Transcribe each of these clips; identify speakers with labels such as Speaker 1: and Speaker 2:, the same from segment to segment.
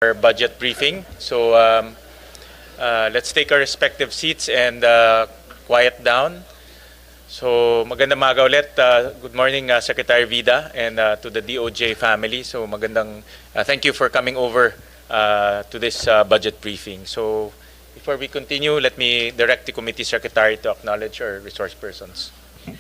Speaker 1: our budget briefing. So let's take our respective seats and quiet down. So magandang umaga ulit. Good morning, Secretary Vida, and to the DOJ family. So thank you for coming over to this budget briefing. So before we continue, let me direct the committee secretary to acknowledge our resource persons.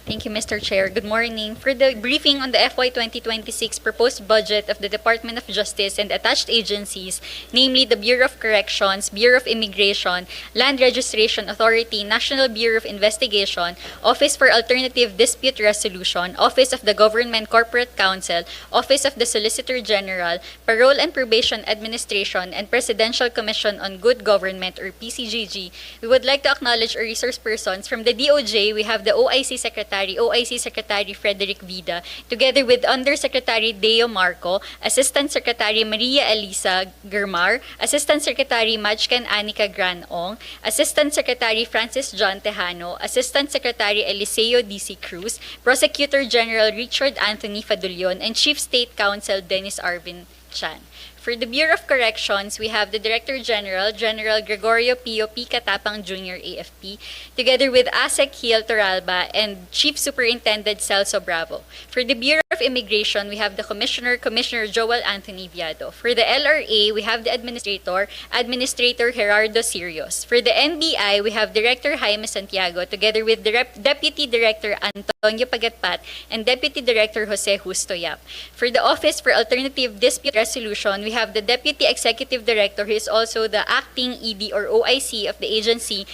Speaker 2: Thank you, Mr. Chair. Good morning. For the briefing on the FY 2026 proposed budget of the Department of Justice and attached agencies, namely the Bureau of Corrections, Bureau of Immigration, Land Registration Authority, National Bureau of Investigation, Office for Alternative Dispute Resolution, Office of the Government Corporate Counsel, Office of the Solicitor General, Parole and Probation Administration, and Presidential Commission on Good Government or PCGG, we would like to acknowledge our resource persons. From the DOJ, we have the OIC Secretary Frederick Vida, together with Undersecretary Deo Marco, Assistant Secretary Maria Elisa Germar, Assistant Secretary Majkan Anika Granong, Assistant Secretary Francis John Tejano, Assistant Secretary Eliseo DC Cruz, Prosecutor General Richard Anthony Fadulion, and Chief State Counsel Dennis Arvin Chan. For the Bureau of Corrections, we have the Director General, General Gregorio Pio P. Catapang Jr. AFP, together with ASEC Hiel Toralba and Chief Superintendent Celso Bravo. For the Bureau of Immigration, we have the Commissioner, Commissioner Joel Anthony Viado. For the LRA, we have the Administrator, Administrator Gerardo Sirios. For the NBI, we have Director Jaime Santiago, together with the Deputy Director Antonio Pagatpat and Deputy Director Jose Justo Yap. For the Office for Alternative Dispute Resolution, we have the Deputy Executive Director, who is also the acting ED or OIC of the agency,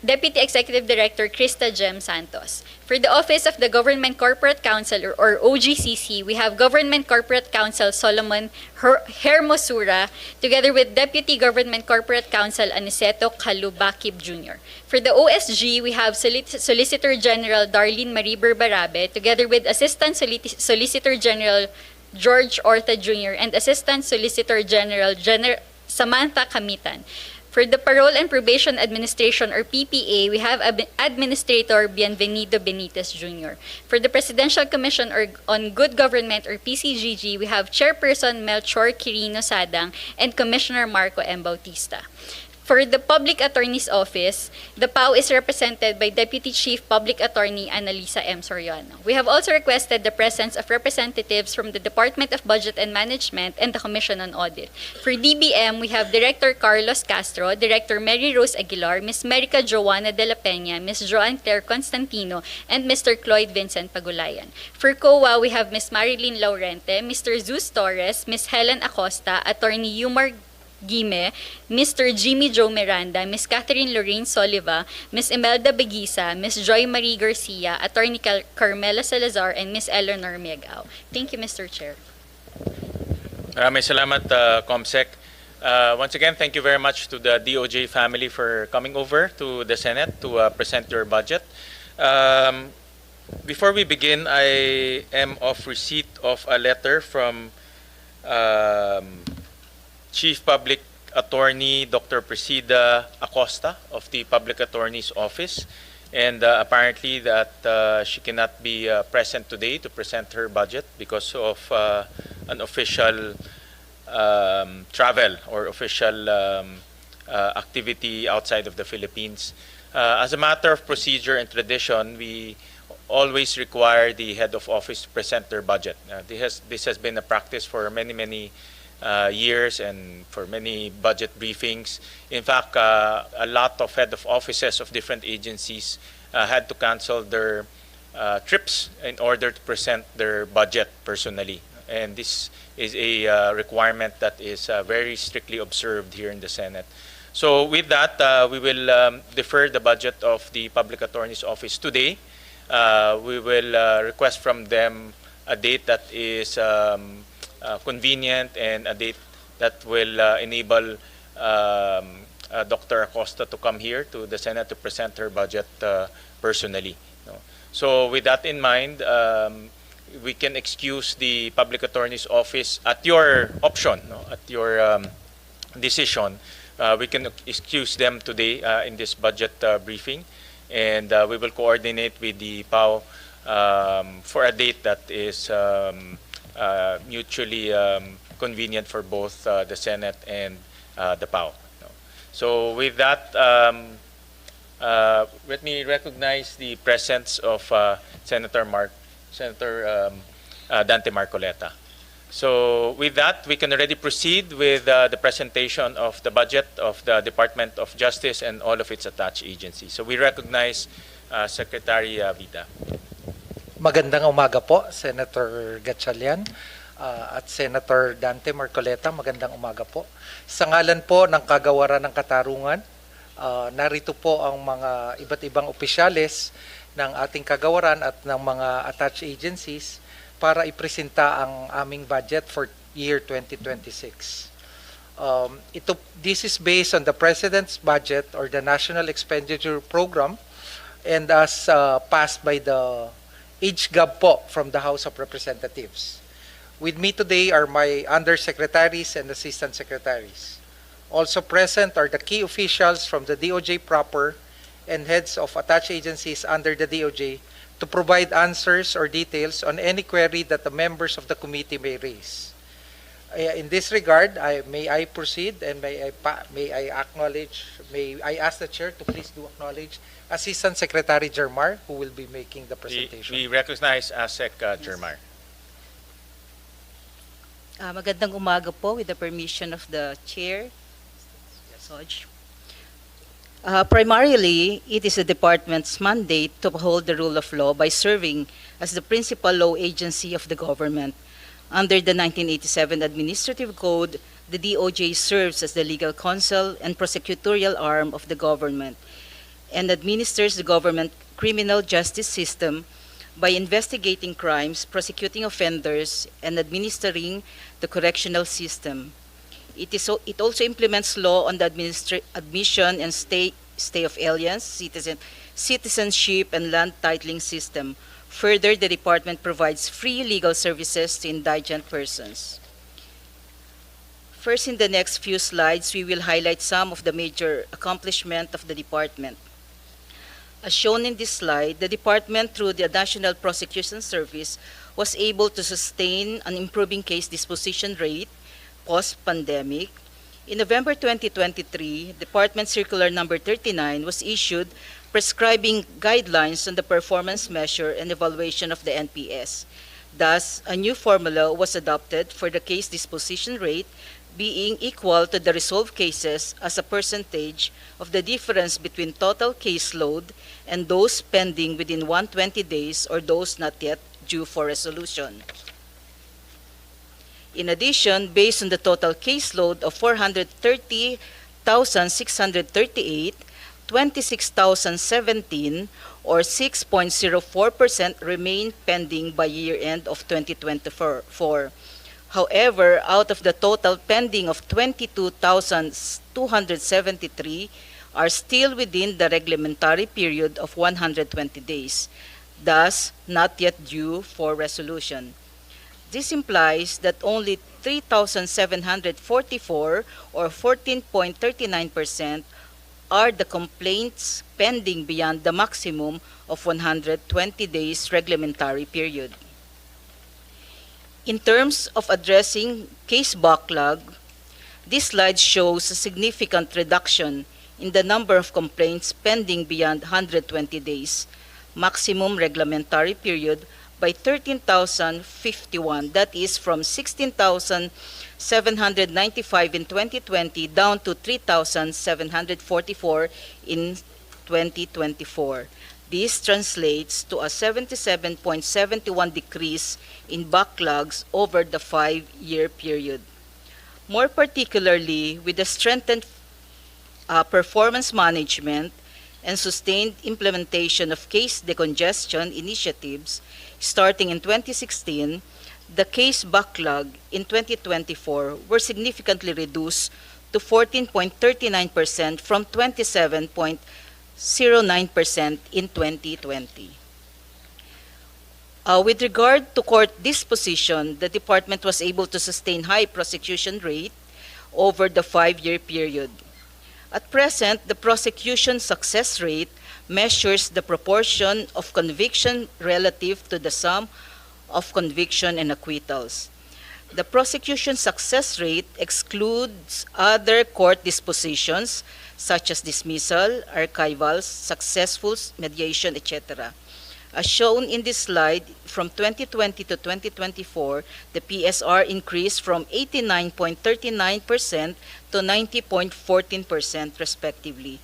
Speaker 2: Deputy Executive Director Krista Gem Santos. For the Office of the Government Corporate Counsel or OGCC, we have Government Corporate Counsel Solomon Hermosura, together with Deputy Government Corporate Counsel Aniceto Kalubakib Jr. For the OSG, we have Solicitor General Darlene Marie Berbarabe, together with Assistant Solicitor General George Orta Jr. and Assistant Solicitor General Samantha Kamitan. For the Parole and Probation Administration or PPA, we have Administrator Bienvenido Benitez Jr. For the Presidential Commission on Good Government or PCGG, we have Chairperson Melchor Quirino Sadang and Commissioner Marco M. Bautista. For the Public Attorney's Office, the PAO is represented by Deputy Chief Public Attorney Annalisa M. Soriano. We have also requested the presence of representatives from the Department of Budget and Management and the Commission on Audit. For DBM, we have Director Carlos Castro, Director Mary Rose Aguilar, Ms. Merica Joanna de la Peña, Ms. Joanne Claire Constantino, and Mr. Cloyd Vincent Pagulayan. For COA, we have Ms. Marilyn Laurente, Mr. Zeus Torres, Ms. Helen Acosta, Attorney Yumar Gime, Mr. Jimmy Joe Miranda, Ms. Catherine Lorraine Soliva, Ms. Imelda Beguisa, Ms. Joy Marie Garcia, Attorney Carmela Salazar, and Ms. Eleanor Megao. Thank you, Mr. Chair.
Speaker 1: Maraming salamat, Comsec. Once again, thank you very much to the DOJ family for coming over to the Senate to present your budget. Before we begin, I am of receipt of a letter from Chief Public Attorney Dr. Presida Acosta of the Public Attorney's Office, and apparently that she cannot be present today to present her budget because of an official travel or official activity outside of the Philippines. As a matter of procedure and tradition, we always require the head of office to present their budget. This has been a practice for many years and for many budget briefings. In fact, a lot of head of offices of different agencies had to cancel their trips in order to present their budget personally. And this is a requirement that is very strictly observed here in the Senate. So with that, we will defer the budget of the Public Attorney's Office today. We will request from them a date that is convenient and a date that will enable Dr. Acosta to come here to the Senate to present her budget personally. So with that in mind, we can excuse the Public Attorney's Office at your option, at your decision. We can excuse them today in this budget briefing, and we will coordinate with the PAO for a date that is mutually convenient for both the Senate and the PAO. No? So with that, let me recognize the presence of Senator Dante Marcoleta. So with that, we can already proceed with the presentation of the budget of the Department of Justice and all of its attached agencies. So we recognize Secretary Vida.
Speaker 3: Magandang umaga po, Senator Gatchalian at Senator Dante Marcoleta. Magandang umaga po. Sa ngalan po ng Kagawaran ng Katarungan, narito po ang mga iba't ibang opisyales ng ating kagawaran at ng mga attached agencies para ipresenta ang aming budget for year 2026. This is based on the President's budget or the National Expenditure Program and as passed by the HGAB po from the House of Representatives. With me today are my undersecretaries and assistant secretaries. Also present are the key officials from the DOJ proper and heads of attached agencies under the DOJ to provide answers or details on any query that the members of the committee may raise. In this regard, may I proceed and may I ask the chair to please do acknowledge Assistant Secretary Jermar, who will be making the presentation.
Speaker 1: We recognize ASEC Jermar.
Speaker 4: Magandang umaga po with the permission of the chair. Soj. Primarily, it is the department's mandate to uphold the rule of law by serving as the principal law agency of the government. Under the 1987 Administrative Code, the DOJ serves as the legal counsel and prosecutorial arm of the government and administers the government criminal justice system by investigating crimes, prosecuting offenders, and administering the correctional system. It also implements law on the admission and stay of aliens, citizenship, and land titling system. Further, the department provides free legal services to indigent persons. First, in the next few slides, we will highlight some of the major accomplishments of the department. As shown in this slide, the department, through the National Prosecution Service, was able to sustain an improving case disposition rate post-pandemic. In November 2023, Department Circular Number 39 was issued prescribing guidelines on the performance measure and evaluation of the NPS. Thus, a new formula was adopted for the case disposition rate being equal to the resolved cases as a percentage of the difference between total caseload and those pending within 120 days or those not yet due for resolution. In addition, based on the total caseload of 430,638, 26,017 or 6.04% remain pending by year-end of 2024. However, out of the total pending of 22,273 are still within the reglementary period of 120 days, thus not yet due for resolution. This implies that only 3,744 or 14.39% are the complaints pending beyond the maximum of 120 days reglementary period. In terms of addressing case backlog, this slide shows a significant reduction in the number of complaints pending beyond 120 days maximum reglementary period by 13,051, that is from 16,795 in 2020 down to 3,744 in 2024. This translates to a 77.71 decrease in backlogs over the 5-year period. More particularly, with the strengthened performance management and sustained implementation of case decongestion initiatives starting in 2016, the case backlog in 2024 were significantly reduced to 14.39% from 27.09% in 2020. With regard to court disposition, the department was able to sustain high prosecution rate over the 5-year period. At present, the prosecution success rate measures the proportion of conviction relative to the sum of conviction and acquittals. The prosecution success rate excludes other court dispositions such as dismissal, archivals, successful mediation, etc. As shown in this slide, from 2020 to 2024, the PSR increased from 89.39% to 90.14% respectively.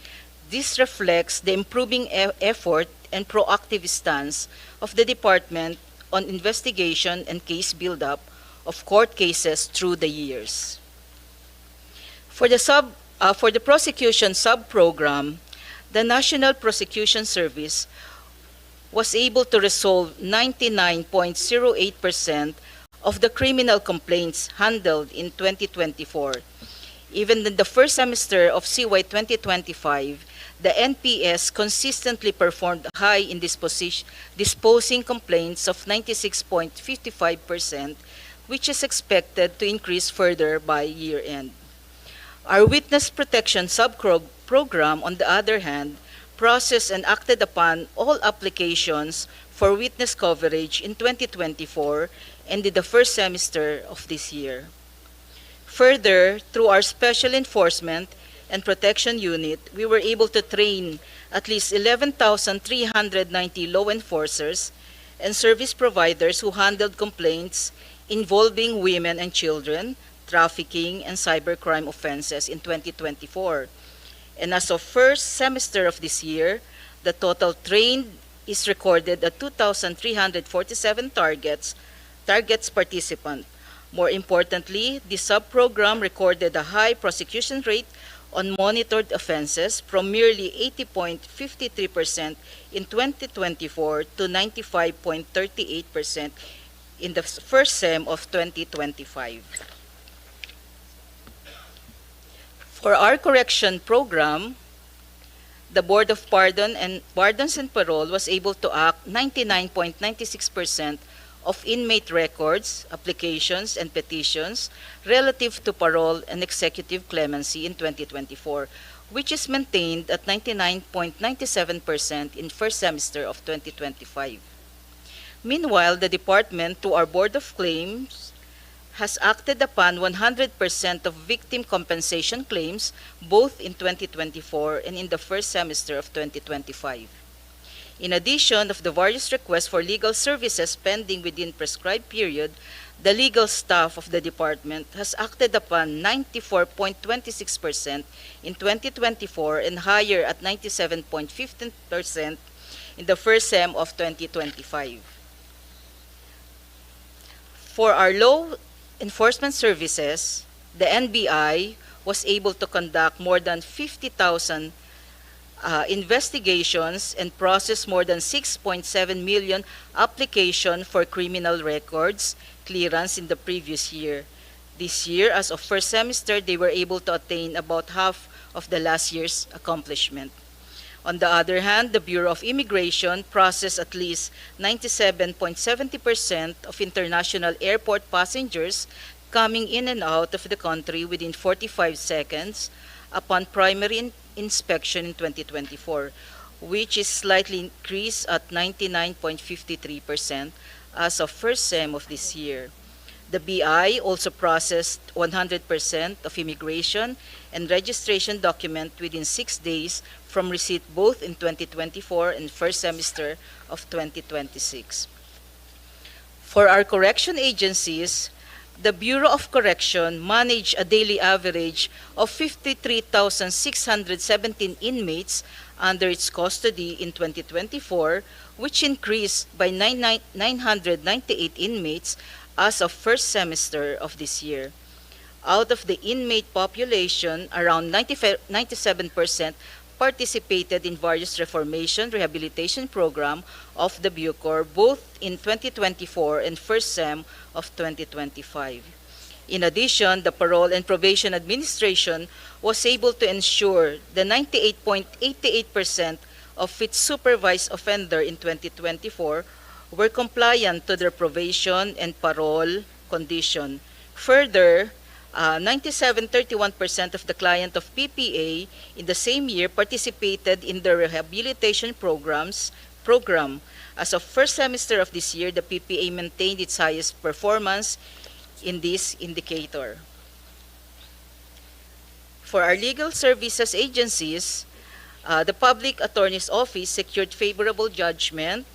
Speaker 4: This reflects the improving effort and proactive stance of the department on investigation and case build-up of court cases through the years. For the prosecution sub-program, the National Prosecution Service was able to resolve 99.08% of the criminal complaints handled in 2024. Even in the first semester of CY 2025, the NPS consistently performed high in disposing complaints of 96.55%, which is expected to increase further by year-end. Our Witness Protection Sub-Program, on the other hand, processed and acted upon all applications for witness coverage in 2024 and in the first semester of this year. Further, through our Special Enforcement and Protection Unit, we were able to train at least 11,390 law enforcers and service providers who handled complaints involving women and children, trafficking, and cybercrime offenses in 2024. And as of first semester of this year, the total trained is recorded at 2,347 targets participant. More importantly, the sub-program recorded a high prosecution rate on monitored offenses from merely 80.53% in 2024 to 95.38% in the first sem of 2025. For our correction program, the Board of Pardons and Parole was able to act 99.96% of inmate records, applications, and petitions relative to parole and executive clemency in 2024, which is maintained at 99.97% in first semester of 2025. Meanwhile, the department, to our Board of Claims, has acted upon 100% of victim compensation claims both in 2024 and in the first semester of 2025. In addition of the various requests for legal services pending within prescribed period, the legal staff of the department has acted upon 94.26% in 2024 and higher at 97.15% in the first sem of 2025. For our law enforcement services, the NBI was able to conduct more than 50,000 investigations and process more than 6.7 million applications for criminal records clearance in the previous year. This year, as of first semester, they were able to attain about half of the last year's accomplishment. On the other hand, the Bureau of Immigration processed at least 97.70% of international airport passengers coming in and out of the country within 45 seconds upon primary inspection in 2024, which is slightly increased at 99.53% as of first sem of this year. The BI also processed 100% of immigration and registration document within 6 days from receipt both in 2024 and first semester of 2026. For our correction agencies, the Bureau of Correction managed a daily average of 53,617 inmates under its custody in 2024, which increased by 998 inmates as of first semester of this year. Out of the inmate population, around 97% participated in various reformation rehabilitation program of the Bucor both in 2024 and first sem of 2025. In addition, the Parole and Probation Administration was able to ensure the 98.88% of its supervised offender in 2024 were compliant to their probation and parole condition. Further, 97.31% of the client of PPA in the same year participated in the rehabilitation program. As of first semester of this year, the PPA maintained its highest performance in this indicator. For our legal services agencies, the Public Attorney's Office secured favorable judgment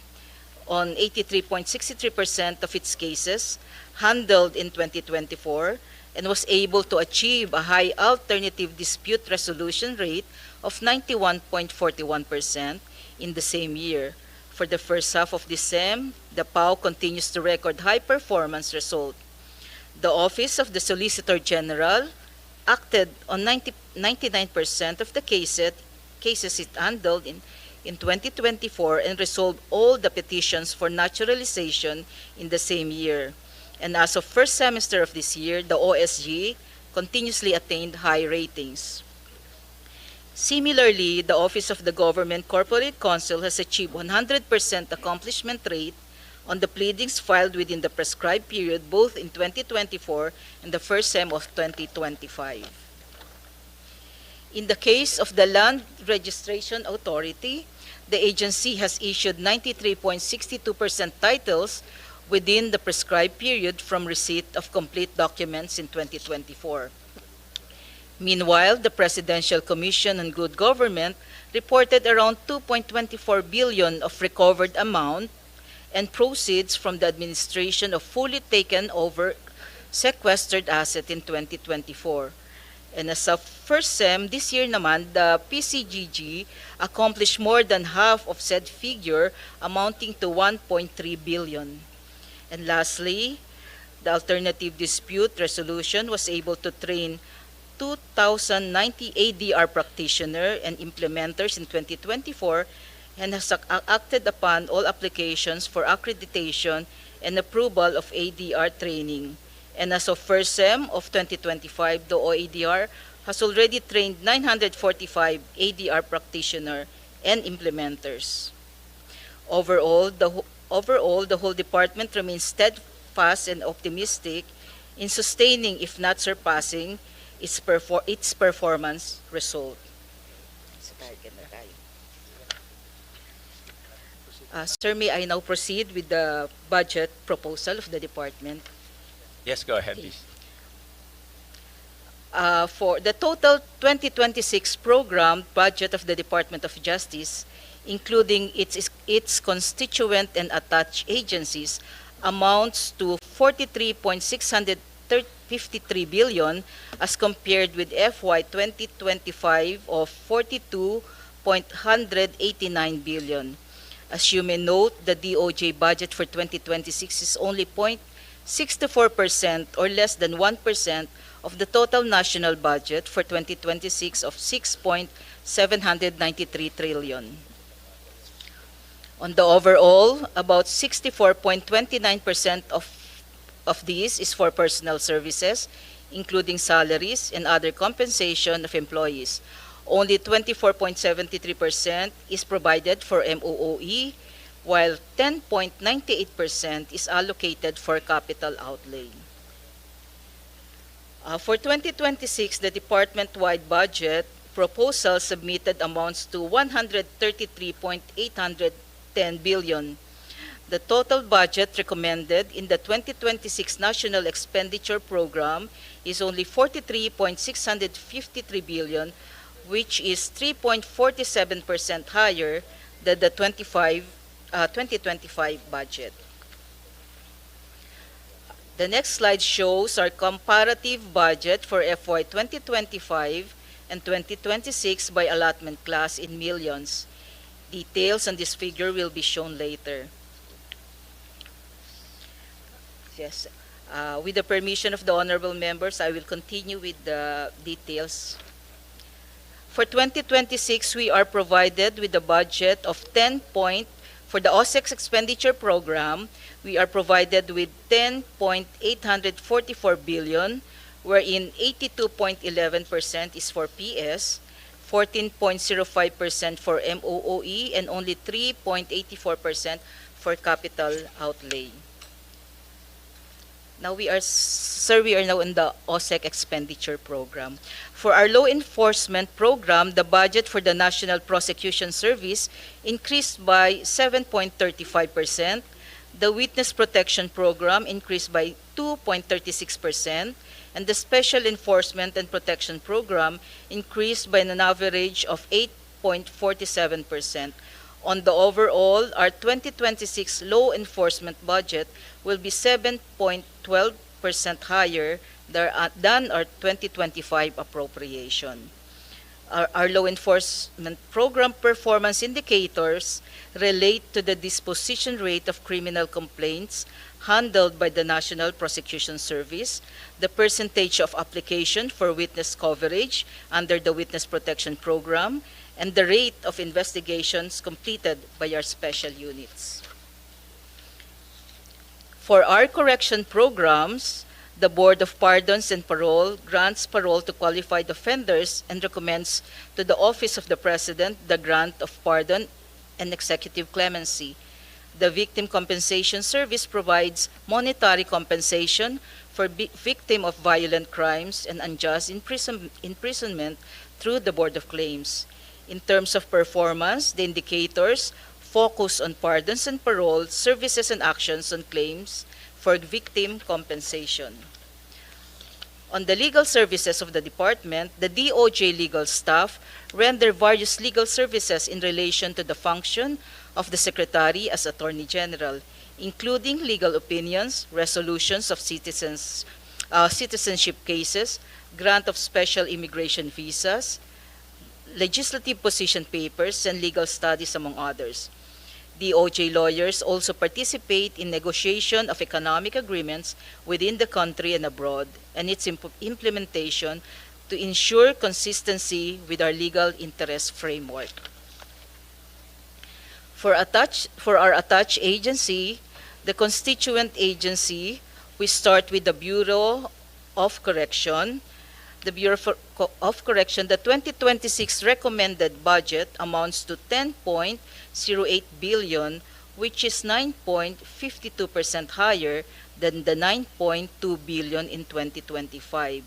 Speaker 4: on 83.63% of its cases handled in 2024 and was able to achieve a high alternative dispute resolution rate of 91.41% in the same year. For the first half of this SEM, the PAO continues to record high performance result. The Office of the Solicitor General acted on 99% of the cases it handled in 2024 and resolved all the petitions for naturalization in the same year. And as of first semester of this year, the OSG continuously attained high ratings. Similarly, the Office of the Government Corporate Counsel has achieved 100% accomplishment rate on the pleadings filed within the prescribed period both in 2024 and the first sem of 2025. In the case of the Land Registration Authority, the agency has issued 93.62% titles within the prescribed period from receipt of complete documents in 2024. Meanwhile, the Presidential Commission on Good Government reported around 2.24 billion of recovered amount and proceeds from the administration of fully taken over sequestered asset in 2024. And as of first SEM, this year naman, the PCGG accomplished more than half of said figure, amounting to 1.3 billion. And lastly, the alternative dispute resolution was able to train 2,090 ADR practitioners and implementers in 2024 and has acted upon all applications for accreditation and approval of ADR training. And as of first SEM of 2025, the OADR has already trained 945 ADR practitioners and implementers. Overall, the whole department remains steadfast and optimistic in sustaining, if not surpassing, its performance result. Sir, may I now proceed with the budget proposal of the department?
Speaker 1: Yes, go ahead, please.
Speaker 4: For the total 2026 program budget of the Department of Justice, including its constituent and attached agencies, amounts to 43.653 billion as compared with FY 2025 of 42.189 billion. As you may note, the DOJ budget for 2026 is only 0.64% or less than 1% of the total national budget for 2026 of 6.793 trillion. On the overall, about 64.29% of these is for personal services, including salaries and other compensation of employees. Only 24.73% is provided for MOOE, while 10.98% is allocated for capital outlay. For 2026, the department-wide budget proposal submitted amounts to 133.810 billion. The total budget recommended in the 2026 National Expenditure Program is only 43.653 billion, which is 3.47% higher than the 2025 budget. The next slide shows our comparative budget for FY 2025 and 2026 by allotment class in millions. Details on this figure will be shown later. Yes, with the permission of the honorable members, I will continue with the details. For 2026, we are provided with a budget of for the OSEX expenditure program, we are provided with 10.844 billion, wherein 82.11% is for PS, 14.05% for MOOE, and only 3.84% for capital outlay. Now we are now in the OSEC expenditure program. For our law enforcement program, the budget for the National Prosecution Service increased by 7.35%. The Witness Protection Program increased by 2.36%, and the Special Enforcement and Protection Program increased by an average of 8.47%. On the overall, our 2026 law enforcement budget will be 7.12% higher than our 2025 appropriation. Our law enforcement program performance indicators relate to the disposition rate of criminal complaints handled by the National Prosecution Service, the percentage of application for witness coverage under the Witness Protection Program, and the rate of investigations completed by our special units. For our correction programs, the Board of Pardons and Parole grants parole to qualified offenders and recommends to the Office of the President the grant of pardon and executive clemency. The Victim Compensation Service provides monetary compensation for victim of violent crimes and unjust imprisonment through the Board of Claims. In terms of performance, the indicators focus on pardons and parole, services and actions on claims for victim compensation. On the legal services of the department, the DOJ legal staff render various legal services in relation to the function of the Secretary as Attorney General, including legal opinions, resolutions of citizenship cases, grant of special immigration visas, legislative position papers, and legal studies, among others. DOJ lawyers also participate in negotiation of economic agreements within the country and abroad, and its implementation to ensure consistency with our legal interest framework. For our attached agency, the constituent agency, we start with the Bureau of Correction. The Bureau of Correction, the 2026 recommended budget amounts to 10.08 billion, which is 9.52% higher than the 9.2 billion in 2025.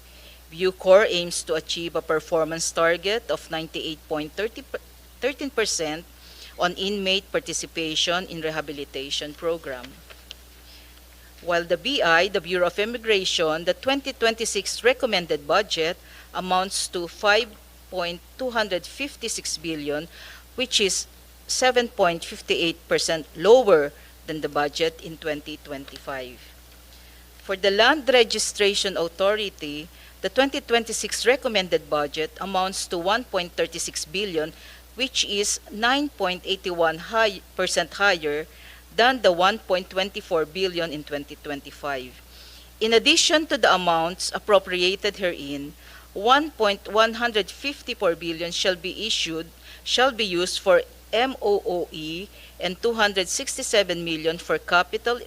Speaker 4: Bucor aims to achieve a performance target of 98.13% on inmate participation in rehabilitation program. While the BI, the Bureau of Immigration, the 2026 recommended budget amounts to 5.256 billion, which is 7.58% lower than the budget in 2025. For the Land Registration Authority, the 2026 recommended budget amounts to 1.36 billion, which is 9.81% higher than the 1.24 billion in 2025. In addition to the amounts appropriated herein, 1.154 billion shall be used for MOOE and 267 million for capital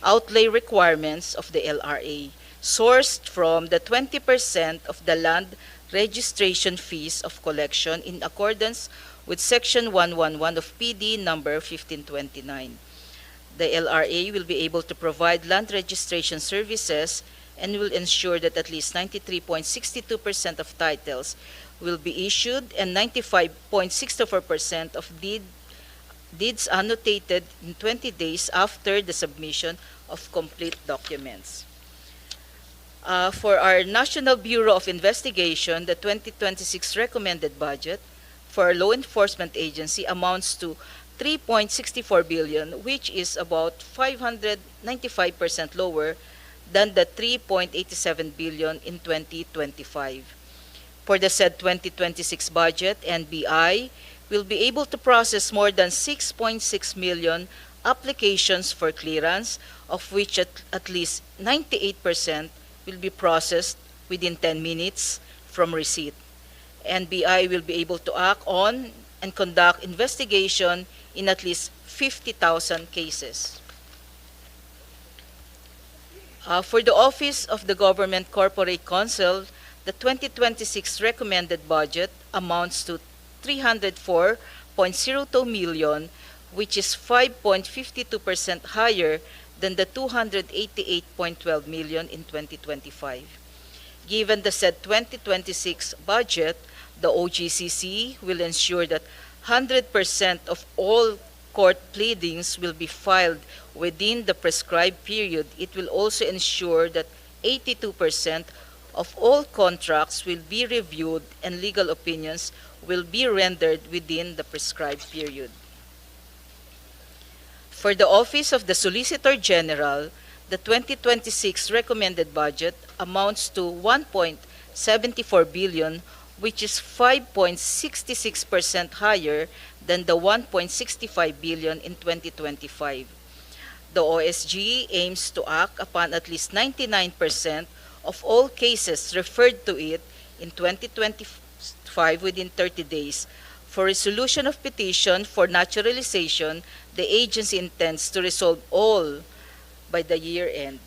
Speaker 4: outlay requirements of the LRA, sourced from the 20% of the land registration fees of collection in accordance with Section 111 of PD number 1529. The LRA will be able to provide land registration services and will ensure that at least 93.62% of titles will be issued and 95.64% of deeds annotated in 20 days after the submission of complete documents. For our National Bureau of Investigation, the 2026 recommended budget for our law enforcement agency amounts to 3.64 billion, which is about 595% lower than the 3.87 billion in 2025. For the said 2026 budget, NBI will be able to process more than 6.6 million applications for clearance, of which at least 98% will be processed within 10 minutes from receipt. NBI will be able to act on and conduct investigation in at least 50,000 cases. For the Office of the Government Corporate Counsel, the 2026 recommended budget amounts to 304.02 million, which is 5.52% higher than the 288.12 million in 2025. Given the said 2026 budget, the OGCC will ensure that 100% of all court pleadings will be filed within the prescribed period, it will also ensure that 82% of all contracts will be reviewed and legal opinions will be rendered within the prescribed period. For the Office of the Solicitor General, the 2026 recommended budget amounts to 1.74 billion, which is 5.66% higher than the 1.65 billion in 2025. The OSG aims to act upon at least 99% of all cases referred to it in 2025 within 30 days. For resolution of petition for naturalization, the agency intends to resolve all by the end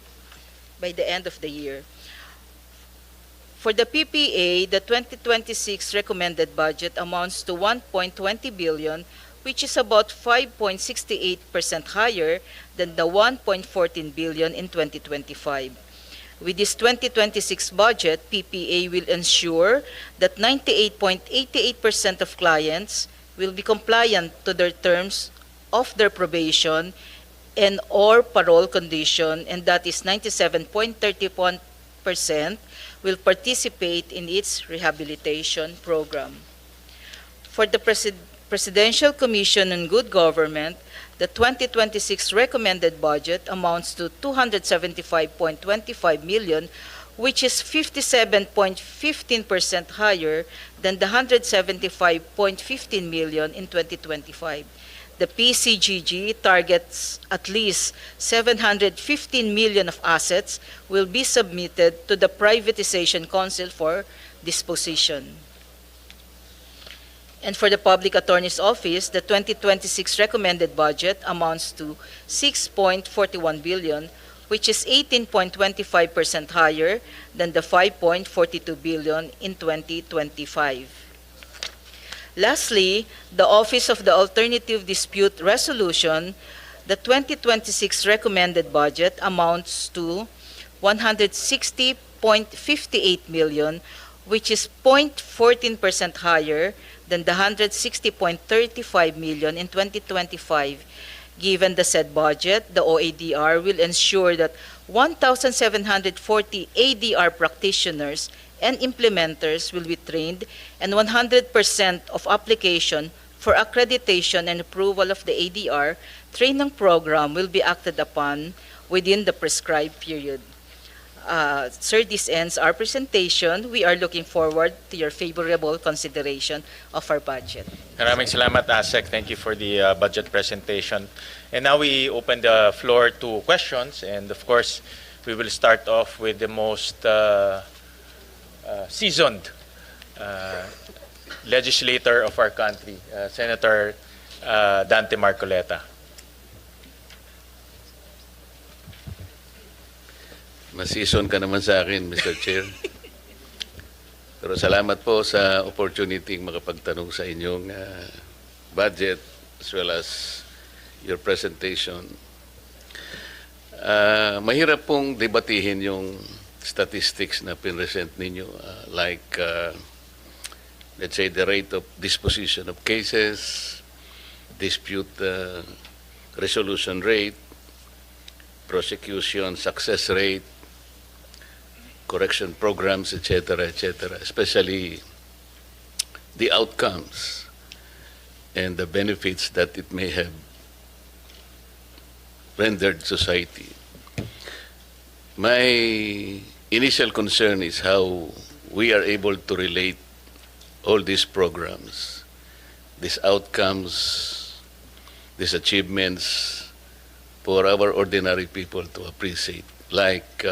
Speaker 4: of the year. For the PPA, the 2026 recommended budget amounts to 1.20 billion, which is about 5.68% higher than the 1.14 billion in 2025. With this 2026 budget, PPA will ensure that 98.88% of clients will be compliant to their terms of their probation and or parole condition, and that is 97.31% will participate in its rehabilitation program. For the Presidential Commission on Good Government, the 2026 recommended budget amounts to 275.25 million, which is 57.15% higher than the 175.15 million in 2025. The PCGG targets at least 715 million of assets will be submitted to the Privatization Council for disposition. And for the Public Attorney's Office, the 2026 recommended budget amounts to 6.41 billion, which is 18.25% higher than the 5.42 billion in 2025. Lastly, the Office of the Alternative Dispute Resolution, the 2026 recommended budget amounts to 160.58 million, which is 0.14% higher than the 160.35 million in 2025. Given the said budget, the OADR will ensure that 1,740 ADR practitioners and implementers will be trained, and 100% of application for accreditation and approval of the ADR training program will be acted upon within the prescribed period. Sir, this ends our presentation. We are looking forward to your favorable consideration of our budget.
Speaker 1: Maraming salamat, ASEC. Thank you for the budget presentation. And now we open the floor to questions. And of course, we will start off with the most seasoned legislator of our country, Senator Dante Marcoleta.
Speaker 5: Masison ka naman sa akin, Mr. Chair. Pero salamat po sa opportunity makapagtanong sa inyong budget as well as your presentation. Mahirap pong debatihin yung statistics na pinresent ninyo, like, let's say, the rate of disposition of cases, dispute resolution rate, prosecution success rate, correction programs, etc., especially the outcomes and the benefits that it may have rendered society. My initial concern is how we are able to relate all these programs, these outcomes, these achievements for our ordinary people to appreciate. Like,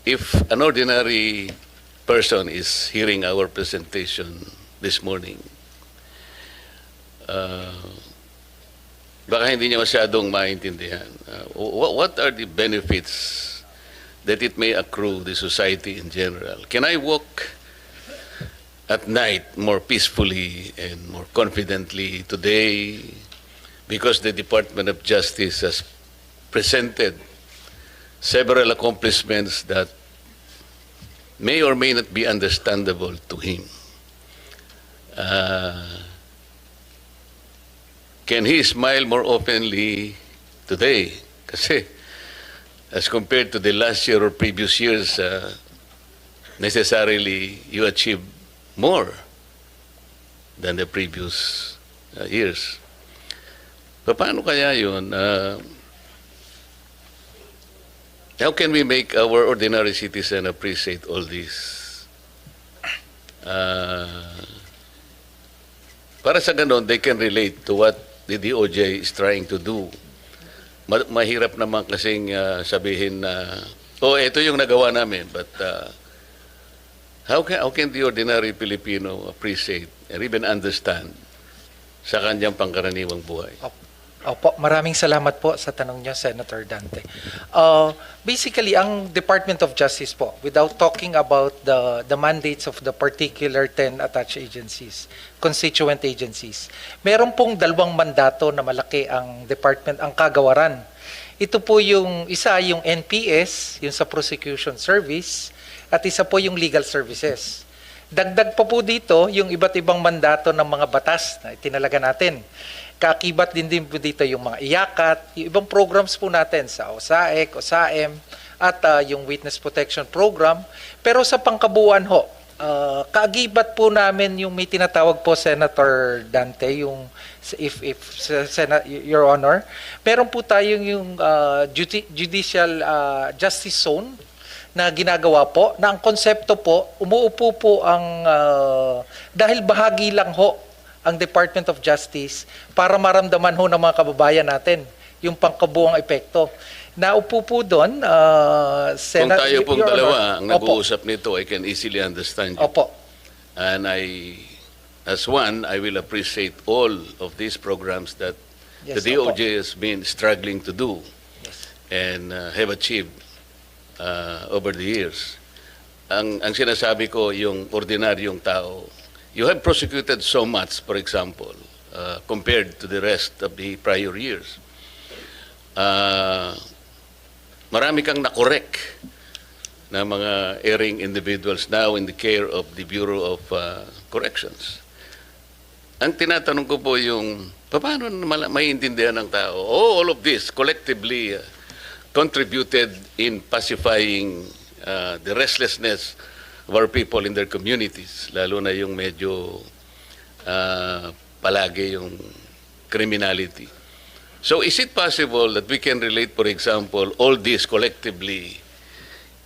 Speaker 5: if an ordinary person is hearing our presentation this morning, baka hindi niya masyadong maintindihan. What are the benefits that it may accrue the society in general? Can I walk at night more peacefully and more confidently today because the Department of Justice has presented several accomplishments that may or may not be understandable to him? can he smile more openly today? Kasi as compared to the last year or previous years, necessarily you achieve more than the previous years. Paano kaya yun? How can we make our ordinary citizen appreciate all this? Para sa ganon, they can relate to what the DOJ is trying to do. Mahirap naman kasing sabihin na, ito yung nagawa namin. But how can the ordinary Filipino appreciate and even understand sa kanyang pangkaraniwang buhay?
Speaker 3: Opo, maraming salamat po sa tanong niyo, Senator Dante. Basically, ang Department of Justice po, without talking about the mandates of the particular 10 attached agencies, constituent agencies, meron pong dalawang mandato na malaki ang department, ang kagawaran. Ito po yung isa, yung NPS, yung sa prosecution service, at isa po yung legal services. Dagdag pa po dito yung iba't ibang mandato ng mga batas na itinalaga natin. Kaakibat din po dito yung mga iyakat, yung ibang programs po natin sa OSAEC, OSAEM, at yung Witness Protection Program. Pero sa pangkabuuan ho, kaagibat po namin yung may tinatawag po Senator Dante, yung Your Honor, meron po tayong yung Judicial Justice Zone na ginagawa po, na ang konsepto po, umuupo po ang, dahil bahagi lang ho, ang Department of Justice para maramdaman ho ng mga kababayan natin yung pangkabuang epekto. Naupo po doon,
Speaker 5: Kung tayo pong
Speaker 3: Your
Speaker 5: dalawa
Speaker 3: Honor.
Speaker 5: ang nag-uusap nito, I can easily understand you.
Speaker 3: Opo.
Speaker 5: And as one, I will appreciate all of these programs that
Speaker 3: Yes,
Speaker 5: the DOJ
Speaker 3: opo.
Speaker 5: has been struggling to do
Speaker 3: Yes.
Speaker 5: and have achieved over the years. Ang sinasabi ko, yung ordinaryong tao, you have prosecuted so much, for example, compared to the rest of the prior years. Marami kang nakorek na mga erring individuals now in the care of the Bureau of Corrections. Ang tinatanong ko po yung, paano maiintindihan ng tao? All of this collectively contributed in pacifying the restlessness of our people in their communities, lalo na yung medyo palagi yung criminality. So is it possible that we can relate, for example, all this collectively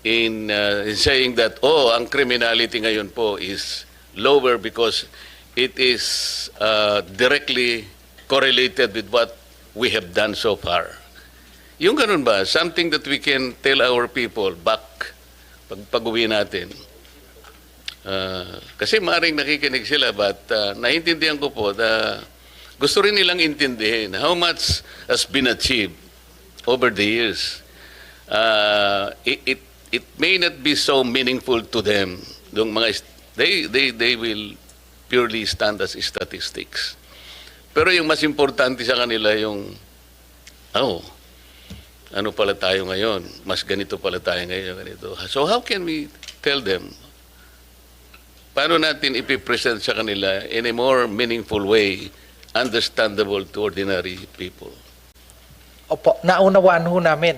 Speaker 5: in saying that, ang criminality ngayon po is lower because it is directly correlated with what we have done so far? Yung ganun ba, something that we can tell our people back pag-uwi natin. Kasi maaaring nakikinig sila, but naiintindihan ko po na gusto rin nilang intindihin how much has been achieved over the years. It may not be so meaningful to them. Yung mga, they will purely stand as statistics. Pero yung mas importante sa kanila yung, ano pala tayo ngayon? Mas ganito pala tayo ngayon, ganito. So how can we tell them? Paano natin ipipresent sa kanila in a more meaningful way, understandable to ordinary people?
Speaker 3: Opo, naunawaan ho namin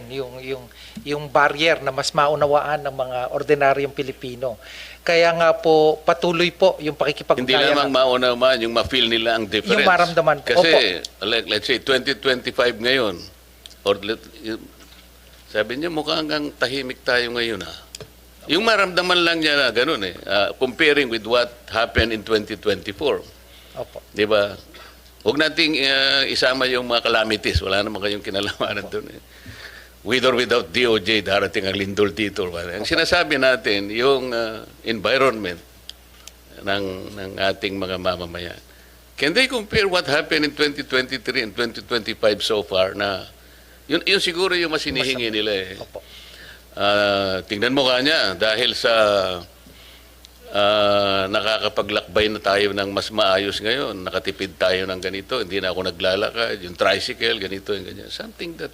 Speaker 3: yung barrier na mas maunawaan ng mga ordinaryong Pilipino. Kaya nga po, patuloy po yung pakikipagkaya.
Speaker 5: Hindi lamang maunawaan, yung ma-feel nila ang difference.
Speaker 3: Yung maramdaman po.
Speaker 5: Kasi, let's say, 2025 ngayon, sabi niya, mukhang ang tahimik tayo ngayon, Yung maramdaman lang niya na ganun comparing with what happened in 2024.
Speaker 3: Opo.
Speaker 5: Di ba? Huwag nating isama yung mga calamities. Wala naman kayong kinalamanan doon. With or without DOJ, darating ang lindol dito. Ang sinasabi natin, yung environment ng ating mga mamamayan. Can they compare what happened in 2023 and 2025 so far na yun siguro yung mas hinihingi nila
Speaker 3: Opo.
Speaker 5: Tingnan mo kanya, dahil sa nakakapaglakbay na tayo ng mas maayos ngayon, nakatipid tayo ng ganito, hindi na ako naglalakad, yung tricycle, ganito, yung ganyan. Something that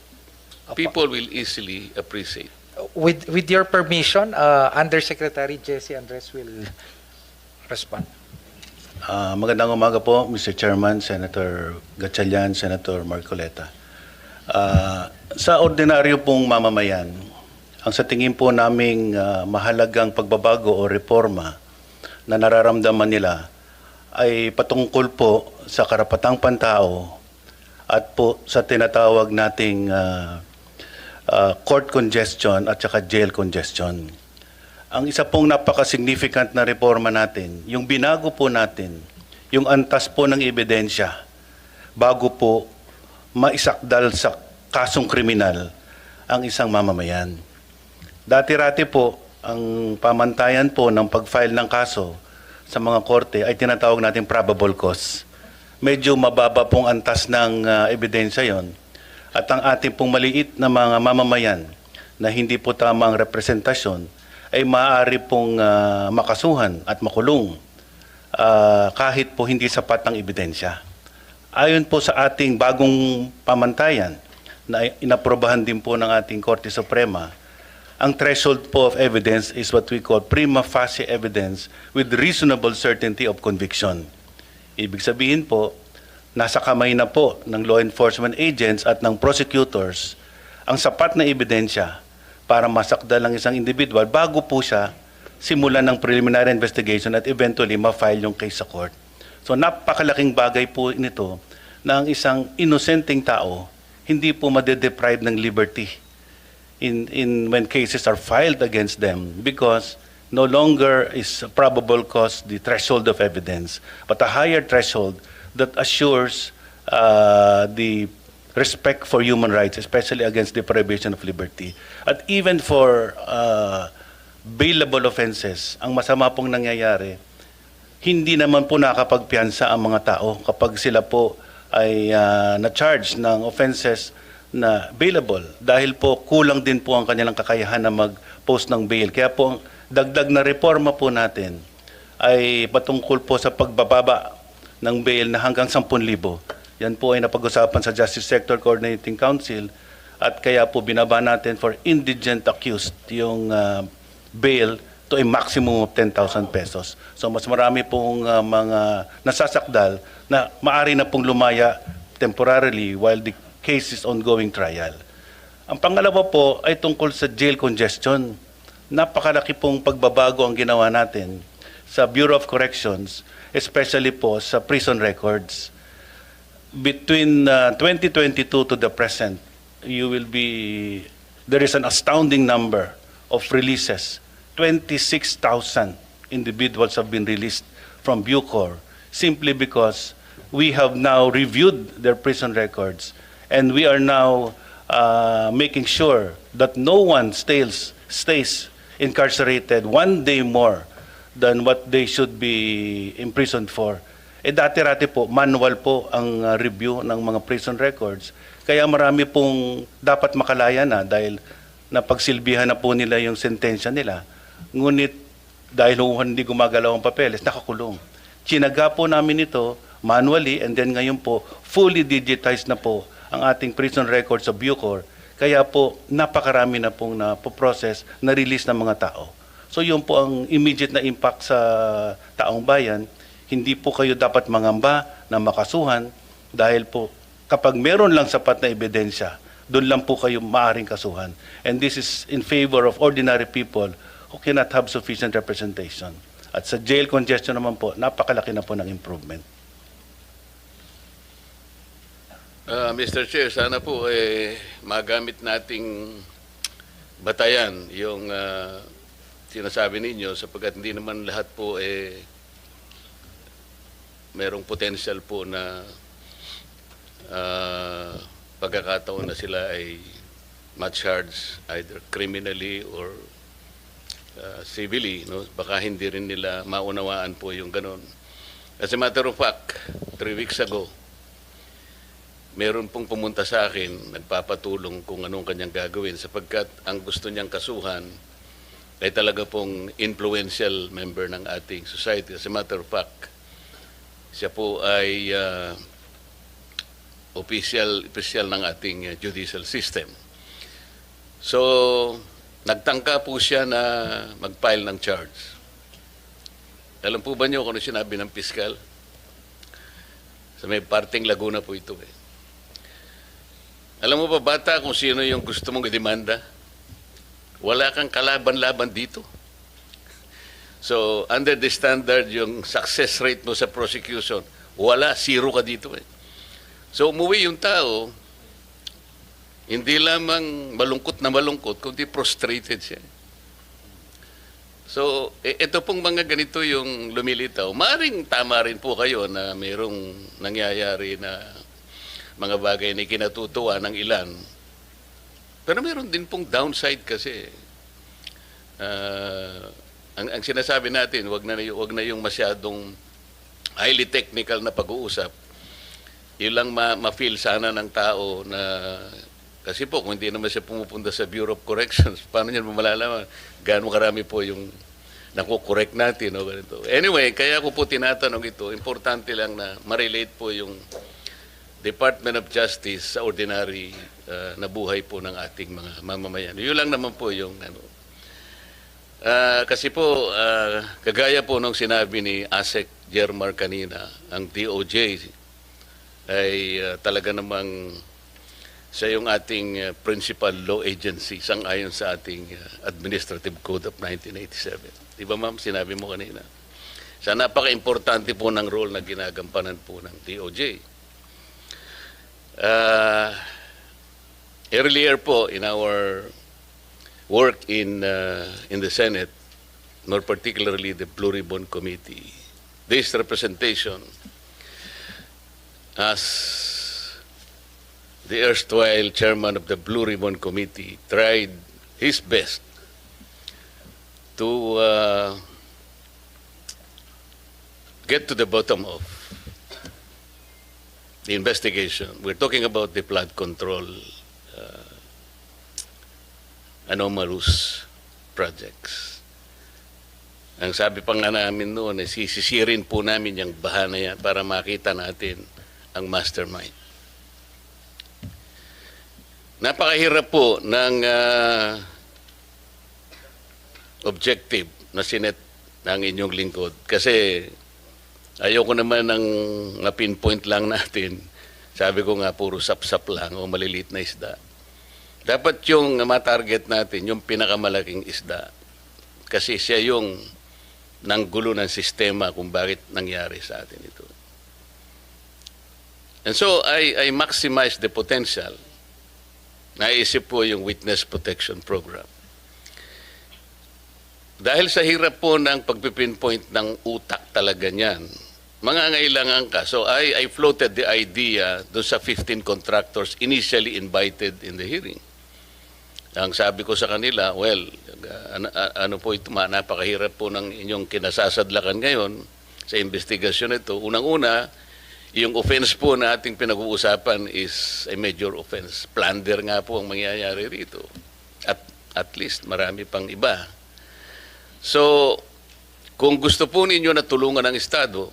Speaker 5: people will easily appreciate.
Speaker 3: With your permission, Undersecretary Jesse Andres will respond.
Speaker 6: Magandang umaga po, Mr. Chairman, Senator Gatchalian, Senator Marcoleta. Sa ordinaryo pong mamamayan, ang sa tingin po naming mahalagang pagbabago o reforma na nararamdaman nila ay patungkol po sa karapatang pantao at po sa tinatawag nating court congestion at saka jail congestion. Ang isa pong napaka-significant na reforma natin, yung binago po natin, yung antas po ng ebidensya bago po maisakdal sa kasong kriminal ang isang mamamayan. Dati-rati po, ang pamantayan po ng pag-file ng kaso sa mga korte ay tinatawag natin probable cause. Medyo mababa pong antas ng ebidensya yon. At ang ating pong maliit na mga mamamayan na hindi po tama ang representasyon ay maaari pong makasuhan at makulong kahit po hindi sapat ang ebidensya. Ayon po sa ating bagong pamantayan na inaprobahan din po ng ating Korte Suprema, ang threshold po of evidence is what we call prima facie evidence with reasonable certainty of conviction. Ibig sabihin po, nasa kamay na po ng law enforcement agents at ng prosecutors ang sapat na ebidensya para masakdal ng isang individual bago po siya simulan ng preliminary investigation at eventually ma-file yung case sa court. So napakalaking bagay po nito na ang isang inosenteng tao hindi po madedeprive ng liberty when cases are filed against them because no longer is probable cause the threshold of evidence but a higher threshold that assures the respect for human rights, especially against deprivation of liberty. At even for bailable offenses, ang masama pong nangyayari, hindi naman po nakakapagpiyansa ang mga tao kapag sila po ay na-charge ng offenses na bailable dahil po kulang din po ang kanilang kakayahan na mag-post ng bail. Kaya po ang dagdag na reforma po natin ay patungkol po sa pagbababa ng bail na hanggang 10,000. Yan po ay napag-usapan sa Justice Sector Coordinating Council at kaya po binaba natin for indigent accused yung bail to a maximum of 10,000 pesos. So mas marami pong mga nasasakdal na maari na pong lumaya temporarily while the case is ongoing trial. Ang pangalawa po ay tungkol sa jail congestion. Napakalaki pong pagbabago ang ginawa natin sa Bureau of Corrections, especially po sa prison records. Between 2022 to the present, there is an astounding number of releases. 26,000 individuals have been released from Bucor simply because we have now reviewed their prison records and we are now making sure that no one stays incarcerated one day more than what they should be imprisoned for. Dati-rati po, manual po ang review ng mga prison records. Kaya marami pong dapat makalaya na dahil napagsilbihan na po nila yung sentensya nila. Ngunit dahil hindi gumagalaw ang papeles, nakakulong. Tsinaga po namin ito manually and then ngayon po, fully digitized na po ang ating prison records sa Bucor. Kaya po, napakarami na pong na-process, na-release ng mga tao. So yun po ang immediate na impact sa taong bayan. Hindi po kayo dapat mangamba na makasuhan dahil po kapag meron lang sapat na ebidensya, doon lang po kayo maaring kasuhan. And this is in favor of ordinary people who cannot have sufficient representation. At sa jail congestion naman po, napakalaki na po ng improvement.
Speaker 5: Mr. Chair, sana po magamit nating batayan yung sinasabi ninyo sapagkat hindi naman lahat po merong potential po na pagkakataon na sila ay ma-charge either criminally or civilly, no? Baka hindi rin nila maunawaan po yung ganun. As a matter of fact, 3 weeks ago, meron pong pumunta sa akin, nagpapatulong kung anong kanyang gagawin sapagkat ang gusto niyang kasuhan ay talaga pong influential member ng ating society. As a matter of fact, siya po ay official ng ating judicial system. So, nagtangka po siya na mag-file ng charge. Alam po ba niyo kung ano sinabi ng piskal? Sa may parting Laguna po ito eh. Alam mo ba, bata, kung sino yung gusto mong idemanda? Wala kang kalaban-laban dito. So, under the standard, yung success rate mo sa prosecution, wala, zero ka dito eh. So, umuwi yung tao, hindi lamang malungkot na malungkot, kundi prostrated siya. So, ito pong mga ganito yung lumilitaw. Maring tama rin po kayo na mayroong nangyayari na mga bagay na kinatutuwa ng ilan. Pero mayroon din pong downside kasi. Ang sinasabi natin, wag na yung masyadong highly technical na pag-uusap. Yun lang ma-feel sana ng tao na, kasi po kung hindi naman siya pumupunta sa Bureau of Corrections, paano niya malalaman gaano karami po yung nakukorek natin o ganito. Anyway, kaya ko po tinatanong ito, importante lang na ma-relate po yung Department of Justice sa ordinary na buhay po ng ating mga mamamayan. Yun lang naman po yung ano. Kasi po, kagaya po nung sinabi ni ASEC Jermar kanina, ang DOJ ay talaga namang siya yung ating principal law agency sang-ayon sa ating Administrative Code of 1987. Di ba ma'am, sinabi mo kanina? Sa napaka-importante po ng role na ginagampanan po ng DOJ. Earlier po in our work in the Senate, more particularly the Blue Ribbon Committee, this representation as the erstwhile chairman of the Blue Ribbon Committee tried his best to get to the bottom of the investigation. We're talking about the flood control anomalous projects. Ang sabi pa nga namin noon, sisisirin po namin yung baha na yan para makita natin ang mastermind. Napakahirap po ng objective na sinet ng inyong lingkod kasi ayoko naman ng pinpoint lang natin. Sabi ko nga, puro sap-sap lang o maliliit na isda. Dapat yung matarget natin, yung pinakamalaking isda. Kasi siya yung nanggulo ng sistema kung bakit nangyari sa atin ito. And so, I maximize the potential. Naisip po yung Witness Protection Program. Dahil sa hirap po ng pagpipinpoint ng utak talaga niyan, mga ngailangan ka. So I floated the idea doon sa 15 contractors initially invited in the hearing. Ang sabi ko sa kanila, well, ano po ito, napakahirap po ng inyong kinasasadlakan ngayon sa investigasyon ito. Unang-una, yung offense po na ating pinag-uusapan is a major offense. Plunder nga po ang mangyayari rito. At least marami pang iba. So, kung gusto po ninyo na tulungan ng Estado,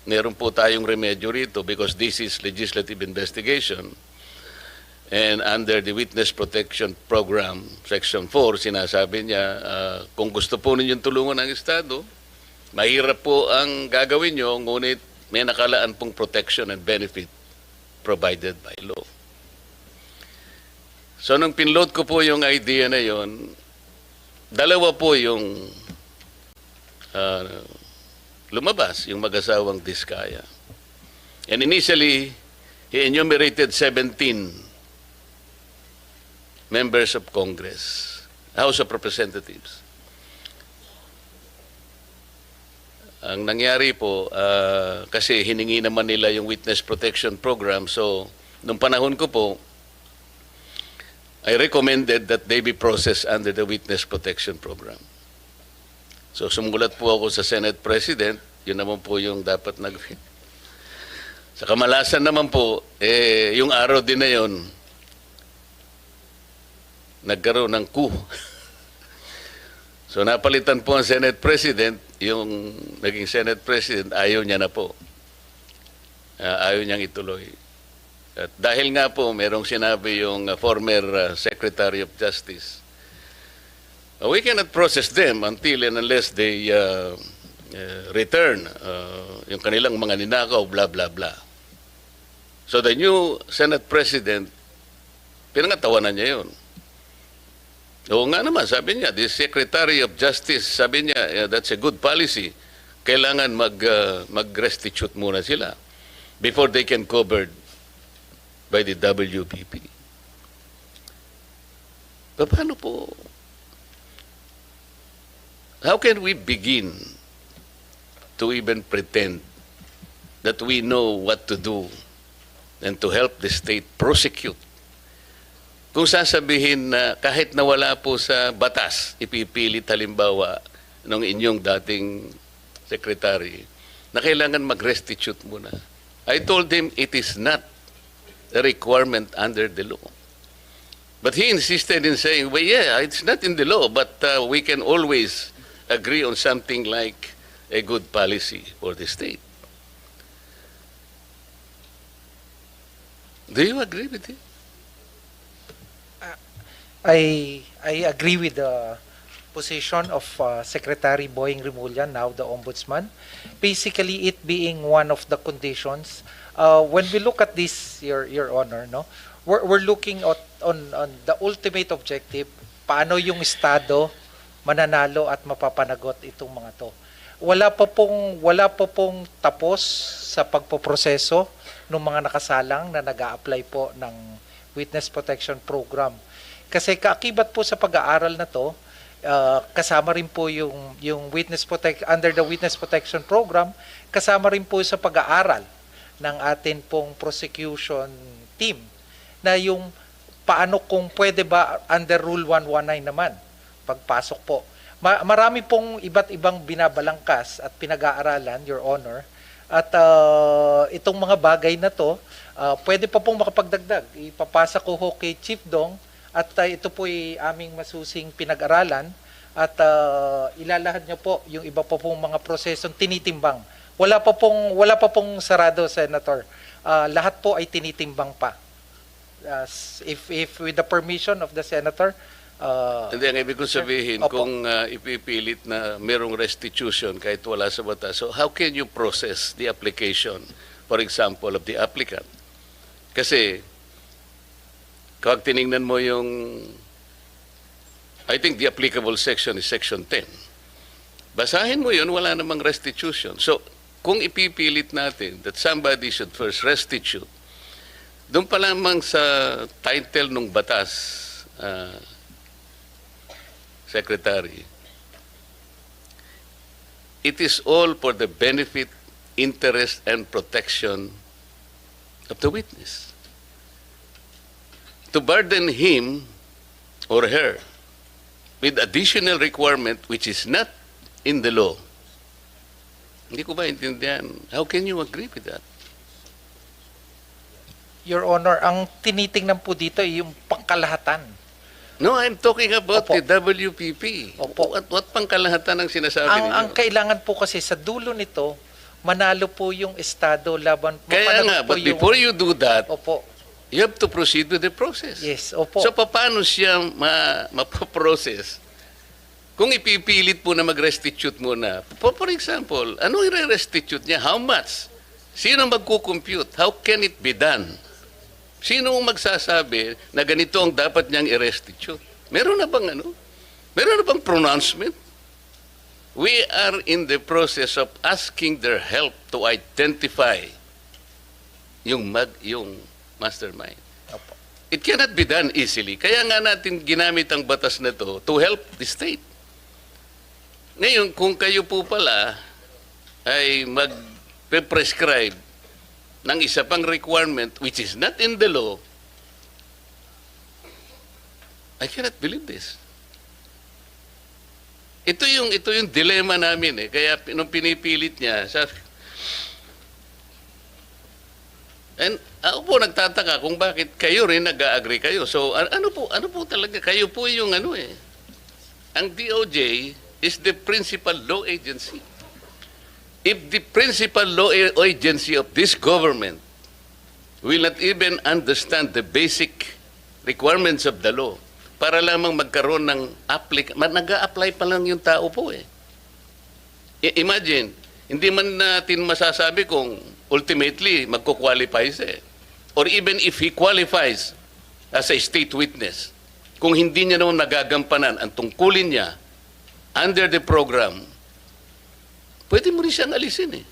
Speaker 5: meron po tayong remedyo rito because this is legislative investigation. And under the Witness Protection Program, Section 4, sinasabi niya, kung gusto po ninyong tulungan ng Estado, mahirap po ang gagawin nyo, ngunit may nakalaan pong protection and benefit provided by law. So, nung pinload ko po yung idea na yon, dalawa po yung lumabas, yung mag-asawang Diskaya. And initially, he enumerated 17 members of Congress, House of Representatives. Ang nangyari po, kasi hiningi naman nila yung Witness Protection Program, so nung panahon ko po, I recommended that they be processed under the Witness Protection Program. So sumulat po ako sa Senate President, yun naman po yung dapat Sa kamalasan naman po, yung araw din na yun, nagkaroon ng coup. So napalitan po ang Senate President, yung naging Senate President, ayaw niya na po. Ayaw niyang ituloy. At dahil nga po, merong sinabi yung former Secretary of Justice, we cannot process them until and unless they return yung kanilang mga ninakaw, blah, blah, blah. So the new Senate President, pinangatawanan niya yun. Oo nga naman, sabi niya, the Secretary of Justice, sabi niya, yeah, that's a good policy. Kailangan mag-restitute muna sila before they can covered by the WPP. Paano po? How can we begin to even pretend that we know what to do and to help the state prosecute? Kung sasabihin na kahit nawala po sa batas, ipipilit halimbawa ng inyong dating secretary na kailangan mag-restitute muna. I told him it is not a requirement under the law. But he insisted in saying, well, yeah, it's not in the law, but we can always agree on something like a good policy for the state. Do you agree with it?
Speaker 3: I agree with the position of Secretary Boying Rimulyan, now the Ombudsman. Basically, it being one of the conditions. When we look at this, Your Honor, no, we're looking on the ultimate objective, paano yung Estado mananalo at mapapanagot itong mga to. Wala pa pong tapos sa pagpoproseso ng mga nakasalang na nag-a-apply po ng Witness Protection Program. Kasi kaakibat po sa pag-aaral na to, kasama rin po yung under the Witness Protection Program, kasama rin po sa pag-aaral ng atin pong prosecution team na yung paano kung pwede ba under Rule 119 naman pagpasok po. Marami pong iba't ibang binabalangkas at pinag-aaralan, Your Honor, at itong mga bagay na to, pwede pa pong makapagdagdag. Ipapasa ko ho kay Chief Dong at ito po ay aming masusing pinag-aralan at ilalahad niyo po yung iba pa pong mga prosesong tinitimbang. Wala pa pong sarado, Senator. Lahat po ay tinitimbang pa. If with the permission of the Senator,
Speaker 5: Hindi, ang ibig kong sabihin,
Speaker 3: Opo.
Speaker 5: kung ipipilit na merong restitution kahit wala sa batas, so how can you process the application, for example, of the applicant? Kasi, kapag tinignan mo yung, I think the applicable section is section 10. Basahin mo yun, wala namang restitution. So, kung ipipilit natin that somebody should first restitute, doon pa lamang sa title ng batas, Secretary, it is all for the benefit, interest, and protection of the witness. To burden him or her with additional requirement which is not in the law, hindi ko ba intindihan? How can you agree with that?
Speaker 3: Your Honor, ang tinitingnan po dito ay yung pangkalahatan.
Speaker 5: No, I'm talking about
Speaker 3: Opo.
Speaker 5: the WPP.
Speaker 3: Opo.
Speaker 5: What pangkalahatan ang sinasabi ninyo?
Speaker 3: Ang kailangan po kasi sa dulo nito, manalo po yung Estado laban
Speaker 5: Kaya nga,
Speaker 3: po
Speaker 5: but before you do that,
Speaker 3: Opo.
Speaker 5: you have to proceed with the process.
Speaker 3: Yes, opo.
Speaker 5: So, paano siya mapaprocess? Kung ipipilit po na mag-restitute muna, for example, ano i-restitute niya? How much? Sino magkukompute? How can it be done? Sino magsasabi na ganito ang dapat niyang i-restitute? Meron na bang ano? Meron na bang pronouncement? We are in the process of asking their help to identify yung mastermind.
Speaker 3: Opo.
Speaker 5: It cannot be done easily. Kaya nga natin ginamit ang batas na to help the state. Ngayon, kung kayo po pala ay mag-prescribe ng isa pang requirement which is not in the law, I cannot believe this. Ito yung dilemma namin eh. Kaya nung pinipilit niya, and ako po nagtataka kung bakit kayo rin nag-agree kayo. So ano po talaga, kayo po yung ano eh. Ang DOJ is the principal law agency. If the principal law agency of this government will not even understand the basic requirements of the law, para lamang magkaroon ng nag-a-apply pa lang yung tao po eh. Imagine, hindi man natin masasabi kung ultimately magko-qualify siya eh. or even if he qualifies as a state witness, kung hindi niya naman nagagampanan ang tungkulin niya under the program, pwede mo rin siyang alisin eh.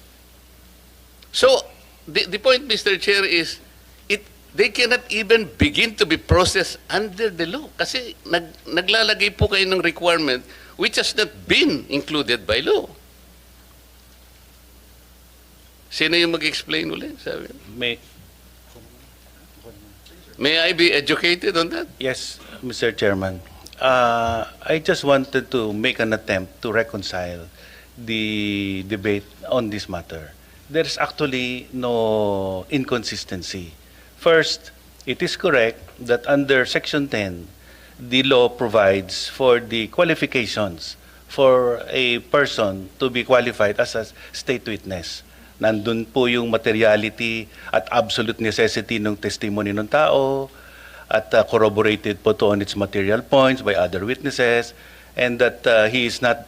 Speaker 5: So, the point, Mr. Chair, is they cannot even begin to be processed under the law kasi naglalagay po kayo ng requirement which has not been included by law. Sino yung mag-explain ulit? Sabi? May I be educated on that?
Speaker 6: Yes, Mr. Chairman. I just wanted to make an attempt to reconcile the debate on this matter. There's actually no inconsistency. First, it is correct that under Section 10, the law provides for the qualifications for a person to be qualified as a state witness. Nandun po yung materiality at absolute necessity ng testimony ng tao at corroborated po to on its material points by other witnesses and that he is not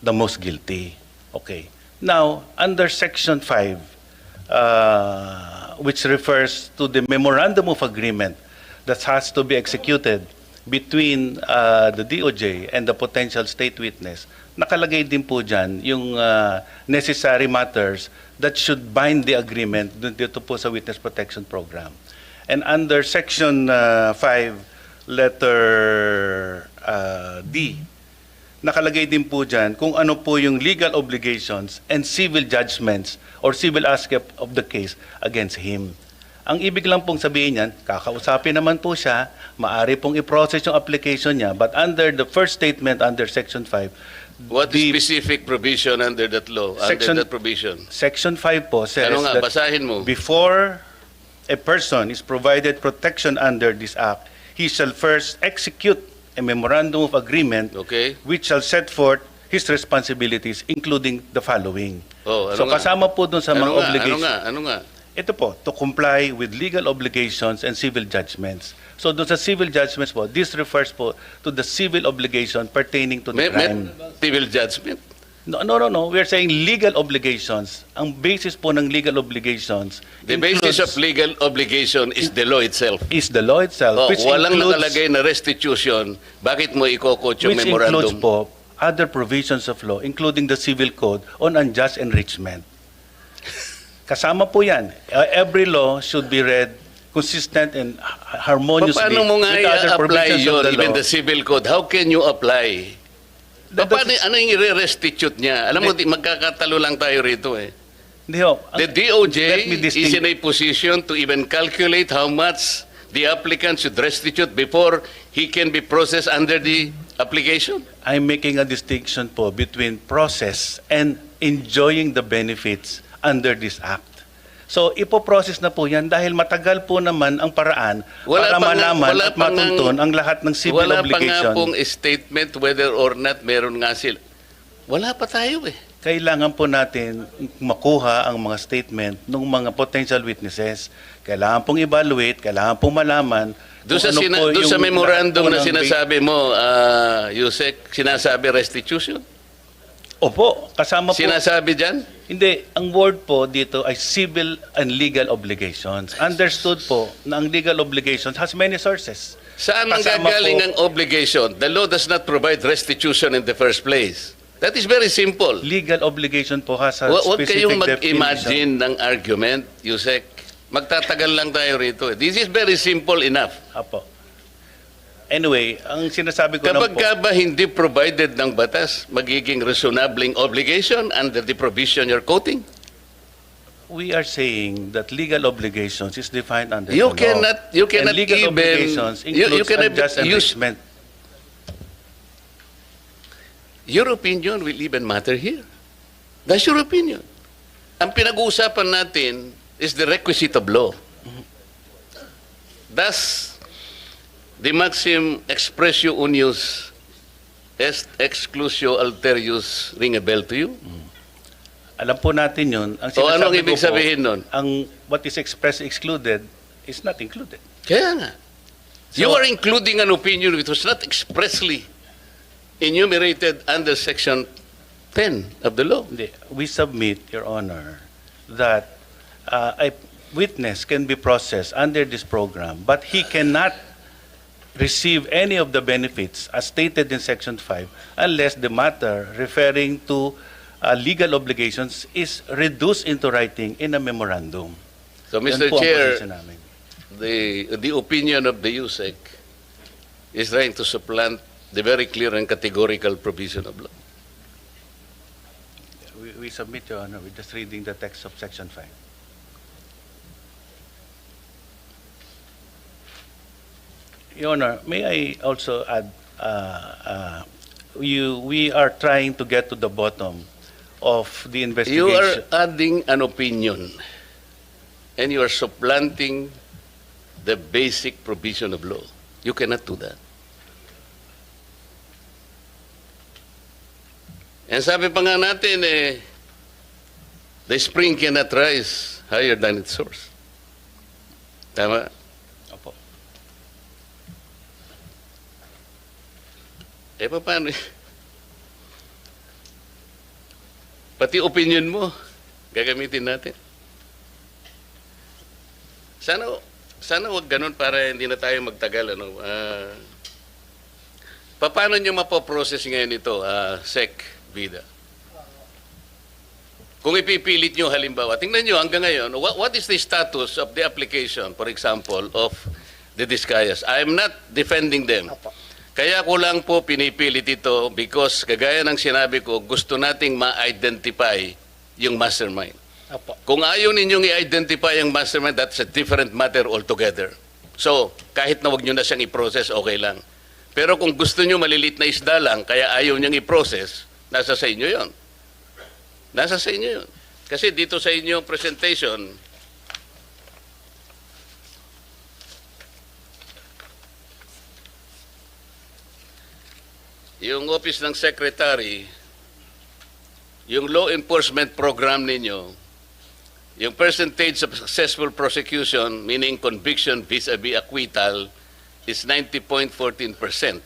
Speaker 6: the most guilty. Okay. Now, under Section 5, which refers to the memorandum of agreement that has to be executed between the DOJ and the potential state witness, nakalagay din po dyan yung necessary matters that should bind the agreement dito po sa Witness Protection Program. And under Section 5, letter D, nakalagay din po dyan kung ano po yung legal obligations and civil judgments or civil aspect of the case against him. Ang ibig lang pong sabihin niyan, kakausapin naman po siya, maari pong i-process yung application niya, but under the first statement under Section 5,
Speaker 5: what specific provision under that law,
Speaker 6: Section-
Speaker 5: under that provision?
Speaker 6: Section 5 po says
Speaker 5: Ano nga,
Speaker 6: that
Speaker 5: basahin mo.
Speaker 6: before a person is provided protection under this act, he shall first execute a memorandum of agreement
Speaker 5: Okay?
Speaker 6: which shall set forth his responsibilities including the following.
Speaker 5: Oh, ano
Speaker 6: So
Speaker 5: nga?
Speaker 6: kasama po dun sa mga obligations.
Speaker 5: Ano nga?
Speaker 6: Ito po, to comply with legal obligations and civil judgments. So doon sa civil judgments po, this refers po to the civil obligation pertaining to the crime.
Speaker 5: Civil judgment.
Speaker 6: No. We are saying legal obligations. Ang basis po ng legal obligations
Speaker 5: The basis of legal obligation is the law itself.
Speaker 6: is the law itself,
Speaker 5: Oh,
Speaker 6: which
Speaker 5: walang
Speaker 6: includes,
Speaker 5: nakalagay na restitution. Bakit mo ikokot yung
Speaker 6: which includes
Speaker 5: memorandum?
Speaker 6: po other provisions of law, including the civil code on unjust enrichment. Kasama po yan. Every law should be read consistent and harmoniously
Speaker 5: Paano mo nga
Speaker 6: with other
Speaker 5: i-apply
Speaker 6: provisions
Speaker 5: yun,
Speaker 6: of the
Speaker 5: even
Speaker 6: law.
Speaker 5: the civil code? How can you apply? Paano, ano yung i-restitute niya? Alam mo, magkakatalo lang tayo rito eh.
Speaker 6: Hindi ho.
Speaker 5: The
Speaker 6: Let
Speaker 5: DOJ
Speaker 6: me
Speaker 5: is in a position to even calculate how much the applicant should restitute before he can be processed under the application.
Speaker 6: I'm making a distinction po between process and enjoying the benefits under this act. So, ipoprocess na po yan dahil matagal po naman ang paraan para malaman at matuntun ang lahat ng civil
Speaker 5: wala
Speaker 6: obligation.
Speaker 5: pa nga pong statement whether or not meron nga sila. Wala pa tayo eh.
Speaker 6: Kailangan po natin makuha ang mga statement ng mga potential witnesses. Kailangan pong evaluate, kailangan pong malaman
Speaker 5: Doon
Speaker 6: kung
Speaker 5: sa,
Speaker 6: ano po
Speaker 5: doon sa
Speaker 6: yung
Speaker 5: memorandum
Speaker 6: lahat po
Speaker 5: na
Speaker 6: ng
Speaker 5: sinasabi mo, Yusek, sinasabi restitution?
Speaker 6: Opo, kasama po.
Speaker 5: Sinasabi dyan?
Speaker 6: Hindi, ang word po dito ay civil and legal obligations. Understood po na ang legal obligations has many sources.
Speaker 5: Saan ang
Speaker 6: Kasama
Speaker 5: gagaling
Speaker 6: po-
Speaker 5: ang obligation? The law does not provide restitution in the first place. That is very simple.
Speaker 6: Legal obligation po has a
Speaker 5: Huwag
Speaker 6: specific
Speaker 5: kayong
Speaker 6: definition.
Speaker 5: mag-imagine ng argument, Yusek. Magtatagal lang tayo rito. This is very simple enough.
Speaker 6: Apo. Anyway, ang sinasabi ko lang
Speaker 5: Kapag
Speaker 6: po,
Speaker 5: ka ba hindi provided ng batas, magiging reasonabling obligation under the provision you're quoting?
Speaker 6: we are saying that legal obligations is defined under
Speaker 5: You
Speaker 6: the law.
Speaker 5: cannot
Speaker 6: And legal
Speaker 5: even
Speaker 6: obligations
Speaker 5: you
Speaker 6: includes
Speaker 5: cannot
Speaker 6: unjust
Speaker 5: use
Speaker 6: enrichment.
Speaker 5: your opinion will even matter here. That's your opinion. Ang pinag-uusapan natin is the requisite of law. Thus, the maxim expressio unius est exclusio alterius ring a bell to you?
Speaker 6: Alam po natin yun. Ang
Speaker 5: O anong
Speaker 6: sinasabi
Speaker 5: ibig
Speaker 6: ko po,
Speaker 5: sabihin nun?
Speaker 6: ang what is expressed excluded is not included.
Speaker 5: Kaya nga.
Speaker 6: So-
Speaker 5: You are including an opinion which was not expressly enumerated under Section 10 of the law.
Speaker 6: Hindi. We submit, Your Honor, that witness can be processed under this program, but he cannot receive any of the benefits as stated in Section 5 unless the matter referring to legal obligations is reduced into writing in a memorandum.
Speaker 5: So,
Speaker 6: Yan
Speaker 5: Mr.
Speaker 6: po ang
Speaker 5: Chair,
Speaker 6: posisyon namin.
Speaker 5: the opinion of the USEC is trying to supplant the very clear and categorical provision of law.
Speaker 6: We submit, Your Honor. We're just reading the text of Section 5. Your Honor, may I also add, we are trying to get to the bottom of the investigation.
Speaker 5: You are adding an opinion and you are supplanting the basic provision of law. You cannot do that. And sabi pa nga natin, the spring cannot rise higher than its source. Tama?
Speaker 6: Opo.
Speaker 5: Paano? Pati opinion mo, gagamitin natin. Sana wag ganun para hindi na tayo magtagal. Paano nyo mapoprocess ngayon ito, SEC, Vida? Kung ipipilit nyo halimbawa, tingnan nyo hanggang ngayon, what is the status of the application, for example, of the Discayas? I am not defending them. Kaya ko lang po pinipilit ito because kagaya ng sinabi ko, gusto nating ma-identify yung mastermind.
Speaker 3: Opo.
Speaker 5: Kung ayaw ninyong i-identify yung mastermind, that's a different matter altogether. So, kahit na wag nyo na siyang i-process, okay lang. Pero kung gusto nyo malilit na isda lang, kaya ayaw niyang i-process, nasa sa inyo yon. Nasa sa inyo yon. Kasi dito sa inyong presentation, yung Office ng Secretary, yung law enforcement program ninyo, yung percentage of successful prosecution, meaning conviction vis-a-vis acquittal, is 90.14%.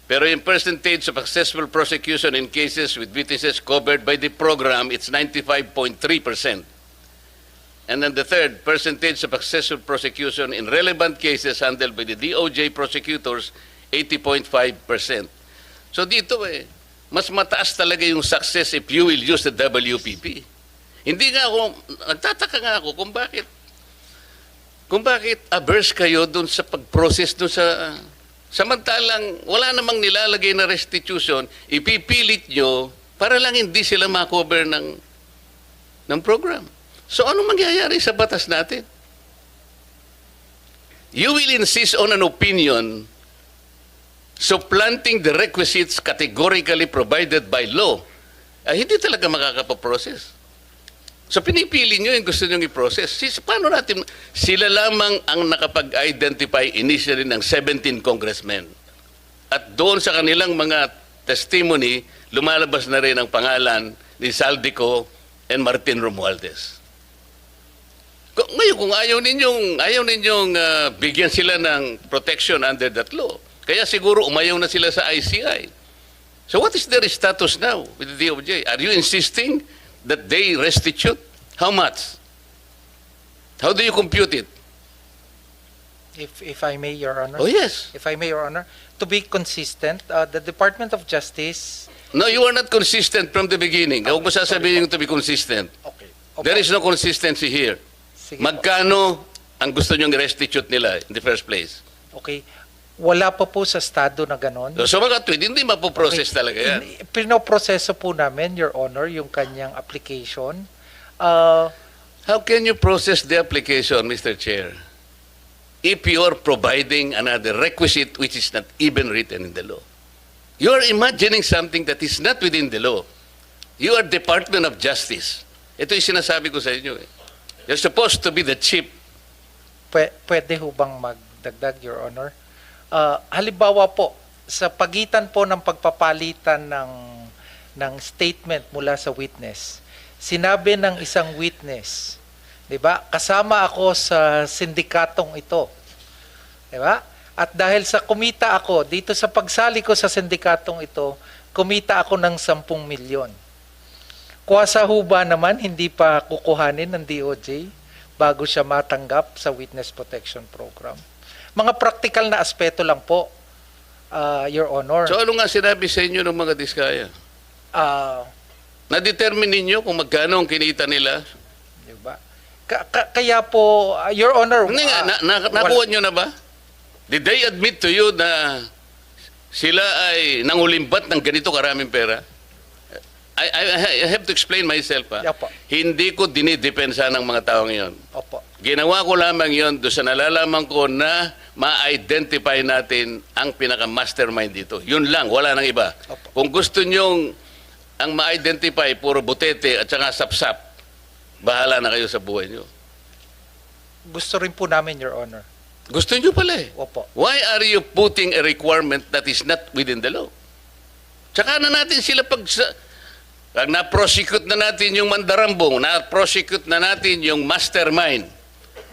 Speaker 5: Pero yung percentage of successful prosecution in cases with witnesses covered by the program, it's 95.3%. And then the third, percentage of successful prosecution in relevant cases handled by the DOJ prosecutors, 80.5%. So dito mas mataas talaga yung success if you will use the WPP. Hindi nga ako, nagtataka nga ako kung bakit averse kayo dun sa pag-process dun sa, samantalang wala namang nilalagay na restitution, ipipilit nyo para lang hindi sila makover ng program. So ano mangyayari sa batas natin? You will insist on an opinion supplanting the requisites categorically provided by law. Hindi talaga makakapaprocess. So pinipili nyo yung gusto nyo i-process. Paano natin? Sila lamang ang nakapag-identify initially ng 17 congressmen. At doon sa kanilang mga testimony, lumalabas na rin ang pangalan ni Saldico and Martin Romualdez. Ngayon, kung ayaw ninyong bigyan sila ng protection under that law, kaya siguro umayaw na sila sa ICI. So what is their status now with the DOJ? Are you insisting that they restitute? How much? How do you compute it?
Speaker 3: If I may, Your Honor.
Speaker 5: Oh, yes.
Speaker 3: If I may, Your Honor, to be consistent, the Department of Justice.
Speaker 5: No, you are not consistent from the beginning. Huwag mo sasabihin to be consistent.
Speaker 3: Okay.
Speaker 5: There is no consistency here.
Speaker 3: Sige po.
Speaker 5: Magkano ang gusto nyong restitute nila in the first place?
Speaker 3: Okay. Wala pa po sa estado na ganon.
Speaker 5: So mga tweet, hindi mapoprocess talaga yan.
Speaker 3: Pinoproseso po namin, Your Honor, yung kanyang application.
Speaker 5: How can you process the application, Mr. Chair, if you are providing another requisite which is not even written in the law? You are imagining something that is not within the law. You are Department of Justice. Ito yung sinasabi ko sa inyo. You're supposed to be the chief.
Speaker 3: Pwede ho bang magdagdag, Your Honor? Halimbawa po, sa pagitan po ng pagpapalitan ng statement mula sa witness, sinabi ng isang witness, 'di ba? Kasama ako sa sindikatong ito. 'Di ba? At dahil sa kumita ako dito sa pagsali ko sa sindikatong ito, kumita ako ng 10 milyon. Kuwasa ho ba naman hindi pa kukuhanin ng DOJ bago siya matanggap sa Witness Protection Program. Mga practical na aspeto lang po, Your Honor.
Speaker 5: So ano nga sinabi sa inyo ng mga diskaya?
Speaker 3: Ah,
Speaker 5: Na-determine ninyo kung magkano ang kinita nila?
Speaker 3: diba? Kaya po, Your Honor,
Speaker 5: Hindi nga, nakuha nyo na ba? Did they admit to you na sila ay nangulimbat ng ganito karaming pera? I have to explain myself.
Speaker 3: Yeah, po.
Speaker 5: Hindi ko dinidepensa ng mga taong iyon.
Speaker 3: Opo.
Speaker 5: Ginawa ko lamang yon doon sa nalalaman ko na ma-identify natin ang pinaka-mastermind dito. Yun lang, wala nang iba.
Speaker 3: Opo.
Speaker 5: Kung gusto nyong ang ma-identify, puro butete at saka sapsap, bahala na kayo sa buhay nyo.
Speaker 3: Gusto rin po namin, Your Honor.
Speaker 5: Gusto nyo pala eh.
Speaker 3: Opo.
Speaker 5: Why are you putting a requirement that is not within the law? Tsaka na natin sila pag na-prosecute na natin yung mandarambong, na-prosecute na natin yung mastermind.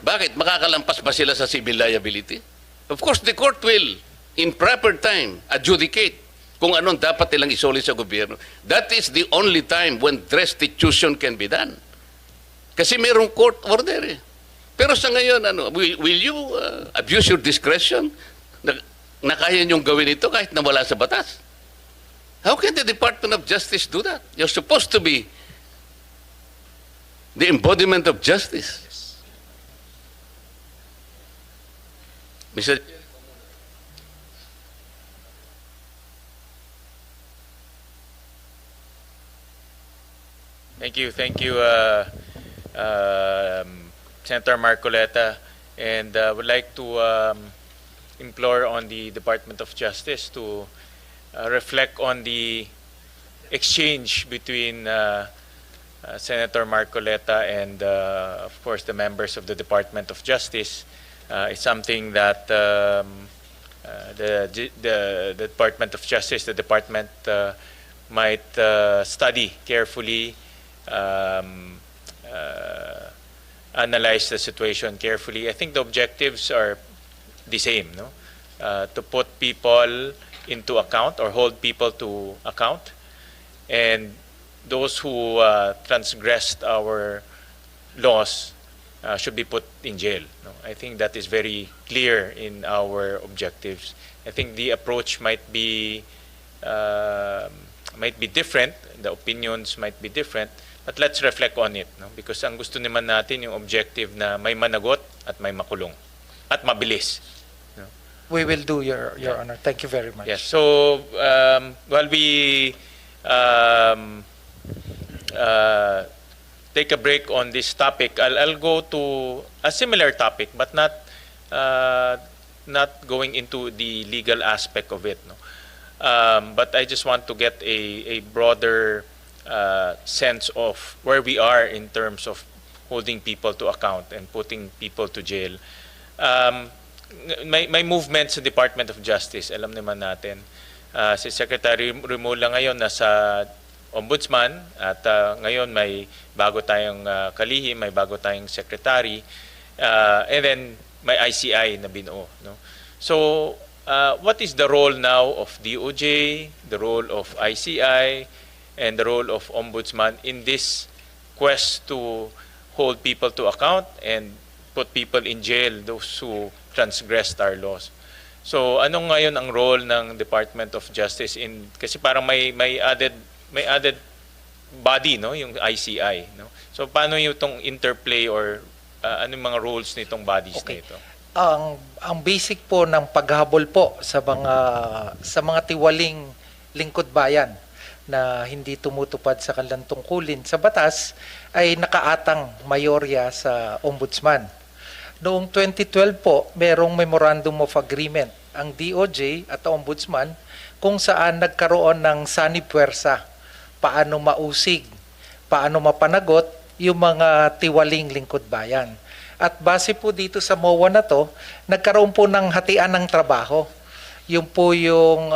Speaker 5: Bakit? Makakalampas ba sila sa civil liability? Of course, the court will, in proper time, adjudicate kung anong dapat nilang isoli sa gobyerno. That is the only time when restitution can be done. Kasi mayroong court order eh. Pero sa ngayon, will you abuse your discretion na kaya niyong gawin ito kahit na wala sa batas? How can the Department of Justice do that? You're supposed to be the embodiment of justice. Mr.
Speaker 1: Thank you, Senator Marcoleta, and would like to implore on the Department of Justice to reflect on the exchange between Senator Marcoleta and, of course, the members of the Department of Justice. It's something that the Department of Justice, the department, might study carefully, analyze the situation carefully. I think the objectives are the same, no? To put people into account or hold people to account, and those who transgressed our laws should be put in jail. No? I think that is very clear in our objectives. I think the approach might be different, the opinions might be different, but let's reflect on it, no? Because ang gusto naman natin yung objective na may managot at may makulong at mabilis. No?
Speaker 3: We will do, Your Honor. Thank you very much.
Speaker 1: Yes. So while we take a break on this topic, I'll go to a similar topic, but not going into the legal aspect of it. No? But I just want to get a broader sense of where we are in terms of holding people to account and putting people to jail. May movement sa Department of Justice, alam naman natin. Si Secretary Remulla ngayon nasa Ombudsman at ngayon may bago tayong kalihim, may bago tayong secretary, and then may ICI na binuo. No? So, what is the role now of DOJ, the role of ICI, and the role of Ombudsman in this quest to hold people to account and put people in jail, those who transgressed our laws? So, ano ngayon ang role ng Department of Justice in, kasi parang may added body, no, yung ICI, no? So paano yung itong interplay or anong mga roles nitong bodies na ito?
Speaker 3: Ang basic po ng paghabol po sa mga tiwaling lingkod bayan na hindi tumutupad sa kanilang tungkulin sa batas ay nakaatang mayorya sa Ombudsman. Noong 2012 po, merong Memorandum of Agreement ang DOJ at Ombudsman kung saan nagkaroon ng sanib-puwersa, paano mausig, paano mapanagot yung mga tiwaling lingkod bayan. At base po dito sa MOA na to, nagkaroon po ng hatian ng trabaho. Yung po yung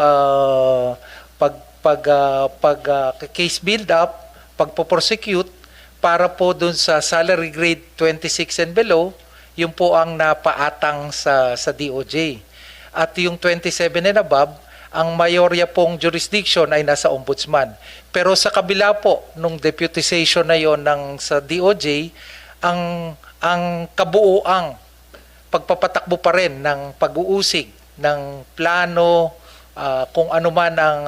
Speaker 3: case build-up, pagpo-prosecute, para po dun sa salary grade 26 and below, yung po ang napaatang sa DOJ. At yung 27 and above, ang mayorya pong jurisdiction ay nasa Ombudsman. Pero sa kabila po nung deputization na yon sa DOJ, ang ang kabuuang pagpapatakbo pa rin ng pag-uusig ng plano, kung ano man ang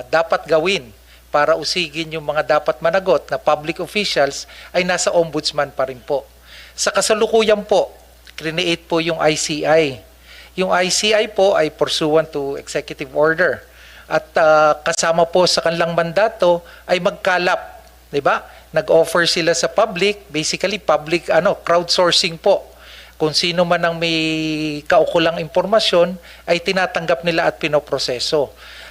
Speaker 3: dapat gawin para usigin yung mga dapat managot na public officials ay nasa ombudsman pa rin po. Sa kasalukuyan po, create po yung ICI. Yung ICI po ay pursuant to executive order. At kasama po sa kanilang mandato ay magkalap, 'di ba? Nag-offer sila sa public, basically public crowdsourcing po. Kung sino man ang may kaukulang impormasyon ay tinatanggap nila at pinoproseso.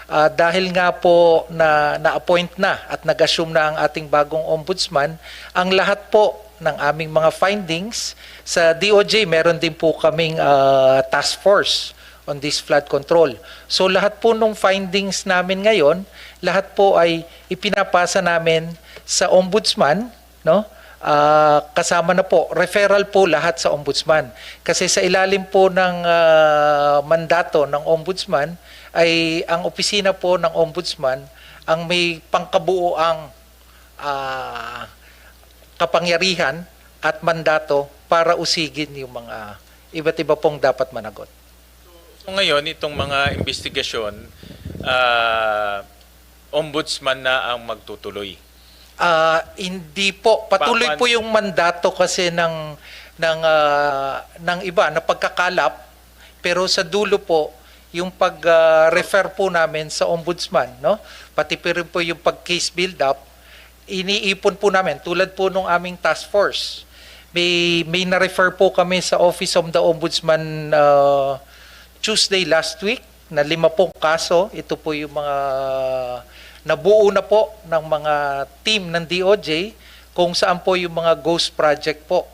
Speaker 3: Dahil nga po na-appoint na at nag-assume na ang ating bagong ombudsman, ang lahat po ng aming mga findings sa DOJ, meron din po kaming task force on this flood control. So lahat po ng findings namin ngayon, lahat po ay ipinapasa namin sa ombudsman, no? Kasama na po, referral po lahat sa ombudsman. Kasi sa ilalim po ng mandato ng ombudsman ay ang opisina po ng ombudsman ang may pangkabuoang kapangyarihan at mandato para usigin yung mga iba't iba pong dapat managot.
Speaker 1: So ngayon, itong mga investigasyon, ombudsman na ang magtutuloy.
Speaker 3: Hindi po, patuloy po yung mandato kasi ng iba na pagkakalap, pero sa dulo po yung pag-refer po namin sa ombudsman, no? Pati po rin po yung pag-case build-up, iniipon po namin tulad po nung aming task force. May na-refer po kami sa Office of the Ombudsman Tuesday last week na 5 pong kaso. Ito po yung mga nabuo na po ng mga team ng DOJ kung saan po yung mga ghost project po.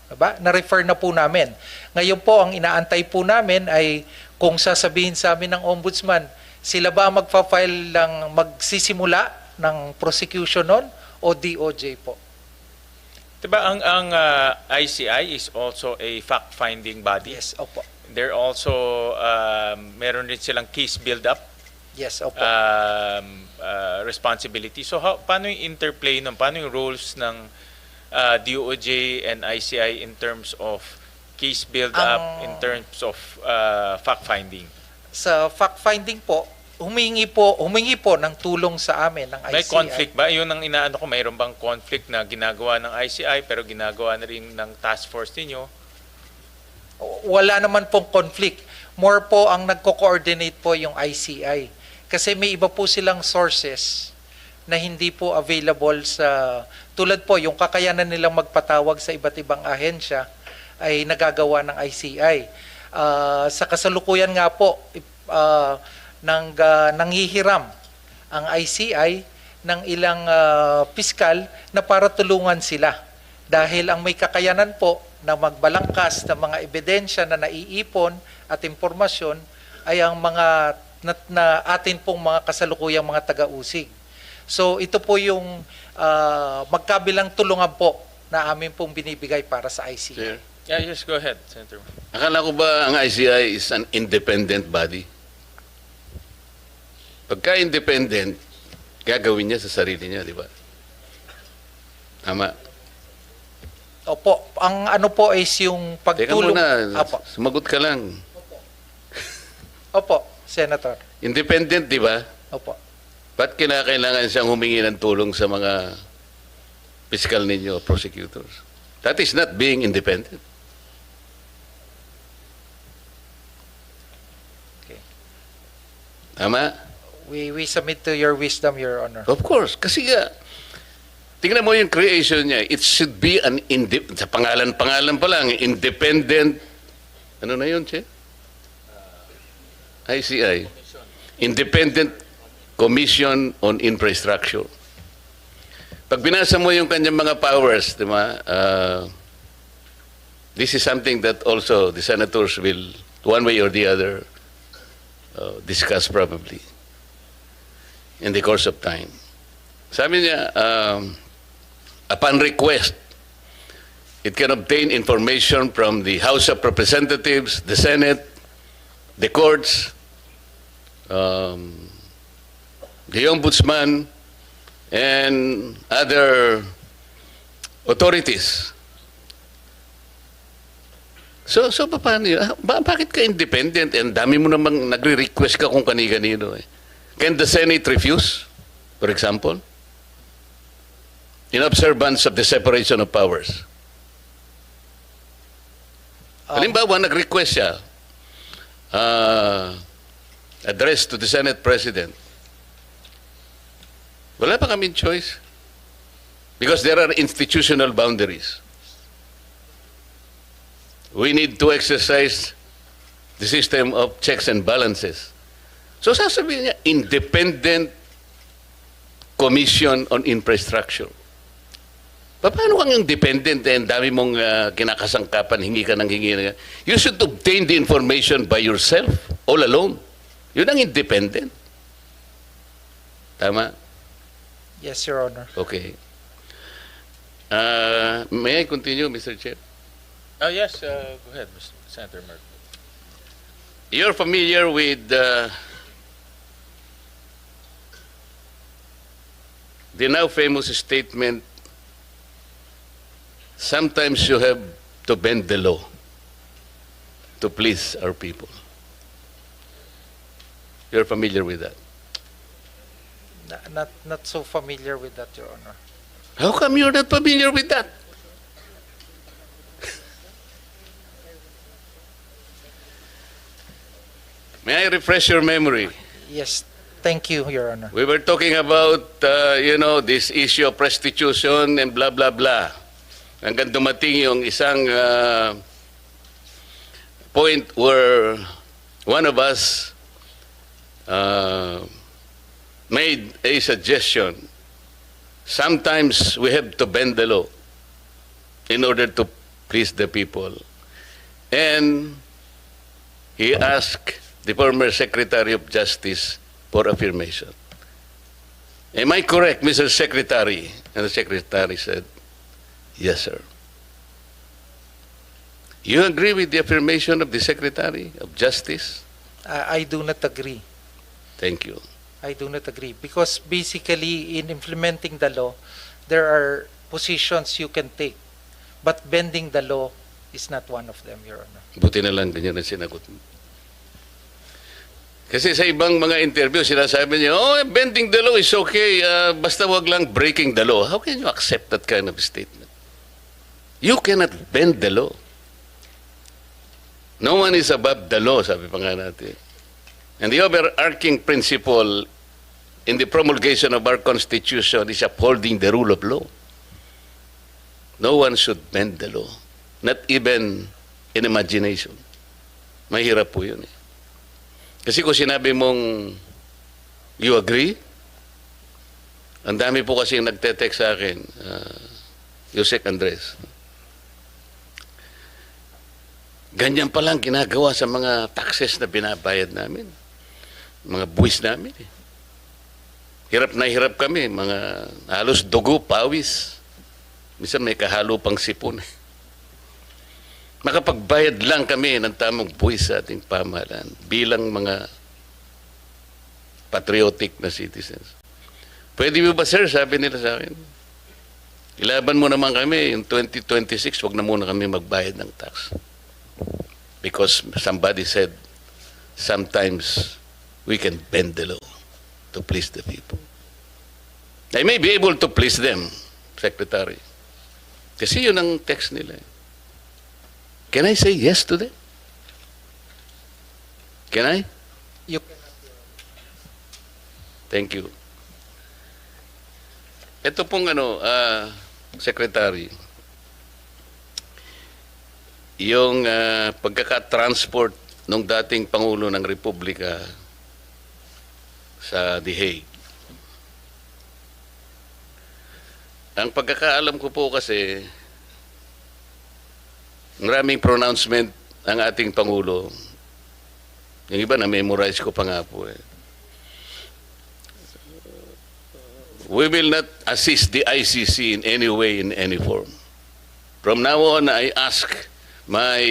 Speaker 3: Diba? Na-refer na po namin. Ngayon po, ang inaantay po namin ay kung sasabihin sa amin ng ombudsman, sila ba magfa-file magsisimula ng prosecution nun o DOJ po?
Speaker 1: Diba ang ICI is also a fact-finding body?
Speaker 3: Yes, opo.
Speaker 1: They're also, meron rin silang case build-up
Speaker 3: Yes, opo.
Speaker 1: responsibility. So paano yung interplay nun? Paano yung roles ng DOJ and ICI in terms of case build-up, in terms of fact-finding?
Speaker 3: Sa fact-finding po, humingi po ng tulong sa amin ng ICI.
Speaker 1: May conflict ba? Yun ang inaano ko, mayroon bang conflict na ginagawa ng ICI pero ginagawa na rin ng task force ninyo?
Speaker 3: Wala naman pong conflict. More po ang nagko-coordinate po yung ICI. Kasi may iba po silang sources na hindi po available sa, tulad po yung kakayanan nilang magpatawag sa iba't ibang ahensya ay nagagawa ng ICI. Sa kasalukuyan nga po, nanghihiram ang ICI ng ilang piskal na para tulungan sila. Dahil ang may kakayanan po na magbalangkas ng mga ebidensya na naiipon at impormasyon ay ang mga na atin pong mga kasalukuyang mga taga-usig. So ito po yung magkabilang tulungan po na amin pong binibigay para sa ICI.
Speaker 5: Sir?
Speaker 1: Yeah, just go ahead, Senator.
Speaker 5: Akala ko ba ang ICI is an independent body? Pagka independent, gagawin niya sa sarili niya, di ba? Tama.
Speaker 3: Opo, ang ano po is yung
Speaker 5: Teka
Speaker 3: pagtulong.
Speaker 5: muna,
Speaker 3: Opo.
Speaker 5: sumagot ka lang.
Speaker 3: Opo, Senator.
Speaker 5: Independent, di ba?
Speaker 3: Opo.
Speaker 5: Ba't kinakailangan siyang humingi ng tulong sa mga fiscal ninyo, prosecutors? That is not being independent.
Speaker 3: Okay.
Speaker 5: Tama?
Speaker 3: We submit to your wisdom, Your Honor.
Speaker 5: Of course. Kasi tingnan mo yung creation niya. It should be sa pangalan pa lang, independent, ano na yun, Che? ICI. Independent Commission on Infrastructure. Pag binasa mo yung kanyang mga powers, di ba, this is something that also the senators will, one way or the other, discuss probably in the course of time. Sabi niya, upon request, it can obtain information from the House of Representatives, the Senate, the courts, the Ombudsman, and other authorities So paano yun? Bakit ka independent? And dami mo namang nagre-request ka kung kani-kanino eh. Can the Senate refuse, for example? In observance of the separation of powers. Halimbawa, nag-request siya, address to the Senate President. Wala pa kaming choice. Because there are institutional boundaries. We need to exercise the system of checks and balances. So sasabihin niya, Independent Commission on Infrastructure. Paano kang independent and dami mong kinakasangkapan, hingi ka ng hingi? You should obtain the information by yourself, all alone. Yun ang independent. Tama?
Speaker 3: Yes, Your Honor.
Speaker 5: Okay. May I continue, Mr. Chair?
Speaker 1: Yes, go ahead, Mr. Senator Mark.
Speaker 5: You're familiar with the now famous statement, sometimes you have to bend the law to please our people. You're familiar with that?
Speaker 3: Not so familiar with that, Your Honor.
Speaker 5: How come you're not familiar with that? May I refresh your memory?
Speaker 3: Yes, thank you, Your Honor.
Speaker 5: We were talking about, this issue of restitution and blah, blah, blah. Hanggang dumating yung isang point where one of us made a suggestion. Sometimes we have to bend the law in order to please the people. And he asked the former Secretary of Justice for affirmation. Am I correct, Mr. Secretary? And the Secretary said, yes, sir. You agree with the affirmation of the Secretary of Justice?
Speaker 3: I do not agree.
Speaker 5: Thank you.
Speaker 3: I do not agree. Because basically, in implementing the law, there are positions you can take. But bending the law is not one of them, Your Honor.
Speaker 5: Buti na lang ganyan ang sinagot mo. Kasi sa ibang mga interview, sinasabi niya, bending the law is okay, basta wag lang breaking the law. How can you accept that kind of statement? You cannot bend the law. No one is above the law, sabi pa nga natin. And the overarching principle in the promulgation of our Constitution is upholding the rule of law. No one should bend the law. Not even in imagination. Mahirap po yun eh. Kasi kung sinabi mong you agree, ang dami po kasi nagte-text sa akin, Yusek Andres. Ganyan palang ginagawa sa mga taxes na binabayad namin. Mga buwis namin eh. Hirap na hirap kami, mga halos dugo, pawis. Minsan may kahalo pang sipon. Makapagbayad lang kami ng tamang buwis sa ating pamahalaan bilang mga patriotic na citizens. Pwede mo ba, sir? Sabi nila sa akin. Ilaban mo naman kami, yung 2026, wag na muna kami magbayad ng tax. Because somebody said, sometimes we can bend the law to please the people. I may be able to please them, Secretary. Kasi yun ang text nila. Can I say yes to them? Can I?
Speaker 3: You
Speaker 5: Thank you. Ito pong Secretary, yung pagkaka-transport ng dating Pangulo ng Republika sa The Hague. Ang pagkakaalam ko po kasi, maraming pronouncement ang ating Pangulo. Yung iba na-memorize ko pa nga po eh. We will not assist the ICC in any way, in any form. From now on, I ask my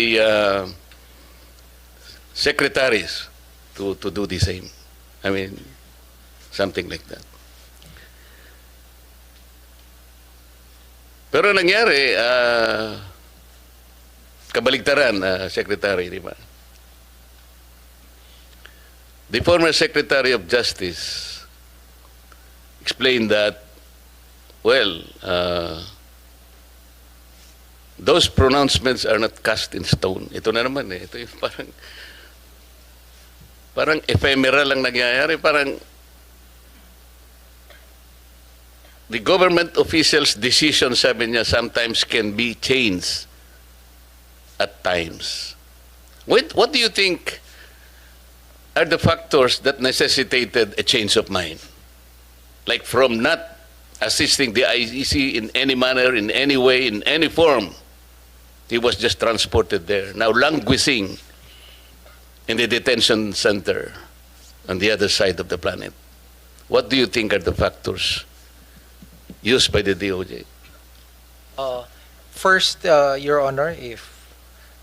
Speaker 5: secretaries to do the same. I mean, something like that. Pero nangyari, kabaligtaran, Secretary, di ba? The former Secretary of Justice explained that, well, those pronouncements are not cast in stone. Ito na naman eh. Ito yung parang ephemeral lang nangyayari. Parang the government officials' decision, sabi niya, sometimes can be changed at times. What do you think are the factors that necessitated a change of mind? Like from not assisting the IEC in any manner, in any way, in any form, he was just transported there. Now languishing in the detention center on the other side of the planet. What do you think are the factors used by the DOJ?
Speaker 3: First, Your Honor, if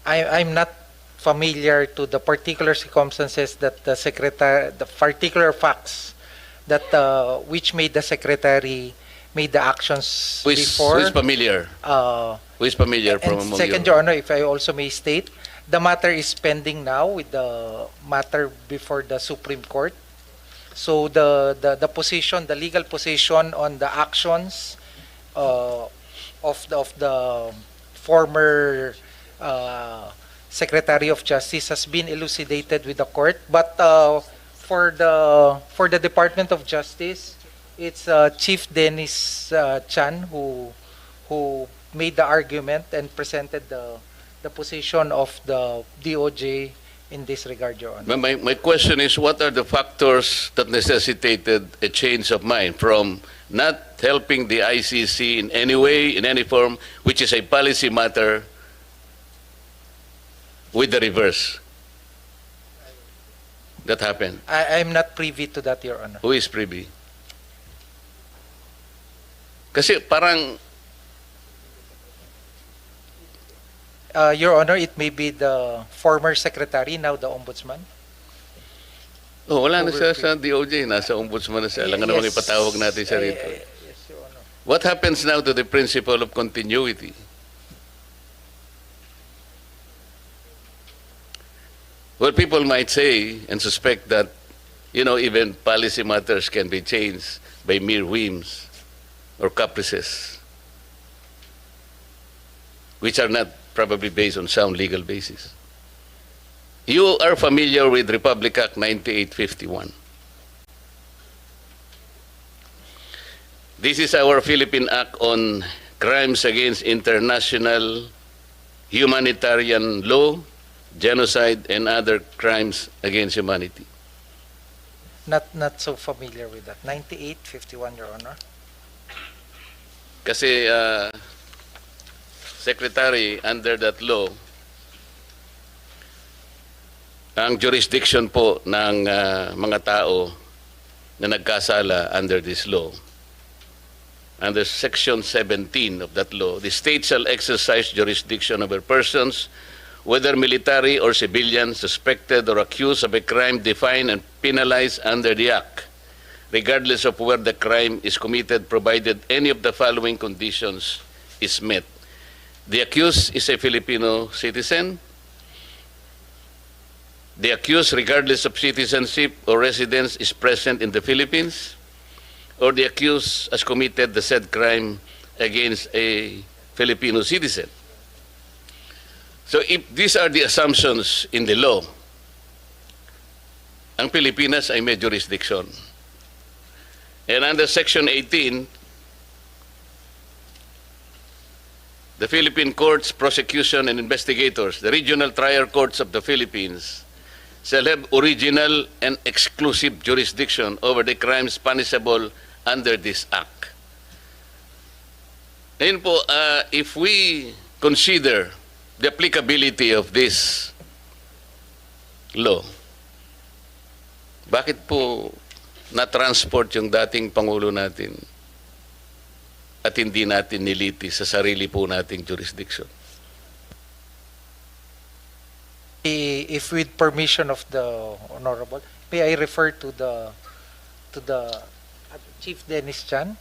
Speaker 3: I'm not familiar to the particular circumstances that the secretary, the particular facts that which made the secretary made the actions before.
Speaker 5: Who is familiar? Who is familiar from
Speaker 3: And
Speaker 5: among
Speaker 3: second,
Speaker 5: you?
Speaker 3: Your Honor, if I also may state, the matter is pending now with the matter before the Supreme Court. So the position, the legal position on the actions of the former Secretary of Justice has been elucidated with the court. But for the Department of Justice, it's Chief Dennis Chan who made the argument and presented the position of the DOJ in this regard, Your Honor.
Speaker 5: My question is, what are the factors that necessitated a change of mind from not helping the ICC in any way, in any form, which is a policy matter, with the reverse that happened?
Speaker 3: I'm not privy to that, Your Honor.
Speaker 5: Who is privy? Kasi parang,
Speaker 3: Your Honor, it may be the former secretary, now the ombudsman.
Speaker 5: oh, wala na siya sa DOJ, nasa ombudsman na siya. Alam nga naman
Speaker 3: Yes.
Speaker 5: ipatawag natin siya rito.
Speaker 3: Yes, Your Honor.
Speaker 5: What happens now to the principle of continuity? Well, people might say and suspect that, even policy matters can be changed by mere whims or caprices, which are not probably based on sound legal basis. You are familiar with Republic Act 9851. This is our Philippine Act on crimes against international humanitarian law, genocide, and other crimes against humanity.
Speaker 3: Not so familiar with that. 9851, Your Honor.
Speaker 5: Kasi, Secretary, under that law, ang jurisdiction po ng mga tao na nagkasala under this law, under Section 17 of that law, the state shall exercise jurisdiction over persons, whether military or civilian, suspected or accused of a crime defined and penalized under the Act, regardless of where the crime is committed, provided any of the following conditions is met. The accused is a Filipino citizen. The accused, regardless of citizenship or residence, is present in the Philippines, or the accused has committed the said crime against a Filipino citizen. So if these are the assumptions in the law, ang Pilipinas ay may jurisdiction. And under Section 18, the Philippine courts, prosecution, and investigators, the regional trial courts of the Philippines, shall have original and exclusive jurisdiction over the crimes punishable under this Act. Ngayon po, if we consider the applicability of this law, bakit po na-transport yung dating Pangulo natin at hindi natin nilitis sa sarili po nating jurisdiction?
Speaker 3: If with permission of the Honorable, may I refer to the Chief Dennis Chan?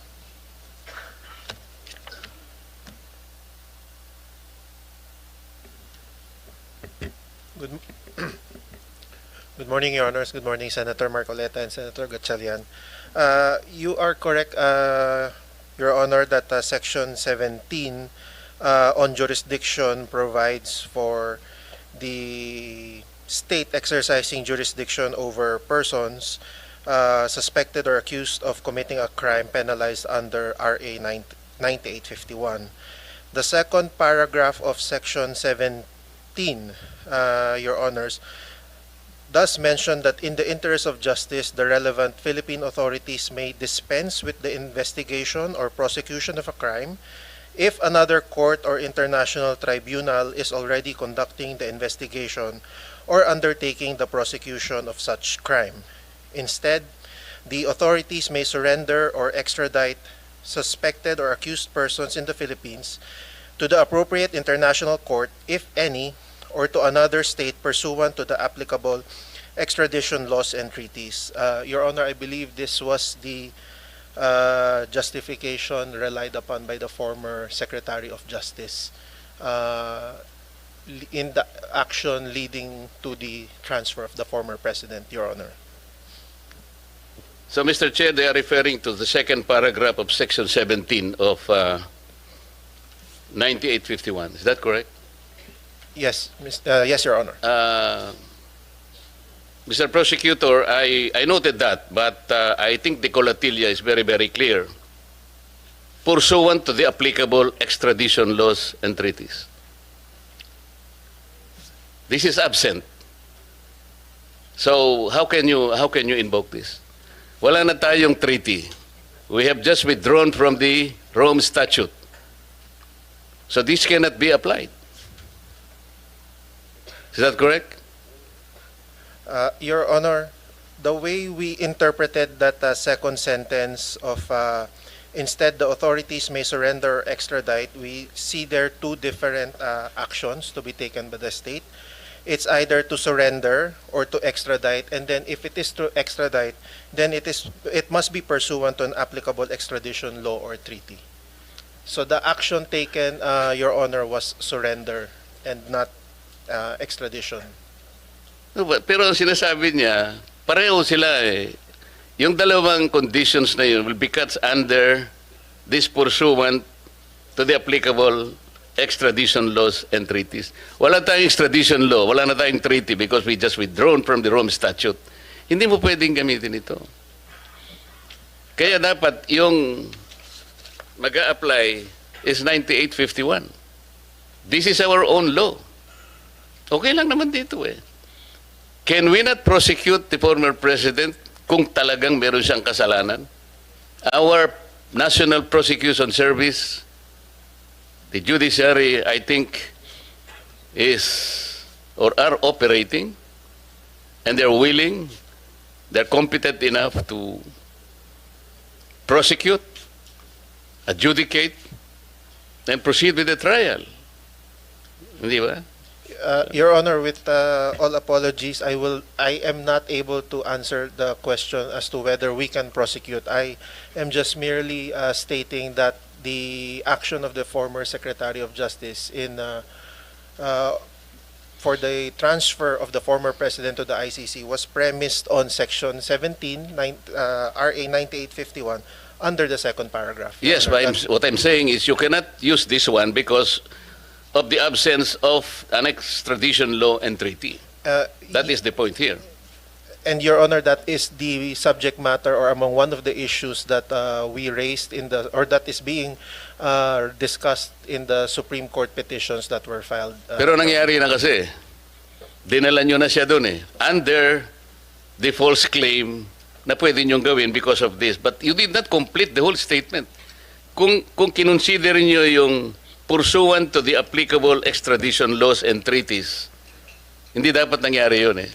Speaker 7: Good, good morning, Your Honors. Good morning, Senator Marcoleta and Senator Gatchalian. You are correct, Your Honor, that Section 17 on jurisdiction provides for the state exercising jurisdiction over persons suspected or accused of committing a crime penalized under RA 9851. The second paragraph of Section 17, Your Honors, does mention that in the interest of justice, the relevant Philippine authorities may dispense with the investigation or prosecution of a crime if another court or international tribunal is already conducting the investigation or undertaking the prosecution of such crime. Instead, the authorities may surrender or extradite suspected or accused persons in the Philippines to the appropriate international court, if any, or to another state pursuant to the applicable extradition laws and treaties. Your Honor, I believe this was the justification relied upon by the former Secretary of Justice in the action leading to the transfer of the former President, Your Honor.
Speaker 5: So, Mr. Chair, they are referring to the second paragraph of Section 17 of 9851. Is that correct?
Speaker 7: Yes, yes, Your Honor.
Speaker 5: Mr. Prosecutor, I noted that, but I think the colatilla is very, very clear. Pursuant to the applicable extradition laws and treaties. This is absent. So how can you invoke this? Wala na tayong treaty. We have just withdrawn from the Rome Statute. So this cannot be applied. Is that correct?
Speaker 7: Your Honor, the way we interpreted that second sentence of instead the authorities may surrender or extradite, we see there two different actions to be taken by the state. It's either to surrender or to extradite, and then if it is to extradite, then it must be pursuant to an applicable extradition law or treaty. So the action taken, Your Honor, was surrender and not extradition.
Speaker 5: Pero ang sinasabi niya, pareho sila eh. Yung dalawang conditions na yun will be cut under this pursuant to the applicable extradition laws and treaties. Wala tayong extradition law, wala na tayong treaty because we just withdrawn from the Rome Statute. Hindi mo pwedeng gamitin ito. Kaya dapat yung mag-a-apply is 9851. This is our own law. Okay lang naman dito eh. Can we not prosecute the former president kung talagang meron siyang kasalanan? Our National Prosecution Service, the judiciary, I think, is or are operating, and they're willing, they're competent enough to prosecute, adjudicate, and proceed with the trial. Hindi ba?
Speaker 7: Your Honor, with all apologies, I am not able to answer the question as to whether we can prosecute. I am just merely stating that the action of the former Secretary of Justice in for the transfer of the former President to the ICC was premised on Section 17, RA 9851, under the second paragraph.
Speaker 5: Yes, but what I'm saying is you cannot use this one because of the absence of an extradition law and treaty. That is the point here.
Speaker 7: And Your Honor, that is the subject matter or among one of the issues that we raised in the, or that is being discussed in the Supreme Court petitions that were filed.
Speaker 5: Pero nangyari na kasi, dinala nyo na siya doon eh, under the false claim na pwede nyo gawin because of this. But you did not complete the whole statement. Kung kinonsider nyo yung pursuant to the applicable extradition laws and treaties, hindi dapat nangyari yun eh.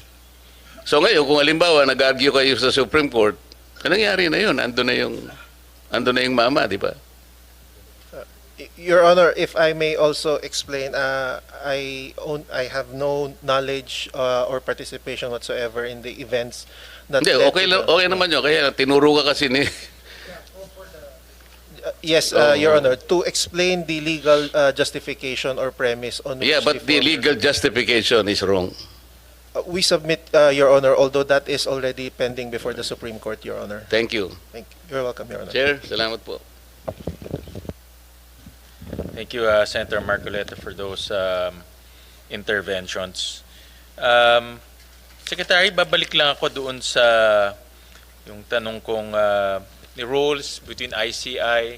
Speaker 5: So ngayon, kung halimbawa nag-argue kayo sa Supreme Court, nangyari na yun, ando na yung mama, di ba?
Speaker 7: Your Honor, if I may also explain, I have no knowledge or participation whatsoever in the events that
Speaker 5: Hindi, okay naman yun, kaya tinuro ka kasi ni...
Speaker 7: Yes, Your Honor, to explain the legal justification or premise on which
Speaker 5: Yeah, but the legal justification is wrong.
Speaker 7: We submit, Your Honor, although that is already pending before the Supreme Court, Your Honor.
Speaker 5: Thank you.
Speaker 7: Thank you. You're welcome, Your Honor.
Speaker 5: Chair, salamat po.
Speaker 1: Thank you, Senator Marcoleta, for those interventions. Secretary, babalik lang ako doon sa yung tanong kong the roles between ICI.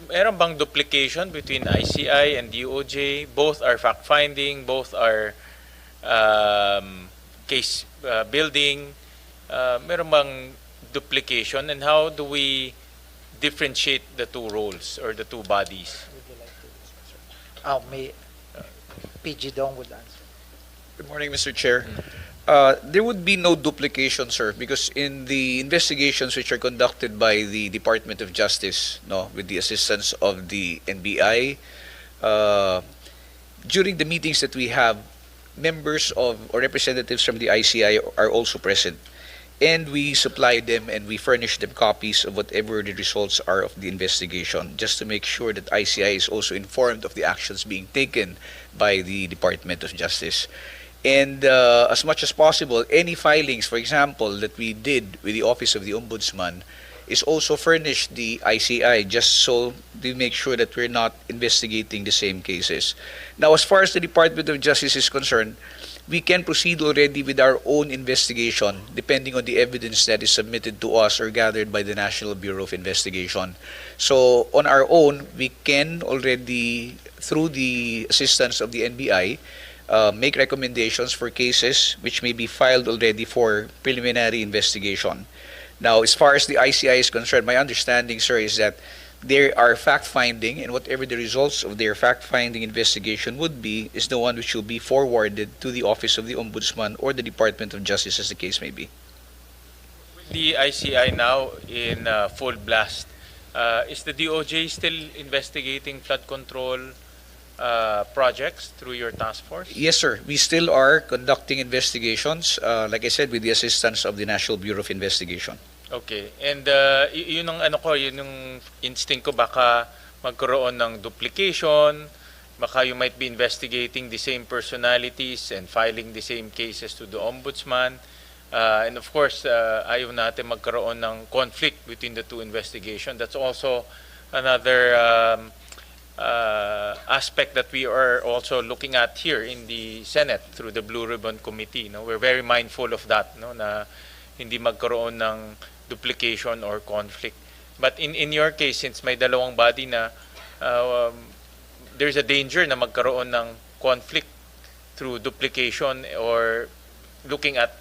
Speaker 1: Meron bang duplication between ICI and DOJ? Both are fact-finding, both are case building. Meron bang duplication, and how do we differentiate the two roles or the two bodies?
Speaker 3: May PG Dong would answer.
Speaker 8: Good morning, Mr. Chair. There would be no duplication, sir, because in the investigations which are conducted by the Department of Justice, with the assistance of the NBI, during the meetings that we have, members of or representatives from the ICI are also present. And we supply them and we furnish them copies of whatever the results are of the investigation, just to make sure that ICI is also informed of the actions being taken by the Department of Justice. And as much as possible, any filings, for example, that we did with the Office of the Ombudsman is also furnished the ICI, just so to make sure that we're not investigating the same cases. Now, as far as the Department of Justice is concerned, we can proceed already with our own investigation depending on the evidence that is submitted to us or gathered by the National Bureau of Investigation. So on our own, we can already, through the assistance of the NBI, make recommendations for cases which may be filed already for preliminary investigation. Now, as far as the ICI is concerned, my understanding, sir, is that they are fact-finding, and whatever the results of their fact-finding investigation would be is the one which will be forwarded to the Office of the Ombudsman or the Department of Justice, as the case may be.
Speaker 1: The ICI now in full blast. Is the DOJ still investigating flood control projects through your task force?
Speaker 8: Yes, sir. We still are conducting investigations, like I said, with the assistance of the National Bureau of Investigation.
Speaker 1: Okay. And yun ang yun yung instinct ko, baka magkaroon ng duplication, baka you might be investigating the same personalities and filing the same cases to the ombudsman. And of course, ayaw natin magkaroon ng conflict between the two investigations. That's also another aspect that we are also looking at here in the Senate through the Blue Ribbon Committee. We're very mindful of that, na hindi magkaroon ng duplication or conflict. But in your case, since may dalawang body na, there's a danger na magkaroon ng conflict through duplication or looking at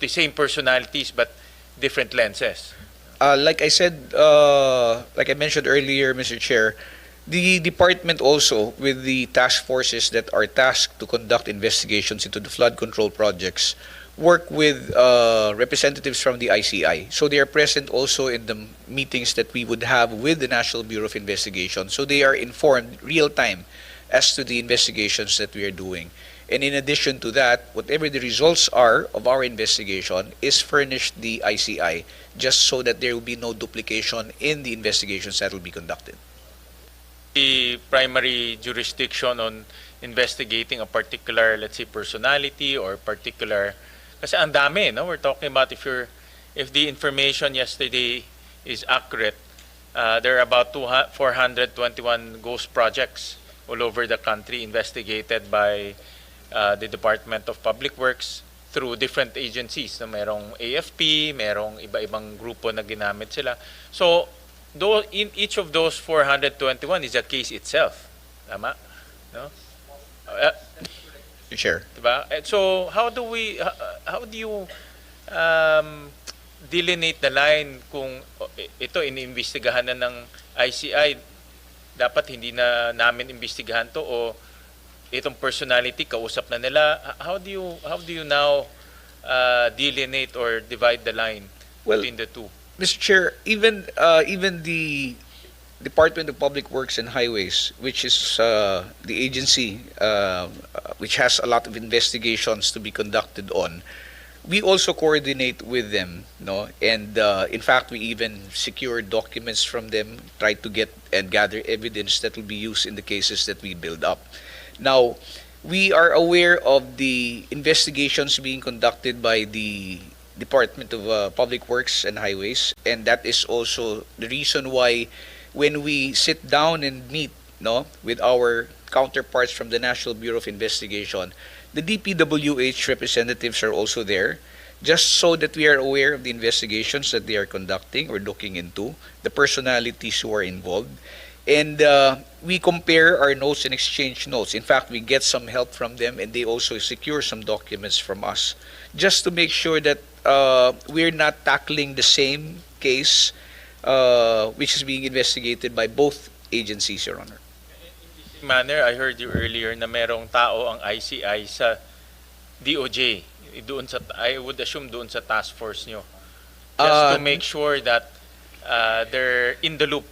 Speaker 1: the same personalities but different lenses.
Speaker 8: Like I said, like I mentioned earlier, Mr. Chair, the department also, with the task forces that are tasked to conduct investigations into the flood control projects, work with representatives from the ICI. So they are present also in the meetings that we would have with the National Bureau of Investigation. So they are informed real time as to the investigations that we are doing. And in addition to that, whatever the results are of our investigation is furnished the ICI, just so that there will be no duplication in the investigations that will be conducted.
Speaker 1: The primary jurisdiction on investigating a particular, let's say, personality or particular, kasi ang dami, we're talking about if the information yesterday is accurate, there are about 421 ghost projects all over the country investigated by the Department of Public Works through different agencies. Merong AFP, merong iba-ibang grupo na ginamit sila. So, in each of those 421 is a case itself. Tama? No?
Speaker 8: Sure.
Speaker 1: Diba? So, how do you delineate the line kung ito iniimbestigahan na ng ICI, dapat hindi na namin imbestigahan to, o itong personality kausap na nila? How do you now delineate or divide the line between the two?
Speaker 8: Mr. Chair, even the Department of Public Works and Highways, which is the agency which has a lot of investigations to be conducted on, we also coordinate with them, and in fact, we even secure documents from them, try to get and gather evidence that will be used in the cases that we build up. Now, We are aware of the investigations being conducted by the Department of Public Works and Highways, and that is also the reason why when we sit down and meet with our counterparts from the National Bureau of Investigation, the DPWH representatives are also there, just so that we are aware of the investigations that they are conducting or looking into, the personalities who are involved. And we compare our notes and exchange notes. In fact, we get some help from them, and they also secure some documents from us, just to make sure that we're not tackling the same case which is being investigated by both agencies, Your Honor.
Speaker 1: Manner, I heard you earlier na merong tao ang ICI sa DOJ. Doon sa, I would assume doon sa task force nyo. Just to make sure that they're in the loop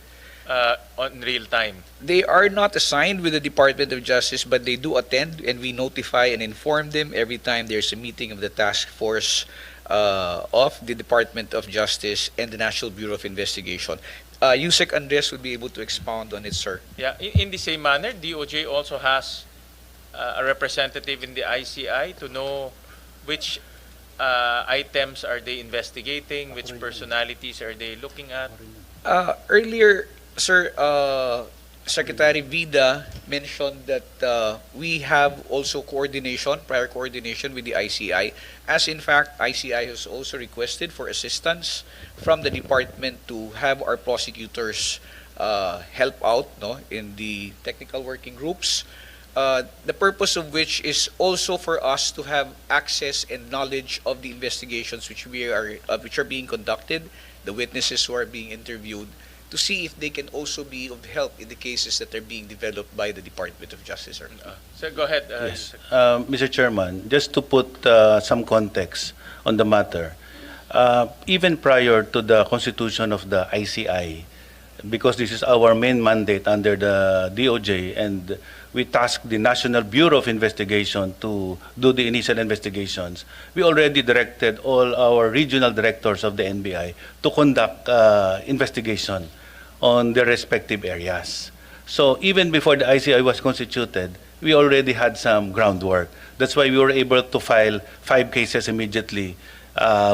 Speaker 1: on real time.
Speaker 8: They are not assigned with the Department of Justice, but they do attend, and we notify and inform them every time there's a meeting of the task force of the Department of Justice and the National Bureau of Investigation. Yusek Andres would be able to expound on it, sir.
Speaker 1: Yeah, in the same manner, DOJ also has a representative in the ICI to know which items are they investigating, which personalities are they looking at.
Speaker 8: Earlier, sir, Secretary Vida mentioned that we have also prior coordination with the ICI, as in fact, ICI has also requested for assistance from the department to have our prosecutors help out in the technical working groups. The purpose of which is also for us to have access and knowledge of the investigations which are being conducted, the witnesses who are being interviewed, to see if they can also be of help in the cases that are being developed by the Department of Justice.
Speaker 1: So go ahead.
Speaker 6: Yes. Mr. Chairman, just to put some context on the matter, even prior to the constitution of the ICI, because this is our main mandate under the DOJ, and we tasked the National Bureau of Investigation to do the initial investigations, we already directed all our regional directors of the NBI to conduct investigation on their respective areas. So even before the ICI was constituted, we already had some groundwork. That's why we were able to file 5 cases immediately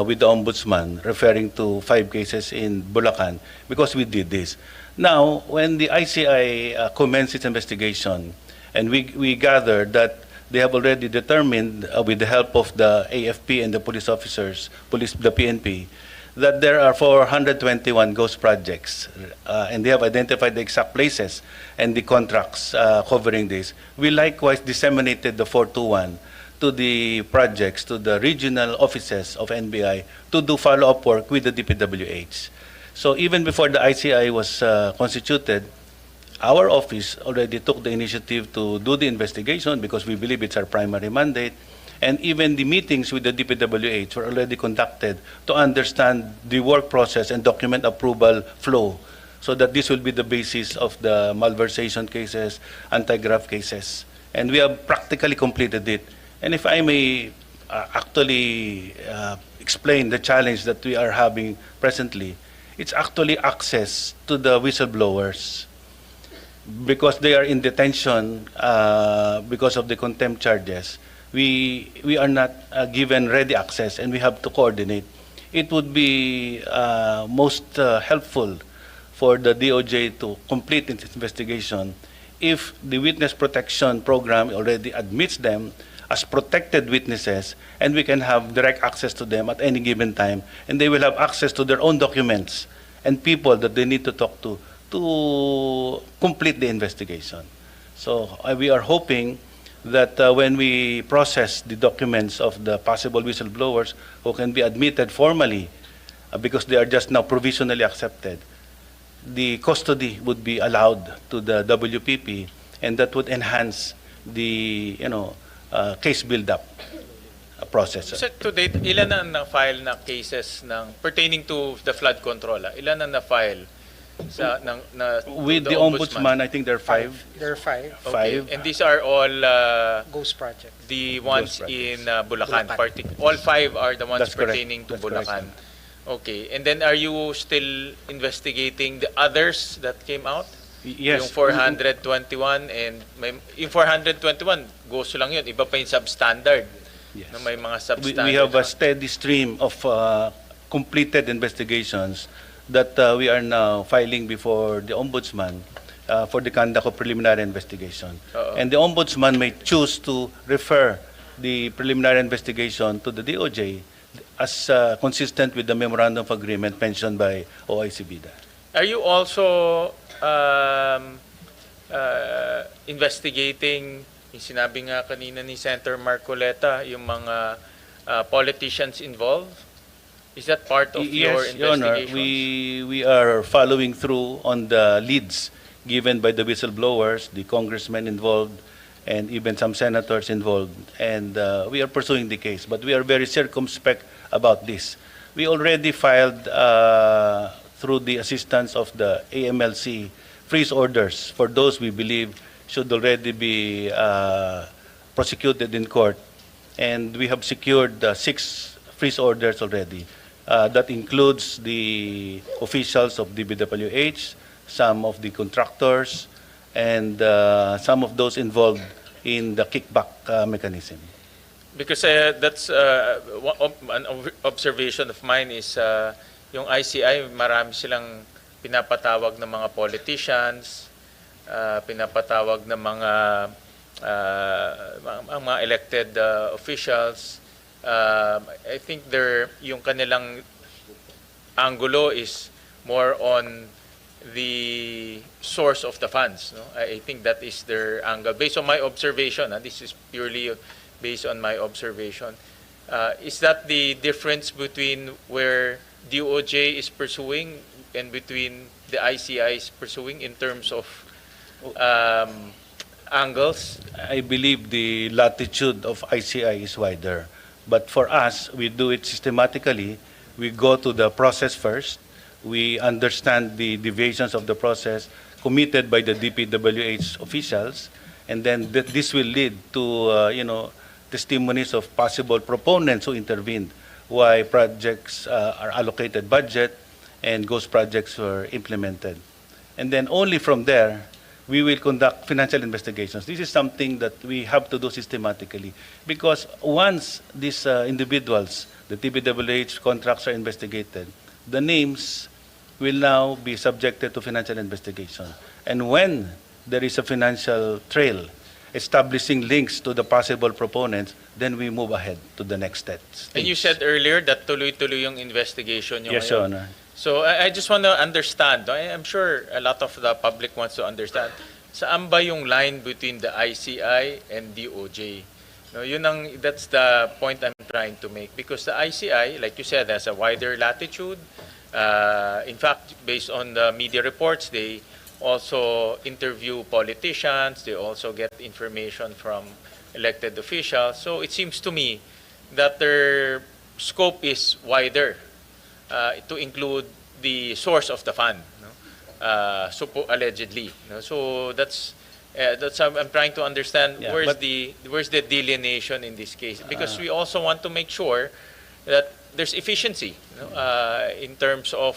Speaker 6: with the Ombudsman, referring to 5 cases in Bulacan, because we did this. Now, when the ICI commenced its investigation, and we gathered that they have already determined, with the help of the AFP and the police officers, the PNP, that there are 421 ghost projects, and they have identified the exact places and the contracts covering this. We likewise disseminated the 421 to the projects, to the regional offices of NBI to do follow-up work with the DPWH. So even before the ICI was constituted, our office already took the initiative to do the investigation because we believe it's our primary mandate. And even the meetings with the DPWH were already conducted to understand the work process and document approval flow, so that this will be the basis of the malversation cases, anti-graft cases. And we have practically completed it. And if I may actually explain the challenge that we are having presently, it's actually access to the whistleblowers. Because they are in detention because of the contempt charges, we are not given ready access, and we have to coordinate. It would be most helpful for the DOJ to complete its investigation if the witness protection program already admits them as protected witnesses, and we can have direct access to them at any given time, and they will have access to their own documents and people that they need to talk to complete the investigation. So we are hoping that when we process the documents of the possible whistleblowers who can be admitted formally, because they are just now provisionally accepted, the custody would be allowed to the WPP, and that would enhance the case build-up process.
Speaker 1: So to date, ilan ang na-file na cases pertaining to the flood control? Ilan ang na-file?
Speaker 6: With the Ombudsman, I think there are 5.
Speaker 3: There are 5.
Speaker 1: Okay. And these are all
Speaker 3: Ghost projects.
Speaker 1: the ones
Speaker 6: Ghost
Speaker 1: in Bulacan. All 5 are the ones
Speaker 6: That's correct.
Speaker 1: pertaining to
Speaker 6: That's correct,
Speaker 1: Bulacan. Okay. And then are you still investigating the others that came out?
Speaker 6: Yes.
Speaker 1: Yung 421 and yung 421 goes lang yun. Iba pa yung substandard.
Speaker 6: Yes.
Speaker 1: Na may mga
Speaker 6: We
Speaker 1: substandard.
Speaker 6: have a steady stream of completed investigations that we are now filing before the Ombudsman for the conduct of preliminary investigation. And the Ombudsman may choose to refer the preliminary investigation to the DOJ as consistent with the memorandum of agreement mentioned by OIC-BIDA.
Speaker 1: Are you also investigating, yung sinabi nga kanina ni Senator Marcoleta, yung mga politicians involved? Is that part of your
Speaker 6: Yes, Your Honor,
Speaker 1: investigation?
Speaker 6: we are following through on the leads given by the whistleblowers, the congressmen involved, and even some senators involved. And we are pursuing the case, but we are very circumspect about this. We already filed through the assistance of the AMLC freeze orders for those we believe should already be prosecuted in court. And we have secured 6 freeze orders already. That includes the officials of DBWH, some of the contractors, and some of those involved in the kickback mechanism.
Speaker 1: Because that's an observation of mine is yung ICI, marami silang pinapatawag ng mga politicians, pinapatawag ng mga elected officials. I think yung kanilang angulo is more on the source of the funds. No? I think that is their angle. Based on my observation, this is purely based on my observation. Is that the difference between where DOJ is pursuing and between the ICI is pursuing in terms of angles?
Speaker 6: I believe the latitude of ICI is wider. But for us, we do it systematically. We go to the process first. We understand the deviations of the process committed by the DPWH officials, and then this will lead to testimonies of possible proponents who intervened, why projects are allocated budget and ghost projects were implemented. And then only from there, we will conduct financial investigations. This is something that we have to do systematically, because once these individuals, the TPWH contracts are investigated, the names will now be subjected to financial investigation. And when there is a financial trail establishing links to the possible proponents, then we move ahead to the next steps.
Speaker 1: And you said earlier that tuloy-tuloy yung investigation nyo
Speaker 6: Yes, Your
Speaker 1: ngayon.
Speaker 6: Honor.
Speaker 1: So I just want to understand, I'm sure a lot of the public wants to understand, saan ba yung line between the ICI and DOJ? No, that's the point I'm trying to make, because the ICI, like you said, has a wider latitude. In fact, based on the media reports, they also interview politicians, they also get information from elected officials. So it seems to me that their scope is wider to include the source of the fund, no? Allegedly. No? So that's I'm trying to understand,
Speaker 6: Yeah,
Speaker 1: where's the delineation in this case, because we also want to make sure that there's efficiency, no? In terms of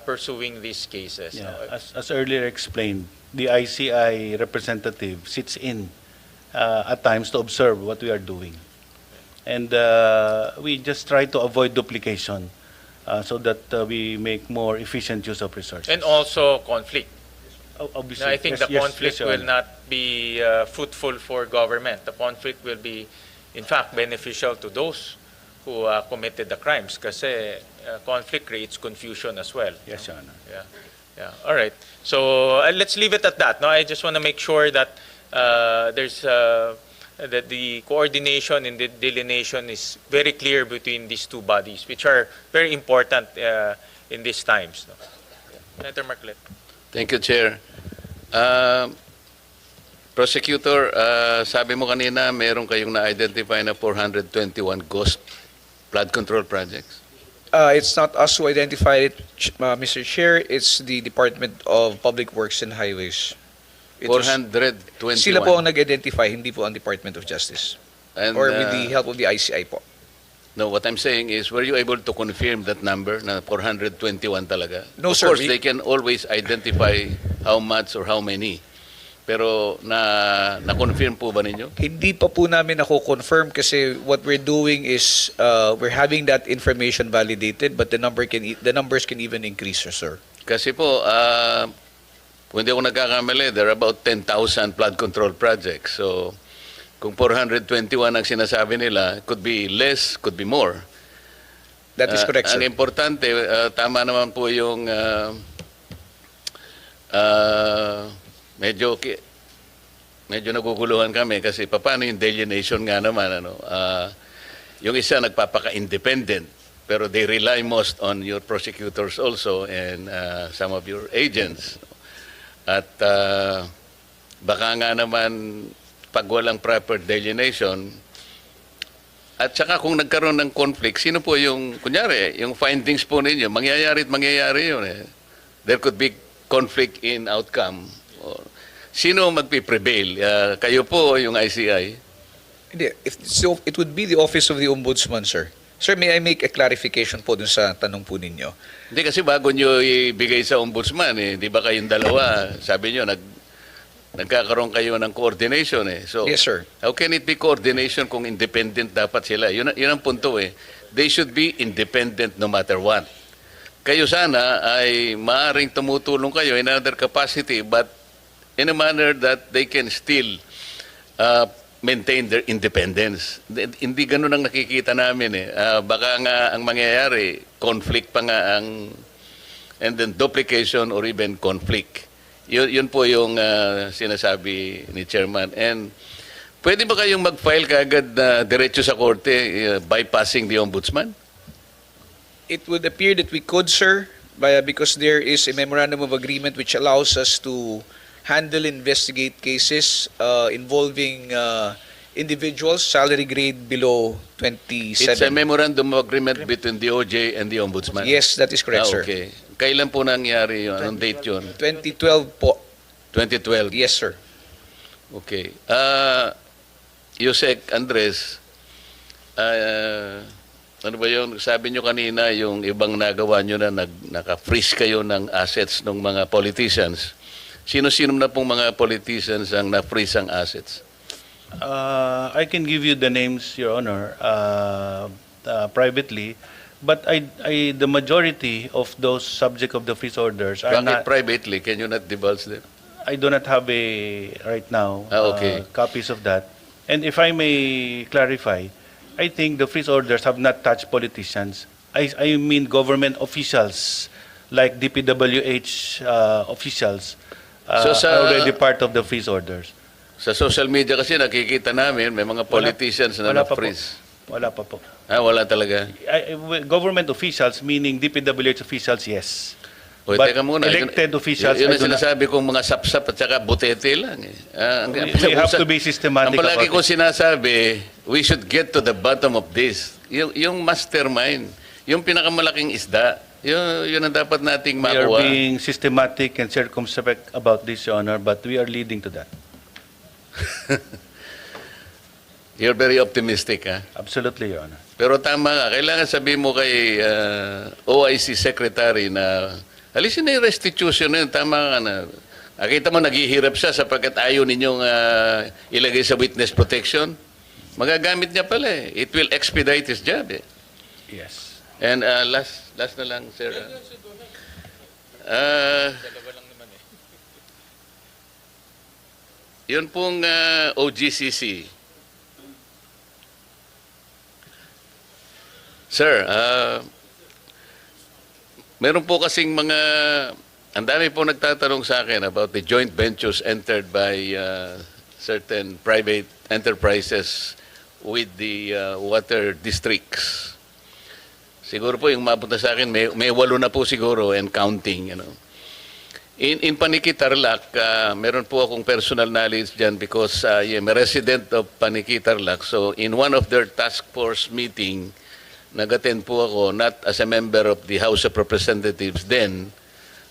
Speaker 1: pursuing these cases.
Speaker 6: Yeah,
Speaker 1: No?
Speaker 6: as earlier explained, the ICI representative sits in at times to observe what we are doing. And we just try to avoid duplication so that we make more efficient use of resources.
Speaker 1: And also conflict.
Speaker 6: Obviously,
Speaker 1: I think
Speaker 6: yes,
Speaker 1: the
Speaker 6: yes,
Speaker 1: conflict
Speaker 6: yes, Your
Speaker 1: will
Speaker 6: Honor.
Speaker 1: not be fruitful for government. The conflict will be, in fact, beneficial to those who committed the crimes, kasi conflict creates confusion as well.
Speaker 6: Yes, Your Honor.
Speaker 1: Yeah. All right. So let's leave it at that. No, I just want to make sure that there's that the coordination and the delineation is very clear between these two bodies, which are very important in these times. No? Senator Marcoleta.
Speaker 5: Thank you, Chair. Prosecutor, sabi mo kanina meron kayong na-identify na 421 ghost flood control projects.
Speaker 8: It's not us who identified it, Mr. Chair. It's the Department of Public Works and Highways. It was-
Speaker 5: 421.
Speaker 8: Sila po ang nag-identify, hindi po ang Department of Justice.
Speaker 5: And,
Speaker 8: Or with the help of the ICI po.
Speaker 5: No, what I'm saying is, were you able to confirm that number na 421 talaga?
Speaker 8: No,
Speaker 5: of
Speaker 8: sir,
Speaker 5: course, they can always identify how much or how many. Pero na-confirm po ba ninyo?
Speaker 8: Hindi pa po namin confirm kasi what we're doing is we're having that information validated, but the numbers can even increase, sir.
Speaker 5: Kasi po, kung hindi ako nagkakamali, there are about 10,000 flood control projects. So, kung 421 ang sinasabi nila, could be less, could be more.
Speaker 8: That is correct, sir.
Speaker 5: Ang importante, tama naman po yung medyo naguguluhan kami kasi paano yung delineation nga naman, yung isa nagpapaka-independent, pero they rely most on your prosecutors also and some of your agents. At baka nga naman pag walang proper delineation, at saka kung nagkaroon ng conflict, sino po yung, kunyari, yung findings po ninyo, mangyayari yun eh. There could be conflict in outcome. Or, sino magpiprevail? Kayo po yung ICI?
Speaker 8: Hindi, so it would be the Office of the Ombudsman, sir. Sir, may I make a clarification po dun sa tanong po ninyo?
Speaker 5: Hindi kasi bago nyo ibigay sa ombudsman, di ba kayong dalawa, sabi nyo, nagkakaroon kayo ng coordination eh. So,
Speaker 8: Yes, sir.
Speaker 5: how can it be coordination kung independent dapat sila? Yun ang punto eh. They should be independent no matter what. Kayo sana ay maaring tumutulong kayo in another capacity but in a manner that they can still maintain their independence. Hindi ganun ang nakikita namin eh. Baka nga ang mangyayari, conflict pa nga and then duplication or even conflict. Yun po yung sinasabi ni Chairman. And pwede ba kayong mag-file kaagad na diretso sa korte bypassing the Ombudsman?
Speaker 8: It would appear that we could, sir, because there is a memorandum of agreement which allows us to handle, investigate cases involving individuals, salary grade below 27.
Speaker 5: It's a memorandum of agreement between the DOJ and the Ombudsman?
Speaker 8: Yes, that is correct, sir.
Speaker 5: Okay. Kailan po nangyari yun? Anong date yun?
Speaker 8: 2012 po.
Speaker 5: 2012?
Speaker 8: Yes, sir.
Speaker 5: Okay. Yusek Andres, ano ba yung sabi nyo kanina, yung ibang nagawa nyo na naka-freeze kayo ng assets ng mga politicians. Sino-sino na pong mga politicians ang na-freeze ang assets?
Speaker 6: I can give you the names, Your Honor, privately. But the majority of those subject of the freeze orders are
Speaker 5: Bakit
Speaker 6: not.
Speaker 5: privately? Can you not divulge them?
Speaker 6: I do not have right now
Speaker 5: Okay.
Speaker 6: copies of that. And if I may clarify, I think the freeze orders have not touched politicians. I mean government officials like DPWH officials
Speaker 5: So sa-
Speaker 6: are already part of the freeze orders.
Speaker 5: Sa social media kasi nakikita namin may mga politicians na
Speaker 6: Wala pa po.
Speaker 5: na-freeze.
Speaker 6: Wala pa po.
Speaker 5: Wala talaga.
Speaker 6: Government officials, meaning DPWH officials, yes.
Speaker 5: O,
Speaker 6: But
Speaker 5: teka muna.
Speaker 6: elected officials,
Speaker 5: Yun
Speaker 6: I
Speaker 5: ang
Speaker 6: do not-
Speaker 5: sinasabi kong mga sapsap at saka butete lang.
Speaker 6: We have to be systematic
Speaker 5: Ang palagi
Speaker 6: about
Speaker 5: ko
Speaker 6: it.
Speaker 5: sinasabi, we should get to the bottom of this. Yung mastermind, yung pinakamalaking isda, yun ang dapat nating
Speaker 6: We are
Speaker 5: makuha.
Speaker 6: being systematic and circumspect about this, Your Honor, but we are leading to that.
Speaker 5: You're very optimistic, ha?
Speaker 6: Absolutely, Your Honor.
Speaker 5: Pero tama nga, kailangan sabihin mo kay OIC Secretary na alisin na yung restitution na yun. Tama nga na. Nakita mo, naghihirap siya sapagkat ayaw ninyong ilagay sa witness protection. Magagamit niya pala eh. It will expedite his job eh.
Speaker 6: Yes.
Speaker 5: And last na lang, sir. Yun pong OGCC. Sir, meron po kasing ang dami po nagtatanong sa akin about the joint ventures entered by certain private enterprises with the water districts. Siguro po yung mapunta sa akin, may 8 na po siguro and counting, you know. In Paniki, Tarlac, meron po akong personal knowledge dyan because I'm a resident of Paniki, Tarlac. So in one of their task force meeting, nag-attend po ako not as a member of the House of Representatives then,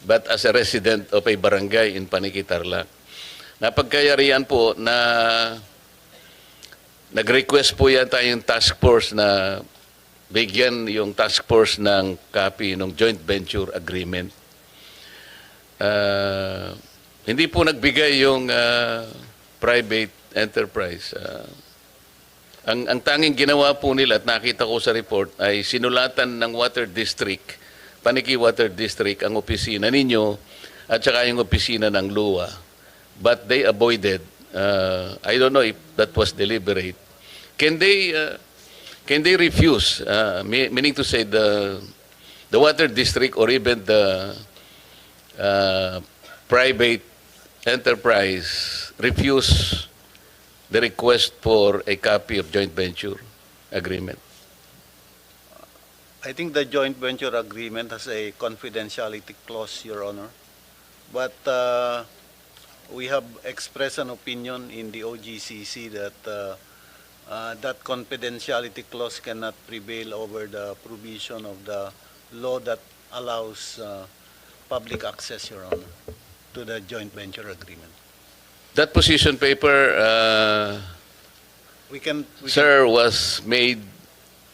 Speaker 5: but as a resident of a barangay in Paniki, Tarlac. Napagkayarian po na nag-request po yata yung task force na bigyan yung task force ng copy ng joint venture agreement. Hindi po nagbigay yung private enterprise. Ang tanging ginawa po nila at nakita ko sa report ay sinulatan ng Water District, Paniki Water District, ang opisina ninyo at saka yung opisina ng LUA. But they avoided. I don't know if that was deliberate. Can they refuse? Meaning to say the Water District or even the private enterprise refuse the request for a copy of joint venture agreement?
Speaker 6: I think the joint venture agreement has a confidentiality clause, Your Honor. But we have expressed an opinion in the OGCC that that confidentiality clause cannot prevail over the provision of the law that allows public access, Your Honor, to the joint venture agreement.
Speaker 5: That position paper, sir, was made.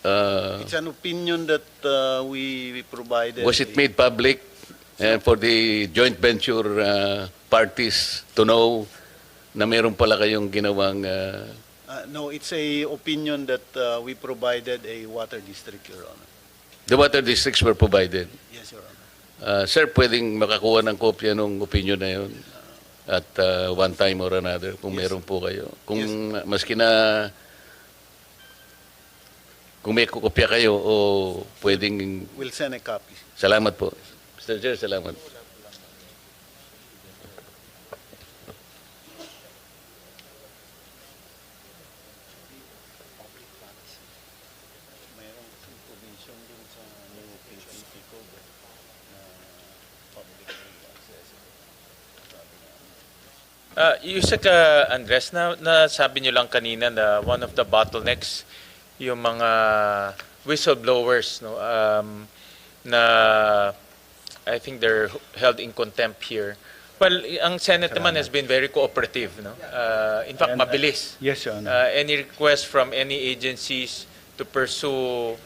Speaker 6: It's an opinion that we provided.
Speaker 5: Was it made public and for the joint venture parties to know na meron pala kayong ginawang?
Speaker 6: No, it's a opinion that we provided a water district, Your Honor.
Speaker 5: The water districts were provided.
Speaker 6: Yes, Your Honor.
Speaker 5: Sir, pwedeng makakuha ng kopya ng opinion na yun at one time or another kung meron po kayo. Kung maski na kung may kopya kayo o pwedeng...
Speaker 6: We'll send a copy.
Speaker 5: Salamat po. Mr. Chair, salamat.
Speaker 1: Yusek Andres, na sabi nyo lang kanina na one of the bottlenecks yung mga whistleblowers, no, na I think they're held in contempt here. Well, ang Senate naman has been very cooperative, no. In fact, mabilis.
Speaker 6: Yes, Your Honor.
Speaker 1: Any request from any agencies to pursue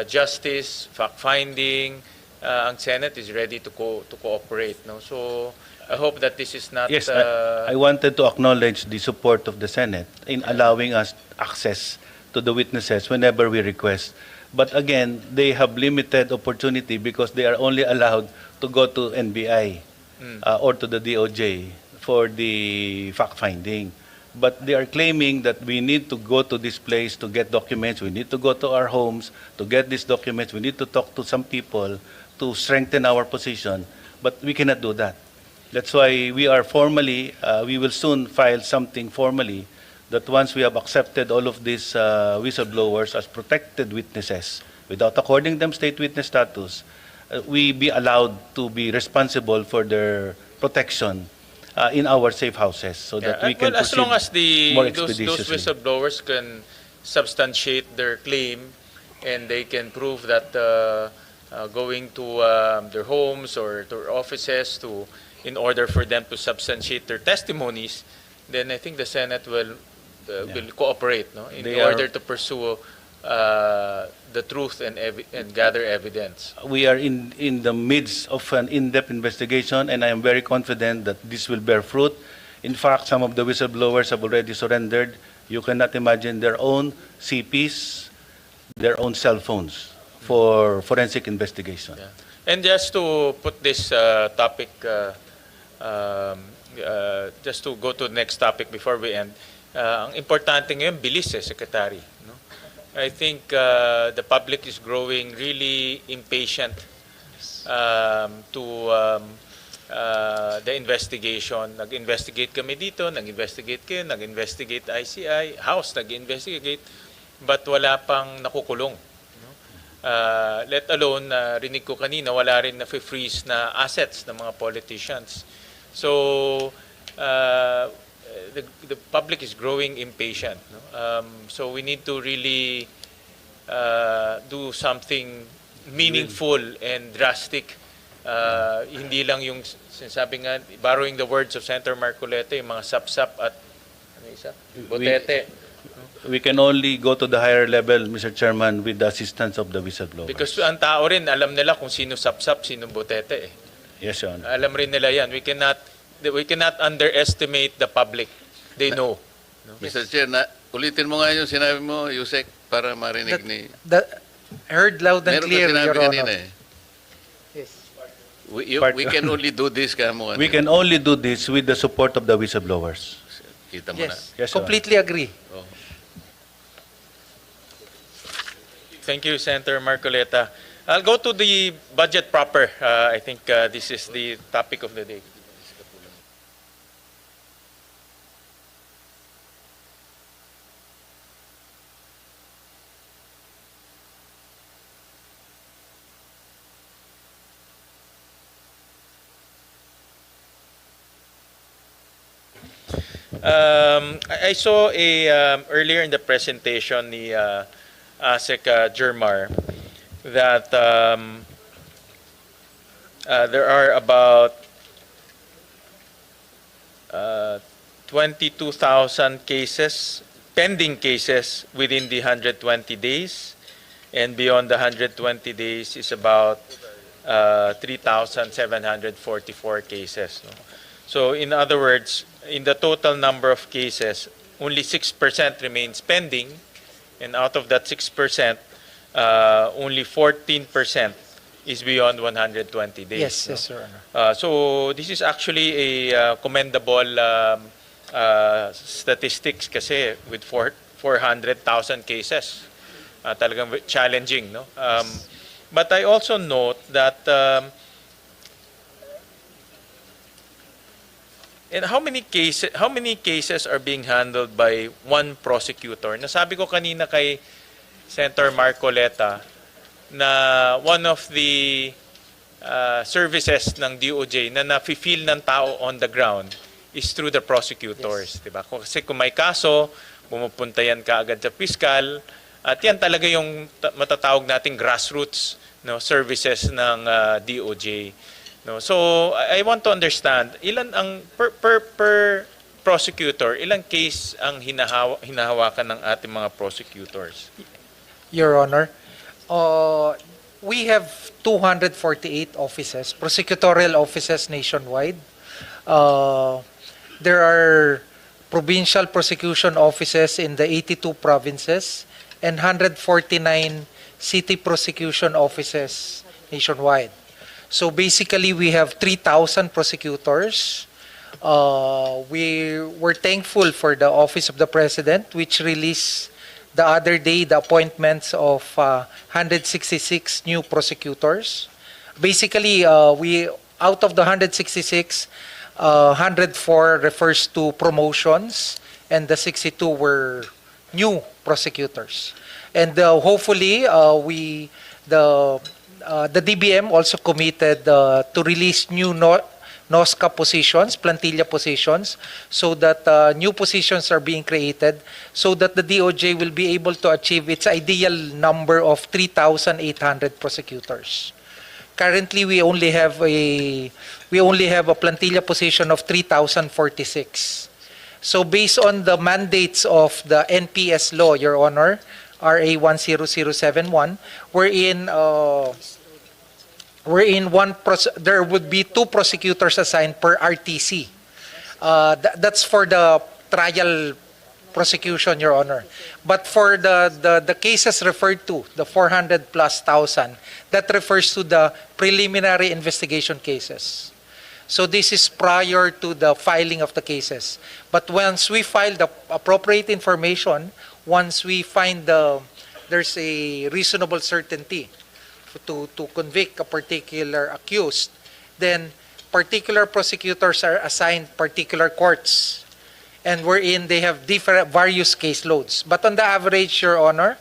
Speaker 1: justice, fact-finding, ang Senate is ready to cooperate, no. So I hope that this is not...
Speaker 6: Yes, I wanted to acknowledge the support of the Senate in allowing us access to the witnesses whenever we request. But again, they have limited opportunity because they are only allowed to go to NBI or to the DOJ for the fact-finding. But they are claiming that we need to go to this place to get documents, we need to go to our homes to get these documents, we need to talk to some people to strengthen our position, but we cannot do that. That's why we are formally, we will soon file something formally that once we have accepted all of these whistleblowers as protected witnesses, without according them state witness status, we be allowed to be responsible for their protection in our safe houses so that we can
Speaker 1: as long as
Speaker 6: more
Speaker 1: those
Speaker 6: expeditiously.
Speaker 1: whistleblowers can substantiate their claim and they can prove that going to their homes or their offices in order for them to substantiate their testimonies, then I think the Senate will cooperate, no, in order to pursue the truth and gather evidence.
Speaker 6: We are in the midst of an in-depth investigation, and I am very confident that this will bear fruit. In fact, some of the whistleblowers have already surrendered. You cannot imagine their own CPs, their own cell phones for forensic investigation.
Speaker 1: Yeah. And just to put this topic, just to go to the next topic before we end, ang importante ngayon, bilis Secretary. No? I think the public is growing really impatient to the investigation. Nag-investigate kami dito, nag-investigate kayo, nag-investigate ICI, House nag-investigate, but wala pang nakukulong. No? Let alone, rinig ko kanina, wala rin na-freeze na assets ng mga politicians. So, the public is growing impatient. No? So we need to really do something meaningful and drastic. Hindi lang yung sinasabi nga, borrowing the words of Senator Marcoleta, yung mga sapsap at ano isa? Botete.
Speaker 6: We can only go to the higher level, Mr. Chairman, with the assistance of the whistleblowers.
Speaker 1: Because ang tao rin, alam nila kung sino sapsap, sino butete eh.
Speaker 6: Yes, Your Honor.
Speaker 1: Alam rin nila yan. We cannot underestimate the public. They know.
Speaker 5: Mr. Chair, ulitin mo nga yung sinabi mo, Yusek, para marinig ni...
Speaker 3: Heard loud and
Speaker 5: Meron ka
Speaker 3: clear,
Speaker 5: sinabi
Speaker 3: Your
Speaker 5: kanina
Speaker 3: Honor.
Speaker 5: eh.
Speaker 3: Yes.
Speaker 5: We can only do this, kamo.
Speaker 6: We can only do this with the support of the whistleblowers.
Speaker 5: Kita mo na.
Speaker 3: Yes,
Speaker 6: Yes, Your
Speaker 3: completely agree.
Speaker 5: Oh.
Speaker 1: Thank you, Senator Marcoleta. I'll go to the budget proper. I think this is the topic of the day. I saw earlier in the presentation the ASEC Germar that there are about 22,000 cases, pending cases within the 120 days, and beyond the 120 days is about 3,744 cases. No? So in other words, in the total number of cases, only 6% remains pending, and out of that 6%, only 14% is beyond 120 days.
Speaker 3: Yes,
Speaker 1: no?
Speaker 3: yes, Your Honor.
Speaker 1: So this is actually a commendable statistics kasi with 400,000 cases. Talagang challenging, no? But I also note that and how many cases are being handled by one prosecutor? Nasabi ko kanina kay Senator Marcoleta na one of the services ng DOJ na nafi-feel ng tao on the ground is through the prosecutors, diba? Kasi kung may kaso, pumupunta yan kaagad sa piskal, at yan talaga yung matatawag nating grassroots, no, services ng DOJ. No, so I want to understand, ilan ang per prosecutor, ilang case ang hinahawakan ng ating mga prosecutors?
Speaker 3: Your Honor, we have 248 offices, prosecutorial offices nationwide. There are provincial prosecution offices in the 82 provinces and 149 city prosecution offices nationwide. So basically, we have 3,000 prosecutors. We were thankful for the Office of the President, which released the other day the appointments of 166 new prosecutors. Basically, out of the 166, 104 refers to promotions, and the 62 were new prosecutors. And hopefully, the DBM also committed to release new NOSCA positions, plantilla positions, so that new positions are being created, so that the DOJ will be able to achieve its ideal number of 3,800 prosecutors. Currently, we only have a plantilla position of 3,046. So based on the mandates of the NPS law, Your Honor, RA 10071, there would be 2 prosecutors assigned per RTC. That's for the trial prosecution, Your Honor. But for the cases referred to, the 400 plus thousand, that refers to the preliminary investigation cases. So this is prior to the filing of the cases. But once we file the appropriate information, once we find there's a reasonable certainty to convict a particular accused, then particular prosecutors are assigned particular courts, and wherein they have various caseloads. But on the average, Your Honor,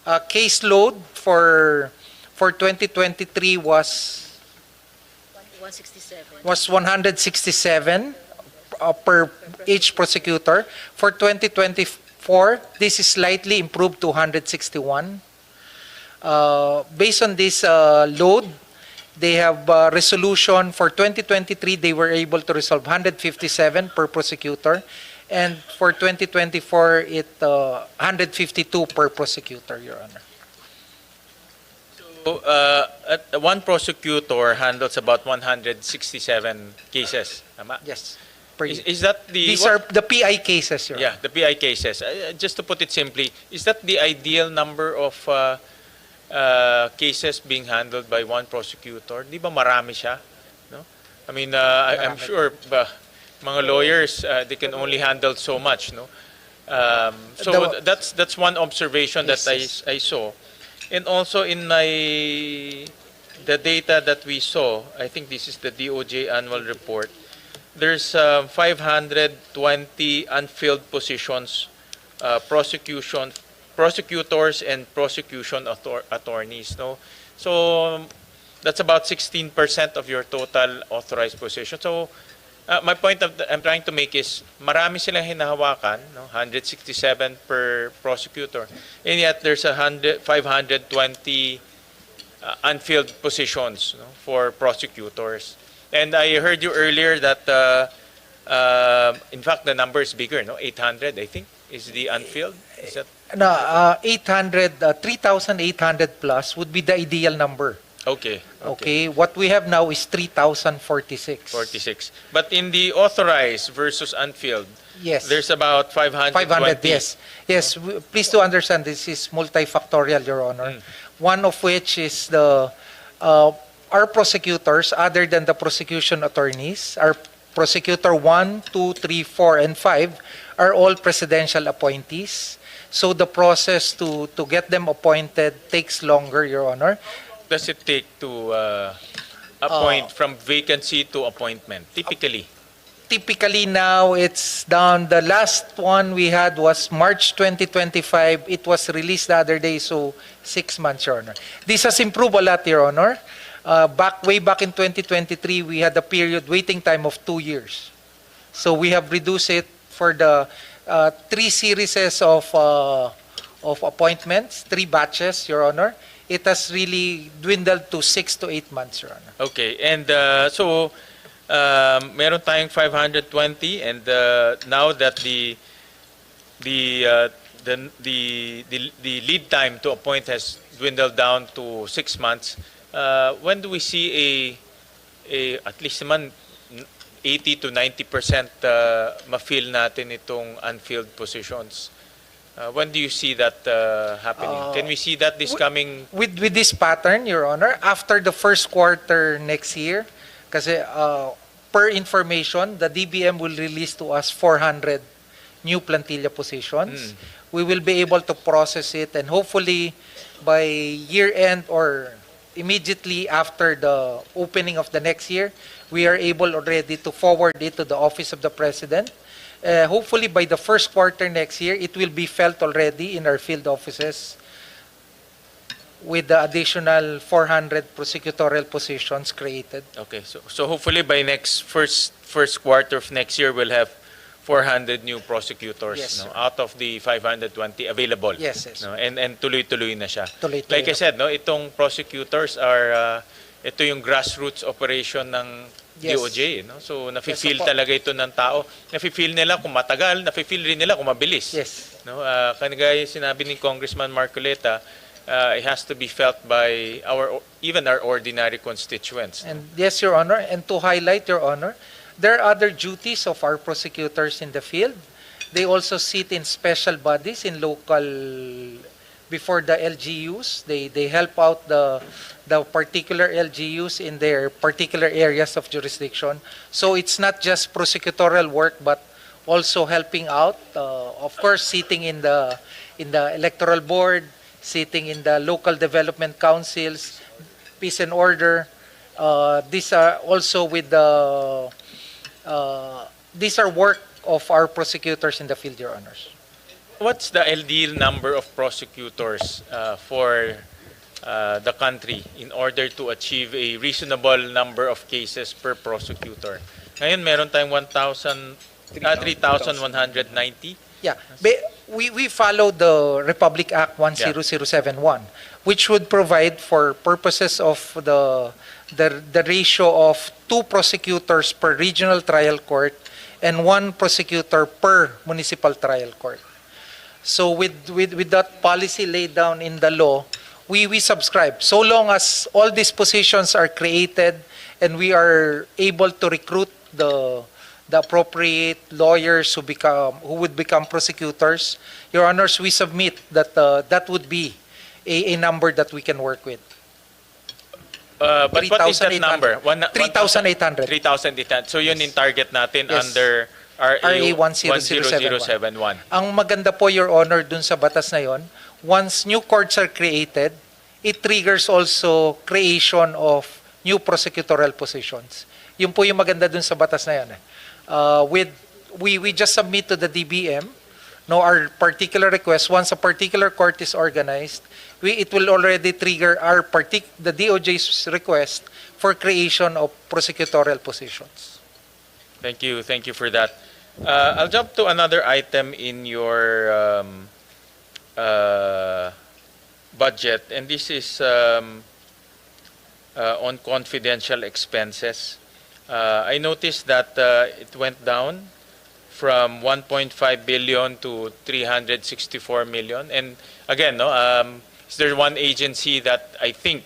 Speaker 3: caseload for 2023 was 167 per each prosecutor. For 2024, this is slightly improved to 161. Based on this load, they have resolution for 2023. They were able to resolve 157 per prosecutor, And for 2024, 152 per prosecutor, Your Honor.
Speaker 1: So, one prosecutor handles about 167 cases. Tama?
Speaker 3: Yes. Per year.
Speaker 1: Is that the
Speaker 3: These are the PI cases, Your Honor.
Speaker 1: yeah, the PI cases? Just to put it simply, is that the ideal number of cases being handled by one prosecutor? Di ba marami siya? No? I mean, I'm
Speaker 3: Marami.
Speaker 1: sure mga lawyers, they can only handle so much, no? So that's one observation that
Speaker 3: Yes,
Speaker 1: I saw. And also in the data that we saw, I think this is the DOJ annual report, there's 520 unfilled positions, prosecutors and prosecution attorneys, no? So that's about 16% of your total authorized position. So my point I'm trying to make is marami silang hinahawakan, no? 167 per prosecutor, and yet there's 520 unfilled positions, no, for prosecutors. And I heard you earlier that in fact the number is bigger, no? 800, I think, is the unfilled. Is that
Speaker 3: 3,800 plus would be the ideal number.
Speaker 1: okay?
Speaker 3: Okay, what we have now is 3,046.
Speaker 1: 46. But in the authorized versus unfilled,
Speaker 3: Yes.
Speaker 1: there's about 520.
Speaker 3: 500, yes. Yes, please to understand this is multifactorial, Your Honor. One of which is our prosecutors, other than the prosecution attorneys, our prosecutor 1, 2, 3, 4, and 5 are all presidential appointees. So the process to get them appointed takes longer, Your Honor.
Speaker 1: Does it take to appoint from vacancy to appointment, typically?
Speaker 3: Typically now it's down. The last one we had was March 2025. It was released the other day, so 6 months, Your Honor. This has improved a lot, Your Honor. Way back in 2023, we had a period waiting time of 2 years. So we have reduced it for the 3 series of appointments, 3 batches, Your Honor. It has really dwindled to 6 to 8 months, Your Honor.
Speaker 1: Okay, and so meron tayong 520, and now that the lead time to appoint has dwindled down to 6 months, when do we see a at least naman 80 to 90% ma-fill natin itong unfilled positions? When do you see that happening? Can we see that this coming?
Speaker 3: With this pattern, Your Honor, after the first quarter next year, kasi per information, the DBM will release to us 400 new plantilla positions. We will be able to process it, and hopefully by year end or immediately after the opening of the next year, we are able already to forward it to the Office of the President. Hopefully by the first quarter next year, it will be felt already in our field offices with the additional 400 prosecutorial positions created.
Speaker 1: Okay, so hopefully by first quarter of next year, we'll have 400 new prosecutors,
Speaker 3: Yes,
Speaker 1: no,
Speaker 3: sir.
Speaker 1: out of the 520 available.
Speaker 3: Yes, yes.
Speaker 1: No, and tuloy-tuloy na siya.
Speaker 3: Tuloy-tuloy
Speaker 1: Like I
Speaker 3: na.
Speaker 1: said, no, itong prosecutors are ito yung grassroots operation ng
Speaker 3: Yes.
Speaker 1: DOJ, no? So nafi-feel
Speaker 3: Yes, opo.
Speaker 1: talaga ito ng tao. Nafi-feel nila kung matagal, nafi-feel rin nila kung mabilis.
Speaker 3: Yes.
Speaker 1: No, kanagaya sinabi ni Congressman Marcoleta, it has to be felt by even our ordinary constituents.
Speaker 3: And yes, Your Honor, and to highlight, Your Honor, there are other duties of our prosecutors in the field. They also sit in special bodies in local, before the LGUs. They help out the particular LGUs in their particular areas of jurisdiction. So it's not just prosecutorial work, but also helping out, of course, sitting in the electoral board, sitting in the local development councils, peace and order. These are also with the these are work of our prosecutors in the field, Your Honors.
Speaker 1: What's the ideal number of prosecutors for the country in order to achieve a reasonable number of cases per prosecutor? Ngayon, meron tayong 3,190.
Speaker 3: Yeah, we follow the Republic Act 10071, which would provide for purposes of the ratio of 2 prosecutors per regional trial court and 1 prosecutor per municipal trial court. So with that policy laid down in the law, we subscribe. So long as all these positions are created and we are able to recruit the appropriate lawyers who would become prosecutors, Your Honors, we submit that that would be a number that we can work with.
Speaker 1: But what is that
Speaker 3: 3,800.
Speaker 1: number?
Speaker 3: 3,800.
Speaker 1: 3,800. So yun in target natin
Speaker 3: Yes.
Speaker 1: under RA
Speaker 3: 10071.
Speaker 1: 10071.
Speaker 3: Ang maganda po, Your Honor, dun sa batas na yon, once new courts are created, it triggers also creation of new prosecutorial positions. Yun po yung maganda dun sa batas na yan. We just submit to the DBM our particular request. Once a particular court is organized, it will already trigger the DOJ's request for creation of prosecutorial positions.
Speaker 1: Thank you for that. I'll jump to another item in your budget, and this is on confidential expenses. I noticed that it went down from 1.5 billion to 364 million. And again, is there one agency that I think,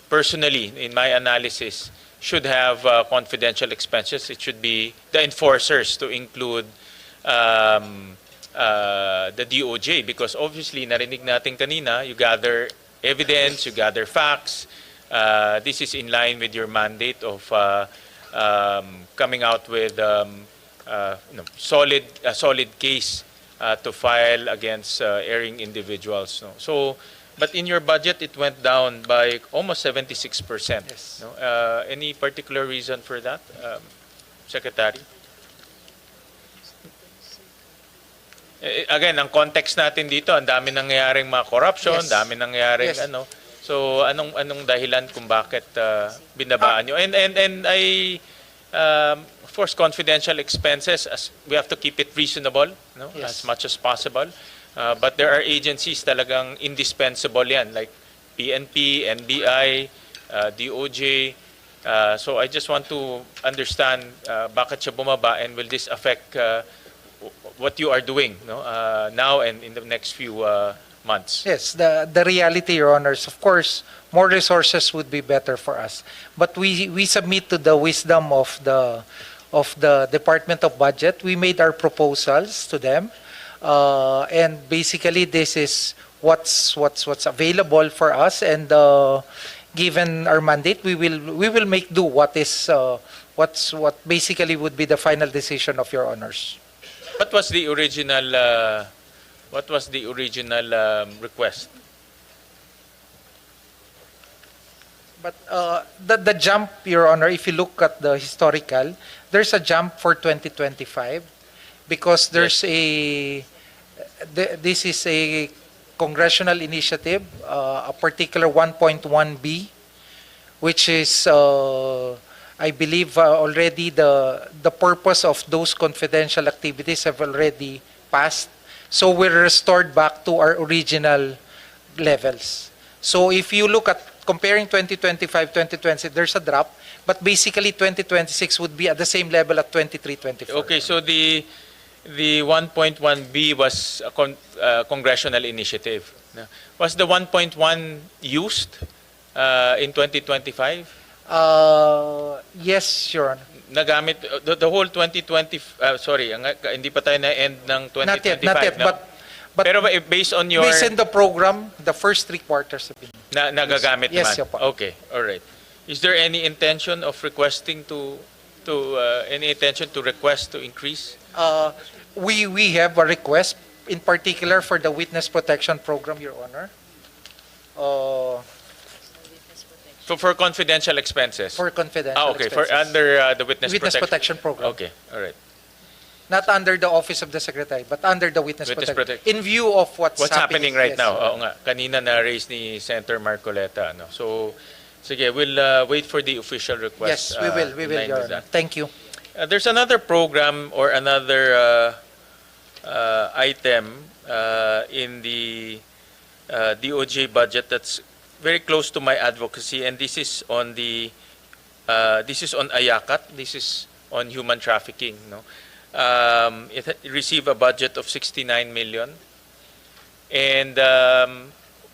Speaker 1: personally, in my analysis, should have confidential expenses? It should be the enforcers, to include the DOJ, because obviously, narinig natin kanina, you gather evidence, you gather facts. This is in line with your mandate of coming out with solid case to file against erring individuals. So, but in your budget, it went down by almost 76%.
Speaker 3: Yes.
Speaker 1: Any particular reason for that, Secretary? Again, ang context natin dito, ang dami nangyayaring mga corruption,
Speaker 3: Yes.
Speaker 1: dami nangyayaring
Speaker 3: Yes.
Speaker 1: So anong dahilan kung bakit binabaan nyo? And I of course, confidential expenses, as we have to keep it reasonable,
Speaker 3: Yes.
Speaker 1: as much as possible. But there are agencies talagang indispensable yan, like PNP, NBI, DOJ. So I just want to understand bakit siya bumaba, and will this affect what you are doing now and in the next few months?
Speaker 3: Yes, the reality, Your Honors, of course, more resources would be better for us. But we submit to the wisdom of the Department of Budget. We made our proposals to them, and basically this is what's available for us. And given our mandate, we will make do what basically would be the final decision of Your Honors.
Speaker 1: What was the original request?
Speaker 3: But the jump, Your Honor, if you look at the historical, there's a jump for 2025 because there's this is a congressional initiative, a particular 1.1B, which is I believe already the purpose of those confidential activities have already passed. So we're restored back to our original levels. So if you look at comparing 2025, 2020, there's a drop, but basically 2026 would be at the same level at 23-24.
Speaker 1: Okay, so the 1.1B was a congressional initiative. Was the 1.1 used in 2025?
Speaker 3: Yes, Your Honor.
Speaker 1: Nagamit the whole 2020, sorry, hindi pa tayo na-end ng 2025.
Speaker 3: Not yet,
Speaker 1: no?
Speaker 3: but
Speaker 1: Pero based on your...
Speaker 3: based on the program, the first 3 quarters have been
Speaker 1: nagagamit
Speaker 3: Yes,
Speaker 1: naman?
Speaker 3: Your Honor.
Speaker 1: Okay, all right. Is there any intention of requesting any intention to request to increase?
Speaker 3: We have a request, in particular for the witness protection program, Your Honor.
Speaker 1: So for confidential expenses?
Speaker 3: For confidential
Speaker 1: okay,
Speaker 3: expenses.
Speaker 1: for under the witness
Speaker 3: protection program.
Speaker 1: Okay, all right.
Speaker 3: Not under the Office of the Secretary, but under the witness protection.
Speaker 1: Protection.
Speaker 3: In view of what's
Speaker 1: happening right
Speaker 3: yes,
Speaker 1: now?
Speaker 3: Your Honor.
Speaker 1: Oo nga, kanina na-raise ni Senator Marcoleta. So, sige, we'll wait for the official request.
Speaker 3: Yes, we will,
Speaker 1: in line
Speaker 3: Your
Speaker 1: with
Speaker 3: Honor.
Speaker 1: that.
Speaker 3: Thank you.
Speaker 1: There's another program or another item in the DOJ budget that's very close to my advocacy, and this is on the this is on AYACAT. This is on human trafficking. No? It received a budget of 69 million. And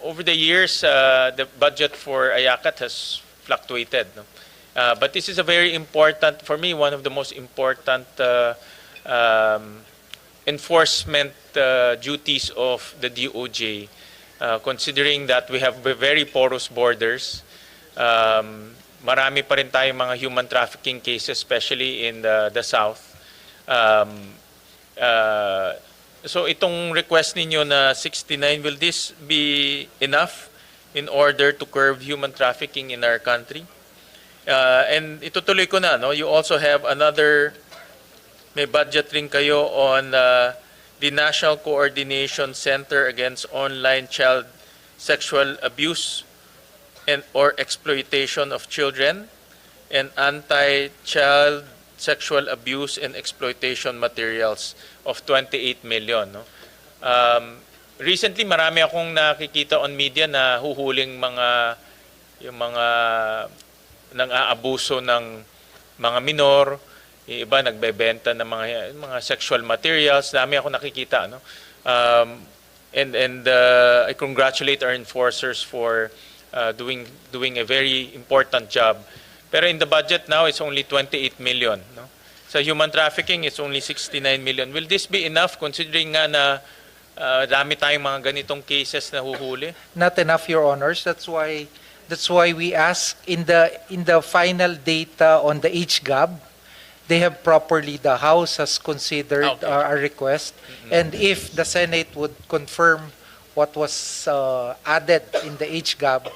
Speaker 1: over the years, the budget for IACAT has fluctuated. No? But this is a very important, for me, one of the most important enforcement duties of the DOJ, considering that we have very porous borders. Marami pa rin tayong mga human trafficking cases, especially in the South. So itong request ninyo na 69, will this be enough in order to curb human trafficking in our country? And itutuloy ko na, no? You also have another, may budget rin kayo on the National Coordination Center Against Online Child Sexual Abuse and or Exploitation of Children and Anti-Child Sexual Abuse and Exploitation Materials of 28 million. No? Recently, marami akong nakikita on media na huhuling yung mga nang-aabuso ng mga minor, yung iba nagbebenta ng mga sexual materials. Dami ako nakikita. No? And I congratulate our enforcers for doing a very important job. Pero in the budget now, it's only 28 million. No? Sa human trafficking, it's only 69 million. Will this be enough considering nga na dami tayong mga ganitong cases na huhuli?
Speaker 3: Not enough, Your Honors. That's why we ask in the final data on the HGAB, they have properly, the House has considered our request. And if the Senate would confirm what was added in the HGAB,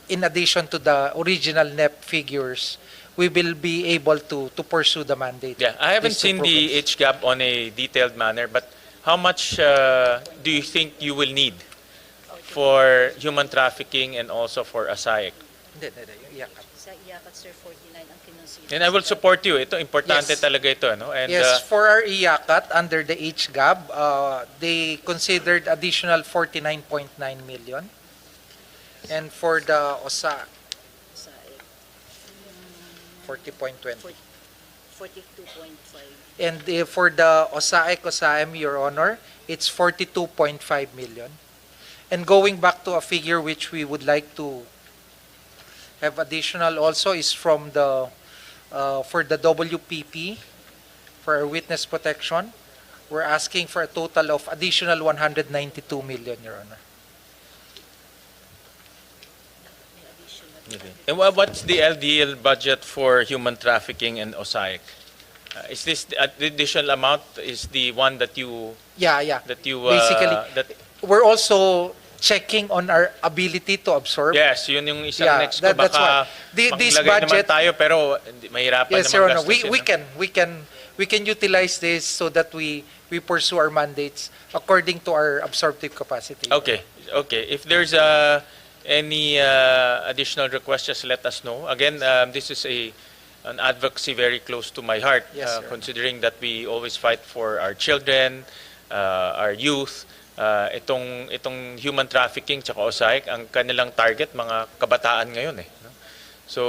Speaker 3: in addition to the original NEP figures, we will be able to pursue the mandate.
Speaker 1: Yeah, I haven't seen the HGAB on a detailed manner, but how much do you think you will need for human trafficking and also for ASYC?
Speaker 4: Sa IACAT, sir, 49 ang kinonsider.
Speaker 1: And I will support you. Ito, importante
Speaker 3: Yes.
Speaker 1: talaga ito. No? And,
Speaker 3: Yes, for our IACAT, under the HGAB, they considered additional 49.9 million. And for the OSA,
Speaker 4: Sa
Speaker 3: 40.20.
Speaker 4: 42.5.
Speaker 3: And for the OSAM, Your Honor, it's 42.5 million. And going back to a figure which we would like to have additional also is from the for the WPP, for our witness protection, we're asking for a total of additional 192 million, Your Honor.
Speaker 1: okay. And what's the LDL budget for human trafficking and OSAIC? Is this the additional amount? Is the one that you
Speaker 3: Yeah.
Speaker 1: that you
Speaker 3: Basically,
Speaker 1: that
Speaker 3: we're also checking on our ability to absorb.
Speaker 1: yes, yun yung isang
Speaker 3: Yeah,
Speaker 1: next ko.
Speaker 3: that's
Speaker 1: Baka
Speaker 3: why. This
Speaker 1: maglagay naman
Speaker 3: budget-
Speaker 1: tayo pero mahirapan
Speaker 3: Yes,
Speaker 1: naman
Speaker 3: Your Honor.
Speaker 1: gastusin, no?
Speaker 3: We can utilize this so that we pursue our mandates according to our absorptive capacity.
Speaker 1: Okay. If there's any additional requests, just let us know. Again, this is an advocacy very close to my heart,
Speaker 3: Yes, Your Honor.
Speaker 1: considering that we always fight for our children, our youth. Itong human trafficking tsaka OSAIC, ang kanilang target mga kabataan ngayon eh. No? So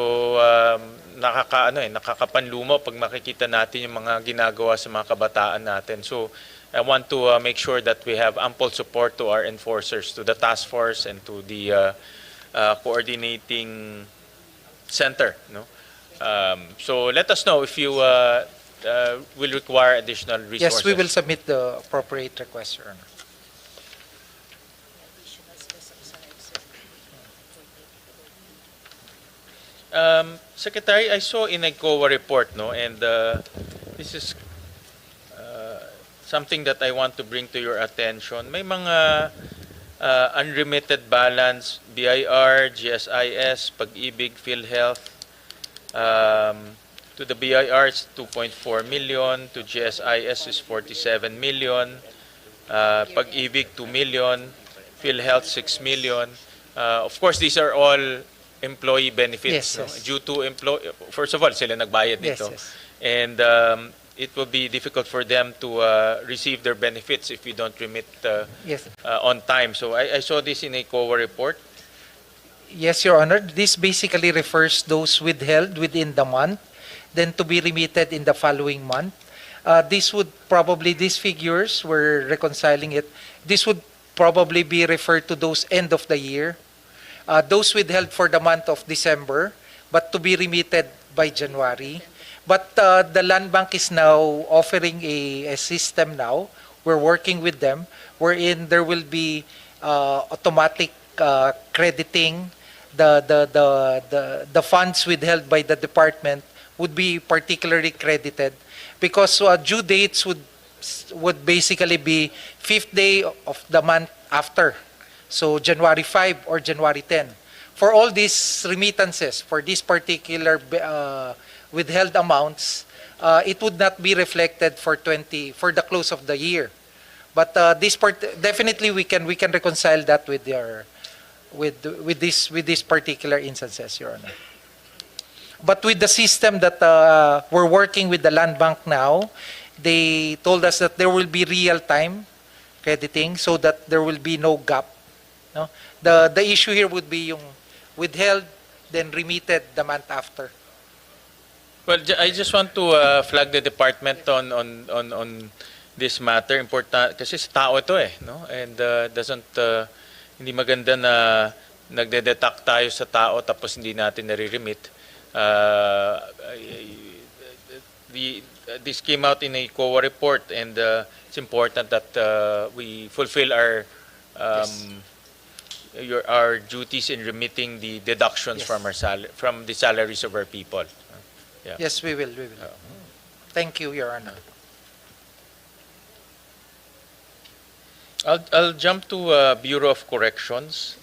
Speaker 1: nakakapanlumo pag makikita natin yung mga ginagawa sa mga kabataan natin. So I want to make sure that we have ample support to our enforcers, to the task force and to the coordinating center. No? So let us know if you will require additional resources.
Speaker 3: Yes, we will submit the appropriate request, Your Honor.
Speaker 1: Secretary, I saw in a COA report, no, and this is something that I want to bring to your attention. May mga unremitted balance, BIR, GSIS, Pag-ibig, PhilHealth. To the BIR, it's 2.4 million. To GSIS is 47 million. Pag-ibig, 2 million. PhilHealth, 6 million. Of course, these are all employee benefits.
Speaker 3: Yes,
Speaker 1: no?
Speaker 3: yes.
Speaker 1: Due to first of all, sila nagbayad
Speaker 3: Yes,
Speaker 1: nito.
Speaker 3: yes.
Speaker 1: And it will be difficult for them to receive their benefits if we don't remit
Speaker 3: Yes.
Speaker 1: on time. So I saw this in a COA report.
Speaker 3: Yes, Your Honor. This basically refers those withheld within the month. then to be remitted in the following month. This would probably, these figures, we're reconciling it, this would probably be referred to those end of the year. Those withheld for the month of December, but to be remitted by January. But the Land Bank is now offering a system now. We're working with them, wherein there will be automatic crediting. The funds withheld by the department would be particularly credited because due dates would basically be 5th day of the month after. So January 5 or January 10. For all these remittances, for these particular withheld amounts, it would not be reflected for the close of the year. But this part, definitely we can reconcile that with these particular instances, Your Honor. But with the system that we're working with the Land Bank now, they told us that there will be real-time crediting so that there will be no gap. No? The issue here would be yung withheld, then remitted the month after.
Speaker 1: Well, I just want to flag the department on this matter. Important kasi sa tao ito no? And hindi maganda na nagde-detect tayo sa tao tapos hindi natin nare-remit. This came out in a COA report, and it's important that we fulfill our our duties in remitting the deductions from our from the salaries of our people. Yeah.
Speaker 3: Yes, we will. Thank you, Your Honor.
Speaker 1: I'll jump to Bureau of Corrections.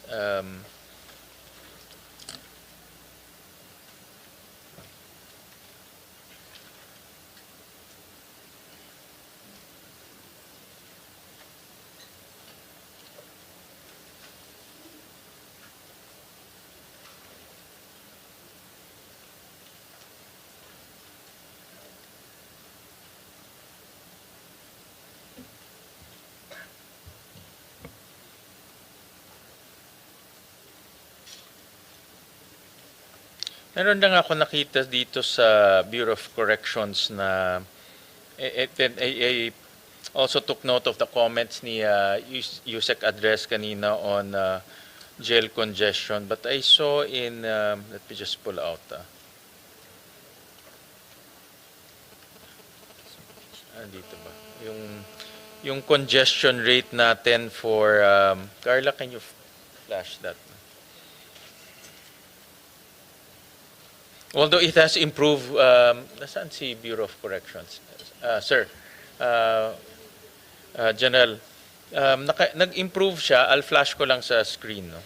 Speaker 1: Meron lang ako nakita dito sa Bureau of Corrections na I also took note of the comments ni Yusek address kanina on jail congestion, but I saw in let me just pull out dito ba yung congestion rate natin for Carla, can you flash that? Although it has improved, nasaan si Bureau of Corrections? Sir, General, nag-improve siya. I'll flash ko lang sa screen. No?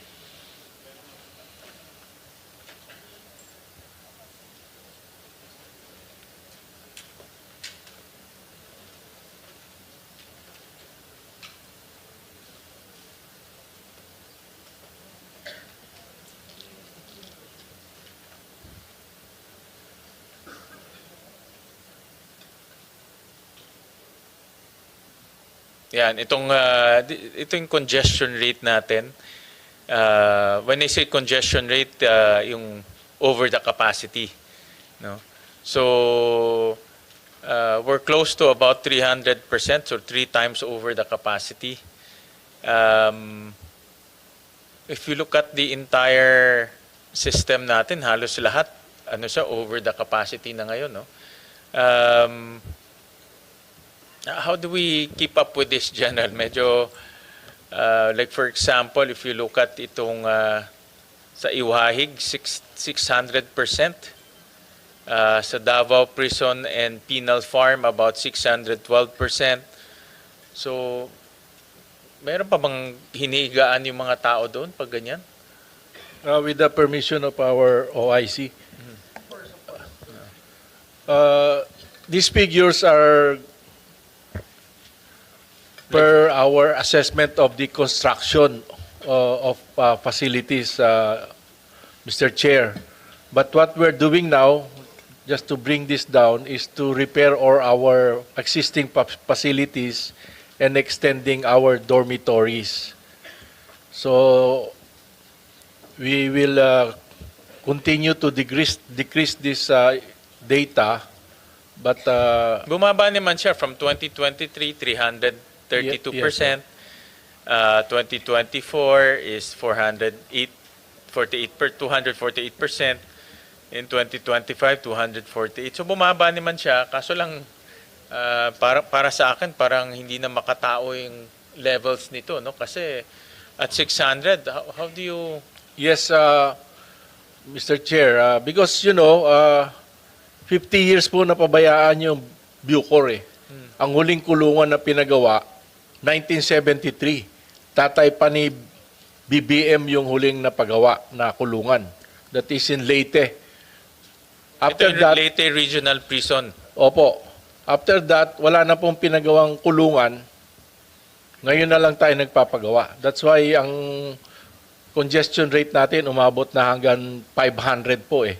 Speaker 1: Yan, ito yung congestion rate natin. When I say congestion rate, yung over the capacity, no? So we're close to about 300%, so 3 times over the capacity. If you look at the entire system natin, halos lahat over the capacity na ngayon, no? How do we keep up with this, General? Medyo, like for example, if you look at itong sa Iwahig, 600%. Sa Davao Prison and Penal Farm, about 612%. So, meron pa bang hinihigaan yung mga tao doon pag ganyan?
Speaker 9: With the permission of our OIC. These figures are per our assessment of the construction of facilities, Mr. Chair. But what we're doing now, just to bring this down, is to repair all our existing facilities and extending our dormitories. So we will continue to decrease this data, but
Speaker 1: Bumaba naman siya from 2023, 332%. 2024 is 248%. In 2025, 248. So bumaba naman siya. Kaso lang, para sa akin, parang hindi na makatao yung levels nito. No? Kasi at 600, how do you...
Speaker 9: yes, Mr. Chair, because 50 years po napabayaan yung Bucor eh. Ang huling kulungan na pinagawa, 1973. Tatay pa ni BBM yung huling napagawa na kulungan. That is in Leyte.
Speaker 1: Ito yung Leyte Regional Prison.
Speaker 9: Opo. After that, wala na pong pinagawang kulungan. Ngayon na lang tayo nagpapagawa. That's why ang congestion rate natin umabot na hanggang 500 po eh.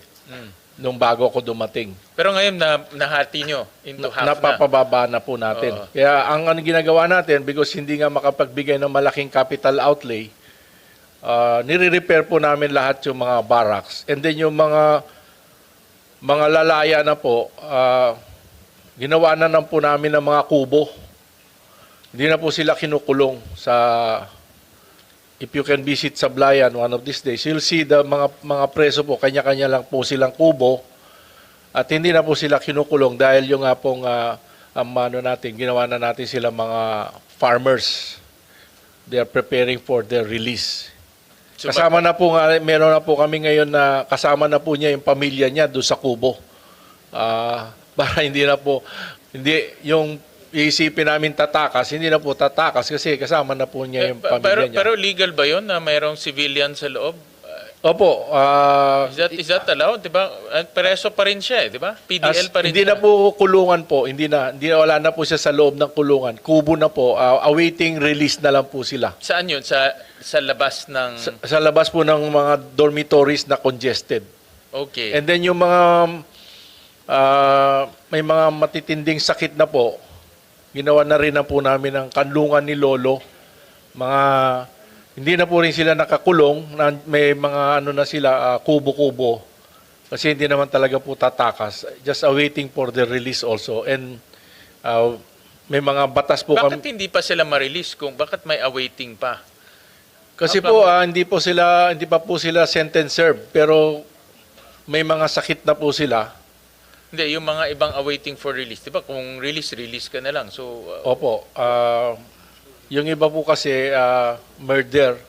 Speaker 9: Nung bago ako dumating.
Speaker 1: Pero ngayon nahati nyo into half
Speaker 9: Napapababa na po natin.
Speaker 1: Oo.
Speaker 9: Kaya ang ginagawa natin, because hindi nga makapagbigay ng malaking capital outlay, nire-repair po namin lahat yung mga barracks. And then yung mga lalaya na po, ginawa na po namin ng mga kubo. Hindi na po sila kinukulong sa... If you can visit Sablayan one of these days, you'll see the mga preso po, kanya-kanya lang po silang kubo at hindi na po sila kinukulong dahil yung nga pong ginawa na natin sila mga farmers. They are preparing for their release.
Speaker 1: So,
Speaker 9: Kasama na po meron na po kami ngayon na kasama na po niya yung pamilya niya doon sa kubo. Para hindi yung iisipin namin tatakas, hindi na po tatakas kasi kasama na po niya yung pamilya niya.
Speaker 1: Pero legal ba yun na mayroong civilian sa loob?
Speaker 9: Opo.
Speaker 1: Is that allowed? Diba? Preso pa rin siya, di ba? PDL pa rin
Speaker 9: Hindi
Speaker 1: siya.
Speaker 9: na po kulungan po. Wala na po siya sa loob ng kulungan. Kubo na po. Awaiting release na lang po sila.
Speaker 1: Saan yun? Sa labas ng...
Speaker 9: Sa labas po ng mga dormitories na congested.
Speaker 1: Okay.
Speaker 9: And then yung mga may mga matitinding sakit na po, ginawa na rin na po namin ang kanlungan ni Lolo. Hindi na po rin sila nakakulong. May mga na sila, kubo-kubo. Kasi hindi naman talaga po tatakas. Just awaiting for the release also. And may mga batas po
Speaker 1: Bakit
Speaker 9: kami.
Speaker 1: hindi pa sila ma-release? Bakit may awaiting pa?
Speaker 9: Kasi po hindi pa po sila sentence served. Pero may mga sakit na po sila.
Speaker 1: Hindi, yung mga ibang awaiting for release. Diba? Kung release ka na lang. So,
Speaker 9: Opo. Yung iba po kasi murder.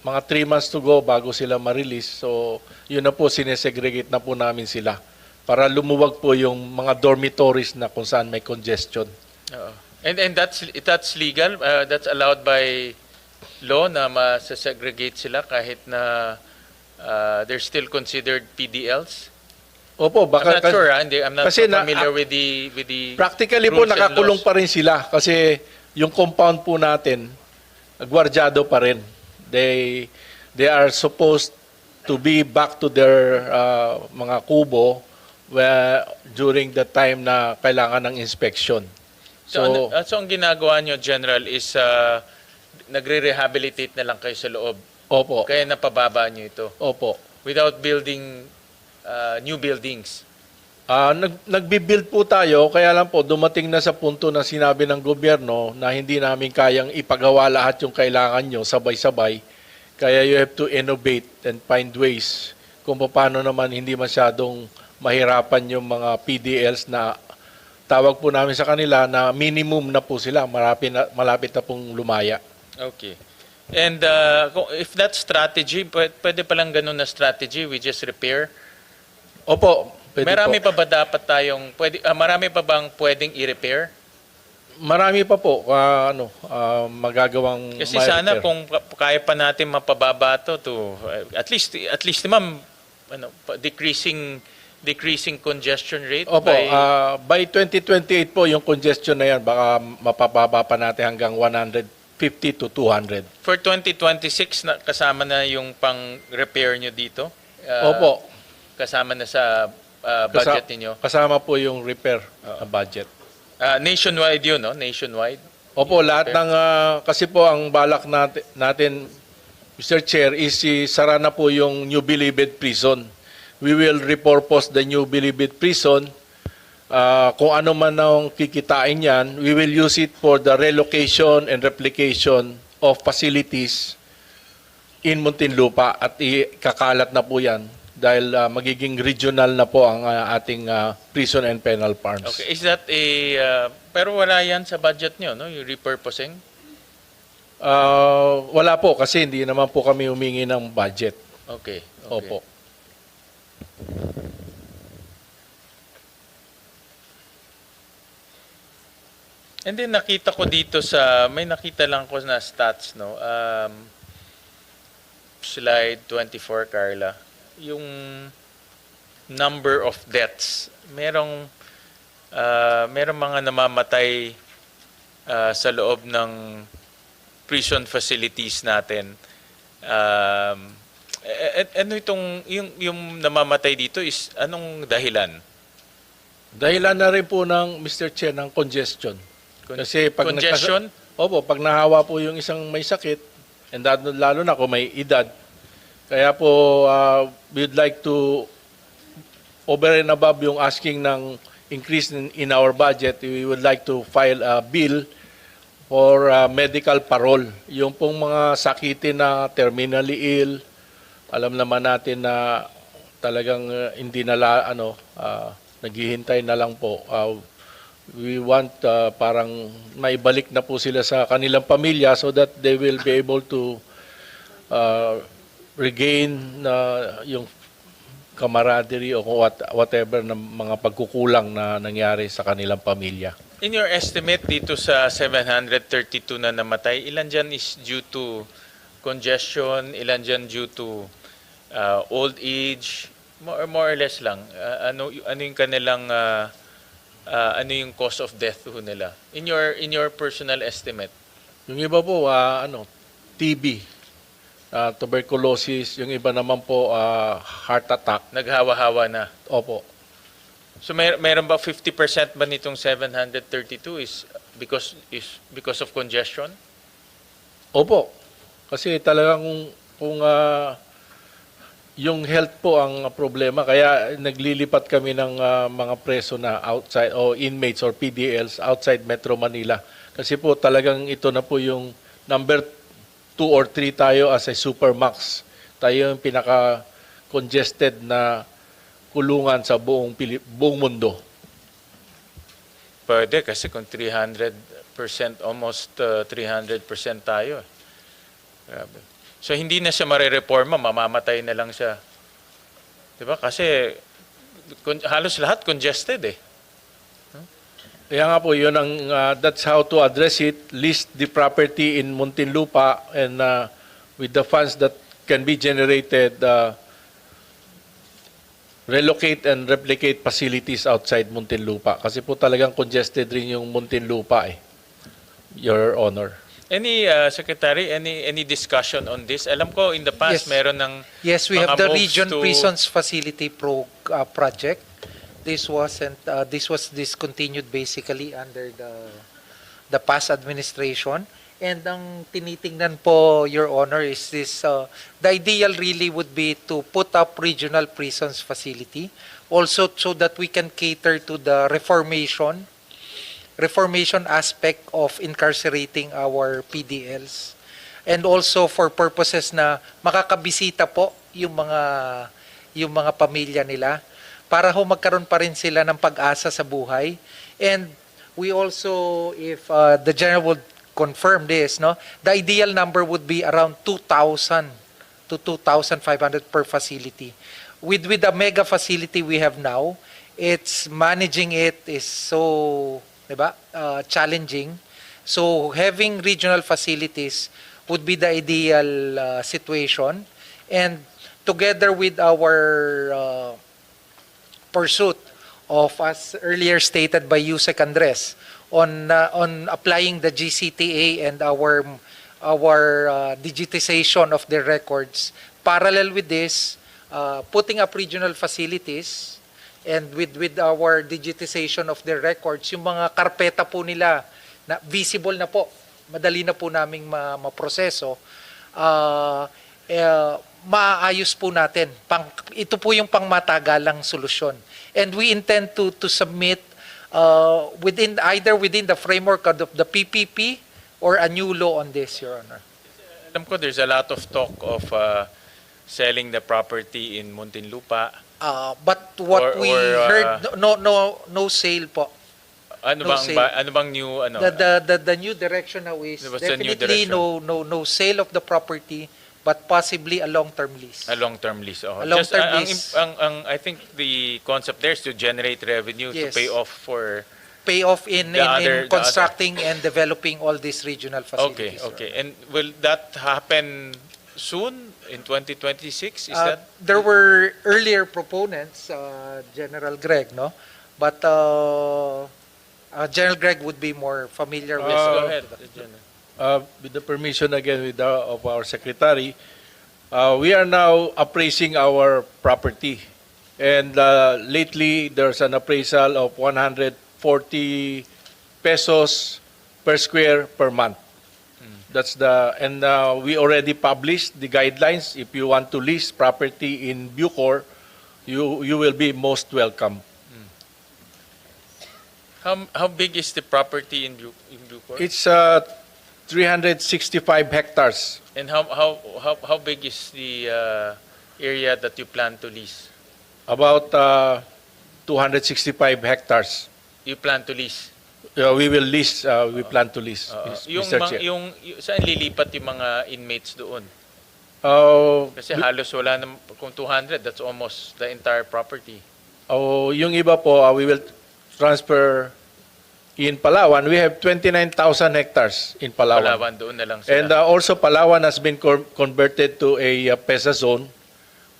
Speaker 9: Mga 3 months to go bago sila ma-release. So, yun na po, sinesegregate na po namin sila. Para lumuwag po yung mga dormitories na kung saan may congestion.
Speaker 1: and that's legal? That's allowed by law na masasegregate sila kahit na they're still considered PDLs?
Speaker 9: Opo, baka
Speaker 1: I'm not sure, I'm not
Speaker 9: kasi
Speaker 1: familiar with the
Speaker 9: practically po
Speaker 1: rules and
Speaker 9: nakakulong
Speaker 1: laws.
Speaker 9: pa rin sila kasi yung compound po natin gwardyado pa rin. They are supposed to be back to their mga kubo during the time na kailangan ng inspection.
Speaker 1: So ang ginagawa nyo, General, is nagre-rehabilitate na lang kayo sa loob.
Speaker 9: Opo.
Speaker 1: Kaya napababa nyo ito.
Speaker 9: Opo.
Speaker 1: Without building new buildings.
Speaker 9: Nagbi-build po tayo, kaya lang po dumating na sa punto na sinabi ng gobyerno na hindi namin kayang ipagawa lahat yung kailangan nyo sabay-sabay. Kaya you have to innovate and find ways kung paano naman hindi masyadong mahirapan yung mga PDLs na tawag po namin sa kanila na minimum na po sila, malapit na pong lumaya.
Speaker 1: Okay. And if that strategy, pwede palang ganun na strategy, we just repair.
Speaker 9: Opo, pwede
Speaker 1: Marami
Speaker 9: po.
Speaker 1: pa ba dapat tayong marami pa bang pwedeng i-repair?
Speaker 9: Marami pa po magagawang
Speaker 1: Kasi sana kung kaya pa natin mapababa to at least naman decreasing congestion rate.
Speaker 9: Opo, by 2028 po yung congestion na yan baka mapababa pa natin hanggang 150 to 200.
Speaker 1: For 2026 na kasama na yung pang-repair nyo dito?
Speaker 9: Opo.
Speaker 1: Kasama na sa budget ninyo?
Speaker 9: Kasama po yung repair na budget.
Speaker 1: Nationwide yun, no? Nationwide?
Speaker 9: Opo, lahat ng kasi po ang balak natin Mr. Chair, is sara na po yung New Bilibid Prison. we will repurpose the new Bilibid prison. Kung ano man ang kikitain yan, we will use it for the relocation and replication of facilities in Muntinlupa at ikakalat na po yan dahil magiging regional na po ang ating prison and penal farms.
Speaker 1: Okay, is that pero wala yan sa budget nyo, no? Yung repurposing?
Speaker 9: Wala po kasi hindi naman po kami humingi ng budget.
Speaker 1: Okay.
Speaker 9: Opo.
Speaker 1: And then nakita ko dito may nakita lang ko na stats, no? Slide 24, Carla. Yung number of deaths. Merong mga namamatay sa loob ng prison facilities natin. Ano itong yung namamatay dito is anong dahilan?
Speaker 9: Dahilan na rin po ng Mr. Chair ng congestion. Kasi pag
Speaker 1: congestion?
Speaker 9: Opo, pag nahawa po yung isang may sakit, and lalo na kung may edad, kaya po we'd like to, over and above yung asking ng increase in our budget, we would like to file a bill for medical parole. Yung pong mga sakitin na terminally ill, alam naman natin na talagang hindi naghihintay na lang po. We want parang maibalik na po sila sa kanilang pamilya so that they will be able to regain yung camaraderie o whatever na mga pagkukulang na nangyari sa kanilang pamilya.
Speaker 1: In your estimate dito sa 732 na namatay, ilan dyan is due to congestion, ilan dyan due to old age, more or less lang. Ano yung kanilang ano yung cause of death ho nila? In your personal estimate?
Speaker 9: Yung iba po TB, tuberculosis, yung iba naman po heart attack.
Speaker 1: Naghawa-hawa na.
Speaker 9: Opo.
Speaker 1: So mayroon ba 50% ba nitong 732 is because of congestion?
Speaker 9: Opo. Kasi talagang kung yung health po ang problema, kaya naglilipat kami ng mga preso na outside o inmates or PDLs outside Metro Manila. Kasi po talagang ito na po yung number 2 or 3 tayo as a supermax. Tayo yung pinaka-congested na kulungan sa buong mundo.
Speaker 1: Pwede kasi kung 300%, almost 300% tayo. Grabe. So hindi na siya marereforma, mamamatay na lang siya. 'Di ba? Kasi halos lahat congested eh.
Speaker 9: Kaya nga po, yun ang, that's how to address it. List the property in Muntinlupa and with the funds that can be generated, relocate and replicate facilities outside Muntinlupa. Kasi po talagang congested rin yung Muntinlupa eh, Your Honor.
Speaker 1: Any Secretary, any discussion on this? Alam ko in the past
Speaker 3: Yes.
Speaker 1: meron ng
Speaker 3: Yes, we
Speaker 1: mga
Speaker 3: have the
Speaker 1: moves
Speaker 3: Region
Speaker 1: to-
Speaker 3: Prisons Facility project. This was discontinued basically under the past administration. And ang tinitingnan po, Your Honor, is this, the ideal really would be to put up regional prisons facility, also so that we can cater to the reformation aspect of incarcerating our PDLs. And also for purposes na makakabisita po yung mga pamilya nila para magkaroon pa rin sila ng pag-asa sa buhay. And we also, if the General would confirm this, no, the ideal number would be around 2,000 to 2,500 per facility. With the mega facility we have now, managing it is so, diba, challenging. So having regional facilities would be the ideal situation. And together with our pursuit of, as earlier stated by Yusek Andres, on applying the GCTA and our digitization of the records, parallel with this, putting up regional facilities, and with our digitization of their records, yung mga karpeta po nila na visible na po, madali na po naming maproseso, maayos po natin. Ito po yung pangmatagalang solusyon. And we intend to submit within the framework of the PPP or a new law on this, Your Honor.
Speaker 1: Alam ko there's a lot of talk of selling the property in Muntinlupa.
Speaker 3: But what
Speaker 1: Or-
Speaker 3: we
Speaker 1: or,
Speaker 3: heard, no sale po.
Speaker 1: Ano
Speaker 3: No
Speaker 1: bang
Speaker 3: sale.
Speaker 1: ano bang new ano?
Speaker 3: The new direction now is
Speaker 1: What's the new
Speaker 3: definitely
Speaker 1: direction?
Speaker 3: no sale of the property, but possibly a long-term lease.
Speaker 1: A long-term lease. Oh.
Speaker 3: A long-term
Speaker 1: Just,
Speaker 3: lease.
Speaker 1: I think the concept there is to generate revenue to
Speaker 3: Yes.
Speaker 1: pay off for.
Speaker 3: Pay off in
Speaker 1: The other-
Speaker 3: constructing and developing all these regional
Speaker 1: Okay,
Speaker 3: facilities.
Speaker 1: okay. And will that happen soon in 2026? Is that?
Speaker 3: There were earlier proponents, General Greg, no? But General Greg would be more familiar with.
Speaker 1: Yes, go ahead.
Speaker 9: With the permission again of our secretary, we are now appraising our property. And lately, there's an appraisal of 140 pesos per square per month. And we already published the guidelines. If you want to lease property in Bucor, you will be most welcome.
Speaker 1: How big is the property in Bucor?
Speaker 9: It's 365 hectares.
Speaker 1: And how big is the area that you plan to lease?
Speaker 9: About 265 hectares.
Speaker 1: You plan to lease?
Speaker 9: We will lease, we plan to lease, Mr. Chair.
Speaker 1: Saan lilipat yung mga inmates doon? Kasi
Speaker 9: Uh,
Speaker 1: halos wala na, kung 200, that's almost the entire property.
Speaker 9: yung iba po, we will transfer in Palawan. We have 29,000 hectares in Palawan.
Speaker 1: Palawan, doon na lang sila.
Speaker 9: And also Palawan has been converted to a PESA zone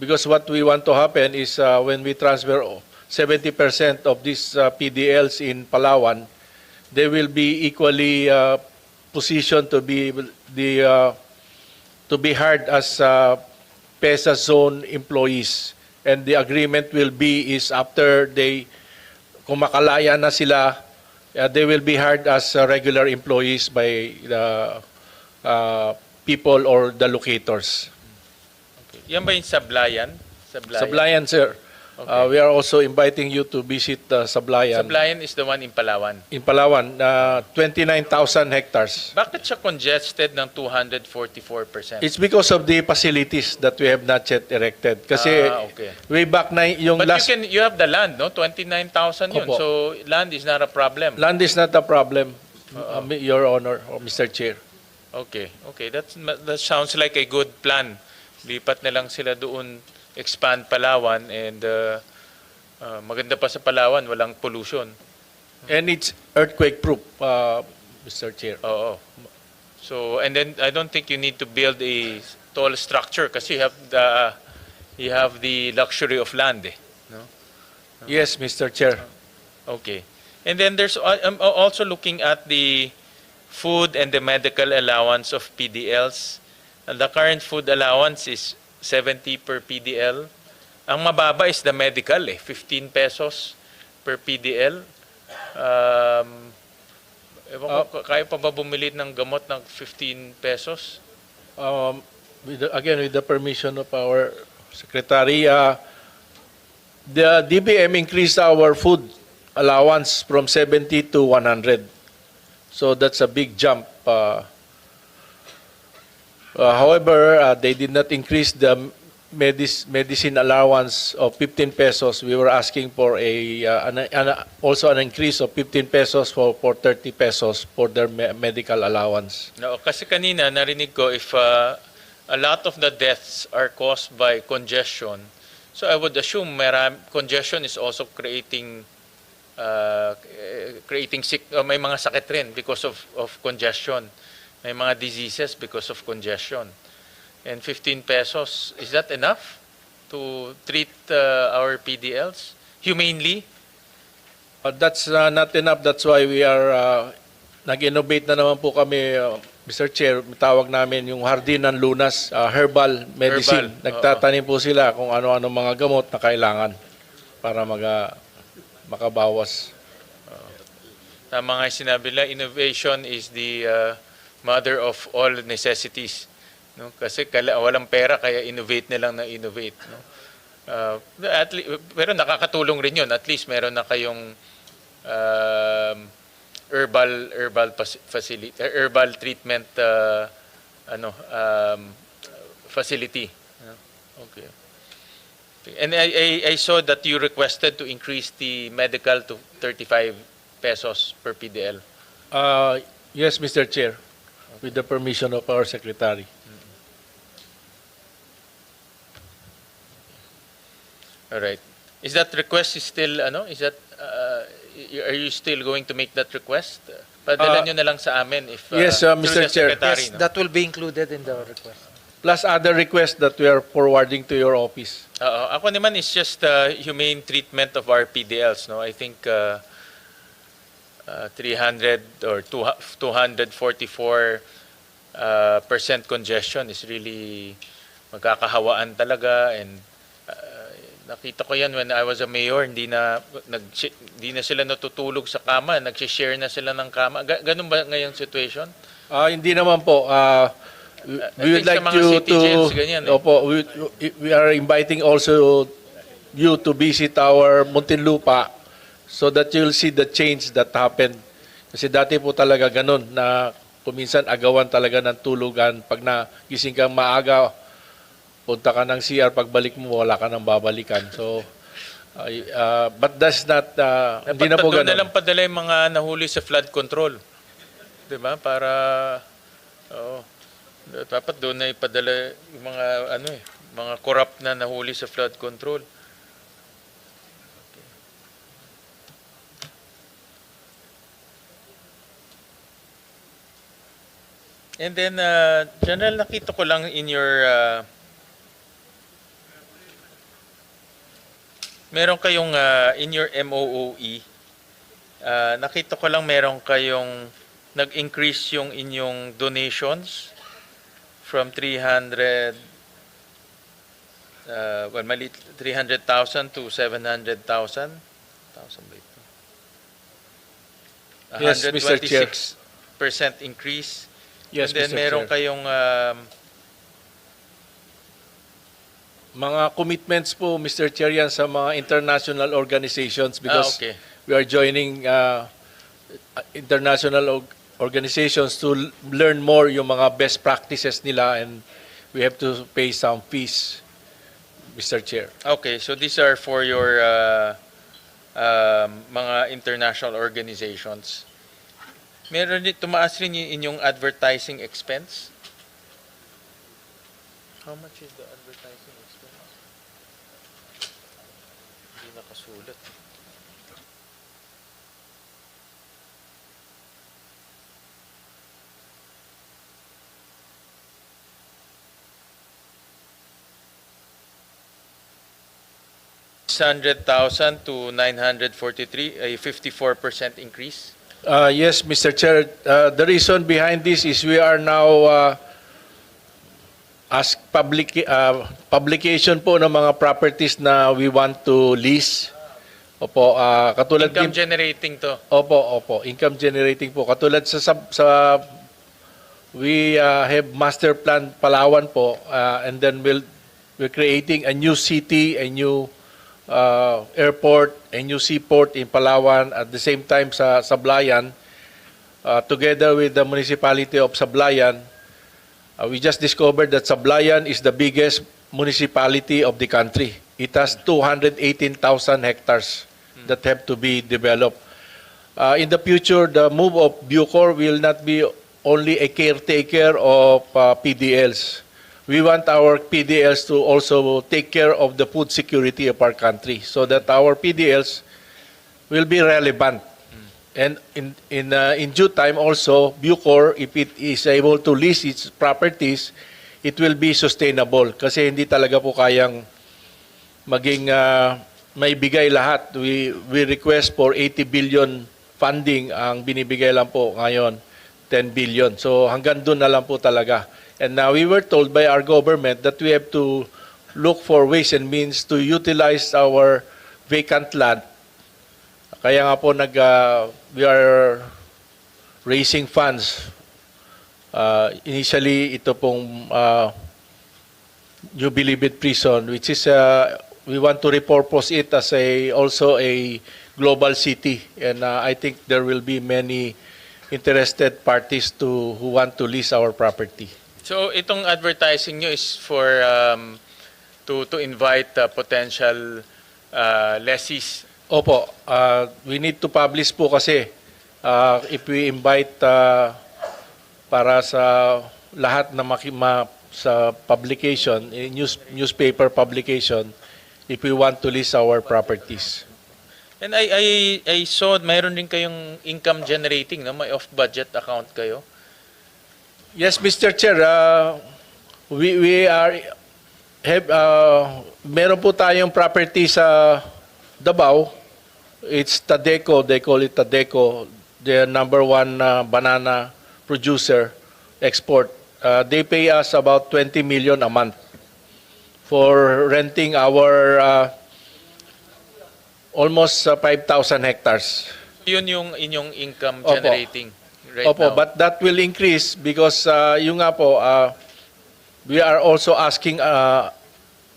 Speaker 9: because what we want to happen is when we transfer 70% of these PDLs in Palawan, they will be equally positioned to be hired as PESA zone employees. And the agreement will be is after kung makalaya na sila, they will be hired as regular employees by the people or the locators.
Speaker 1: Okay. Yan ba yung Sablayan?
Speaker 9: Sablayan, sir.
Speaker 1: Okay.
Speaker 9: We are also inviting you to visit Sablayan.
Speaker 1: Sablayan is the one in Palawan.
Speaker 9: In Palawan, 29,000 hectares.
Speaker 1: Bakit siya congested ng 244%?
Speaker 9: It's because of the facilities that we have not yet erected. Kasi
Speaker 1: okay.
Speaker 9: way back na yung
Speaker 1: But
Speaker 9: last
Speaker 1: you have the land, no? 29,000 yun.
Speaker 9: Opo.
Speaker 1: So land is not a problem.
Speaker 9: land is not a problem, Your Honor, or Mr. Chair.
Speaker 1: Okay. That sounds like a good plan. Lipat na lang sila doon, expand Palawan, and maganda pa sa Palawan, walang pollution.
Speaker 9: And it's earthquake proof, Mr. Chair.
Speaker 1: Oo. So, and then I don't think you need to build a tall structure kasi you have the luxury of land, eh. No?
Speaker 9: Yes, Mr. Chair.
Speaker 1: Okay. And then I'm also looking at the food and the medical allowance of PDLs. And the current food allowance is 70 per PDL. Ang mababa is the medical, 15 pesos per PDL. Ewan ko, kaya pa ba bumili ng gamot ng 15 pesos?
Speaker 9: With the permission of our secretary, the DBM increased our food allowance from 70 to 100. So that's a big jump. However, they did not increase the medicine allowance of 15 pesos. We were asking for also an increase of 15 pesos for 30 pesos for their medical allowance.
Speaker 1: No, kasi kanina narinig ko if a lot of the deaths are caused by congestion. So I would assume congestion is also creating may mga sakit rin because of congestion. May mga diseases because of congestion. And 15 pesos, is that enough to treat our PDLs humanely?
Speaker 9: That's not enough. That's why we are nag-innovate na naman po kami, Mr. Chair. Tawag namin yung Hardin ng Lunas, herbal medicine. Nagtatanim po sila kung ano-ano mga gamot na kailangan para makabawas.
Speaker 1: Tama nga yung sinabi nila, innovation is the mother of all necessities. no? Kasi walang pera kaya innovate na lang na innovate, no? Pero nakakatulong rin 'yun. At least meron na kayong herbal treatment facility. Okay. And I saw that you requested to increase the medical to 35 pesos per PDL.
Speaker 9: Yes, Mr. Chair, with the permission of our Secretary.
Speaker 1: All right. Is that request still is that are you still going to make that request? Padala nyo na lang sa amin if
Speaker 9: Yes,
Speaker 1: through
Speaker 9: Mr.
Speaker 1: the
Speaker 9: Chair.
Speaker 1: Secretary,
Speaker 3: Yes,
Speaker 1: no?
Speaker 3: that will be included in the request.
Speaker 9: Plus other requests that we are forwarding to your office.
Speaker 1: Ako naman is just humane treatment of our PDLs, no? I think 300 or 244 percent congestion is really magkakahawaan talaga, and nakita ko yan when I was a mayor, hindi na sila natutulog sa kama, nag-share na sila ng kama. Ganun ba ngayong situation?
Speaker 9: Hindi naman po. We would
Speaker 1: think sa
Speaker 9: like
Speaker 1: mga
Speaker 9: you
Speaker 1: city
Speaker 9: to
Speaker 1: jails, ganyan eh.
Speaker 9: Opo, we are inviting also you to visit our Muntinlupa so that you'll see the change that happened. Kasi dati po talaga ganun na kuminsan agawan talaga ng tulugan. Pag nagising kang maaga, punta ka ng CR, pagbalik mo wala ka nang babalikan. So but that's not hindi na po
Speaker 1: Doon na
Speaker 9: ganun.
Speaker 1: lang padala yung mga nahuli sa flood control. 'Di ba? Para dapat doon na ipadala yung mga mga corrupt na nahuli sa flood control. And then General, nakita ko lang in your meron kayong in your MOOE, nakita ko lang meron kayong nag-increase yung inyong donations from 300,000 to 700,000.
Speaker 9: Yes, Mr. Chair.
Speaker 1: 126% increase.
Speaker 9: Yes,
Speaker 1: And then
Speaker 9: Mr.
Speaker 1: meron
Speaker 9: Chair.
Speaker 1: kayong
Speaker 9: Mga commitments po, Mr. Chair, yan sa mga international organizations because
Speaker 1: okay.
Speaker 9: we are joining international organizations to learn more yung mga best practices nila, and we have to pay some fees, Mr. Chair.
Speaker 1: Okay, so these are for your mga international organizations. Meron din, tumaas rin yung inyong advertising expense. How much is the advertising expense? Hindi nakasulat. $600,000 to 943, a 54% increase.
Speaker 9: Yes, Mr. Chair. The reason behind this is we are now as publication po ng mga properties na we want to lease. Opo, katulad
Speaker 1: Income
Speaker 9: din,
Speaker 1: generating to.
Speaker 9: opo, income generating po. Katulad sa we have master plan Palawan po, and then we're creating a new city, a new airport, a new seaport in Palawan, at the same time sa Sablayan, together with the municipality of Sablayan. We just discovered that Sablayan is the biggest municipality of the country. It has 218,000 hectares that have to be developed. In the future, the move of Bucor will not be only a caretaker of PDLs. We want our PDLs to also take care of the food security of our country so that our PDLs will be relevant. And in due time also, Bucor, if it is able to lease its properties, it will be sustainable. Kasi hindi talaga po kayang maging maibigay lahat. We request for 80 billion funding, ang binibigay lang po ngayon 10 billion. So hanggang doon na lang po talaga. And now we were told by our government that we have to look for ways and means to utilize our vacant land. Kaya nga po we are raising funds Initially, ito pong New Bilibid Prison, which is we want to repurpose it as also a global city, and I think there will be many interested parties who want to lease our property.
Speaker 1: So itong advertising nyo is for to invite potential lessees.
Speaker 9: Opo, we need to publish po kasi if we invite para sa lahat na sa publication, newspaper publication, if we want to list our properties.
Speaker 1: And I saw mayroon din kayong income generating, no? May off-budget account kayo.
Speaker 9: Yes, Mr. Chair, we meron po tayong property sa Davao. It's Tadeco, they call it Tadeco, the #1 banana producer, export. They pay us about 20 million a month for renting our almost 5,000 hectares.
Speaker 1: Yun yung inyong income
Speaker 9: Opo.
Speaker 1: generating right
Speaker 9: Opo,
Speaker 1: now.
Speaker 9: but that will increase because yung nga po, we are also asking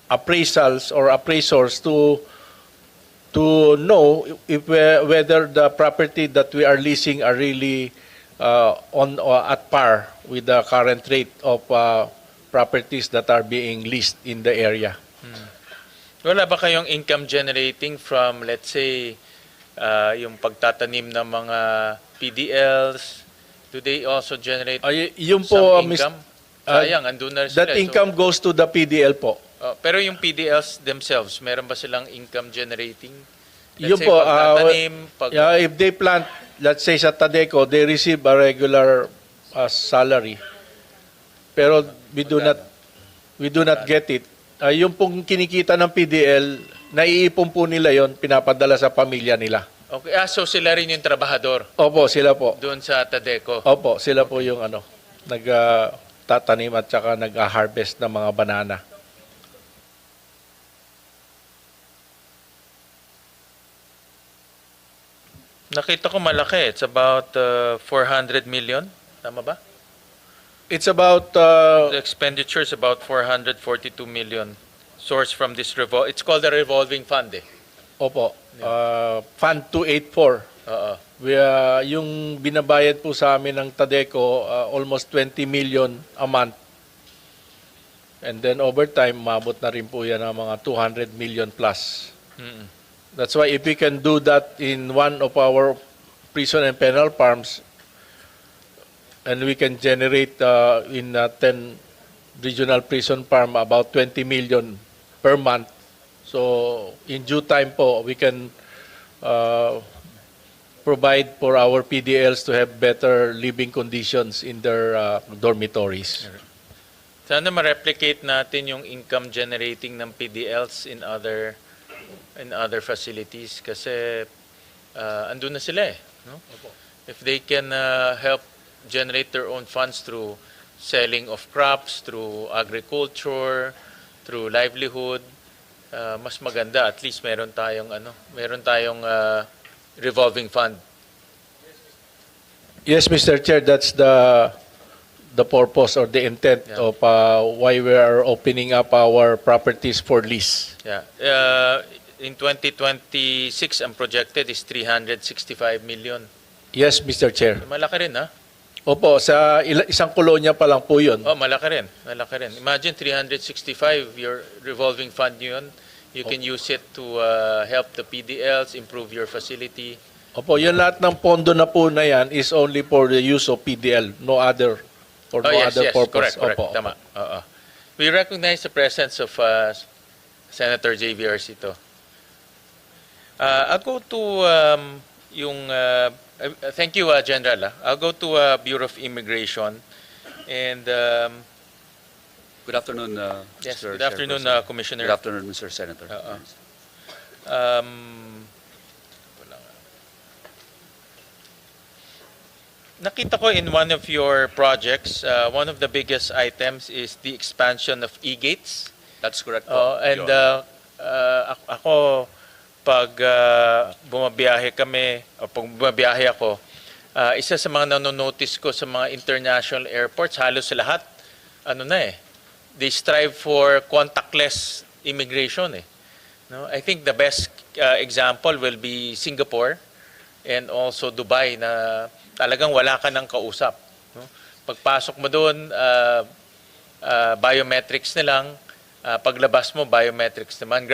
Speaker 9: appraisals or appraisers to know if whether the property that we are leasing are really on or at par with the current rate of properties that are being leased in the area.
Speaker 1: Wala ba kayong income generating from, let's say, yung pagtatanim ng mga PDLs? Do they also generate
Speaker 9: Yun
Speaker 1: some
Speaker 9: po,
Speaker 1: income? Sayang, andun na sila.
Speaker 9: that income goes to the PDL po.
Speaker 1: Pero yung PDLs themselves, meron ba silang income generating?
Speaker 9: Yun
Speaker 1: Let's say,
Speaker 9: po,
Speaker 1: pagtatanim,
Speaker 9: if they plant, let's say sa Tadeco, they receive a regular salary. Pero we do not get it. Yung pong kinikita ng PDL, naiipon po nila yon, pinapadala sa pamilya nila.
Speaker 1: Okay, so sila rin yung trabahador
Speaker 9: Opo, sila po.
Speaker 1: doon sa Tadeco.
Speaker 9: Opo, sila po yung nagtatanim at saka nag-harvest ng mga banana.
Speaker 1: Nakita ko malaki. It's about 400 million. Tama ba?
Speaker 9: It's about
Speaker 1: The expenditure is about 442 million. Source from this it's called a revolving fund eh.
Speaker 9: Opo, Fund 284.
Speaker 1: Oo.
Speaker 9: Yung binabayad po sa amin ng Tadeco, almost 20 million a month. And then over time, mabot na rin po yan ng mga 200 million plus.
Speaker 1: Mm-mm.
Speaker 9: That's why if we can do that in one of our prison and penal farms, and we can generate in 10 regional prison farm about 20 million per month. So in due time po, we can provide for our PDLs to have better living conditions in their dormitories.
Speaker 1: Sana ma-replicate natin yung income generating ng PDLs in other facilities kasi andun na sila eh. No? If they can help generate their own funds through selling of crops, through agriculture, through livelihood, mas maganda. At least meron tayong revolving fund.
Speaker 9: Yes, Mr. Chair, that's the purpose or the intent of why we are opening up our properties for lease.
Speaker 1: Yeah. In 2026, ang projected is 365 million.
Speaker 9: Yes, Mr. Chair.
Speaker 1: Malaki rin, ha?
Speaker 9: Opo, sa isang kolonya pa lang po yun.
Speaker 1: Oh, malaki rin. Malaki rin. Imagine 365, your revolving fund yun. You can use it to help the PDLs, improve your facility.
Speaker 9: Opo, yun lahat ng pondo na po na yan is only for the use of PDL, no other other purpose.
Speaker 1: Correct.
Speaker 9: Opo,
Speaker 1: Tama. Oo. We recognize the presence of Senator J.V. Arcito. I'll go to thank you, General. I'll go to Bureau of Immigration. And
Speaker 10: Good afternoon,
Speaker 1: yes,
Speaker 10: Mr.
Speaker 1: good afternoon,
Speaker 10: Chairperson.
Speaker 1: Commissioner.
Speaker 10: Good afternoon, Mr. Senator.
Speaker 1: Nakita ko in one of your projects, one of the biggest items is the expansion of e-gates.
Speaker 10: That's correct po,
Speaker 1: And
Speaker 10: Your
Speaker 1: ako, pag bumabiyahe kami, o pag bumabiyahe ako, Isa sa mga nanonotice ko sa mga international airports, halos lahat, they strive for contactless immigration. No? I think the best example will be Singapore and also Dubai na talagang wala ka ng kausap. No? Pagpasok mo doon, biometrics na lang. Paglabas mo, biometrics naman.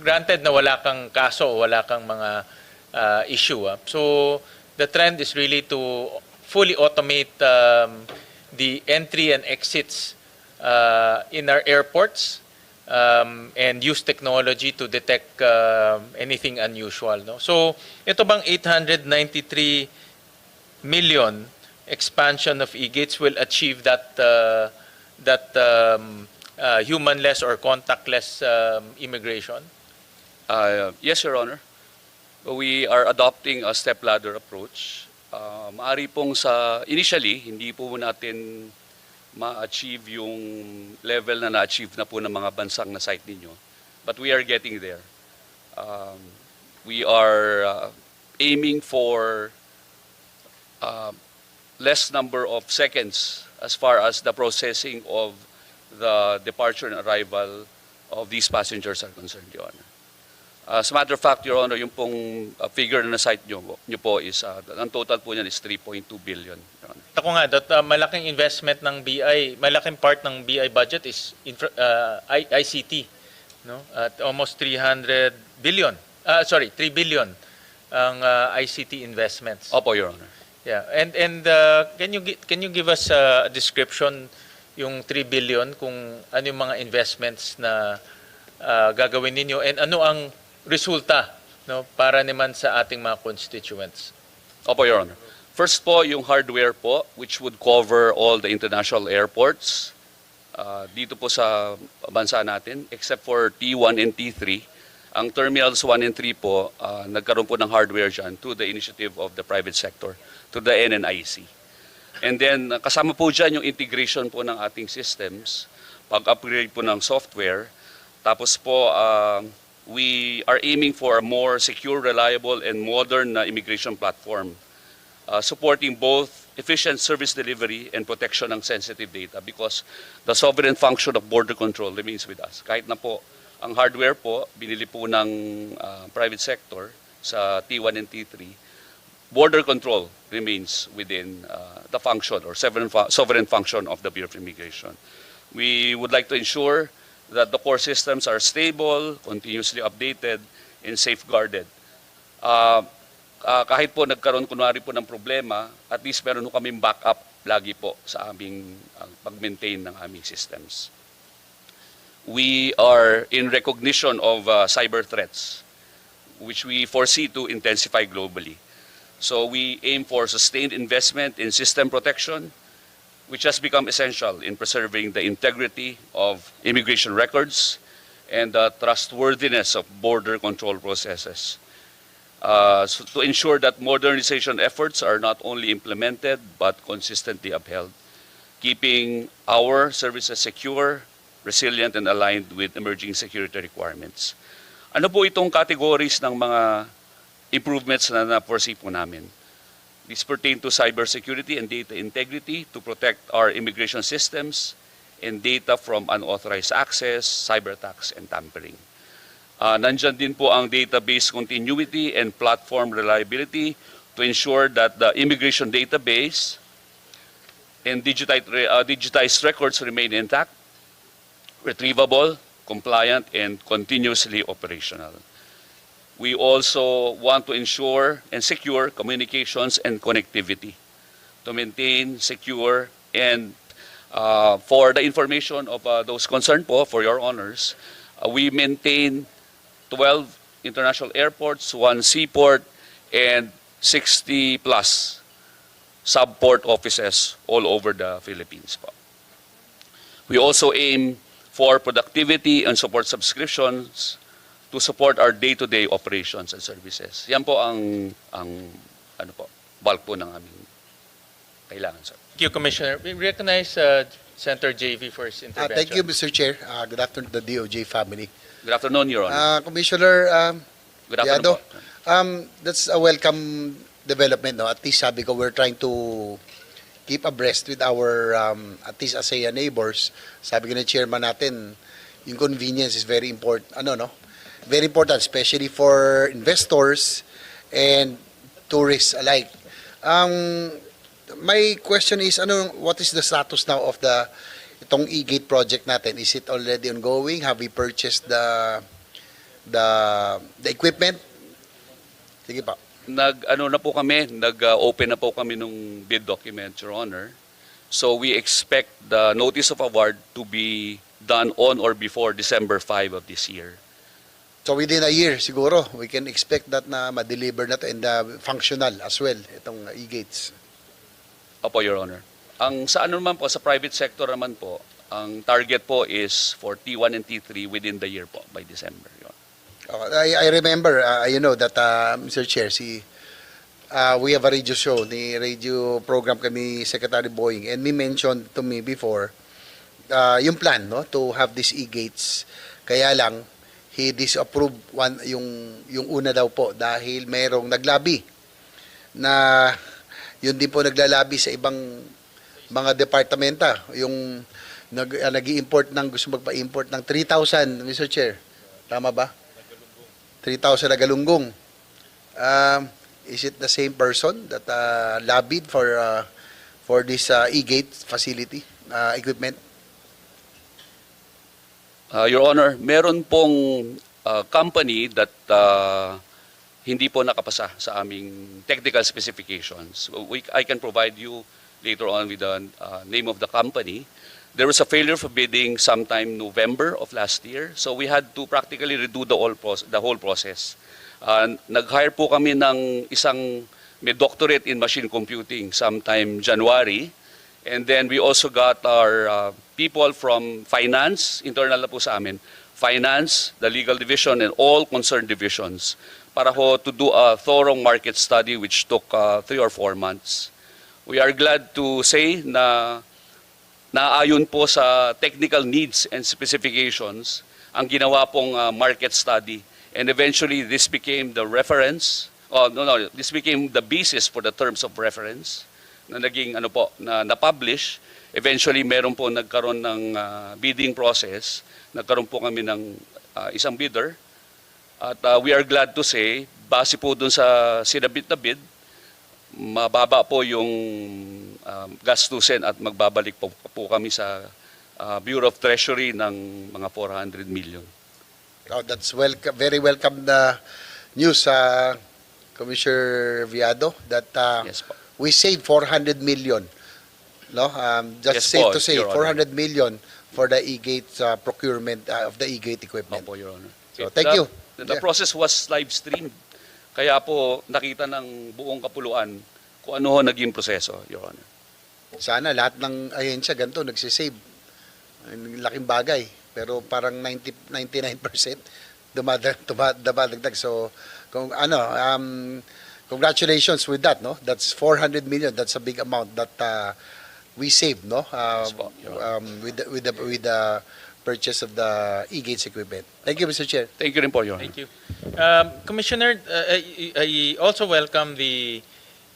Speaker 1: Granted na wala kang kaso o wala kang mga issue. So the trend is really to fully automate the entry and exits in our airports and use technology to detect anything unusual. No? So ito bang 893 million expansion of e-gates will achieve that humanless or contactless immigration?
Speaker 10: Yes, Your Honor. We are adopting a step-ladder approach. Maari pong initially, hindi po natin ma-achieve yung level na na-achieve na po ng mga bansang na site ninyo. But we are getting there. We are aiming for less number of seconds as far as the processing of the departure and arrival of these passengers are concerned, Your Honor. As a matter of fact, Your Honor, yung pong figure na site nyo po is, ang total po niyan is 3.2 billion, Your Honor.
Speaker 1: Ako nga, malaking investment ng BI, malaking part ng BI budget is ICT. No? At almost 300 billion, 3 billion ang ICT investments.
Speaker 10: Opo, Your Honor.
Speaker 1: Yeah, and can you give us a description yung 3 billion kung ano yung mga investments na gagawin ninyo and ano ang resulta, no, para naman sa ating mga constituents?
Speaker 10: Opo, Your Honor. First po, yung hardware po, which would cover all the international airports dito po sa bansa natin, except for T1 and T3. Ang Terminals 1 and 3 po, nagkaroon po ng hardware dyan to the initiative of the private sector, to the NNIC. And then, kasama po dyan yung integration po ng ating systems, pag-upgrade po ng software. Tapos po, we are aiming for a more secure, reliable, and modern immigration platform, supporting both efficient service delivery and protection ng sensitive data because the sovereign function of border control remains with us. Kahit na po, ang hardware po, binili po ng private sector sa T1 and T3, border control remains within the function or sovereign function of the Bureau of Immigration. We would like to ensure that the core systems are stable, continuously updated, and safeguarded. Kahit po nagkaroon kunwari po ng problema, at least meron po kaming backup lagi po sa aming pag-maintain ng aming systems. We are in recognition of cyber threats, which we foresee to intensify globally. So we aim for sustained investment in system protection, which has become essential in preserving the integrity of immigration records and the trustworthiness of border control processes. So to ensure that modernization efforts are not only implemented but consistently upheld, keeping our services secure, resilient, and aligned with emerging security requirements. Ano po itong categories ng mga improvements na na-foresee po namin? These pertain to cybersecurity and data integrity to protect our immigration systems and data from unauthorized access, cyber attacks, and tampering. Nandyan din po ang database continuity and platform reliability to ensure that the immigration database and digitized records remain intact, retrievable, compliant, and continuously operational. We also want to ensure and secure communications and connectivity to maintain secure and for the information of those concerned po, for your honors, we maintain 12 international airports, 1 seaport, and 60 plus subport offices all over the Philippines po. We also aim for productivity and support subscriptions to support our day-to-day operations and services. Yan po ang bulk po ng aming kailangan, sir.
Speaker 1: Thank you, Commissioner. We recognize Senator JV for his intervention.
Speaker 11: Thank you, Mr. Chair. Good afternoon to the DOJ family.
Speaker 10: Good afternoon, Your Honor.
Speaker 11: Commissioner
Speaker 10: Good afternoon
Speaker 11: Diado, that's a welcome development, no? At least sabi ko, we're trying to keep abreast with our, at least ASEAN neighbors. Sabi ko na chairman natin, yung convenience is very important, very important, especially for investors and tourists alike. My question is, what is the status now of itong e-gate project natin? Is it already ongoing? Have we purchased the equipment? Sige pa.
Speaker 10: Nag-open na po kami nung bid document, Your Honor. So we expect the notice of award to be done on or before December 5 of this year.
Speaker 11: So within a year, siguro, we can expect that na ma-deliver na to and functional as well, itong e-gates.
Speaker 10: Opo, Your Honor. Sa naman po, sa private sector naman po, ang target po is for T1 and T3 within the year po, by December, Your Honor.
Speaker 11: I remember, that, Mr. Chair, we have a radio show, the radio program kami Secretary Boying, and he mentioned to me before, yung plan, no, to have these e-gates. Kaya lang, he disapproved yung una daw po dahil mayroong naglabi na yun din po naglalabi sa ibang mga departamenta, yung nag-i-import gusto magpa-import ng 3,000, Mr. Chair. Tama ba? 3,000 na galunggong. Is it the same person that lobbied for this e-gate facility equipment?
Speaker 10: Your Honor, meron pong company that hindi po nakapasa sa aming technical specifications. I can provide you later on with the name of the company. There was a failure for bidding sometime November of last year. So we had to practically redo the whole process. Nag-hire po kami ng isang may doctorate in machine computing sometime January. And then we also got our people from finance, internal na po sa amin, finance, the legal division, and all concerned divisions para ho to do a thorough market study which took 3 or 4 months. We are glad to say na naayon po sa technical needs and specifications ang ginawa pong market study. And eventually this became the reference, this became the basis for the terms of reference na naging na-publish. Eventually meron po nagkaroon ng bidding process. Nagkaroon po kami ng isang bidder. At we are glad to say, base po dun sa sinabit na bid, mababa po yung gastusin at magbabalik po kami sa Bureau of Treasury ng mga 400 million.
Speaker 11: Oh, that's very welcome news, Commissioner Viado, that
Speaker 10: Yes po.
Speaker 11: we saved 400 million. No?
Speaker 10: Yes
Speaker 11: safe
Speaker 10: po,
Speaker 11: to say,
Speaker 10: Your Honor.
Speaker 11: 400 million for the e-gate procurement of the e-gate equipment.
Speaker 10: Opo, Your Honor.
Speaker 11: So, thank you.
Speaker 10: The process was live streamed. Kaya po nakita ng buong kapuluan kung ano ho naging proseso, Your Honor.
Speaker 11: Sana lahat ng ahensya ganito nagsisave. Laking bagay. Pero parang 99% dumadagdag. So, congratulations with that, no? That's 400 million. That's a big amount that we saved, no?
Speaker 10: Yes po, Your Honor.
Speaker 11: With the purchase of the e-gates equipment. Thank you, Mr. Chair.
Speaker 10: Thank you rin po, Your Honor.
Speaker 1: Thank you. Commissioner, I also welcome the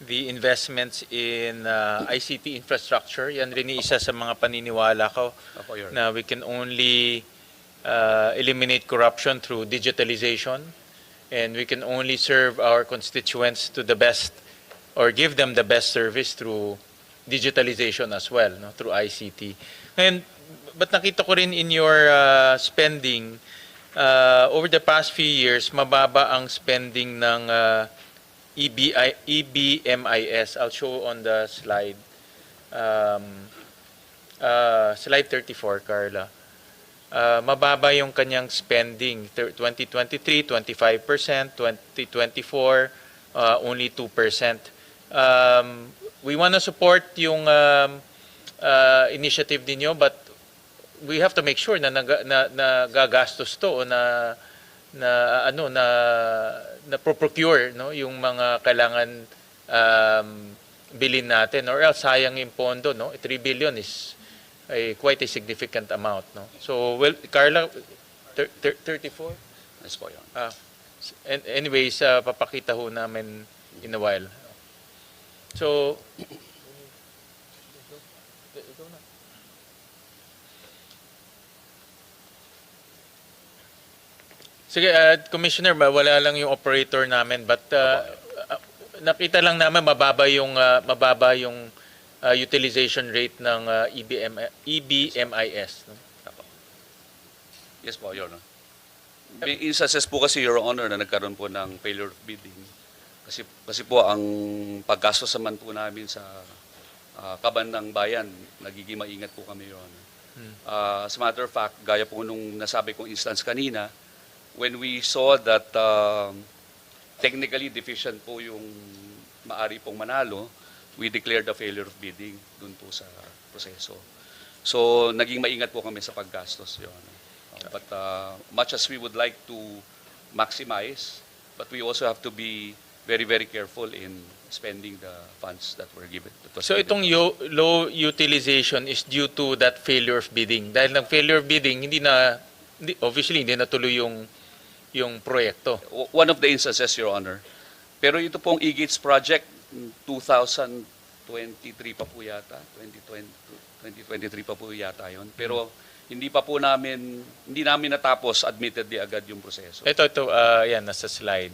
Speaker 1: investments in ICT infrastructure. Yan rin isa sa mga paniniwala ko
Speaker 10: Opo, Your Honor.
Speaker 1: na we can only eliminate corruption through digitalization, and we can only serve our constituents to the best or give them the best service through digitalization as well, no, through ICT. And but nakita ko rin in your spending over the past few years, mababa ang spending ng EBMIS. I'll show on the slide. Slide 34, Carla. Mababa yung kanyang spending. 2023, 25%. 2024, only 2%. We want to support yung initiative ninyo, but we have to make sure na nagagastos to o na procure, no, yung mga kailangan bilhin natin, or else sayang yung pondo, no. 3 billion is quite a significant amount, no. So, well, Carla, 34?
Speaker 10: Yes po, Your Honor.
Speaker 1: Anyways, papakita ho namin in a while. So, sige, Commissioner, wala lang yung operator namin, but nakita lang namin mababa yung utilization rate ng EBMIS. No?
Speaker 10: Yes po, Your Honor. May instances po kasi, Your Honor, na nagkaroon po ng failure of bidding. Kasi po ang paggastos naman po namin sa kaban ng bayan, nagiging maingat po kami, Your Honor. As a matter of fact, gaya po nung nasabi kong instance kanina, when we saw that technically deficient po yung maari pong manalo, we declared a failure of bidding dun po sa proseso. So, naging maingat po kami sa paggastos, Your Honor. But much as we would like to maximize, but we also have to be very, very careful in spending the funds that were given.
Speaker 1: So itong low utilization is due to that failure of bidding. Dahil ng failure of bidding, obviously hindi natuloy yung proyekto.
Speaker 10: One of the instances, Your Honor. Pero ito pong e-gates project, 2023 pa po yata, 2023 pa po yata yun. Pero hindi namin natapos admittedly agad yung proseso.
Speaker 1: Ito, yan, nasa slide.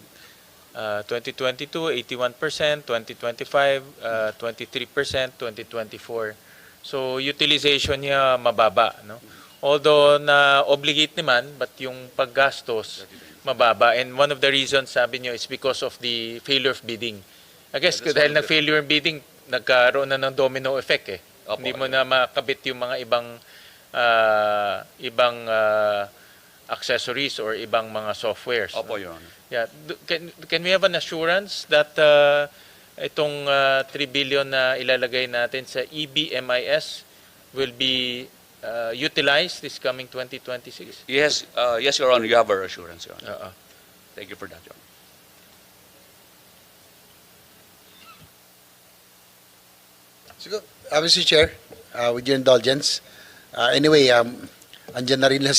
Speaker 1: 2022, 81%, 2025, 23%, 2024. So, utilization niya mababa, no? Although na-obligate naman, but yung paggastos, mababa. And one of the reasons, sabi niyo, is because of the failure of bidding. I guess, dahil na-failure of bidding, nagkaroon na ng domino effect eh.
Speaker 10: Opo,
Speaker 1: Hindi mo na makabit yung mga ibang accessories or ibang mga softwares.
Speaker 10: Opo,
Speaker 1: No?
Speaker 10: Your Honor.
Speaker 1: Yeah. Can we have an assurance that itong 3 billion na ilalagay natin sa EBMIS will be utilized this coming 2026?
Speaker 10: Yes, yes, Your Honor, you have our assurance, Your Honor. Thank you for that, Your Honor.
Speaker 11: Mr. Chair, with your indulgence, anyway, andyan na rin lang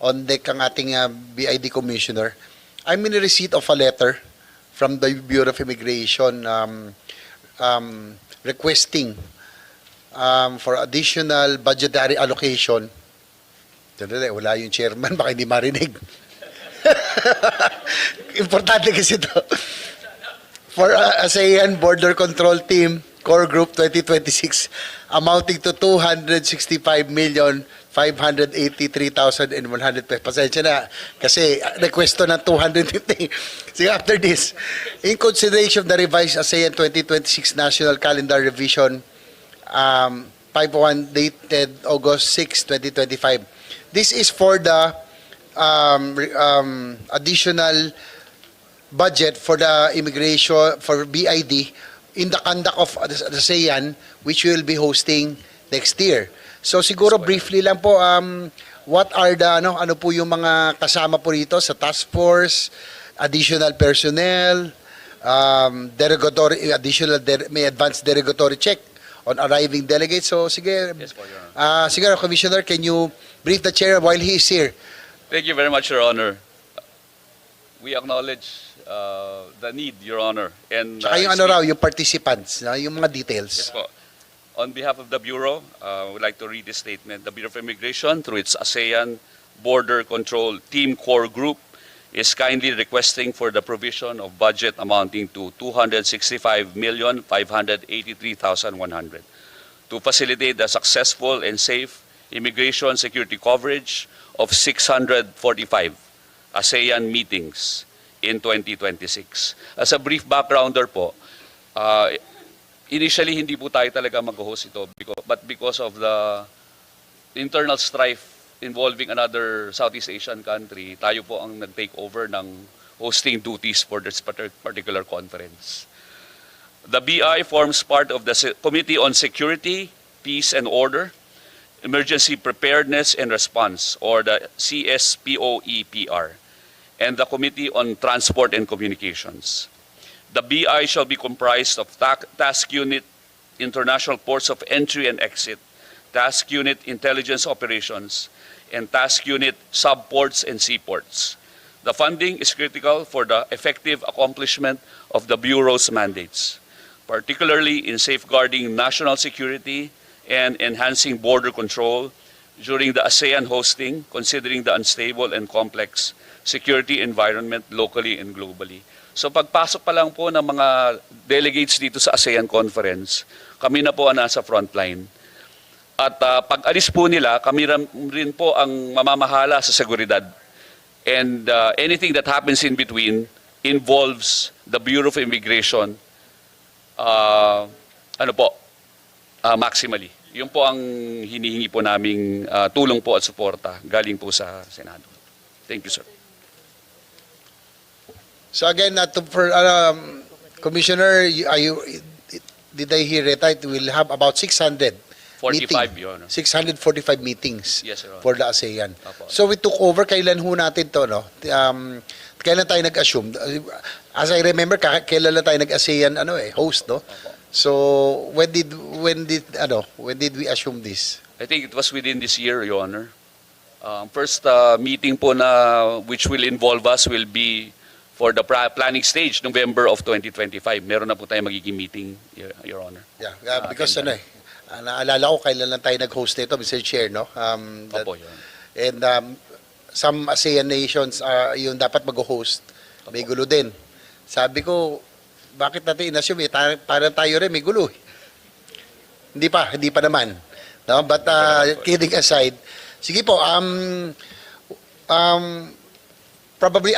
Speaker 11: on deck ang ating BID Commissioner. I'm in receipt of a letter from the Bureau of Immigration requesting for additional budgetary allocation. Wala yung chairman, baka hindi marinig. Importante kasi ito. For ASEAN Border Control Team, Core Group 2026, amounting to 265,583,100 pesos. Pasensya na, kasi request to ng 250. So after this, in consideration of the revised ASEAN 2026 National Calendar Revision 5.1 dated August 6, 2025. This is for the additional budget for the immigration, for BID, in the conduct of the ASEAN, which we will be hosting next year. So siguro briefly lang po, what are the, ano po yung mga kasama po rito sa task force, additional personnel, derogatory, may advanced derogatory check on arriving delegates. So sige,
Speaker 10: Yes, po, Your Honor.
Speaker 11: siguro Commissioner, can you brief the chair while he is here?
Speaker 10: Thank you very much, Your Honor. We acknowledge the need, Your Honor. And
Speaker 11: Tsaka yung ano raw, yung participants, yung mga details.
Speaker 10: Yes po. On behalf of the Bureau, I would like to read this statement. The Bureau of Immigration, through its ASEAN Border Control Team Core Group, is kindly requesting for the provision of budget amounting to 265,583,100 to facilitate the successful and safe immigration security coverage of 645 ASEAN meetings in 2026. As a brief backgrounder po, initially hindi po tayo talaga mag-host ito, but because of the internal strife involving another Southeast Asian country, tayo po ang nag-take over ng hosting duties for this particular conference. The BI forms part of the Committee on Security, Peace and Order, Emergency Preparedness and Response, or the CSPOEPR, and the Committee on Transport and Communications. The BI shall be comprised of Task Unit International Ports of Entry and Exit, Task Unit Intelligence Operations, and Task Unit Subports and Seaports. The funding is critical for the effective accomplishment of the Bureau's mandates. particularly in safeguarding national security and enhancing border control during the ASEAN hosting, considering the unstable and complex security environment locally and globally. So pagpasok pa lang po ng mga delegates dito sa ASEAN Conference, kami na po ang nasa frontline. At pag-alis po nila, kami rin po ang mamamahala sa seguridad. And anything that happens in between involves the Bureau of Immigration, maximally. Yun po ang hinihingi po naming tulong po at suporta galing po sa Senado. Thank you, sir.
Speaker 11: So again, Commissioner, did I hear it right? We'll have about 600
Speaker 10: 45, Your Honor.
Speaker 11: 645 meetings
Speaker 10: Yes, Your Honor.
Speaker 11: for the ASEAN.
Speaker 10: Apo.
Speaker 11: So we took over, kailan ho natin to, no? Kailan tayo nag-assume? As I remember, kailan na tayo nag-ASEAN host, no? So when did we assume this?
Speaker 10: I think it was within this year, Your Honor. First meeting po na which will involve us will be for the planning stage, November of 2025. Meron na po tayong magiging meeting, Your Honor.
Speaker 11: Yeah, because naalala ko kailan lang tayo nag-host nito, Mr. Chair, no?
Speaker 10: Opo, Your Honor.
Speaker 11: And some ASEAN nations yung dapat mag-host. May gulo din. Sabi ko, bakit natin inassume? Parang tayo rin may gulo. Hindi pa naman. No? But kidding aside, sige po, probably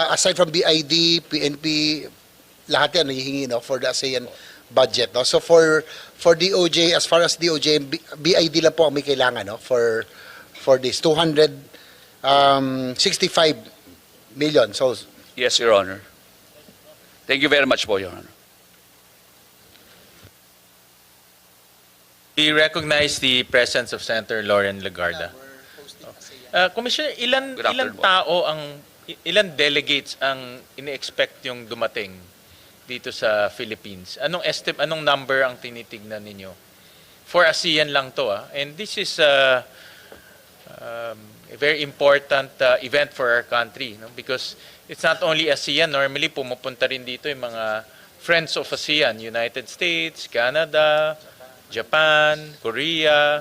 Speaker 11: aside from BID, PNP, lahat yan hihingi, no, for the ASEAN budget, no. So for DOJ, as far as DOJ, BID lang po ang may kailangan, no, for this 265 million. So
Speaker 10: Yes, Your Honor. Thank you very much po, Your Honor.
Speaker 1: We recognize the presence of Senator Lauren Legarda. Commissioner, ilan delegates ang ini-expect yung dumating dito sa Philippines? Anong number ang tinitignan ninyo? For ASEAN lang to, and this is a very important event for our country, no? Because it's not only ASEAN, normally pumupunta rin dito yung mga friends of ASEAN, United States, Canada, Japan, Korea.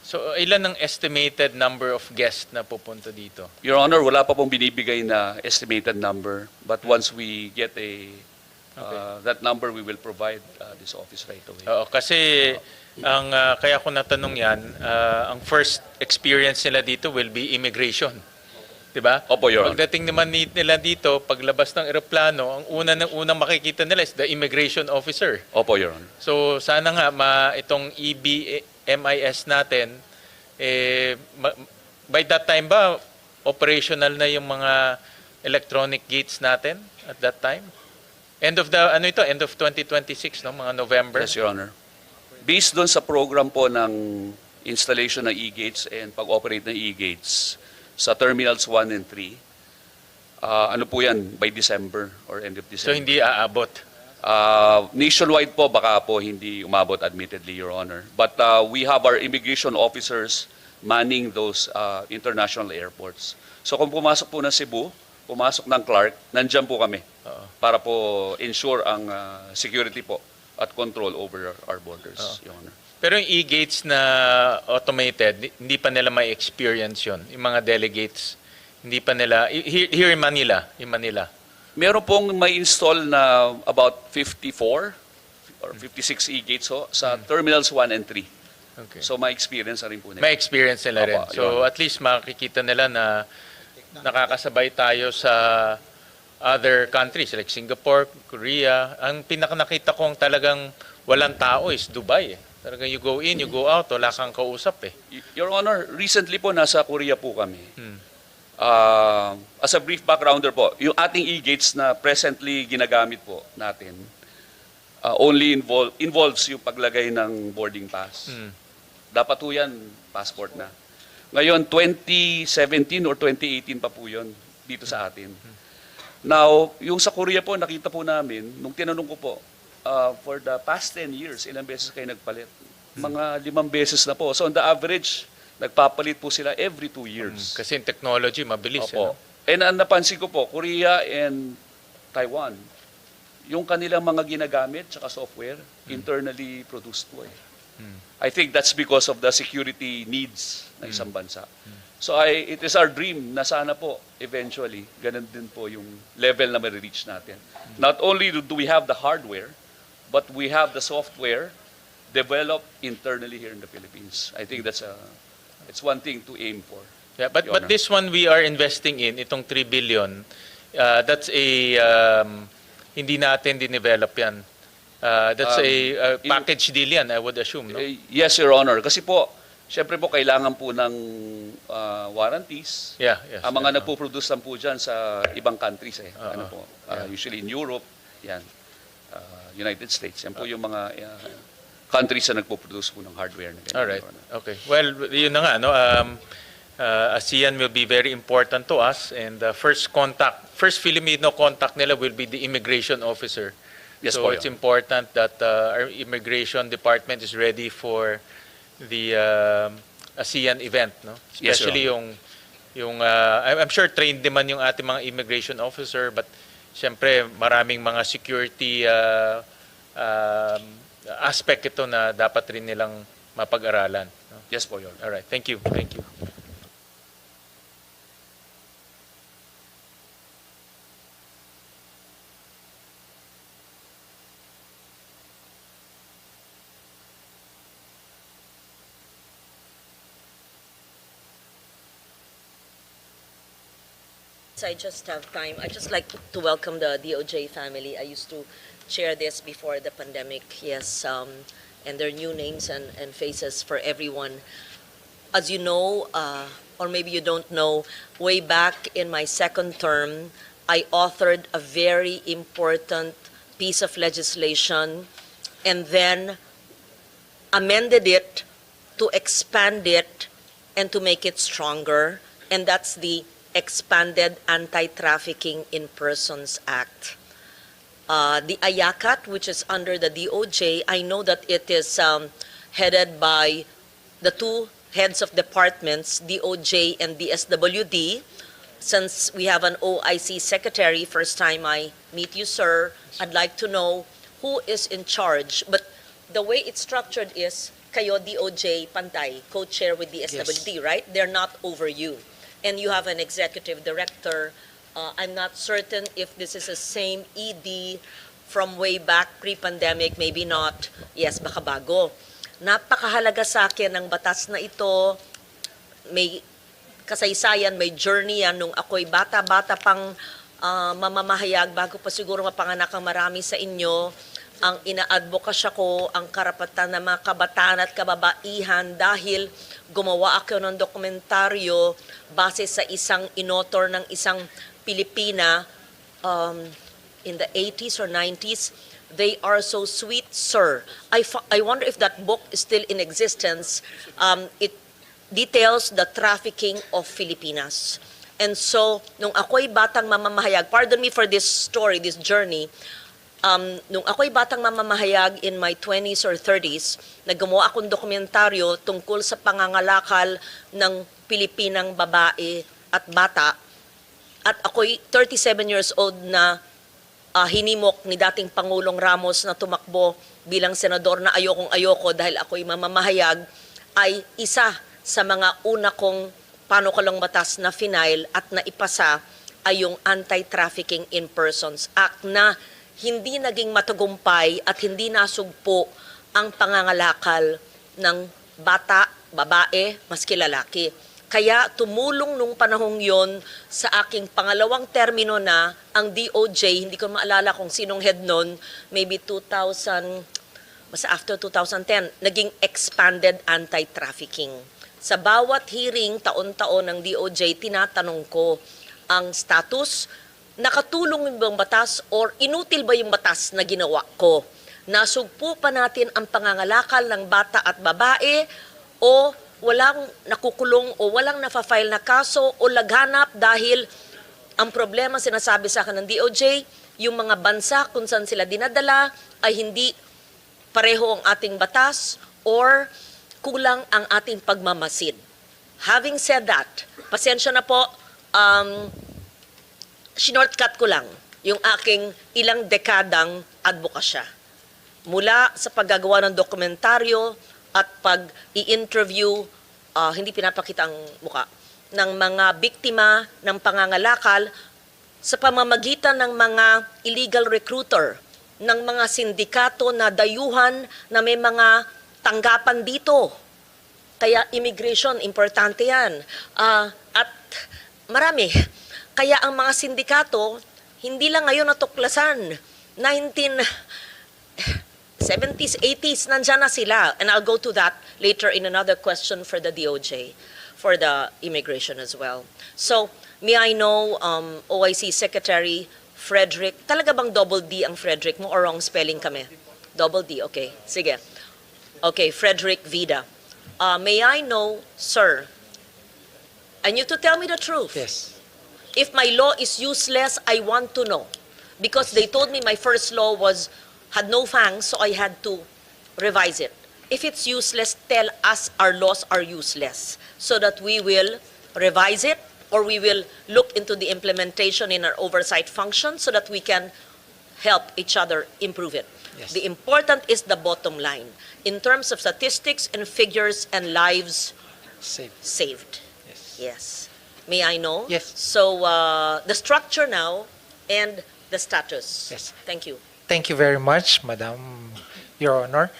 Speaker 1: So ilan ang estimated number of guests na pupunta dito?
Speaker 10: Your Honor, wala pa pong binibigay na estimated number, but once we get that number, we will provide this office right away.
Speaker 1: Oo, kasi kaya ko natanong yan, ang first experience nila dito will be immigration. Diba?
Speaker 10: Opo, Your Honor.
Speaker 1: Pagdating naman nila dito, paglabas ng eroplano, ang unang makikita nila is the immigration officer.
Speaker 10: Opo, Your Honor.
Speaker 1: So sana nga itong EBMIS natin, by that time ba operational na yung mga electronic gates natin at that time? End of 2026, no, mga November.
Speaker 10: Yes, Your Honor. Based doon sa program po ng installation ng e-gates and pag-operate ng e-gates sa Terminals 1 and 3, po yan, by December or end of
Speaker 1: So
Speaker 10: December.
Speaker 1: hindi aabot?
Speaker 10: Nationwide po, baka po hindi umabot, admittedly, Your Honor. But we have our immigration officers manning those international airports. So kung pumasok po ng Cebu, pumasok ng Clark, nandyan po kami para po ensure ang security po at control over our borders, Your Honor.
Speaker 1: Pero yung e-gates na automated, hindi pa nila may experience yun. Yung mga delegates, hindi pa nila, here in Manila,
Speaker 10: Meron pong may install na about 54 or 56 e-gates sa Terminals 1 and 3.
Speaker 1: Okay.
Speaker 10: So may experience na rin po nila.
Speaker 1: May experience nila rin.
Speaker 10: Opo, Your
Speaker 1: So
Speaker 10: Honor.
Speaker 1: at least makikita nila na nakakasabay tayo sa other countries like Singapore, Korea. Ang pinakanakita kong talagang walang tao is Dubai. Talagang you go in, you go out, wala kang kausap .
Speaker 10: Your Honor, recently po nasa Korea po kami. As a brief backgrounder po, yung ating e-gates na presently ginagamit po natin only involves yung paglagay ng boarding pass. Dapat po yan, passport na. Ngayon, 2017 or 2018 pa po yun dito sa atin. Now, yung sa Korea po, nakita po namin, nung tinanong ko po, for the past 10 years, ilang beses kayo nagpalit? Mga 5 beses na po. So on the average, nagpapalit po sila every 2 years.
Speaker 1: Kasi yung technology, mabilis.
Speaker 10: Opo. And ang napansin ko po, Korea and Taiwan, yung kanilang mga ginagamit tsaka software, internally produced po eh. I think that's because of the security needs ng isang bansa. So it is our dream na sana po, eventually, ganun din po yung level na ma-reach natin. Not only do we have the hardware, but we have the software developed internally here in the Philippines. I think it's one thing to aim for.
Speaker 1: Yeah, but
Speaker 10: Your Honor.
Speaker 1: this one we are investing in, itong 3 billion, that's a, hindi natin dinevelop yan. That's a package deal yan, I would assume, no?
Speaker 10: Yes, Your Honor. Kasi po, syempre po, kailangan po ng warranties.
Speaker 1: Yeah, yes.
Speaker 10: Ang mga nagpo-produce lang po dyan sa ibang countries eh. Ano po, usually in Europe, yan. United States. Yan po yung mga countries na nagpo-produce po ng hardware. Na ganyan,
Speaker 1: Alright,
Speaker 10: Your Honor.
Speaker 1: okay. Well, yun na nga, no? ASEAN will be very important to us, and first Filipino contact nila will be the immigration officer.
Speaker 10: Yes,
Speaker 1: So
Speaker 10: po,
Speaker 1: it's
Speaker 10: Your Honor.
Speaker 1: important that our immigration department is ready for the ASEAN event, no?
Speaker 10: Yes, Your
Speaker 1: Especially yung I'm sure trained naman yung ating mga immigration officer, but siyempre maraming mga security aspect ito na dapat rin nilang mapag-aralan, no?
Speaker 10: Yes po, Your Honor.
Speaker 1: All right, thank you. Thank you.
Speaker 12: I just have time. I just like to welcome the DOJ family. I used to chair this before the pandemic, yes, and their new names and faces for everyone. As you know, or maybe you don't know, way back in my second term, I authored a very important piece of legislation and then amended it to expand it and to make it stronger, and that's the Expanded Anti-Trafficking in Persons Act. The IACAT, which is under the DOJ, I know that it is headed by the two heads of departments, DOJ and DSWD. Since we have an OIC secretary, first time I meet you, sir, I'd like to know who is in charge. But the way it's structured is, kayo DOJ, pantay, co-chair with DSWD, right? They're not over you. And you have an executive director. I'm not certain if this is the same ED from way back pre-pandemic, maybe not. Yes, baka bago. Napakahalaga sa akin ng batas na ito. May kasaysayan, may journey yan. Nung ako'y bata-bata pang mamamahayag, bago pa siguro mapanganak ang marami sa inyo, ang ina-advokasya ko, ang karapatan ng mga kabataan at kababaihan dahil gumawa ako ng dokumentaryo base sa isang inotor ng isang Pilipina in the 80s or 90s. They are so sweet, sir. I wonder if that book is still in existence. It details the trafficking of Filipinas. And so, nung ako'y batang mamamahayag, pardon me for this story, this journey, nung ako'y batang mamamahayag in my 20s or 30s, naggumawa akong dokumentaryo tungkol sa pangangalakal ng Pilipinang babae at bata. At ako'y 37 years old na hinimok ni dating Pangulong Ramos na tumakbo bilang senador na ayokong-ayoko dahil ako'y mamamahayag, ay isa sa mga una kong panukalang batas na final at naipasa ay yung Anti-Trafficking in Persons Act na hindi naging matagumpay at hindi nasugpo ang pangangalakal ng bata, babae, maski lalaki. Kaya tumulong nung panahong yon sa aking pangalawang termino na ang DOJ, hindi ko maalala kung sinong head nun, maybe 2000, basta after 2010, naging expanded anti-trafficking. Sa bawat hearing taon-taon ng DOJ, tinatanong ko ang status, nakatulong yung bang batas or inutil ba yung batas na ginawa ko? Nasugpo pa natin ang pangangalakal ng bata at babae o walang nakukulong o walang nafa-file na kaso o laghanap dahil ang problema sinasabi sa akin ng DOJ, yung mga bansa kung saan sila dinadala ay hindi pareho ang ating batas or kulang ang ating pagmamasid. Having said that, pasensya na po, shortcut ko lang. yung aking ilang dekadang advokasya. Mula sa paggagawa ng dokumentaryo at pag-i-interview, hindi pinapakita ang muka, ng mga biktima ng pangangalakal sa pamamagitan ng mga illegal recruiter, ng mga sindikato na dayuhan na may mga tanggapan dito. Kaya immigration, importante yan. At marami. Kaya ang mga sindikato, hindi lang ngayon natuklasan. 1970s, 80s, nandyan na sila. And I'll go to that later in another question for the DOJ, for the immigration as well. So, may I know, OIC Secretary Frederick, talaga bang double D ang Frederick mo or wrong spelling kami? Double D, okay. Sige. Okay, Frederick Vida. May I know, sir, and you to tell me the truth.
Speaker 3: Yes.
Speaker 12: If my law is useless, I want to know. Because they told me my first law had no fangs, so I had to revise it. If it's useless, tell us our laws are useless so that we will revise it or we will look into the implementation in our oversight function so that we can help each other improve it.
Speaker 3: Yes.
Speaker 12: The important is the bottom line. In terms of statistics and figures and lives saved.
Speaker 3: Yes.
Speaker 12: Yes. May I know?
Speaker 3: Yes.
Speaker 12: So the structure now and the status.
Speaker 3: Yes.
Speaker 12: Thank you.
Speaker 3: Thank you very much, Madam, Your Honor.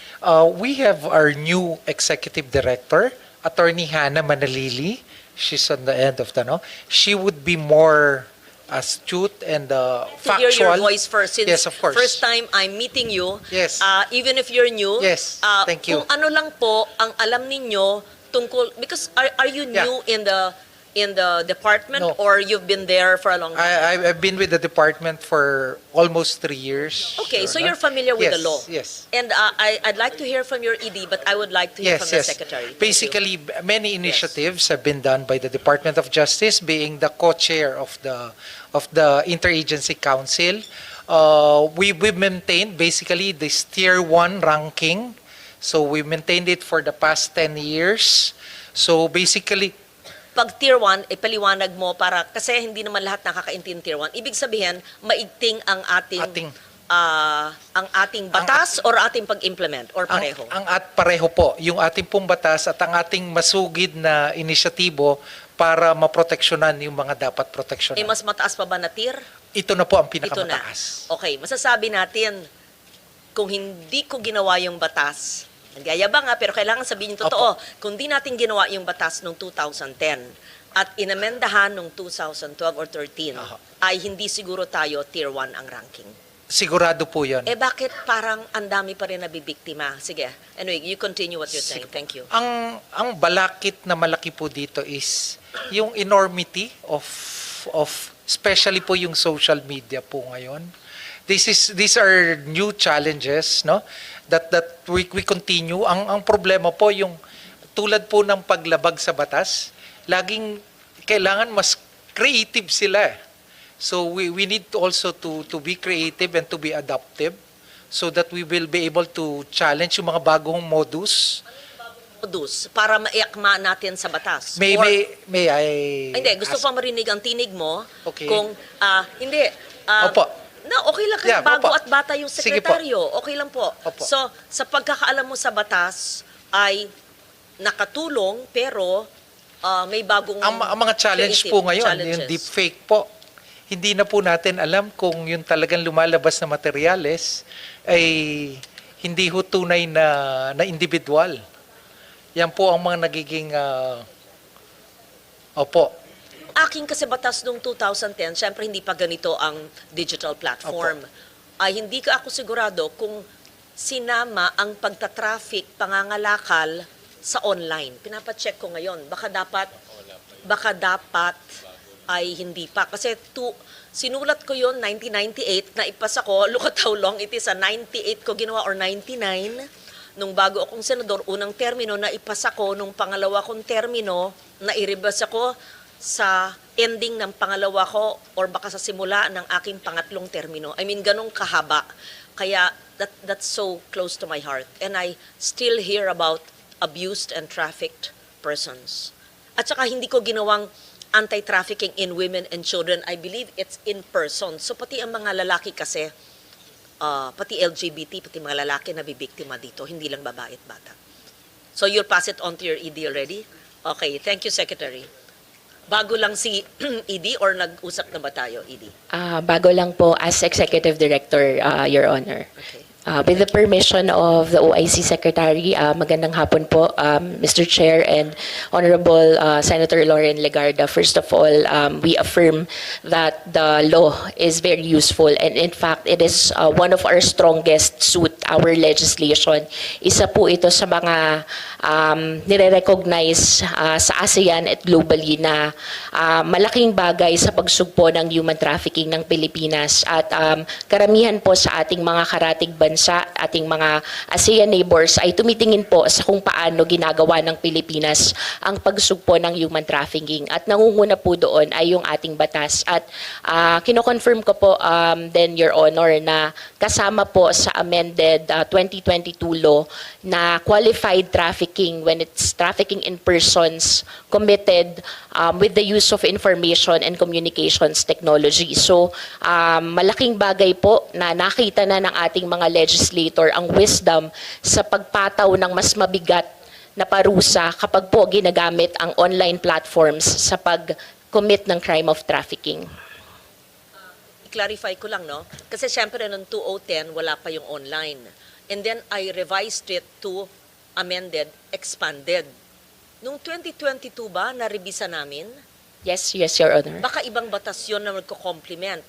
Speaker 3: We have our new executive director, Attorney Hannah Manalili. She's on the end of the no. She would be more astute and
Speaker 12: To
Speaker 3: factual.
Speaker 12: hear your voice first. Since
Speaker 3: Yes, of course.
Speaker 12: first time I'm meeting you.
Speaker 3: Yes.
Speaker 12: Even if you're new.
Speaker 3: Yes, thank you.
Speaker 12: Kung ano lang po ang alam ninyo tungkol, because are you
Speaker 3: Yeah.
Speaker 12: new in the department
Speaker 3: No.
Speaker 12: or you've been there for a long time?
Speaker 3: I've been with the department for almost 3 years.
Speaker 12: Okay, so
Speaker 3: Your
Speaker 12: you're
Speaker 3: Honor.
Speaker 12: familiar with
Speaker 3: Yes,
Speaker 12: the law.
Speaker 3: Yes.
Speaker 12: And I'd like to hear from your ED, but I would like to hear from the Secretary. Thank you.
Speaker 3: Basically, many initiatives have been done by the Department of Justice, being the co-chair of the Interagency Council. We maintained basically this Tier 1 ranking. So we maintained it for the past 10 years. So basically,
Speaker 12: Pag Tier 1, ipaliwanag mo para, kasi hindi naman lahat nakakaintindi Tier 1. Ibig sabihin, maigting ang ating batas or ating pag-implement or pareho?
Speaker 3: pareho po. Yung ating pong batas at ang ating masugid na inisyatibo para maproteksyonan yung mga dapat proteksyonan.
Speaker 12: Mas mataas pa ba na tier?
Speaker 3: Ito na po ang
Speaker 12: Ito na.
Speaker 3: pinakamataas.
Speaker 12: Okay, masasabi natin, kung hindi ko ginawa yung batas, nagyayabang nga, pero kailangan sabihin yung totoo. Kung di natin ginawa yung batas noong 2010 at inamendahan noong 2012 or 13, ay hindi siguro tayo Tier 1 ang ranking.
Speaker 3: Sigurado po yan.
Speaker 12: Bakit parang ang dami pa rin nabibiktima? Sige, anyway, you continue what you're saying. Thank you.
Speaker 3: Ang balakit na malaki po dito is yung enormity of especially po yung social media po ngayon. These are new challenges, no? That we continue. Ang problema po yung tulad po ng paglabag sa batas, laging kailangan mas creative sila. So we need also to be creative and to be adaptive so that we will be able to challenge yung mga bagong modus.
Speaker 12: Para maiakma natin sa batas.
Speaker 3: May I...
Speaker 12: Hindi, gusto pa marinig ang tinig mo.
Speaker 3: Okay.
Speaker 12: Kung, hindi.
Speaker 3: Opo.
Speaker 12: No, okay lang kayo,
Speaker 3: Yeah,
Speaker 12: bago
Speaker 3: opo.
Speaker 12: at bata yung
Speaker 3: Sige po.
Speaker 12: sekretaryo. Okay lang po.
Speaker 3: Opo.
Speaker 12: So, sa pagkakaalam mo sa batas ay nakatulong pero may bagong
Speaker 3: Ang mga challenge
Speaker 12: creative
Speaker 3: po ngayon,
Speaker 12: challenges.
Speaker 3: yung deepfake po, hindi na po natin alam kung yung talagang lumalabas na materyales ay hindi ho tunay na individual. Yan po ang mga nagiging opo.
Speaker 12: Aking kasi batas noong 2010, syempre hindi pa ganito ang digital platform. Ay hindi ka ako sigurado kung sinama ang pagtatraffic, pangangalakal sa online. Pinapacheck ko ngayon. Baka dapat ay hindi pa. Kasi sinulat ko yon 1998, naipasa ko, look at how long it is, 98 ko ginawa or 99. Nung bago akong senador, unang termino, naipasa ko, nung pangalawa kong termino, nairibas ako sa ending ng pangalawa ko or baka sa simula ng aking pangatlong termino. I mean, ganong kahaba. Kaya that's so close to my heart. And I still hear about abused and trafficked persons. At saka hindi ko ginawang anti-trafficking in women and children, I believe it's in person. So pati ang mga lalaki kasi, pati LGBT, pati mga lalaki na bibiktima dito, hindi lang babae at bata. So you'll pass it on to your ED already? Okay, thank you, Secretary. Bago lang si ED or nag-usap na ba tayo, ED?
Speaker 13: Bago lang po as Executive Director, Your Honor.
Speaker 12: Okay.
Speaker 13: With the permission of the OIC Secretary, magandang hapon po, Mr. Chair and Honorable Senator Lauren Legarda. First of all, we affirm that the law is very useful, and in fact, it is one of our strongest suit, our legislation. Isa po ito sa mga nire-recognize sa ASEAN at globally na malaking bagay sa pagsugpo ng human trafficking ng Pilipinas, at karamihan po sa ating mga karatig bansa, ating mga ASEAN neighbors ay tumitingin po sa kung paano ginagawa ng Pilipinas ang pagsugpo ng human trafficking, at nangunguna po doon ay yung ating batas. At kino-confirm ko po then, Your Honor, na kasama po sa amended 2022 law na qualified trafficking when it's trafficking in persons committed with the use of information and communications technology. So malaking bagay po na nakita na ng ating mga legislator ang wisdom sa pagpataw ng mas mabigat na parusa kapag po ginagamit ang online platforms sa pag-commit ng crime of trafficking.
Speaker 12: I-clarify ko lang, no? Kasi syempre noong 2010, wala pa yung online. And then I revised it to amended, expanded. Noong 2022 ba, na-revisa namin?
Speaker 13: Yes, Your Honor.
Speaker 12: Baka ibang batas yun na magko-complement.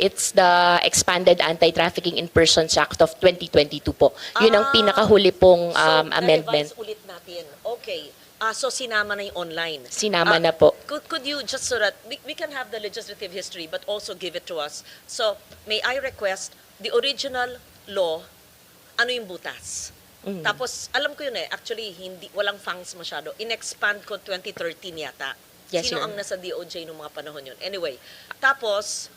Speaker 13: It's the Expanded Anti-Trafficking in Persons Act of 2022 po. Yun ang pinakahuli pong amendment.
Speaker 12: So, ulit natin. Okay. So, sinama na yung online.
Speaker 13: Sinama na po.
Speaker 12: Could you, just so that we can have the legislative history but also give it to us. So, may I request, the original law, ano yung butas? Tapos, alam ko yun actually, walang fangs masyado. In-expand ko 2013 yata.
Speaker 13: Yes,
Speaker 12: Sino
Speaker 13: Your
Speaker 12: ang nasa DOJ noong mga panahon yun? Anyway, tapos,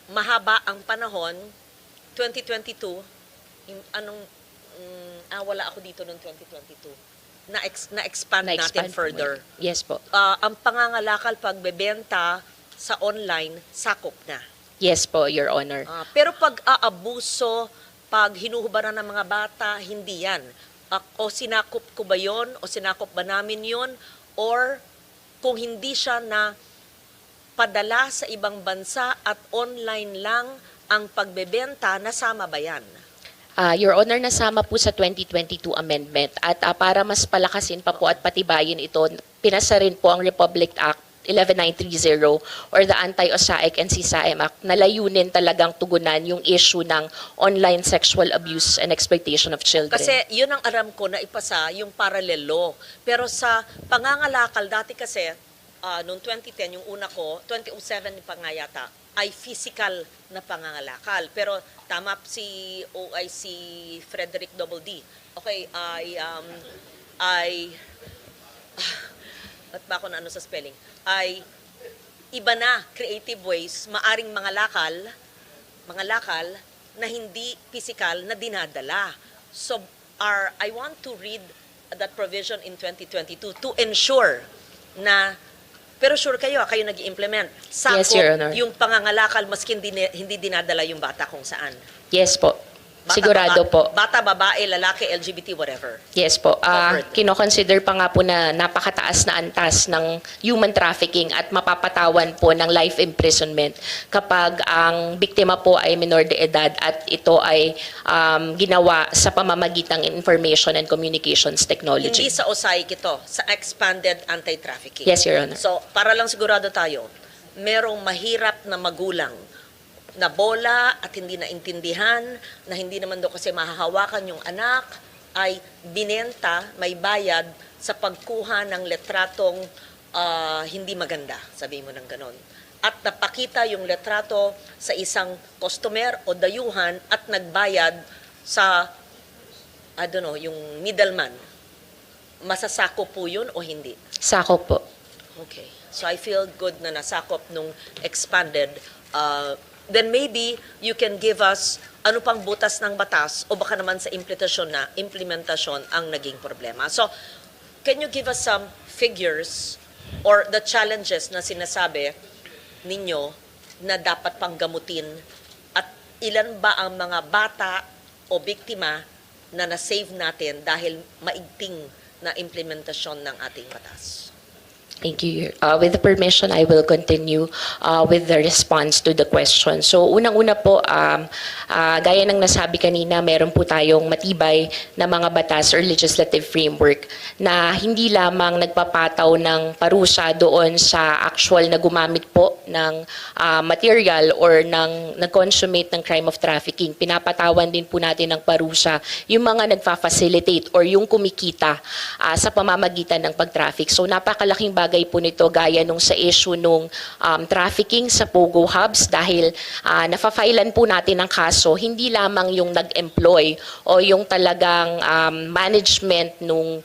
Speaker 12: mahaba ang panahon, 2022, wala ako dito noong 2022, na-expand natin further.
Speaker 13: Yes po.
Speaker 12: Ang pangangalakal pagbebenta sa online, sakop na.
Speaker 13: Yes po, Your Honor.
Speaker 12: Pero pag aabuso, pag hinuhubaran ng mga bata, hindi yan. O sinakop ko ba yon? O sinakop ba namin yon? Or kung hindi siya na padala sa ibang bansa at online lang ang pagbebenta, nasama ba yan?
Speaker 13: Your Honor, nasama po sa 2022 amendment, at para mas palakasin pa po at patibayin ito, pinasa rin po ang Republic Act 11930 or the Anti-OSAIC and CSAM Act na layunin talagang tugunan yung issue ng online sexual abuse and exploitation of children.
Speaker 12: Kasi yun ang aram ko na ipasa yung parallel law. Pero sa pangangalakal, dati kasi, noong 2010, yung una ko, 2007 pa nga yata, ay physical na pangangalakal. Pero tama si OIC Frederick Double D. Okay, ba't ba ako na ano sa spelling? Ay iba na, creative ways, maaring mga lakal na hindi physical na dinadala. So I want to read that provision in 2022 to ensure na, pero sure kayo nag-i-implement. Sakop
Speaker 13: Yes, Your Honor.
Speaker 12: yung pangangalakal maski hindi dinadala yung bata kung saan.
Speaker 13: Yes po. Sigurado po.
Speaker 12: Bata, babae, lalaki, LGBT, whatever.
Speaker 13: Yes po.
Speaker 12: Covered.
Speaker 13: Kino-consider pa nga po na napakataas na antas ng human trafficking at mapapatawan po ng life imprisonment kapag ang biktima po ay minor de edad at ito ay ginawa sa pamamagitang information and communications technology.
Speaker 12: Hindi sa OSAIC ito, sa expanded anti-trafficking.
Speaker 13: Yes, Your Honor.
Speaker 12: So, para lang sigurado tayo, merong mahirap na magulang na bola at hindi naintindihan, na hindi naman daw kasi mahahawakan yung anak, ay binenta, may bayad sa pagkuha ng letratong hindi maganda, sabihin mo ng ganon. At napakita yung letrato sa isang customer o dayuhan at nagbayad sa, yung middleman. Masasakop po yun o hindi?
Speaker 13: Sakop po.
Speaker 12: Okay. So I feel good na nasakop nung expanded. Then maybe you can give us ano pang butas ng batas o baka naman sa implementasyon ang naging problema. So can you give us some figures or the challenges na sinasabi ninyo na dapat panggamutin at ilan ba ang mga bata o biktima na na-save natin dahil maigting na implementasyon ng ating batas?
Speaker 13: Thank you. With the permission, I will continue with the response to the question. So, unang-una po, gaya ng nasabi kanina, meron po tayong matibay na mga batas or legislative framework na hindi lamang nagpapataw ng parusa doon sa actual na gumamit po ng material or ng nag-consummate ng crime of trafficking. Pinapatawan din po natin ng parusa yung mga nagfa-facilitate or yung kumikita sa pamamagitan ng pag-traffic. So, napakalaking bagay po nito gaya nung sa issue nung trafficking sa Pogo Hubs dahil nafa-filean po natin ang kaso hindi lamang yung nag-employ o yung talagang management nung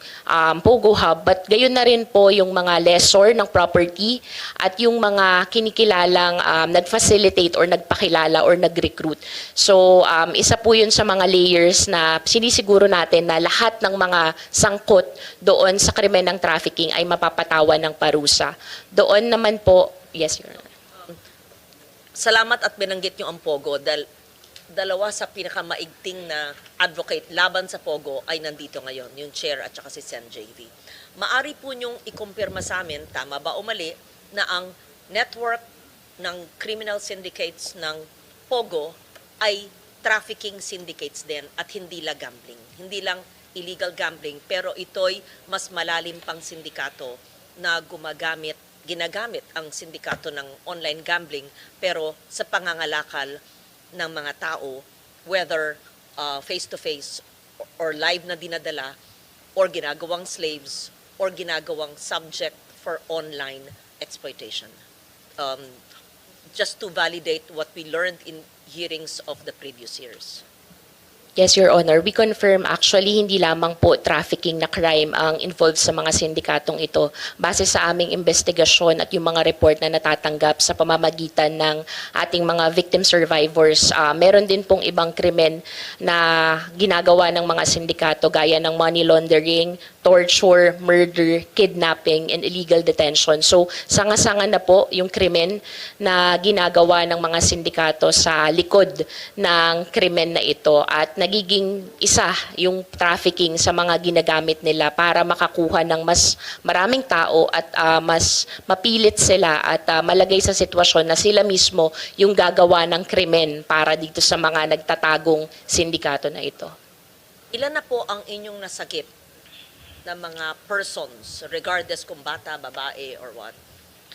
Speaker 13: Pogo Hub but gayon na rin po yung mga lessor ng property at yung mga kinikilalang nag-facilitate or nagpakilala or nag-recruit. So isa po yun sa mga layers na sinisiguro natin na lahat ng mga sangkot doon sa krimen ng trafficking ay mapapatawan ng parusa. Doon naman po, yes, Your Honor.
Speaker 12: Salamat at binanggit niyo ang Pogo dahil dalawa sa pinakamaigting na advocate laban sa Pogo ay nandito ngayon, yung chair at saka si Sen JV. Maari po niyong ikumpirma sa amin, tama ba o mali, na ang network ng criminal syndicates ng Pogo ay trafficking syndicates din at hindi lang gambling. Hindi lang illegal gambling, pero ito'y mas malalim pang sindikato na ginagamit ang sindikato ng online gambling pero sa pangangalakal ng mga tao, whether face-to-face or live na dinadala or ginagawang slaves or ginagawang subject for online exploitation. Just to validate what we learned in hearings of the previous years.
Speaker 13: Yes, Your Honor. We confirm actually hindi lamang po trafficking na crime ang involved sa mga sindikatong ito. Base sa aming investigasyon at yung mga report na natatanggap sa pamamagitan ng ating mga victim survivors, meron din pong ibang krimen na ginagawa ng mga sindikato gaya ng money laundering, torture, murder, kidnapping, and illegal detention. So, sanga-sanga na po yung krimen na ginagawa ng mga sindikato sa likod ng krimen na ito at nagiging isa yung trafficking sa mga ginagamit nila para makakuha ng mas maraming tao at mas mapilit sila at malagay sa sitwasyon na sila mismo yung gagawa ng krimen para dito sa mga nagtatagong sindikato na ito.
Speaker 12: Ilan na po ang inyong nasagip na mga persons, regardless kung bata, babae, or what,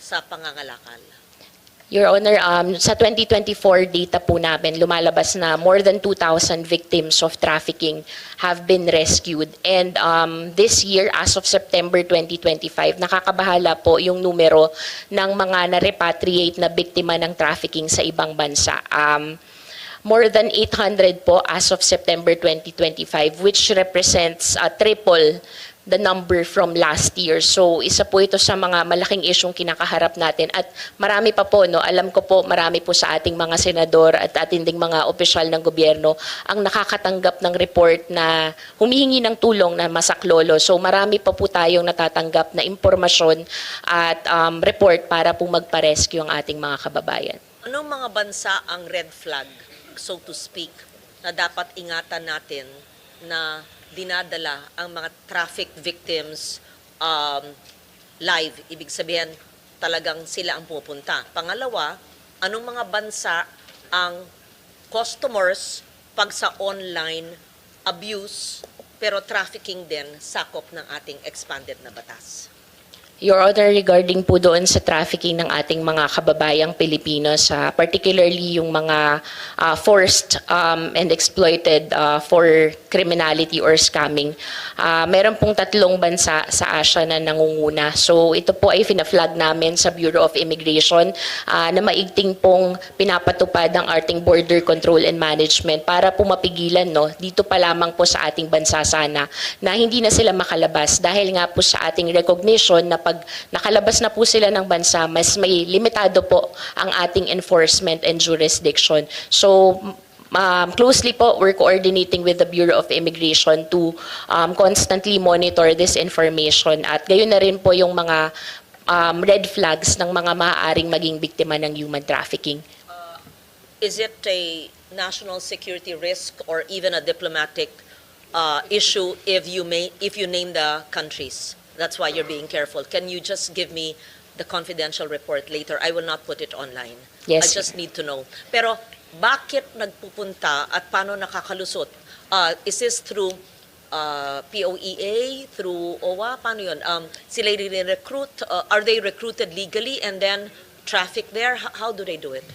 Speaker 12: sa pangangalakal?
Speaker 13: Your Honor, sa 2024 data po namin, lumalabas na more than 2,000 victims of trafficking have been rescued. And this year, as of September 2025, nakakabahala po yung numero ng mga na-repatriate na biktima ng trafficking sa ibang bansa. More than 800 po as of September 2025, which represents triple the number from last year. So isa po ito sa mga malaking isyong kinakaharap natin at marami pa po, no, alam ko po marami po sa ating mga senador at ating ding mga opisyal ng gobyerno ang nakakatanggap ng report na humihingi ng tulong na masaklolo. So marami pa po tayong natatanggap na impormasyon at report para po magpa-rescue ang ating mga kababayan.
Speaker 12: Anong mga bansa ang red flag, so to speak, na dapat ingatan natin na dinadala ang mga traffic victims live? Ibig sabihin, talagang sila ang pupunta. Pangalawa, anong mga bansa ang customers pag sa online abuse pero trafficking din sakop ng ating expanded na batas?
Speaker 13: Your Honor, regarding po doon sa trafficking ng ating mga kababayang Pilipino, particularly yung mga forced and exploited for criminality or scamming, meron pong 3 bansa sa Asia na nangunguna. So ito po ay fina-flag namin sa Bureau of Immigration na maigting pong pinapatupad ng ating border control and management para po mapigilan, no, dito pa lamang po sa ating bansa sana na hindi na sila makalabas dahil nga po sa ating recognition na pag nakalabas na po sila ng bansa, mas may limitado po ang ating enforcement and jurisdiction. So, closely po, we're coordinating with the Bureau of Immigration to constantly monitor this information at gayon na rin po yung mga red flags ng mga maaaring maging biktima ng human trafficking.
Speaker 12: Is it a national security risk or even a diplomatic issue if you name the countries? That's why you're being careful. Can you just give me the confidential report later? I will not put it online.
Speaker 13: Yes,
Speaker 12: I just need to know. Pero bakit nagpupunta at paano nakakalusot? Is this through POEA, through OWA? Paano yun? Sila recruit? Are they recruited legally and then traffic there? How do they do it?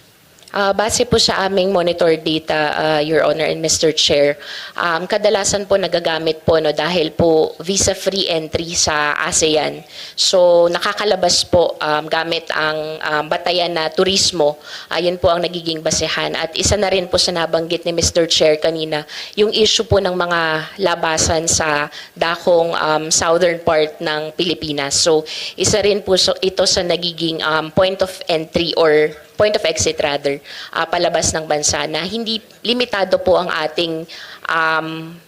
Speaker 13: Base po sa aming monitor data, Your Honor and Mr. Chair, kadalasan po nagagamit po dahil po visa-free entry sa ASEAN. So nakakalabas po gamit ang batayan na turismo. Yun po ang nagiging basehan. At isa na rin po sa nabanggit ni Mr. Chair kanina, yung issue po ng mga labasan sa dakong southern part ng Pilipinas. So isa rin po ito sa nagiging point of entry or point of exit rather, palabas ng bansa na hindi limitado po ang ating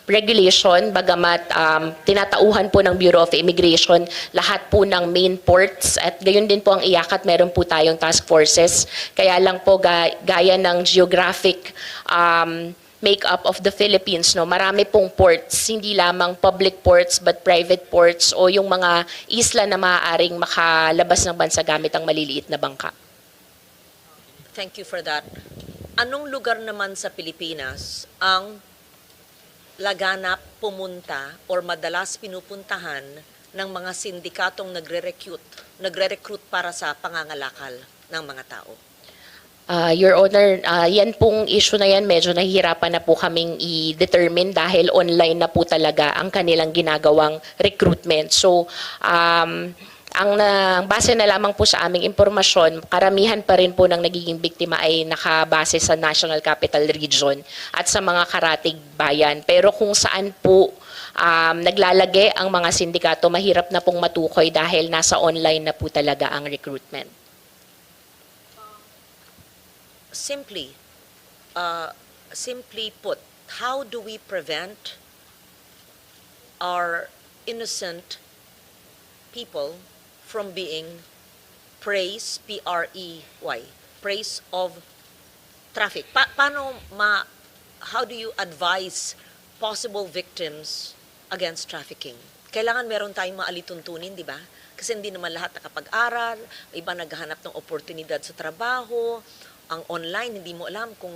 Speaker 13: regulation, bagamat tinatauhan po ng Bureau of Immigration lahat po ng main ports at gayon din po ang iyakat, meron po tayong task forces. Kaya lang po gaya ng geographic make-up of the Philippines, marami pong ports, hindi lamang public ports but private ports o yung mga isla na maaaring makalabas ng bansa gamit ang maliliit na bangka.
Speaker 12: Thank you for that. Anong lugar naman sa Pilipinas ang laganap pumunta or madalas pinupuntahan ng mga sindikatong nagre-recruit para sa pangangalakal ng mga tao?
Speaker 13: Your Honor, yan pong issue na yan, medyo nahihirapan na po kaming i-determine dahil online na po talaga ang kanilang ginagawang recruitment. So, ang base na lamang po sa aming impormasyon, karamihan pa rin po ng nagiging biktima ay nakabase sa National Capital Region at sa mga karatig bayan. Pero kung saan po naglalagay ang mga sindikato, mahirap na pong matukoy dahil nasa online na po talaga ang recruitment.
Speaker 12: Simply put, how do we prevent our innocent people from being praise, P-R-E-Y, praise of traffic? How do you advise possible victims against trafficking? Kailangan meron tayong maalituntunin, di ba? Kasi hindi naman lahat nakapag-aral, iba naghahanap ng oportunidad sa trabaho, ang online, hindi mo alam kung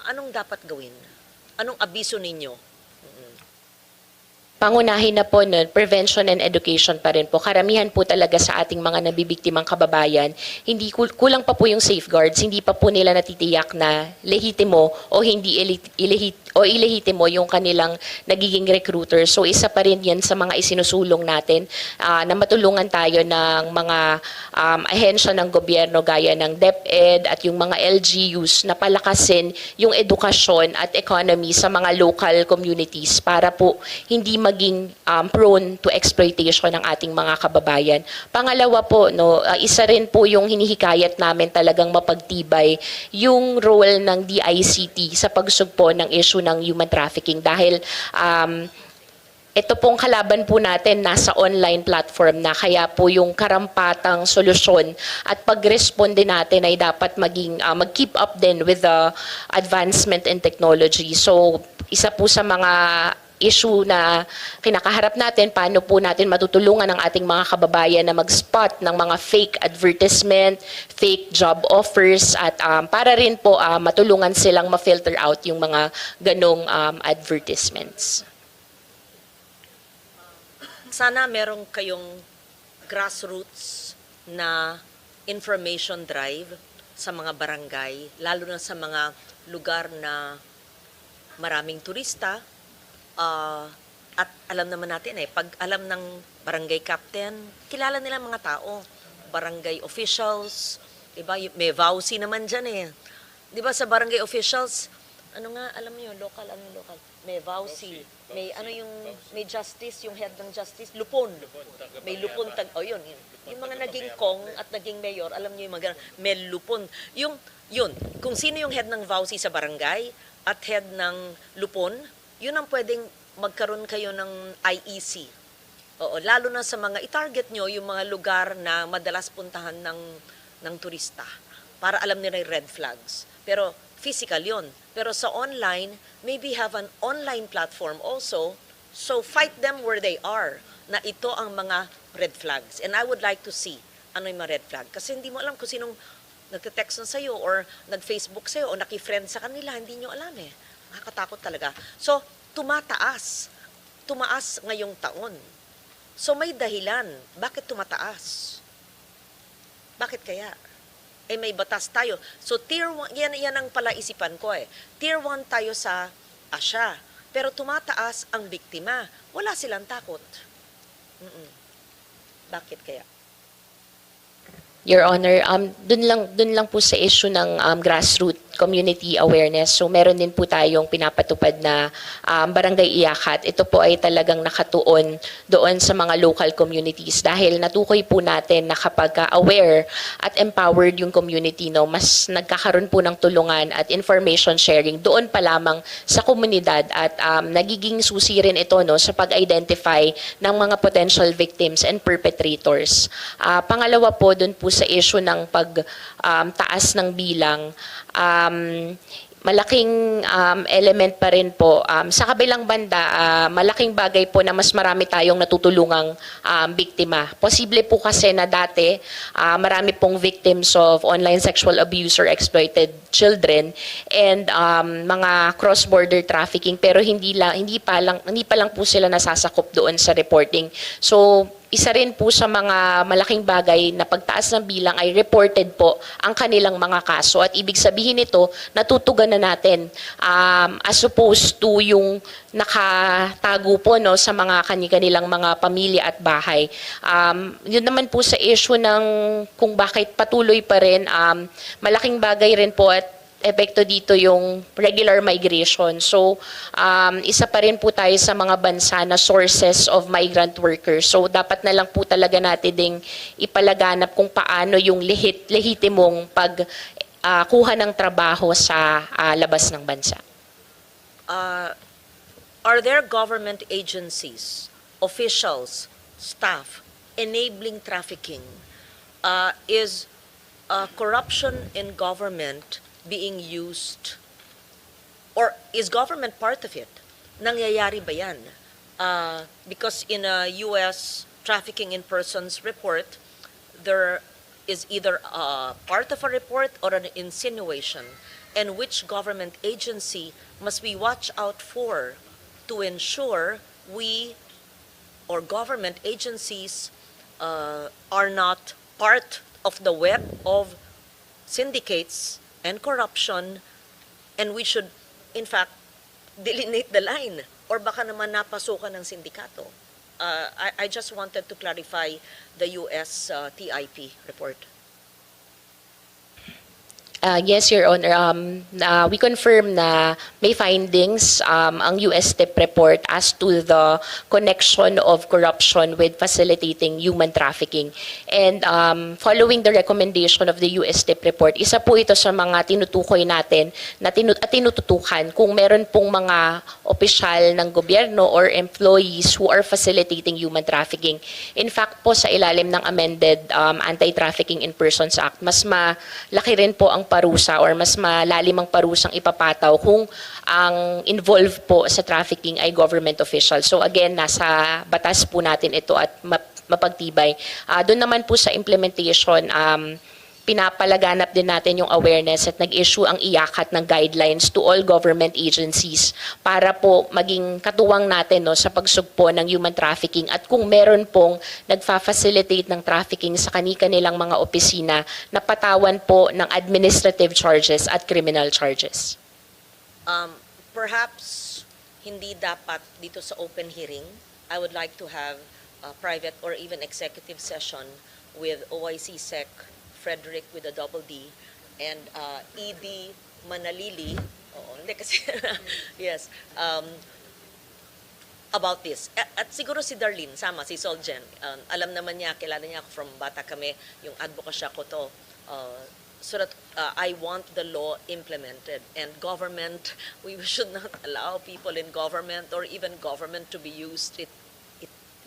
Speaker 12: anong dapat gawin. Anong abiso ninyo?
Speaker 13: Pangunahin na po nun, prevention and education pa rin po. Karamihan po talaga sa ating mga nabibiktimang kababayan, hindi kulang pa po yung safeguards, hindi pa po nila natitiyak na lehitimo o hindi ilehitimo yung kanilang nagiging recruiter. So isa pa rin yan sa mga isinusulong natin na matulungan tayo ng mga ahensya ng gobyerno gaya ng DepEd at yung mga LGUs na palakasin yung edukasyon at economy sa mga local communities para po hindi maging prone to exploitation ng ating mga kababayan. Pangalawa po, isa rin po yung hinihikayat namin talagang mapagtibay yung role ng DICT sa pagsugpo ng issue ng human trafficking dahil ito pong kalaban po natin nasa online platform na kaya po yung karampatang solusyon at pag-responde natin ay dapat mag-keep up din with the advancement in technology. So isa po sa mga issue na kinakaharap natin, paano po natin matutulungan ang ating mga kababayan na mag-spot ng mga fake advertisement, fake job offers, at para rin po matulungan silang ma-filter out yung mga ganong advertisements.
Speaker 12: Sana meron kayong grassroots na information drive sa mga barangay, lalo na sa mga lugar na maraming turista. At alam naman natin pag alam ng barangay captain, kilala nila mga tao, barangay officials, diba? May vowsy naman dyan diba sa barangay officials, alam niyo, local, may vowsy, may justice, yung head ng justice, lupon, may lupon, yun, yung mga naging kong at naging mayor, alam niyo yung mga may lupon, yun, kung sino yung head ng vowsy sa barangay at head ng lupon, yun ang pwedeng magkaroon kayo ng IEC, Oo, lalo na sa mga i-target nyo yung mga lugar na madalas puntahan ng turista para alam nila yung red flags. Pero physical yon. Pero sa online, maybe have an online platform also, so fight them where they are, na ito ang mga red flags. And I would like to see ano yung mga red flag. Kasi hindi mo alam kung sinong nagte-text na sa'yo or nag-Facebook sa'yo o naki-friend sa kanila, hindi nyo alam eh. Nakakatakot talaga. So, tumaas ngayong taon. So may dahilan. Bakit tumataas? Bakit kaya? Eh may batas tayo. So tier 1, yan ang palaisipan ko eh. Tier 1 tayo sa Asia. Pero tumataas ang biktima. Wala silang takot. Bakit kaya?
Speaker 13: Your Honor, dun lang po sa issue ng grassroots community awareness. So meron din po tayong pinapatupad na barangay iyakat. Ito po ay talagang nakatuon doon sa mga local communities dahil natukoy po natin na kapag aware at empowered yung community, no, mas nagkakaroon po ng tulungan at information sharing doon pa lamang sa komunidad at nagiging susi rin ito, no, sa pag-identify ng mga potential victims and perpetrators. Pangalawa po doon po sa issue ng pagtaas ng bilang, malaking element pa rin po. Sa kabilang banda, malaking bagay po na mas marami tayong natutulungang biktima. Posible po kasi na dati, marami pong victims of online sexual abuse or exploited children and mga cross-border trafficking, pero hindi pa lang po sila nasasakop doon sa reporting. So isa rin po sa mga malaking bagay na pagtaas ng bilang ay reported po ang kanilang mga kaso. At ibig sabihin nito, natutugan na natin as opposed to yung nakatago po, no, sa mga kanilang mga pamilya at bahay. Yun naman po sa issue ng kung bakit patuloy pa rin, malaking bagay rin po at epekto dito yung regular migration. So, isa pa rin po tayo sa mga bansa na sources of migrant workers. So, dapat na lang po talaga natin ding ipalaganap kung paano yung lehitimong pagkuha ng trabaho sa labas ng bansa.
Speaker 12: Are there government agencies, officials, staff enabling trafficking? Is corruption in government being used, or is government part of it? Nangyayari ba yan? Because in a U.S. trafficking in persons report, there is either a part of a report or an insinuation, and which government agency must we watch out for to ensure we or government agencies are not part of the web of syndicates and corruption, and we should, in fact, delineate the line, or baka naman napasukan ng sindikato. I just wanted to clarify the US TIP report.
Speaker 13: Yes, Your Honor. We confirm na may findings ang US TIP report as to the connection of corruption with facilitating human trafficking. And following the recommendation of the US TIP report, isa po ito sa mga tinutukoy natin na tinututukan kung meron pong mga opisyal ng gobyerno or employees who are facilitating human trafficking. In fact po, sa ilalim ng amended Anti-Trafficking in Persons Act, mas malaki rin po ang parusa or mas malalim ang parusang ipapataw kung ang involved po sa trafficking ay government official. So again, nasa batas po natin ito at mapagtibay. Doon naman po sa implementation, pinapalaganap din natin yung awareness at nag-issue ang iyakat ng guidelines to all government agencies para po maging katuwang natin, no, sa pagsugpo ng human trafficking at kung meron pong nagfa-facilitate ng trafficking sa kanilang mga opisina, na patawan po ng administrative charges at criminal charges.
Speaker 12: Perhaps hindi dapat dito sa open hearing. I would like to have a private or even executive session with OIC Sec Frederick with a double D and ED Manalili. Oo, hindi kasi yes. About this. At siguro si Darlene, sama, si Soljen. Alam naman niya, kilala niya ako from bata kami, yung advokasya ko to. So that I want the law implemented. And government, we should not allow people in government or even government to be used.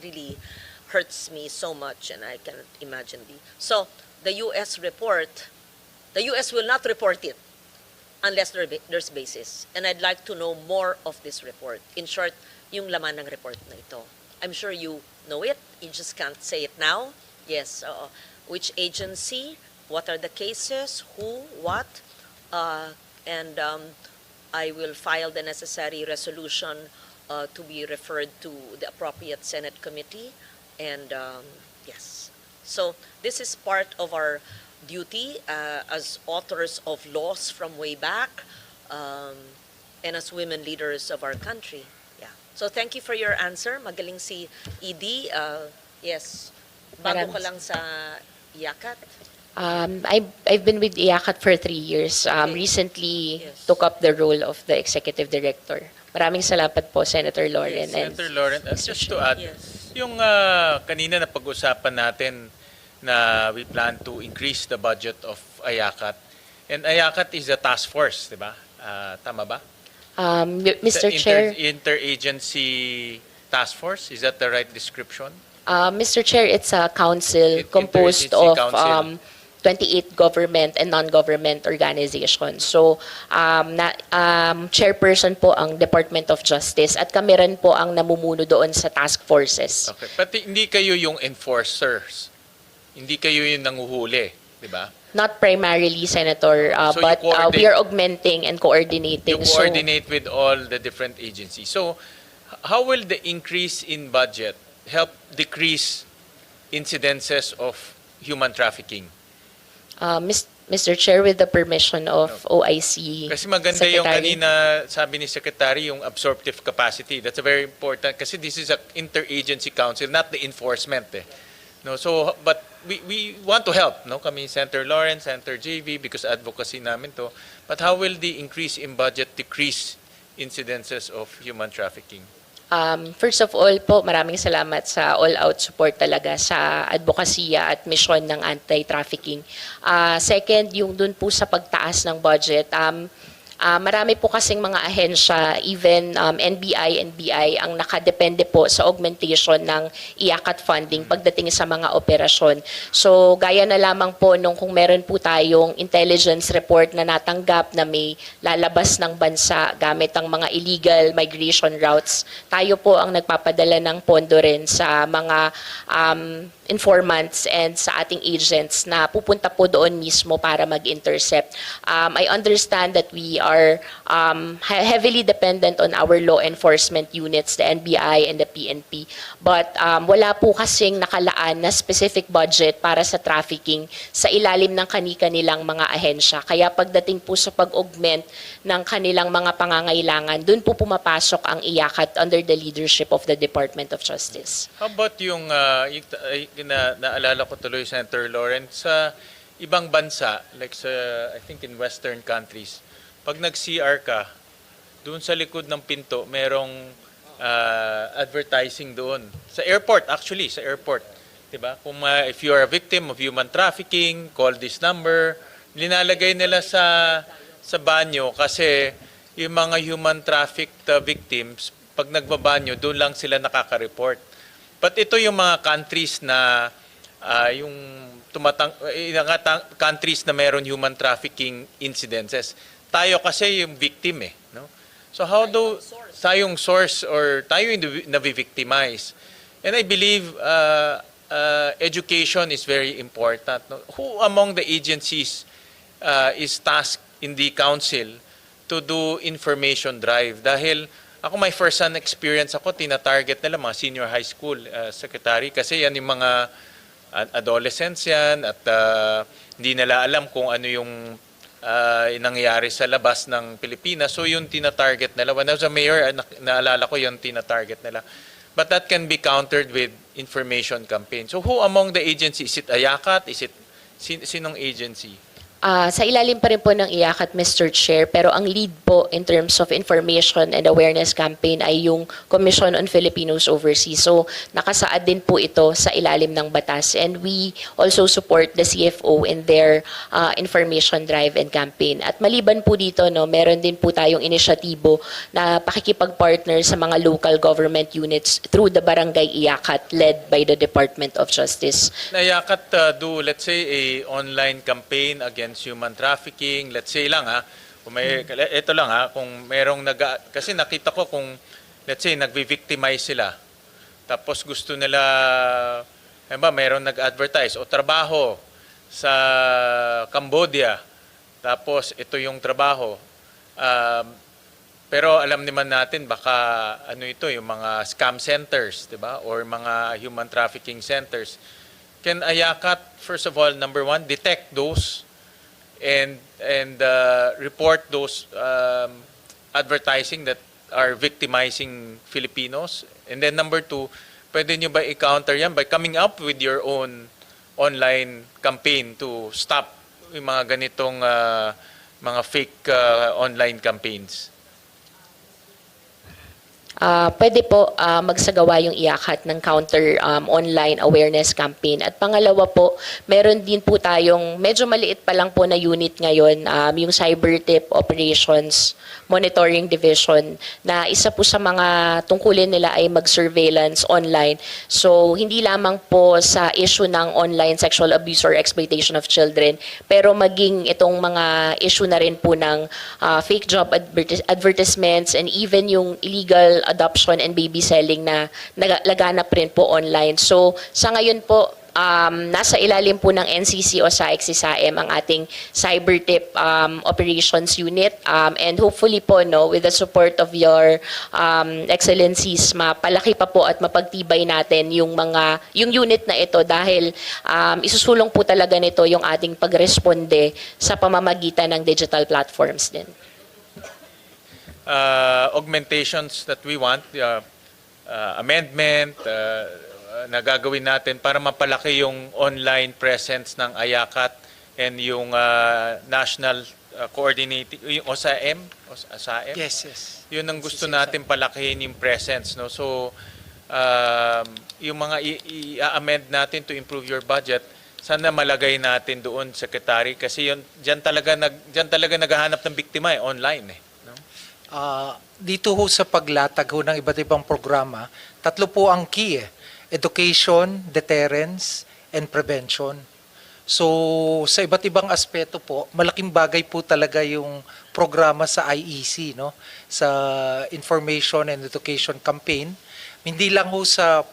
Speaker 12: really hurts me so much, and I cannot imagine so the U.S. report, the U.S. will not report it unless there's basis. And I'd like to know more of this report. In short, yung laman ng report na ito. I'm sure you know it. You just can't say it now. Yes. Which agency? What are the cases? Who? What? And I will file the necessary resolution to be referred to the appropriate Senate committee. And yes. So this is part of our duty as authors of laws from way back and as women leaders of our country. Yeah. So thank you for your answer. Magaling si ED. Yes. Bago ka lang sa IACAT.
Speaker 13: I've been with IACAT for 3 years. Recently took up the role of the executive director. Maraming salamat po, Senator Lauren.
Speaker 1: Senator Lauren, just to add, yung kanina na pag-usapan natin na we plan to increase the budget of IACAT. And IACAT is a task force, di ba? Tama ba?
Speaker 13: Mr. Chair.
Speaker 1: Interagency task force, is that the right description?
Speaker 13: Mr. Chair, it's a council composed of 28 government and non-government organizations. So, chairperson po ang Department of Justice at kami rin po ang namumuno doon sa task forces.
Speaker 1: Okay. But hindi kayo yung enforcers. Hindi kayo yung nanguhuli, di ba?
Speaker 13: Not primarily, Senator,
Speaker 1: So
Speaker 13: but we are augmenting and coordinating.
Speaker 1: You coordinate with all the different agencies. So, how will the increase in budget help decrease incidences of human trafficking?
Speaker 13: Mr. Chair, with the permission of OIC
Speaker 1: Kasi maganda
Speaker 13: Secretary.
Speaker 1: yung kanina sabi ni Secretary, yung absorptive capacity. That's a very important kasi this is an interagency council, not the enforcement. No, so but we want to help, no? Kami Senator Lawrence, Senator JV because advocacy namin to. But how will the increase in budget decrease incidences of human trafficking?
Speaker 13: First of all po, maraming salamat sa all-out support talaga sa advokasya at misyon ng anti-trafficking. Second, yung dun po sa pagtaas ng budget, marami po kasing mga ahensya, even NBI and BI, ang nakadepende po sa augmentation ng IACAT funding pagdating sa mga operasyon. So, gaya na lamang po nung kung meron po tayong intelligence report na natanggap na may lalabas ng bansa gamit ang mga illegal migration routes, tayo po ang nagpapadala ng pondo rin sa mga informants and sa ating agents na pupunta po doon mismo para mag-intercept. I understand that we are heavily dependent on our law enforcement units, the NBI and the PNP. But wala po kasing nakalaan na specific budget para sa trafficking sa ilalim ng kani-kanilang mga ahensya. Kaya pagdating po sa pag-augment ng kanilang mga pangangailangan, doon po pumapasok ang IACAT under the leadership of the Department of Justice.
Speaker 1: How about yung naalala ko tuloy, Senator Lawrence, sa ibang bansa, like sa, I think in Western countries, pag nag-CR ka, doon sa likod ng pinto, merong advertising doon. Sa airport, actually, sa airport. Diba? Kung if you are a victim of human trafficking, call this number. Linalagay nila sa banyo kasi yung mga human trafficked victims, pag nagbabanyo, doon lang sila nakaka-report. But ito yung mga countries na yung countries na meron human trafficking incidences. Tayo kasi yung victim no? So how do tayong source or tayo yung na-victimize? And I believe education is very important. No? Who among the agencies is tasked in the council to do information drive? Dahil ako, my first-hand experience ako, tina-target nila mga senior high school secretary kasi yan yung mga adolescents yan at hindi nila alam kung ano yung nangyayari sa labas ng Pilipinas. So yung tina-target nila. When I was a mayor, naalala ko yung tina-target nila. But that can be countered with information campaign. So who among the agencies? Is it IACAT? Is it sinong agency?
Speaker 13: Sa ilalim pa rin po ng IACAT, Mr. Chair, pero ang lead po in terms of information and awareness campaign ay yung Commission on Filipinos Overseas. So nakasaad din po ito sa ilalim ng batas, and we also support the CFO in their information drive and campaign. At maliban po dito, no, meron din po tayong inisyatibo na pakikipag-partner sa mga local government units through the Barangay IACAT led by the Department of Justice.
Speaker 1: IACAT do, let's say, a online campaign against human trafficking, let's say lang kung may, ito lang kung merong kasi nakita ko kung, let's say, nagvi-victimize sila, tapos gusto nila, merong nag-advertise o trabaho sa Cambodia, tapos ito yung trabaho, pero alam naman natin baka ito yung mga scam centers, di ba, or mga human trafficking centers. Can IACAT, first of all, number one, detect those and report those advertising that are victimizing Filipinos? And then number two, pwede nyo ba i-counter yan by coming up with your own online campaign to stop yung mga ganitong mga fake online campaigns?
Speaker 13: Pwede po magsagawa yung IACAT ng counter online awareness campaign. At pangalawa po, meron din po tayong medyo maliit pa lang po na unit ngayon, yung Cyber Tip Operations Monitoring Division, na isa po sa mga tungkulin nila ay mag-surveillance online. So hindi lamang po sa issue ng online sexual abuse or exploitation of children, pero maging itong mga issue na rin po ng fake job advertisements and even yung illegal adoption and baby selling na laganap rin po online. So sa ngayon po, nasa ilalim po ng NCC o SAIC-CSAM ang ating Cyber Tip Operations Unit, and hopefully po, no, with the support of your excellencies, mapalaki pa po at mapagtibay natin yung unit na ito, dahil isusulong po talaga nito yung ating pagresponde sa pamamagitan ng digital platforms din.
Speaker 1: Augmentations that we want, amendment na gagawin natin para mapalaki yung online presence ng IACAT and yung national coordinating, yung OSAM?
Speaker 3: Yes.
Speaker 1: Yun ang gusto natin palakihin yung presence. No? So, yung mga i-amend natin to improve your budget, sana malagay natin doon, Secretary, kasi yun, dyan talaga naghahanap ng biktima online. No?
Speaker 3: Dito ho sa paglatag ho ng iba't ibang programa, tatlo po ang key education, deterrence, and prevention. So, sa iba't ibang aspeto po, malaking bagay po talaga yung programa sa IEC, no? Sa Information and Education Campaign. Hindi lang ho sa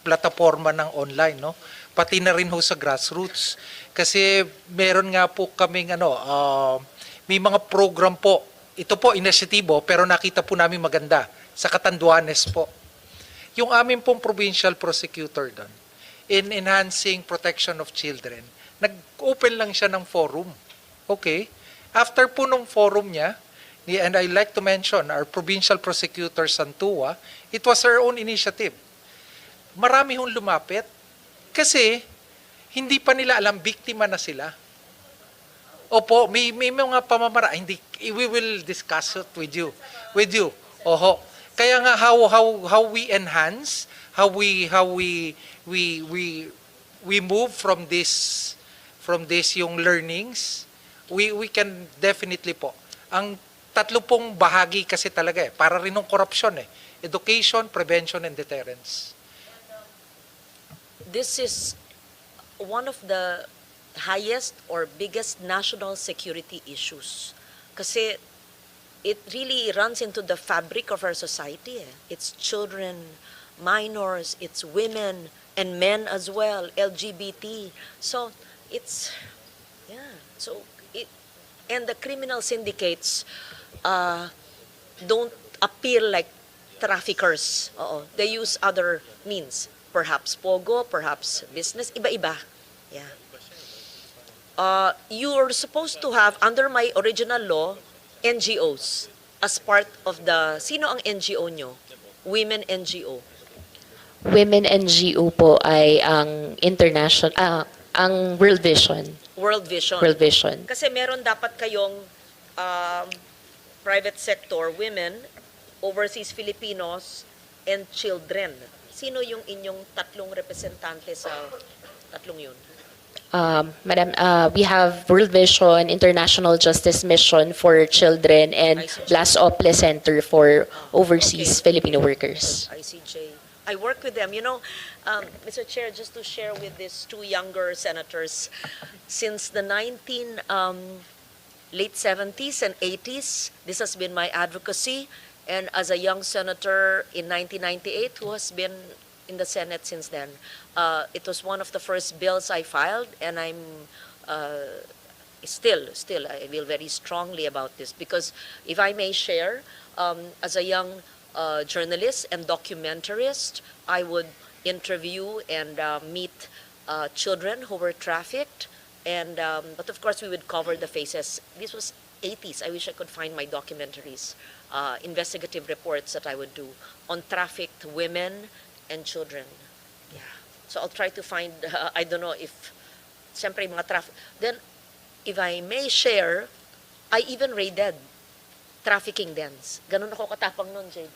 Speaker 3: plataforma ng online, no? Pati na rin ho sa grassroots. Kasi meron nga po kaming may mga program po. Ito po, inisyatibo, pero nakita po namin maganda sa Catanduanes po. Yung aming pong provincial prosecutor doon, in enhancing protection of children, nag-open lang siya ng forum. Okay? After po nung forum niya, and I like to mention our provincial prosecutor Santua, it was her own initiative. Marami hong lumapit kasi hindi pa nila alam, biktima na sila. Opo, may mga pamamara, we will discuss it with you. Oho. Kaya nga how we enhance, how we move from this yung learnings, we can definitely po. Ang tatlo pong bahagi kasi talaga para rin ng korupsyon education, prevention, and deterrence.
Speaker 12: This is one of the highest or biggest national security issues. Kasi it really runs into the fabric of our society. It's children, minors, it's women, and men as well, LGBT. So, and the criminal syndicates don't appear like traffickers. They use other means. Perhaps pogo, perhaps business, iba-iba. Yeah. You're supposed to have, under my original law, NGOs as part of sino ang NGO nyo? Women NGO.
Speaker 13: Women NGO po ay ang international, Ang World Vision.
Speaker 12: World Vision.
Speaker 13: World Vision.
Speaker 12: Kasi meron dapat kayong private sector, women, overseas Filipinos, and children. Sino yung inyong tatlong representante sa tatlong yun?
Speaker 13: Madam, we have World Vision, International Justice Mission for Children, and
Speaker 12: ISYU.
Speaker 13: Blas Ople Center for Overseas Filipino Workers.
Speaker 12: ICJ. I work with them. You know, Mr. Chair, just to share with these two younger senators, since the late 70s and 80s, this has been my advocacy. And as a young senator in 1998, who has been in the Senate since then, it was one of the first bills I filed, and I'm still, I feel very strongly about this, because if I may share, as a young journalist and documentarist, I would interview and meet children who were trafficked, and but of course we would cover the faces. This was 80s. I wish I could find my documentaries, investigative reports that I would do on trafficked women and children. Yeah. So I'll try to find, I don't know if, siyempre mga traffic. Then, if I may share, I even raided trafficking dens. Ganun ako katapang nun, JB.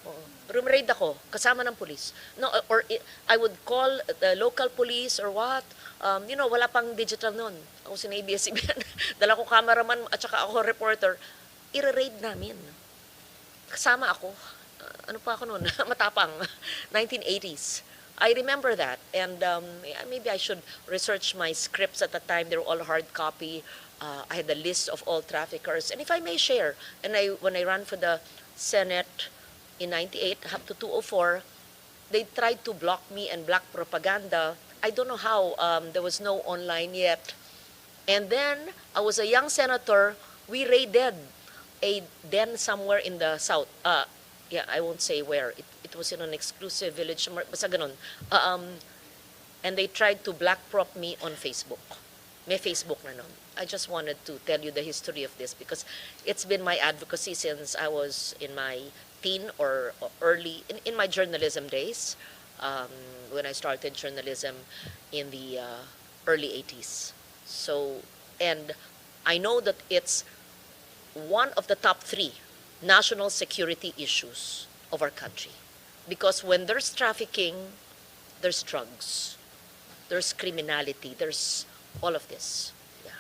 Speaker 12: Oo. Room-raid ako, kasama ng police. No, or I would call the local police or what. You know, wala pang digital nun. Ako si ABS-CBN. Dala ko cameraman at saka ako reporter. I-raid namin. Kasama ako. Ano pa ako nun? Matapang. 1980s. I remember that. And maybe I should research my scripts at the time. They were all hard copy. I had a list of all traffickers. And if I may share, and when I ran for the Senate in 98 up to 204, they tried to block me and block propaganda. I don't know how. There was no online yet. And then, I was a young senator. We raided a den somewhere in the south. Yeah, I won't say where. It was in an exclusive village. Basta ganun. And they tried to black prop me on Facebook. May Facebook na nun. I just wanted to tell you the history of this because it's been my advocacy since I was in my teen or early, in my journalism days, when I started journalism in the early 80s. So, and I know that it's one of the top 3 national security issues of our country. Because when there's trafficking, there's drugs, there's criminality, there's all of this. Yeah.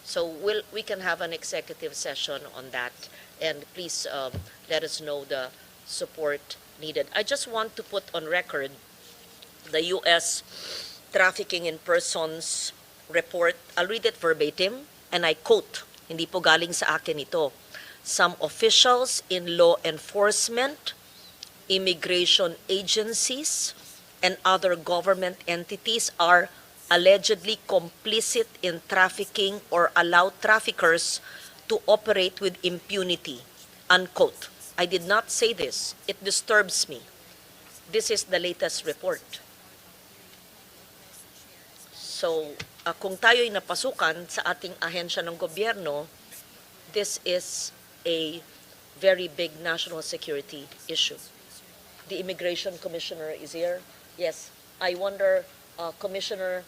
Speaker 12: So we can have an executive session on that, and please let us know the support needed. I just want to put on record the U.S. Trafficking in Persons report. I'll read it verbatim, and I quote, hindi po galing sa akin ito. Some officials in law enforcement, immigration agencies, and other government entities are allegedly complicit in trafficking or allow traffickers to operate with impunity, unquote. I did not say this. It disturbs me. This is the latest report. So, kung tayo'y napasukan sa ating ahensya ng gobyerno, this is a very big national security issue. The Immigration Commissioner is here. Yes, I wonder, Commissioner,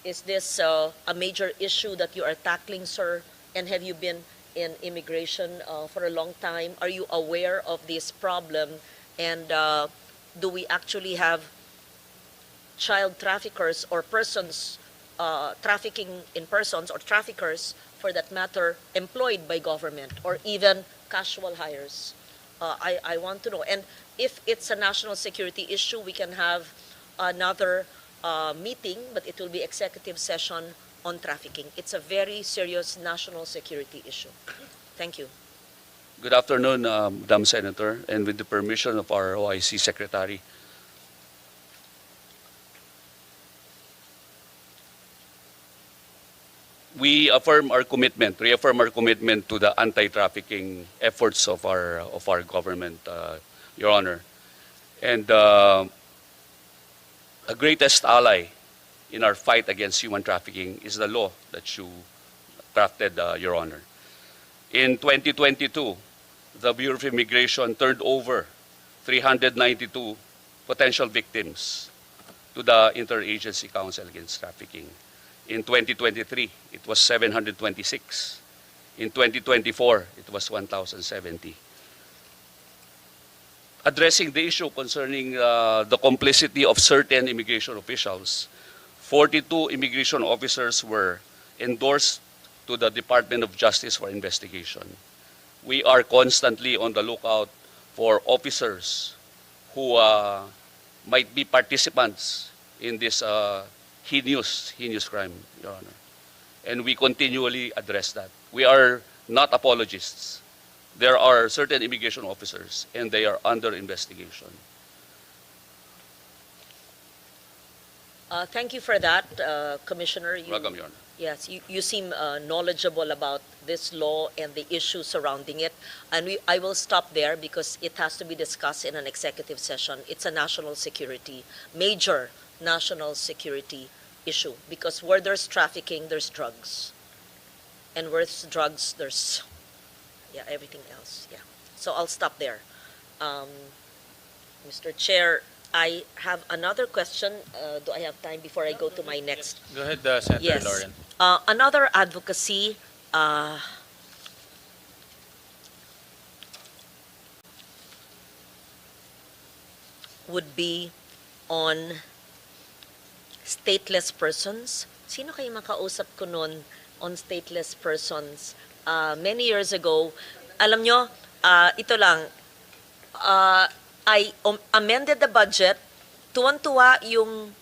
Speaker 12: is this a major issue that you are tackling, sir? And have you been in immigration for a long time? Are you aware of this problem? And do we actually have child traffickers or persons, trafficking in persons or traffickers, for that matter, employed by government or even casual hires? I want to know. And if it's a national security issue, we can have another meeting, but it will be executive session on trafficking. It's a very serious national security issue. Thank you.
Speaker 10: Good afternoon, Madam Senator, and with the permission of our OIC Secretary. We reaffirm our commitment to the anti-trafficking efforts of our government, Your Honor. And the greatest ally in our fight against human trafficking is the law that you crafted, Your Honor. In 2022, the Bureau of Immigration turned over 392 potential victims to the Interagency Council Against Trafficking. In 2023, it was 726. In 2024, it was 1,070. Addressing the issue concerning the complicity of certain immigration officials, 42 immigration officers were endorsed to the Department of Justice for investigation. We are constantly on the lookout for officers who might be participants in this heinous crime, Your Honor. And we continually address that. We are not apologists. There are certain immigration officers and they are under investigation.
Speaker 12: Thank you for that, Commissioner.
Speaker 10: Welcome, Your Honor.
Speaker 12: Yes, you seem knowledgeable about this law and the issues surrounding it. And I will stop there because it has to be discussed in an executive session. It's a national security, major national security issue. Because where there's trafficking, there's drugs. And where there's drugs, there's everything else. Yeah. So I'll stop there. Mr. Chair, I have another question. Do I have time before I go to my next?
Speaker 1: Go ahead, Senator
Speaker 12: Yes.
Speaker 1: Lauren.
Speaker 12: Another advocacy would be on stateless persons. Sino kayo makausap ko nun on stateless persons? Many years ago, alam nyo, ito lang, I amended the budget. Tuwan-tuwa yung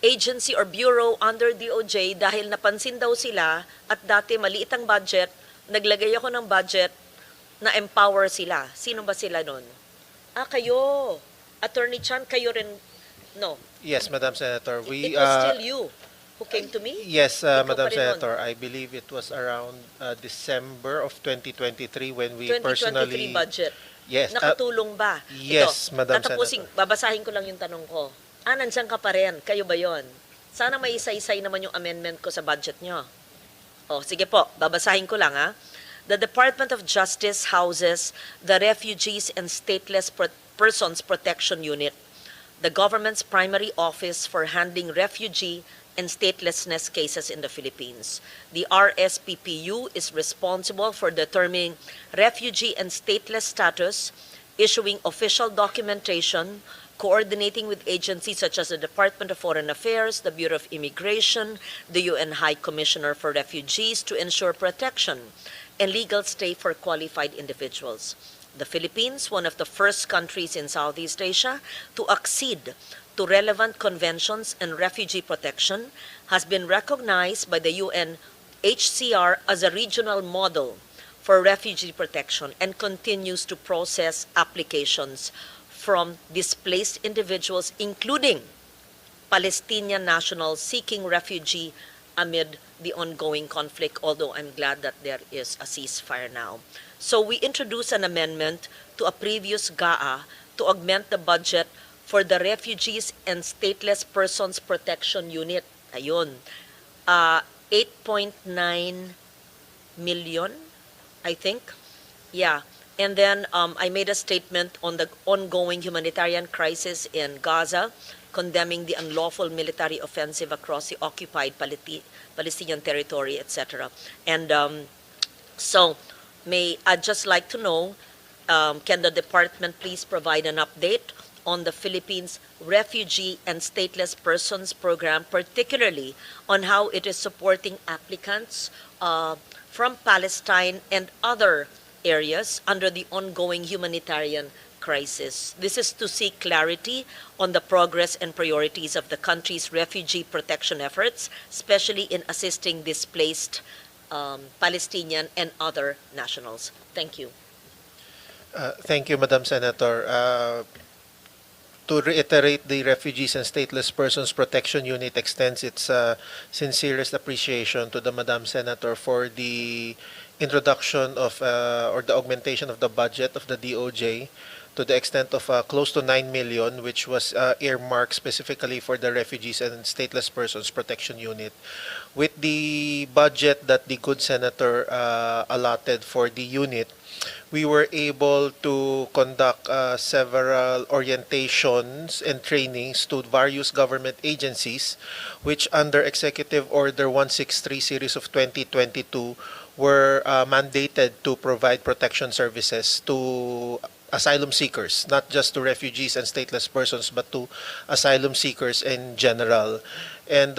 Speaker 12: agency or bureau under DOJ dahil napansin daw sila at dati maliit ang budget, naglagay ako ng budget na empower sila. Sino ba sila nun? Kayo. Attorney Chan, kayo rin. No.
Speaker 7: Yes, Madam Senator.
Speaker 12: It was still you who came to me?
Speaker 7: Yes,
Speaker 12: Ikaw
Speaker 7: Madam
Speaker 12: pa rin
Speaker 7: Senator. I believe it was around December of 2023 when we
Speaker 12: 2023
Speaker 7: personally...
Speaker 12: budget.
Speaker 7: Yes.
Speaker 12: Nakatulong ba?
Speaker 7: Yes,
Speaker 12: Ito,
Speaker 7: Madam
Speaker 12: tatapusin,
Speaker 7: Senator.
Speaker 12: babasahin ko lang yung tanong ko. Nandiyan ka pa rin. Kayo ba yon? Sana may isa-isay naman yung amendment ko sa budget nyo. Sige po, babasahin ko lang ha. The Department of Justice houses the Refugees and Stateless Persons Protection Unit, the government's primary office for handling refugee and statelessness cases in the Philippines. The RSPPU is responsible for determining refugee and stateless status, issuing official documentation, coordinating with agencies such as the Department of Foreign Affairs, the Bureau of Immigration, the UN High Commissioner for Refugees to ensure protection and legal stay for qualified individuals. The Philippines, one of the first countries in Southeast Asia to accede to relevant conventions and refugee protection, has been recognized by the UNHCR as a regional model for refugee protection and continues to process applications from displaced individuals, including Palestinian nationals seeking refugee amid the ongoing conflict, although I'm glad that there is a ceasefire now. So we introduced an amendment to a previous GAA to augment the budget for the Refugees and Stateless Persons Protection Unit. Ayun. 8.9 million, I think. Yeah. And then I made a statement on the ongoing humanitarian crisis in Gaza, condemning the unlawful military offensive across the occupied Palestinian territory, etc. And so, I'd just like to know, can the department please provide an update on the Philippines Refugee and Stateless Persons Program, particularly on how it is supporting applicants from Palestine and other areas under the ongoing humanitarian crisis. This is to seek clarity on the progress and priorities of the country's refugee protection efforts, especially in assisting displaced Palestinian and other nationals. Thank you.
Speaker 7: Thank you, Madam Senator. To reiterate, the Refugees and Stateless Persons Protection Unit extends its sincerest appreciation to the Madam Senator for the introduction of or the augmentation of the budget of the DOJ to the extent of close to 9 million, which was earmarked specifically for the Refugees and Stateless Persons Protection Unit. With the budget that the good senator allotted for the unit, we were able to conduct several orientations and trainings to various government agencies, which under Executive Order 163 Series of 2022 were mandated to provide protection services to asylum seekers, not just to refugees and stateless persons, but to asylum seekers in general. And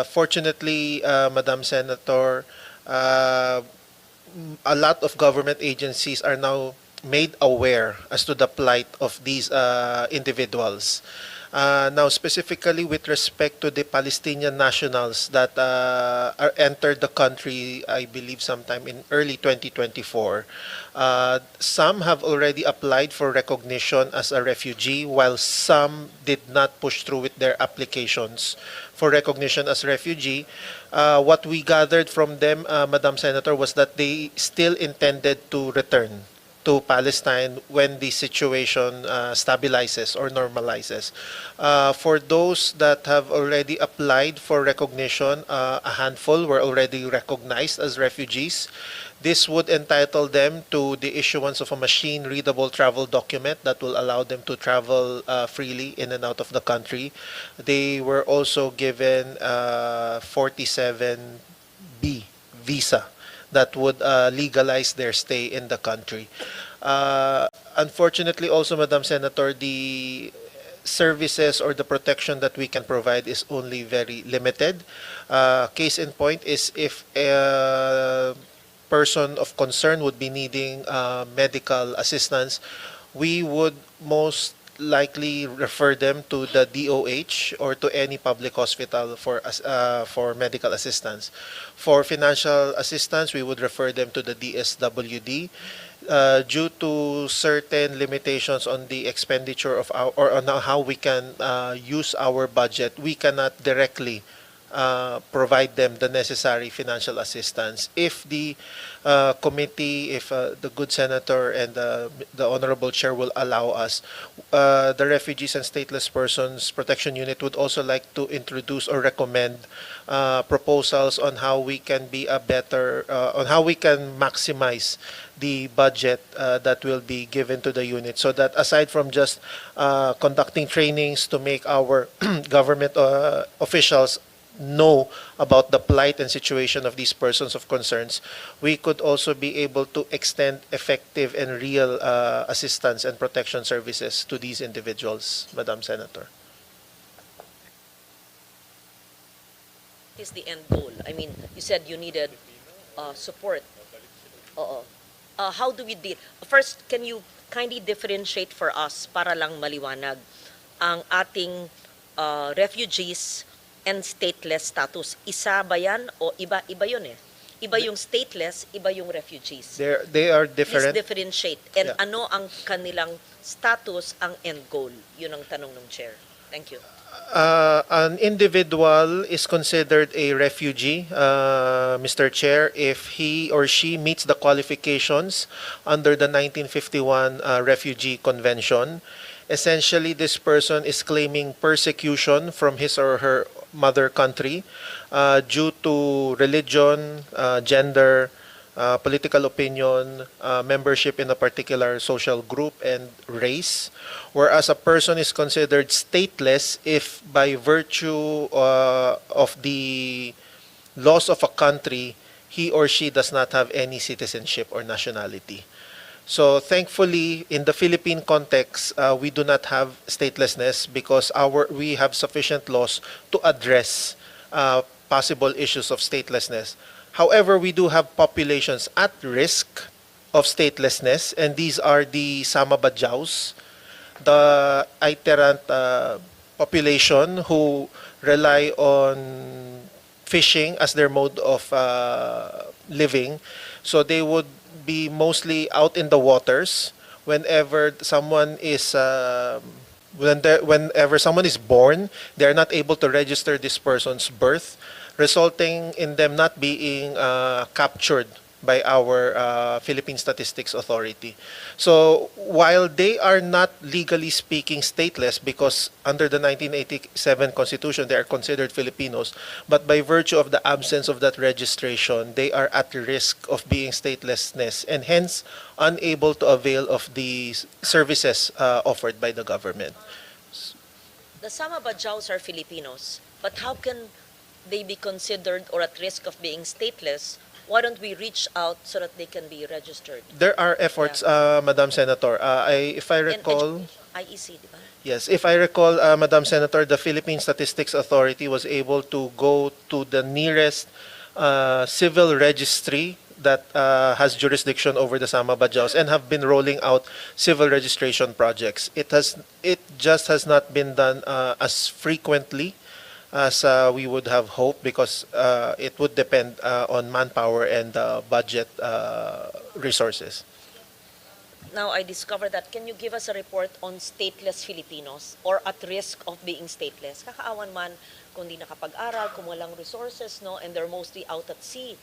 Speaker 7: fortunately, Madam Senator, a lot of government agencies are now made aware as to the plight of these individuals. Now, specifically with respect to the Palestinian nationals that entered the country, I believe sometime in early 2024, some have already applied for recognition as a refugee, while some did not push through with their applications for recognition as refugee. What we gathered from them, Madam Senator, was that they still intended to return to Palestine when the situation stabilizes or normalizes. For those that have already applied for recognition, a handful were already recognized as refugees. This would entitle them to the issuance of a machine-readable travel document that will allow them to travel freely in and out of the country. They were also given 47B visa that would legalize their stay in the country. Unfortunately, also, Madam Senator, the services or the protection that we can provide is only very limited. Case in point is if a person of concern would be needing medical assistance, we would most likely refer them to the DOH or to any public hospital for medical assistance. For financial assistance, we would refer them to the DSWD. Due to certain limitations on the expenditure of our, or on how we can use our budget, we cannot directly provide them the necessary financial assistance. If the committee, if the good senator and the honorable chair will allow us, the Refugees and Stateless Persons Protection Unit would also like to introduce or recommend proposals on how we can be a better, on how we can maximize the budget that will be given to the unit, so that aside from just conducting trainings to make our government officials know about the plight and situation of these persons of concerns, we could also be able to extend effective and real assistance and protection services to these individuals, Madam Senator.
Speaker 12: What is the end goal? I mean, you said you needed support. How do we deal? First, can you kindly differentiate for us, para lang maliwanag, ang ating refugees and stateless status? Isa ba yan o iba yun eh? Iba yung stateless, iba yung refugees.
Speaker 7: They are different.
Speaker 12: Please differentiate. And
Speaker 7: Yeah.
Speaker 12: ano ang kanilang status, ang end goal? Yun ang tanong ng chair. Thank you.
Speaker 7: An individual is considered a refugee, Mr. Chair, if he or she meets the qualifications under the 1951 Refugee Convention. Essentially, this person is claiming persecution from his or her mother country due to religion, gender, political opinion, membership in a particular social group, and race. Whereas a person is considered stateless if by virtue of the laws of a country, he or she does not have any citizenship or nationality. So thankfully, in the Philippine context, we do not have statelessness because we have sufficient laws to address possible issues of statelessness. However, we do have populations at risk of statelessness, and these are the Samabadjaus, the itinerant population who rely on fishing as their mode of living. So they would be mostly out in the waters whenever someone is whenever someone is born. They're not able to register this person's birth, resulting in them not being captured by our Philippine Statistics Authority. So while they are not legally speaking stateless because under the 1987 Constitution they are considered Filipinos, but by virtue of the absence of that registration, they are at risk of being statelessness and hence unable to avail of the services offered by the government.
Speaker 12: The Sama Bajaus are Filipinos, but how can they be considered or at risk of being stateless? Why don't we reach out so that they can be registered?
Speaker 7: There are efforts, Madam Senator. If I recall,
Speaker 12: IEC, di ba?
Speaker 7: yes, if I recall, Madam Senator, the Philippine Statistics Authority was able to go to the nearest civil registry that has jurisdiction over the Sama Bajaus and have been rolling out civil registration projects. It just has not been done as frequently as we would have hoped because it would depend on manpower and budget resources.
Speaker 12: Now I discovered that. Can you give us a report on stateless Filipinos or at risk of being stateless? Kakaawan man kung di nakapag-aral, kung walang resources, no, and they're mostly out at sea.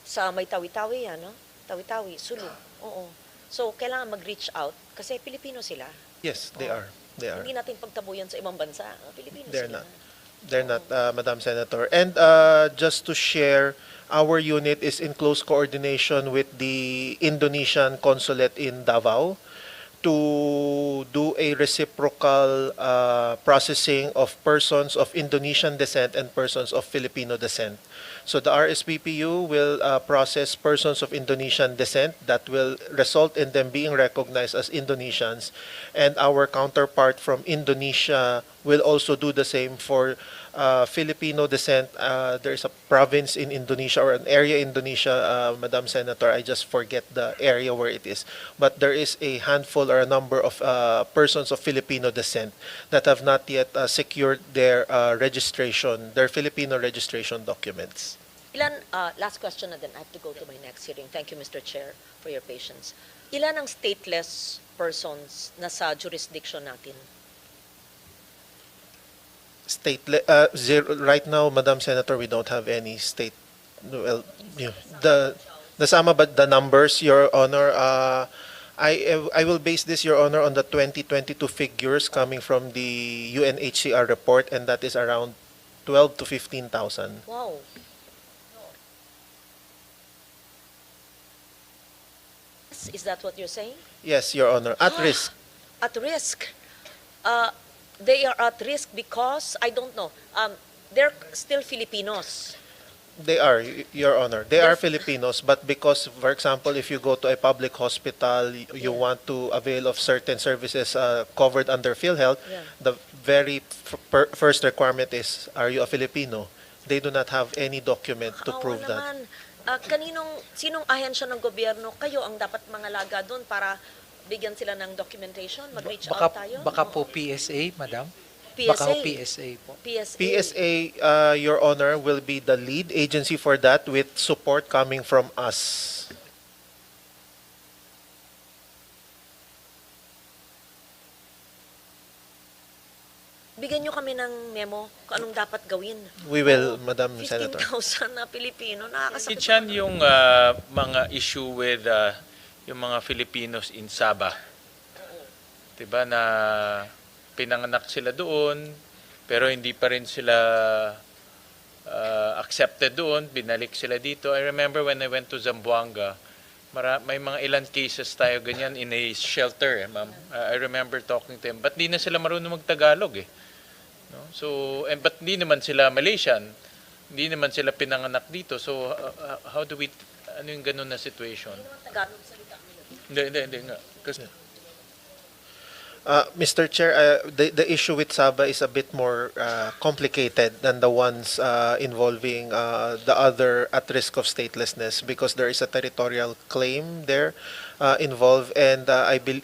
Speaker 12: Sa may tawi-tawi yan, no? Tawi-tawi, Sulu. Oo. So, kailangan mag-reach out kasi Pilipino sila.
Speaker 7: Yes, they are. They are.
Speaker 12: Hindi natin pagtabuyan sa ibang bansa. Pilipino
Speaker 7: They're
Speaker 12: sila.
Speaker 7: not. They're not, Madam Senator. And just to share, our unit is in close coordination with the Indonesian consulate in Davao to do a reciprocal processing of persons of Indonesian descent and persons of Filipino descent. So the RSPPU will process persons of Indonesian descent that will result in them being recognized as Indonesians, and our counterpart from Indonesia will also do the same for Filipino descent. There is a province in Indonesia or an area in Indonesia, Madam Senator, I just forget the area where it is, but there is a handful or a number of persons of Filipino descent that have not yet secured their registration, their Filipino registration documents.
Speaker 12: Last question and then I have to go to my next hearing. Thank you, Mr. Chair, for your patience. Ilan ang stateless persons na sa jurisdiction natin?
Speaker 7: Right now, Madam Senator, we don't have any state. Well, the Sama, but the numbers, Your Honor, I will base this, Your Honor, on the 2022 figures coming from the UNHCR report, and that is around 12 to 15,000.
Speaker 12: Wow. Is that what you're saying?
Speaker 7: Yes, Your Honor, at risk.
Speaker 12: At risk. They are at risk because, I don't know, they're still Filipinos.
Speaker 7: They are, Your Honor. They are Filipinos, but because, for example, if you go to a public hospital, you want to avail of certain services covered under PhilHealth, the very first requirement is, are you a Filipino? They do not have any document to prove that.
Speaker 12: Sinong ahensya ng gobyerno kayo ang dapat mangalaga doon para bigyan sila ng documentation? Mag-reach out tayo?
Speaker 3: Baka po PSA, Madam?
Speaker 12: PSA?
Speaker 3: Baka po PSA po.
Speaker 12: PSA,
Speaker 7: Your Honor, will be the lead agency for that with support coming from us.
Speaker 12: Bigyan nyo kami ng memo kung anong dapat gawin.
Speaker 7: We will, Madam Senator.
Speaker 12: 15,000 na Pilipino, nakakasakit.
Speaker 1: Yan yung mga issue with yung mga Filipinos in Sabah. Diba na pinanganak sila doon, pero hindi pa rin sila accepted doon, binalik sila dito. I remember when I went to Zamboanga, may mga ilan cases tayo ganyan in a shelter, ma'am. I remember talking to them, but di na sila marunong mag-Tagalog eh. No? So, but hindi naman sila Malaysian, hindi naman sila pinanganak dito. So, how do we, ano yung ganun na situation?
Speaker 12: Tagalog salita nila.
Speaker 1: Hindi nga. Kasi,
Speaker 7: Mr. Chair, the issue with Sabah is a bit more complicated than the ones involving the other at risk of statelessness because there is a territorial claim there involved, and I believe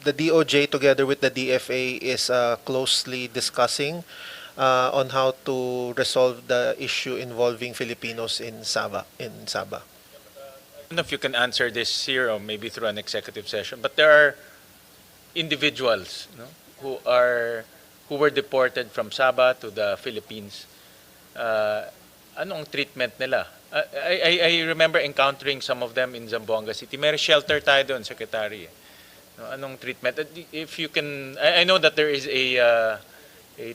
Speaker 7: the DOJ together with the DFA is closely discussing on how to resolve the issue involving Filipinos in Sabah.
Speaker 1: I don't know if you can answer this here or maybe through an executive session, but there are individuals, no, who were deported from Sabah to the Philippines. ano ang treatment nila? I remember encountering some of them in Zamboanga City. May shelter tayo doon, Secretary. No, anong treatment? If you can, I know that there is a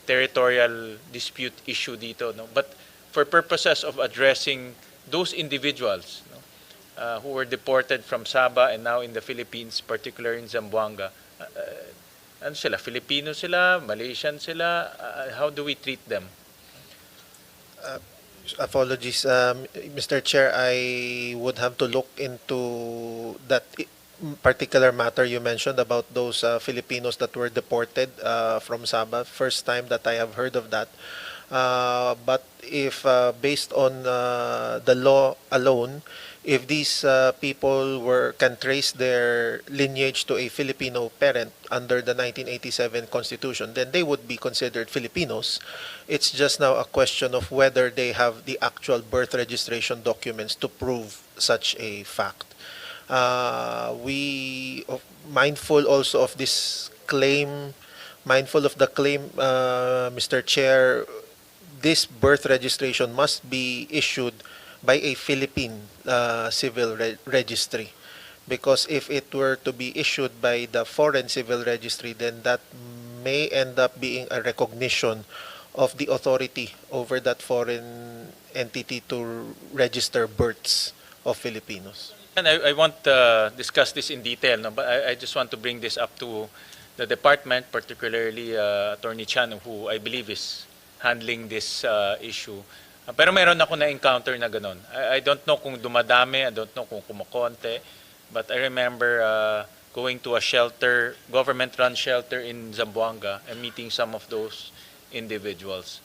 Speaker 1: territorial dispute issue dito, no? But for purposes of addressing those individuals, no, who were deported from Sabah and now in the Philippines, particularly in Zamboanga, ano sila? Filipino sila? Malaysian sila? How do we treat them?
Speaker 7: Apologies, Mr. Chair. I would have to look into that particular matter you mentioned about those Filipinos that were deported from Sabah. First time that I have heard of that. But if based on the law alone, if these people can trace their lineage to a Filipino parent under the 1987 Constitution, then they would be considered Filipinos. It's just now a question of whether they have the actual birth registration documents to prove such a fact. We mindful also of this claim, mindful of the claim, Mr. Chair, this birth registration must be issued by a Philippine civil registry, because if it were to be issued by the foreign civil registry, then that may end up being a recognition of the authority over that foreign entity to register births of Filipinos.
Speaker 1: And I won't discuss this in detail, no, but I just want to bring this up to the department, particularly Attorney Chan, who I believe is handling this issue. Pero meron ako na-encounter na ganun. I don't know kung dumadami, I don't know kung kumukonte, but I remember going to a shelter, government-run shelter in Zamboanga and meeting some of those individuals.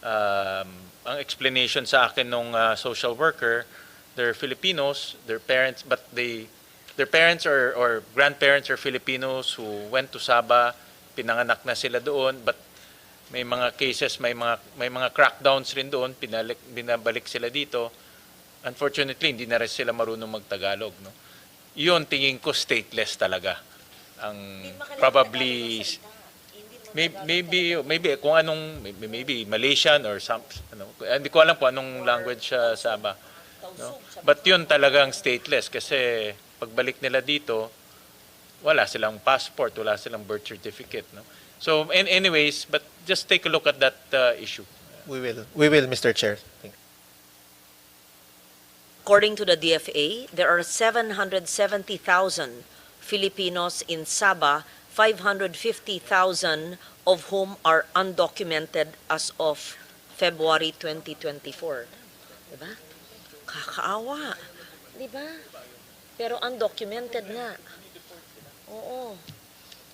Speaker 1: Ang explanation sa akin nung social worker, they're Filipinos, their parents, but their parents or grandparents are Filipinos who went to Sabah, pinanganak na sila doon, but may mga cases, may mga crackdowns rin doon, binabalik sila dito. Unfortunately, hindi na rin sila marunong magtagalog, no. Yun tingin ko stateless talaga. Ang probably maybe kung anong maybe Malaysian or some hindi ko alam kung anong language sa Sabah, no. But yun talagang stateless kasi pagbalik nila dito, wala silang passport, wala silang birth certificate, no. So, anyways, but just take a look at that issue.
Speaker 7: We will, Mr. Chair. Thank you.
Speaker 12: According to the DFA, there are 770,000 Filipinos in Sabah, 550,000 of whom are undocumented as of February 2024. Diba? Kakaawa. Diba? Pero undocumented nga. Oo.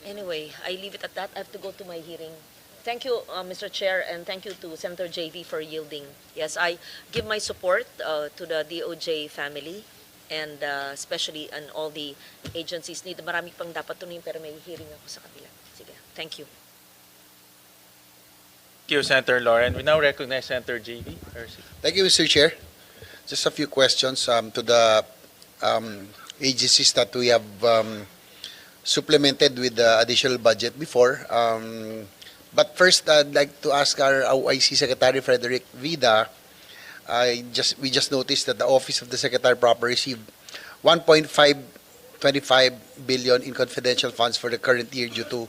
Speaker 12: Anyway, I leave it at that. I have to go to my hearing. Thank you, Mr. Chair, and thank you to Senator JV for yielding. Yes, I give my support to the DOJ family and especially and all the agencies. Marami pang dapat tunin pero may hearing ako sa kabila. Sige, thank you.
Speaker 1: Thank you, Senator Lauren. We now recognize Senator JV.
Speaker 11: Thank you, Mr. Chair. Just a few questions to the agencies that we have supplemented with the additional budget before. But first, I'd like to ask our OIC Secretary Frederick Vida. We just noticed that the Office of the Secretary Proper received 1.525 billion in confidential funds for the current year due to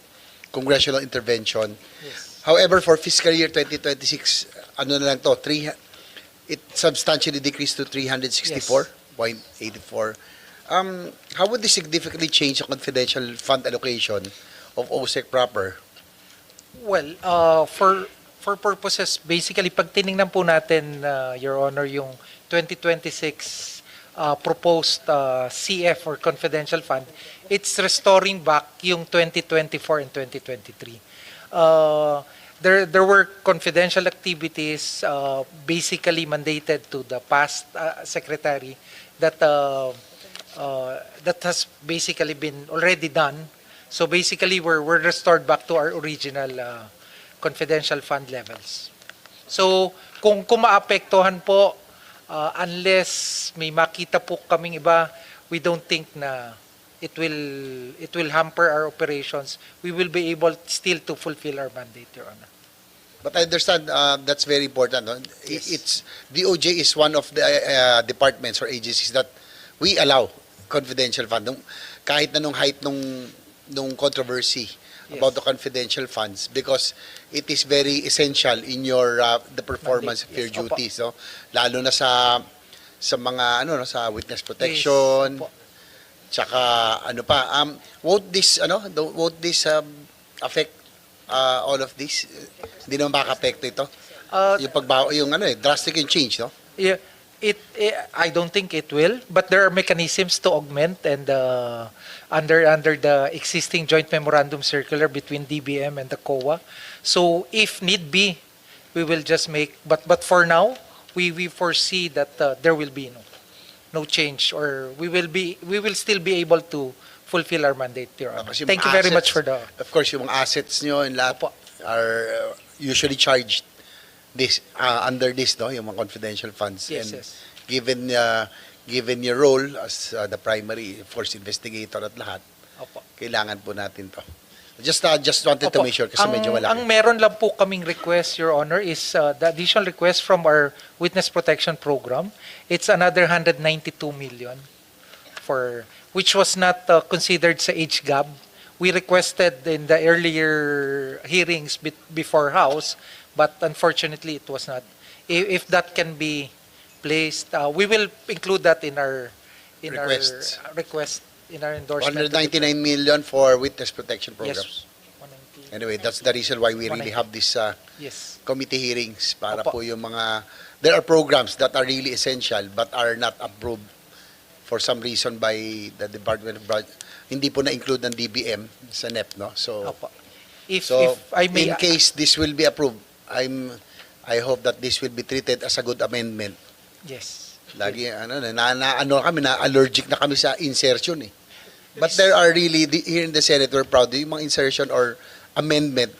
Speaker 11: congressional intervention.
Speaker 3: Yes.
Speaker 11: However, for fiscal year 2026, ano na lang to, it substantially decreased to 364.84. How would this significantly change the confidential fund allocation of OSEC proper?
Speaker 3: Well, for purposes, basically, pag tinignan po natin, Your Honor, yung 2026 proposed CF or confidential fund, it's restoring back yung 2024 and 2023. There were confidential activities basically mandated to the past secretary that has basically been already done. So basically, we're restored back to our original confidential fund levels. So kung maapektuhan po, unless may makita po kaming iba, we don't think na it will hamper our operations. We will be able still to fulfill our mandate, Your Honor.
Speaker 11: But I understand that's very important. No?
Speaker 3: Yes.
Speaker 11: It's DOJ is one of the departments or agencies that we allow confidential fund. Kahit na nung height nung controversy about the confidential funds, because it is very essential in your the performance of your
Speaker 3: Yes, opo.
Speaker 11: duties, no? Lalo na sa mga sa witness protection.
Speaker 3: Yes, opo.
Speaker 11: Tsaka won't this affect all of this? Hindi naman makaka-apekto ito. Yung drastic yung change, no?
Speaker 3: Yeah, I don't think it will, but there are mechanisms to augment, and under the existing joint memorandum circular between DBM and the COA. So if need be, we will just make. But for now, we foresee that there will be no change, or we will still be able to fulfill our mandate, Your Honor.
Speaker 11: Kasi
Speaker 3: Thank you
Speaker 11: mga
Speaker 3: very much
Speaker 11: assets,
Speaker 3: for the.
Speaker 11: Of course, yung mga assets nyo and lahat are usually charged under this, no? Yung mga confidential funds.
Speaker 3: Yes,
Speaker 11: And
Speaker 3: yes.
Speaker 11: given your role as the primary force investigator at lahat,
Speaker 3: Opo.
Speaker 11: kailangan po natin to. Just wanted to
Speaker 3: Opo.
Speaker 11: make sure kasi medyo malaki.
Speaker 3: Ang meron lang po kaming request, Your Honor, is the additional request from our witness protection program. It's another 192 million which was not considered sa HGAB. We requested in the earlier hearings before House, but unfortunately it was not. If that can be placed, we will include that in our
Speaker 11: Requests.
Speaker 3: request, in our endorsement.
Speaker 11: 199 million for witness protection programs.
Speaker 3: Yes. 190.
Speaker 11: Anyway, that's the reason why we really
Speaker 3: 190.
Speaker 11: have this
Speaker 3: Yes.
Speaker 11: committee hearings para
Speaker 3: Opo.
Speaker 11: po yung there are programs that are really essential but are not approved for some reason by the Department of Budget. Hindi po na-include ng DBM sa NEP, no? So,
Speaker 3: Opo. If I may,
Speaker 11: in case this will be approved, I hope that this will be treated as a good amendment.
Speaker 3: yes.
Speaker 11: Lagi kami na allergic na kami sa insertion eh. But there are really here in the Senate we're proud yung mga insertion or amendment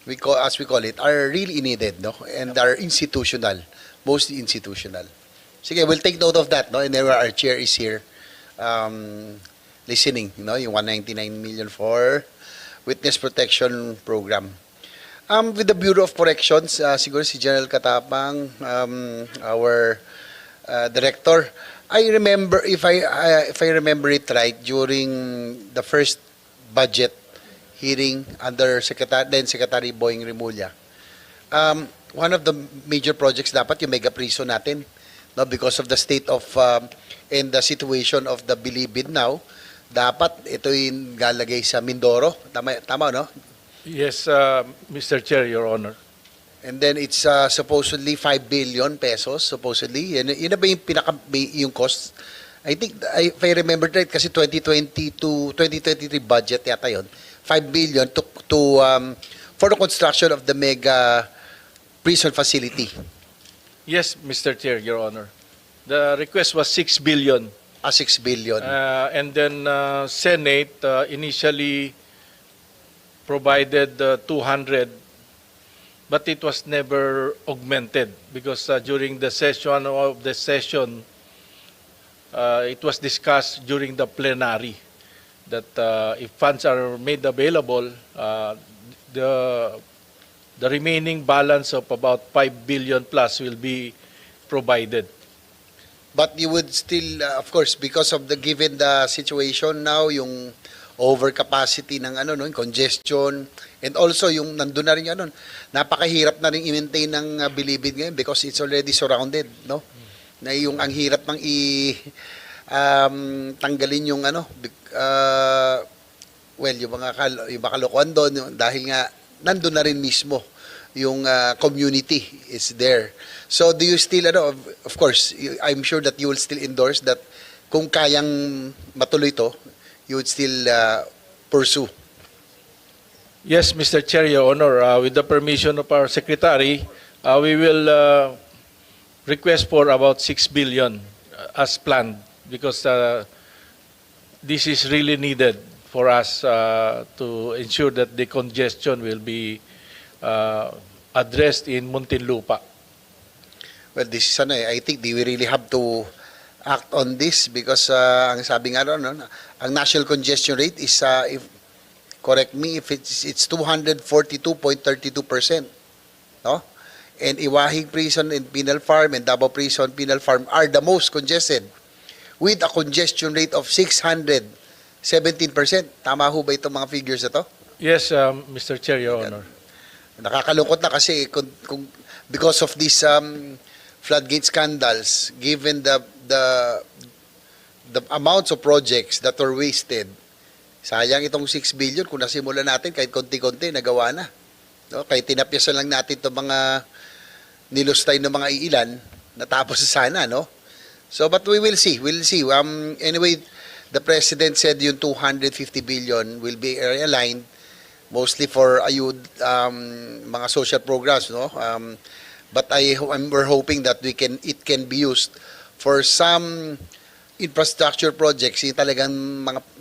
Speaker 11: as we call it are really needed, no? And are institutional, mostly institutional. Sige, we'll take note of that, no? And then our chair is here listening, yung 199 million for witness protection program. With the Bureau of Corrections, siguro si General Katapang, our director, I remember, if I remember it right, during the first budget hearing under Secretary Boying Remulla, one of the major projects dapat yung mega prison natin, no, because of the state of and the situation of the Bilibid now, dapat ito yung galagay sa Mindoro, tama no?
Speaker 9: Yes, Mr. Chair, Your Honor.
Speaker 11: And then it's supposedly 5 billion pesos, supposedly. Yun na ba yung cost? I think, if I remember right, kasi 2020 to 2023 budget yata yun, 5 billion for the construction of the mega prison facility.
Speaker 9: Yes, Mr. Chair, Your Honor. The request was 6 billion.
Speaker 11: 6 billion.
Speaker 9: And then Senate initially provided 200, but it was never augmented because during the session it was discussed during the plenary that if funds are made available, the remaining balance of about 5 billion plus will be provided.
Speaker 11: But you would still, of course, because of given the situation now, yung overcapacity ng congestion, and also yung nandun na rin napakahirap na rin i-maintain ng Bilibid ngayon because it's already surrounded, no? Na yung ang hirap ng tanggalin yung yung mga kalokohan doon dahil nga nandun na rin mismo yung community is there. So do you still of course, I'm sure that you will still endorse that kung kayang matuloy to, you would still pursue.
Speaker 9: Yes, Mr. Chair, Your Honor, with the permission of our Secretary, we will request for about 6 billion as planned because this is really needed for us to ensure that the congestion will be addressed in Muntinlupa.
Speaker 11: Well, this is I think we really have to act on this because ang sabi nga ang national congestion rate is if correct me if it's 242.32%. no? And Iwahig Prison and Penal Farm and Davao Prison Penal Farm are the most congested with a congestion rate of 617%. Tama ho ba itong mga figures na to?
Speaker 9: Yes, Mr. Chair, Your Honor.
Speaker 11: Nakakalungkot na kasi kung because of these floodgate scandals, given the amounts of projects that were wasted, sayang itong 6 billion kung nasimula natin kahit konti-konti nagawa na. No? Kahit tinapyasan lang natin itong mga nilustay ng mga iilan, natapos sana, no? So, but we will see. We'll see. Anyway, the President said yung 250 billion will be realigned mostly for ayud, mga social programs, no? But we're hoping that it can be used for some infrastructure projects yung talagang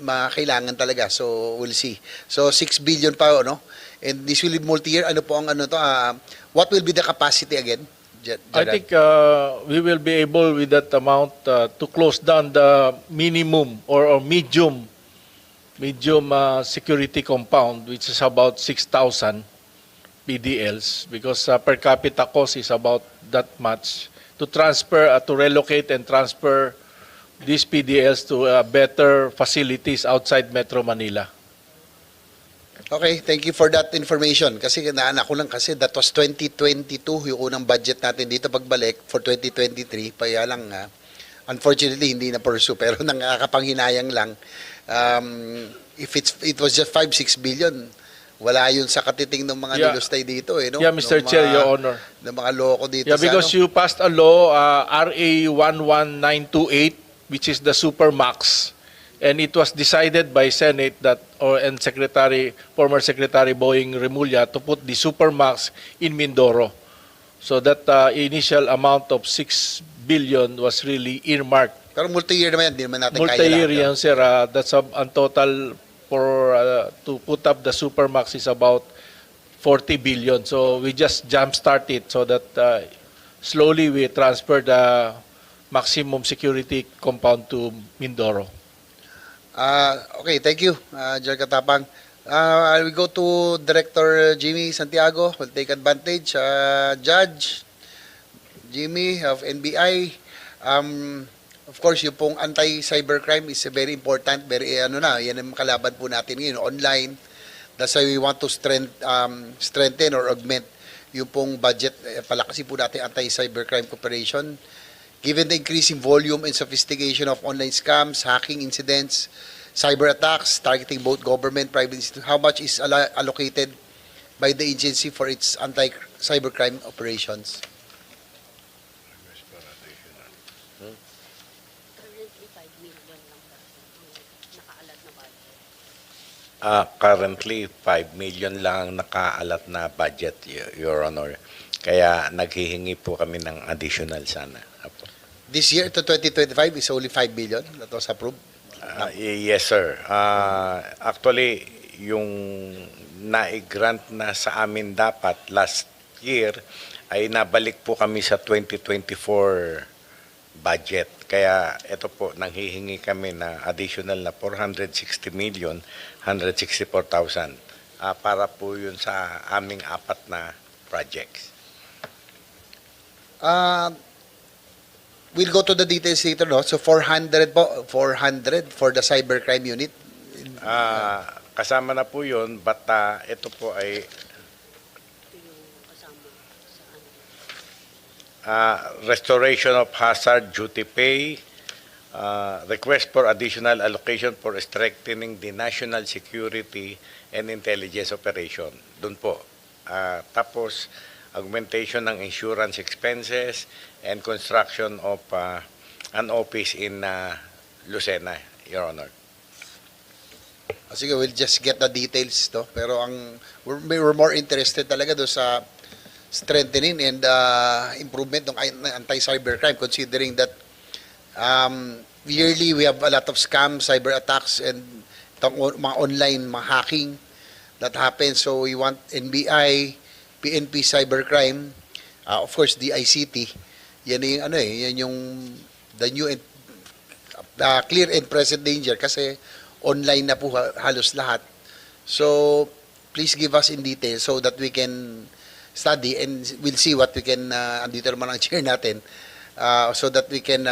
Speaker 11: mga kailangan talaga. So we'll see. So 6 billion pa, no? And this will be multi-year. Ano po ang what will be the capacity again?
Speaker 9: I think we will be able with that amount to close down the minimum or medium security compound, which is about 6,000 PDLs, because per capita cost is about that much. To relocate and transfer these PDLs to better facilities outside Metro Manila.
Speaker 11: Okay, thank you for that information. Kasi naanak ko lang kasi that was 2022 yung unang budget natin dito pagbalik for 2023. Kaya lang, unfortunately, hindi na pursue. Pero nakakapanghinayang lang. If it was just 5-6 billion, wala yun sa katiting ng mga nilustay dito. No?
Speaker 9: Yeah, Mr. Chair, Your Honor.
Speaker 11: Ng mga loko dito.
Speaker 9: Yeah, because you passed a law, RA 11928, which is the Supermax. And it was decided by Senate and former Secretary Boying Remulla to put the Supermax in Mindoro. So that initial amount of 6 billion was really earmarked.
Speaker 11: Pero multi-year naman yan, hindi naman natin kaya lahat.
Speaker 9: Multi-year yan, sir. That's ang total for to put up the Supermax is about 40 billion. So we just jump-start it so that slowly we transfer the maximum security compound to Mindoro.
Speaker 11: Okay, thank you, Jer Katapang. I will go to Director Jimmy Santiago. Will take advantage. Judge Jimmy of NBI. Of course, yung pong anti-cybercrime is very important. Very, yan ang kalaban po natin ngayon, online. That's why we want to strengthen or augment yung pong budget. Palakasin po natin anti-cybercrime cooperation. Given the increasing volume and sophistication of online scams, hacking incidents, cyber attacks targeting both government, private institutions, how much is allocated by the agency for its anti-cybercrime operations?
Speaker 14: Currently, 5 million lang nakaalat na budget, Your Honor. Kaya naghihingi po kami ng additional sana.
Speaker 11: This year to 2025 is only 5 billion that was approved?
Speaker 14: Yes, sir. Actually, yung na-grant na sa amin dapat last year ay nabalik po kami sa 2024 budget. Kaya ito po, nanghihingi kami na additional na 460,164,000 para po yun sa aming 4 na projects.
Speaker 11: We'll go to the details later, no? So 400 po, 400 for the cybercrime unit.
Speaker 14: Kasama na po yun, but ito po ay restoration of hazard duty pay, request for additional allocation for strengthening the national security and intelligence operation. Doon po. Tapos, augmentation ng insurance expenses and construction of an office in Lucena, Your Honor.
Speaker 11: Sige, we'll just get the details, no? Pero we're more interested talaga do sa strengthening and improvement ng anti-cybercrime, considering that yearly we have a lot of scams, cyber attacks, and mga online, mga hacking that happens. So we want NBI, PNP cybercrime, of course the ICT, yan yung yan yung the new and clear and present danger kasi online na po halos lahat. So please give us in detail so that we can study, and we'll see what we can, andito naman ang chair natin, so that we can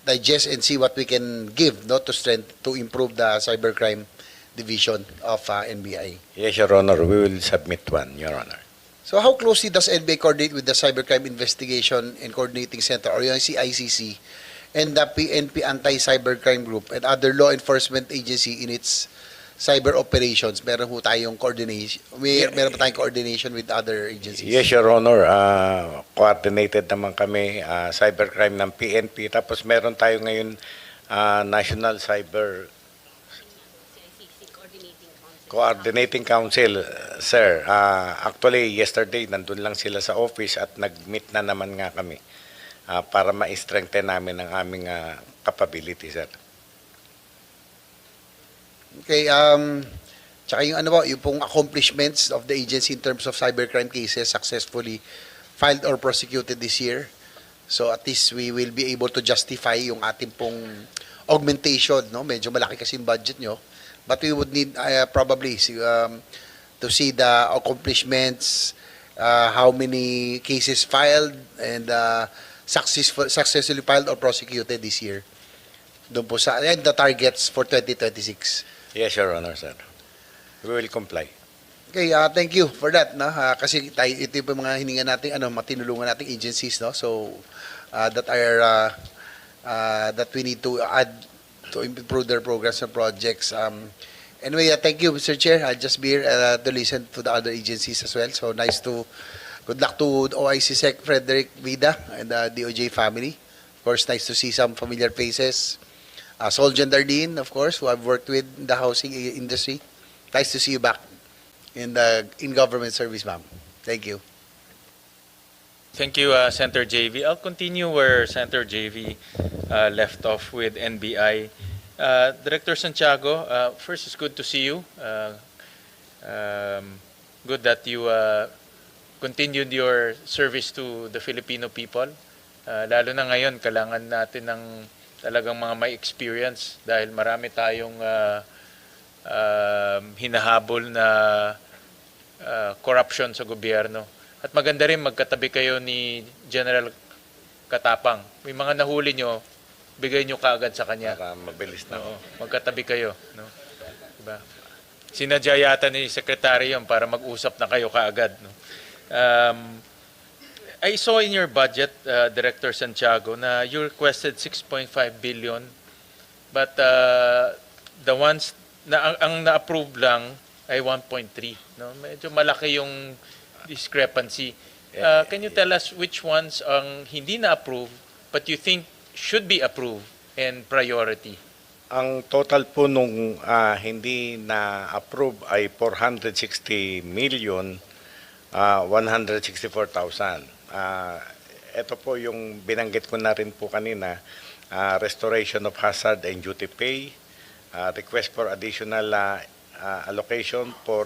Speaker 11: digest and see what we can give, no, to strength to improve the cybercrime division of NBI.
Speaker 14: Yes, Your Honor, we will submit one, Your Honor.
Speaker 11: So how closely does NBI coordinate with the Cybercrime Investigation and Coordinating Center, or yung ICC, and the PNP Anti-Cybercrime Group and other law enforcement agency in its cyber operations? Meron ho tayong coordination, meron pa tayong coordination with other agencies?
Speaker 14: Yes, Your Honor, coordinated naman kami, cybercrime ng PNP, tapos meron tayo ngayon National Cyber Coordinating Council, sir. Actually, yesterday, nandun lang sila sa office at nag-meet na naman nga kami para ma-strengthen namin ang aming capability, sir.
Speaker 11: Okay, tsaka yung ano ba, yung pong accomplishments of the agency in terms of cybercrime cases successfully filed or prosecuted this year. So at least we will be able to justify yung ating pong augmentation, no? Medyo malaki kasi yung budget nyo. But we would need probably to see the accomplishments, how many cases filed and successfully filed or prosecuted this year. Doon po sa, and the targets for 2026.
Speaker 14: Yes, Your Honor, sir. We will comply.
Speaker 11: Okay, thank you for that, no? Kasi tayo, ito yung mga hininga natin, matinulungan nating agencies, no? So that are that we need to add to improve their programs and projects. Anyway, thank you, Mr. Chair. I'll just be here to listen to the other agencies as well. So nice to, good luck to OIC Sec Frederick Vida and the DOJ family. Of course, nice to see some familiar faces. Soljan Dardin, of course, who I've worked with in the housing industry. Nice to see you back in government service, ma'am. Thank you.
Speaker 1: Thank you, Senator JV. I'll continue where Senator JV left off with NBI. Director Santiago, first, it's good to see you. Good that you continued your service to the Filipino people. Lalo na ngayon, kailangan natin ng talagang mga may experience dahil marami tayong hinahabol na corruption sa gobyerno. At maganda rin magkatabi kayo ni General Katapang. May mga nahuli nyo, bigay nyo kaagad sa kanya.
Speaker 14: Para mabilis na.
Speaker 1: Oo, magkatabi kayo. No? Diba? Sinadya yata ni Secretary yun para mag-usap na kayo kaagad. No? I saw in your budget, Director Santiago, na you requested 6.5 billion. But the ones na ang na-approve lang ay 1.3. No? Medyo malaki yung discrepancy. Can you tell us which ones ang hindi na-approve but you think should be approved and priority?
Speaker 14: Ang total po nung hindi na-approve ay 460 million 164,000. Ito po yung binanggit ko na rin po kanina, restoration of hazard and duty pay, request for additional allocation for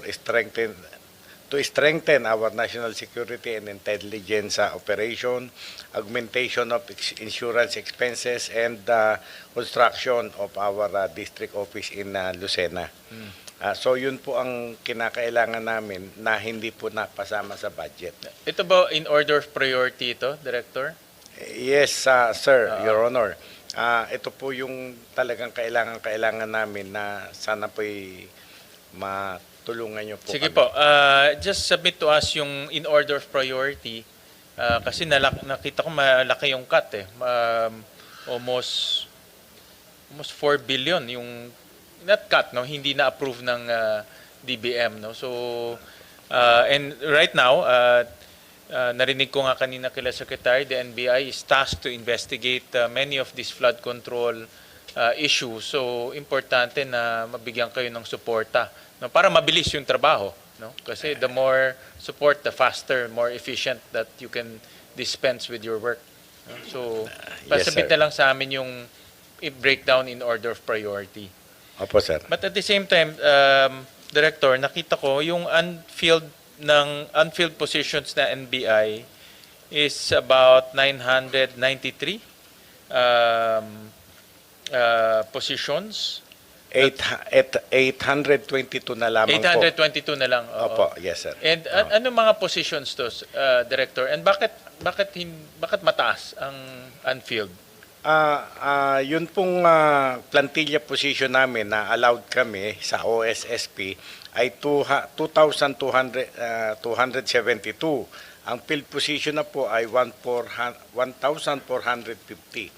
Speaker 14: to strengthen our national security and intelligence operation, augmentation of insurance expenses, and construction of our district office in Lucena. So yun po ang kinakailangan namin na hindi po napasama sa budget.
Speaker 1: Ito ba in order of priority ito, Director?
Speaker 14: Yes, sir, Your Honor. Ito po yung talagang kailangan namin na sana po'y matulungan nyo po.
Speaker 1: Sige
Speaker 14: kami.
Speaker 1: po, just submit to us yung in order of priority kasi nakita ko malaki yung cut eh. Almost 4 billion yung not cut, no, hindi na approve ng DBM, no. So and right now narinig ko nga kanina kila Secretary, the NBI is tasked to investigate many of these flood control issues. So importante na mabigyan kayo ng suporta, no, para mabilis yung trabaho, no? Kasi the more support, the faster, more efficient that you can dispense with your work, no? So
Speaker 14: Yes,
Speaker 1: pasabit
Speaker 14: sir.
Speaker 1: na lang sa amin yung breakdown in order of priority.
Speaker 14: Opo, sir.
Speaker 1: But at the same time, Director, nakita ko yung unfilled positions na NBI is about 993 positions.
Speaker 14: 822 na lamang po.
Speaker 1: 822 na lang. Oo.
Speaker 14: Opo, yes sir.
Speaker 1: And ano mga positions to, Director? And bakit mataas ang unfilled?
Speaker 14: Yun pong plantilla position namin na allowed kami sa OSSP ay 2,472. Ang filled position na po ay 1,450.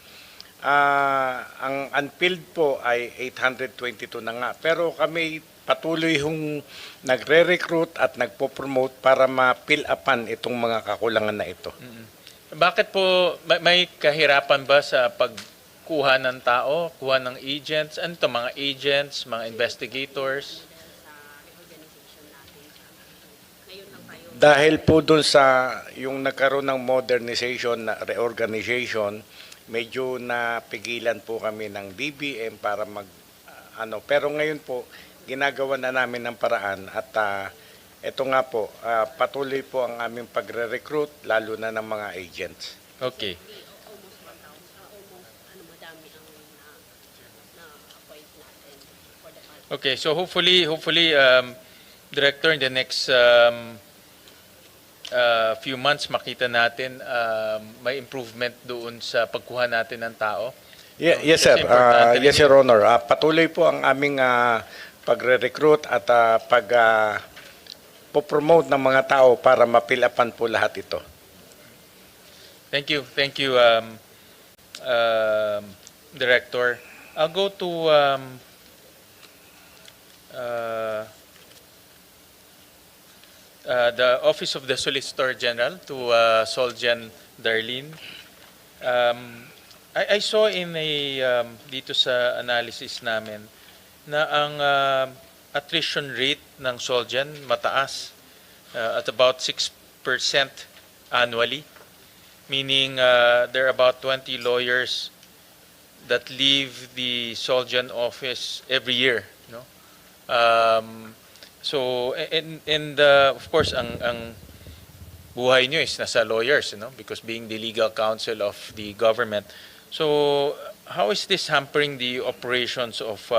Speaker 14: Ang unfilled po ay 822 na nga. Pero kami patuloy hong nagre-recruit at nagpo-promote para ma-fill upan itong mga kakulangan na ito.
Speaker 1: Bakit po may kahirapan ba sa pagkuha ng tao, kuha ng agents? Ano to, mga agents, mga investigators?
Speaker 14: Dahil po dun sa yung nagkaroon ng modernization, reorganization, medyo napigilan po kami ng DBM para pero ngayon po ginagawa na namin ng paraan at ito nga po patuloy po ang aming pagre-recruit lalo na ng mga agents.
Speaker 1: Okay. Okay, so hopefully Director, in the next few months makita natin may improvement doon sa pagkuha natin ng tao.
Speaker 14: Yes sir. Yes Your Honor. Patuloy po ang aming pagre-recruit at po-promote ng mga tao para mapilapan po lahat ito.
Speaker 1: Thank you, Director. I'll go to the Office of the Solicitor General, to Soljan Darlene. I saw in a dito sa analysis namin na ang attrition rate ng Soljan mataas at about 6% annually, meaning there are about 20 lawyers that leave the Soljan office every year, no? So and of course ang buhay nyo is nasa lawyers, you know, because being the legal counsel of the government. So how is this hampering the operations of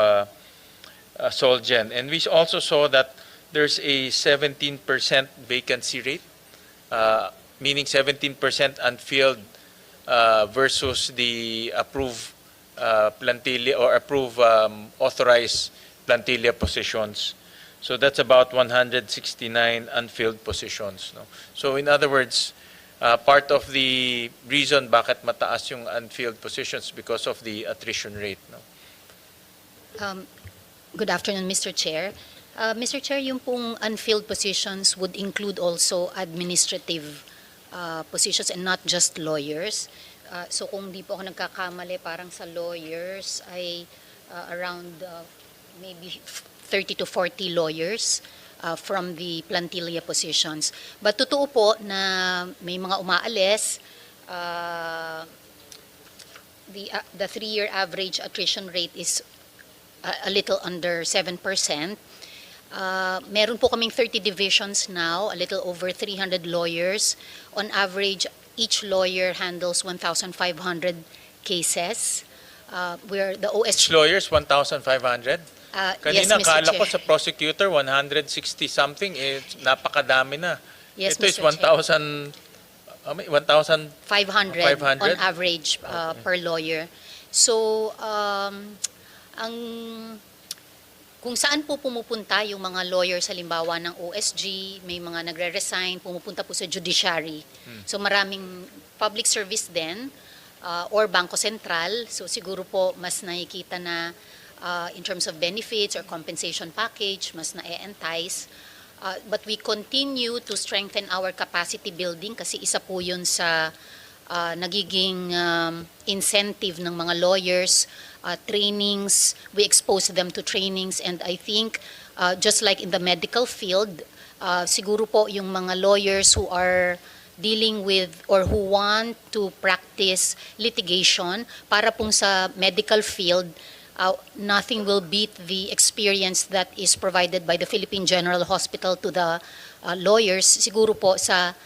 Speaker 1: Solgen? And we also saw that there's a 17% vacancy rate, meaning 17% unfilled versus the approved plantilla or approved authorized plantilla positions. So that's about 169 unfilled positions. No? So in other words, part of the reason bakit mataas yung unfilled positions because of the attrition rate. No?
Speaker 15: Good afternoon, Mr. Chair. Mr. Chair, yung pong unfilled positions would include also administrative positions and not just lawyers. So kung di po ako nagkakamali, parang sa lawyers ay around maybe 30 to 40 lawyers from the plantilla positions. But totoo po na may mga umaalis. The 3-year average attrition rate is a little under 7%. Meron po kaming 30 divisions now, a little over 300 lawyers. On average, each lawyer handles 1,500 cases. Where the OSG...
Speaker 1: Each lawyers, 1,500?
Speaker 15: Yes,
Speaker 1: Kanina,
Speaker 15: Mr.
Speaker 1: kala ko
Speaker 15: Chair.
Speaker 1: sa prosecutor, 160 something, napakadami na.
Speaker 15: Yes,
Speaker 1: Ito is
Speaker 15: Mr. Chair.
Speaker 1: 1,500
Speaker 15: 500 on average per lawyer. So, kung saan po pumupunta yung mga lawyers, halimbawa ng OSG, may mga nagre-resign, pumupunta po sa judiciary. So maraming public service din, or Bangko Sentral. So siguro po mas nakikita na in terms of benefits or compensation package, mas na-entice. But we continue to strengthen our capacity building kasi isa po yun sa nagiging incentive ng mga lawyers, trainings, we expose them to trainings, and I think just like in the medical field, siguro po yung mga lawyers who are dealing with or who want to practice litigation, para pong sa medical field, nothing will beat the experience that is provided by the Philippine General Hospital to the lawyers. Siguro po sa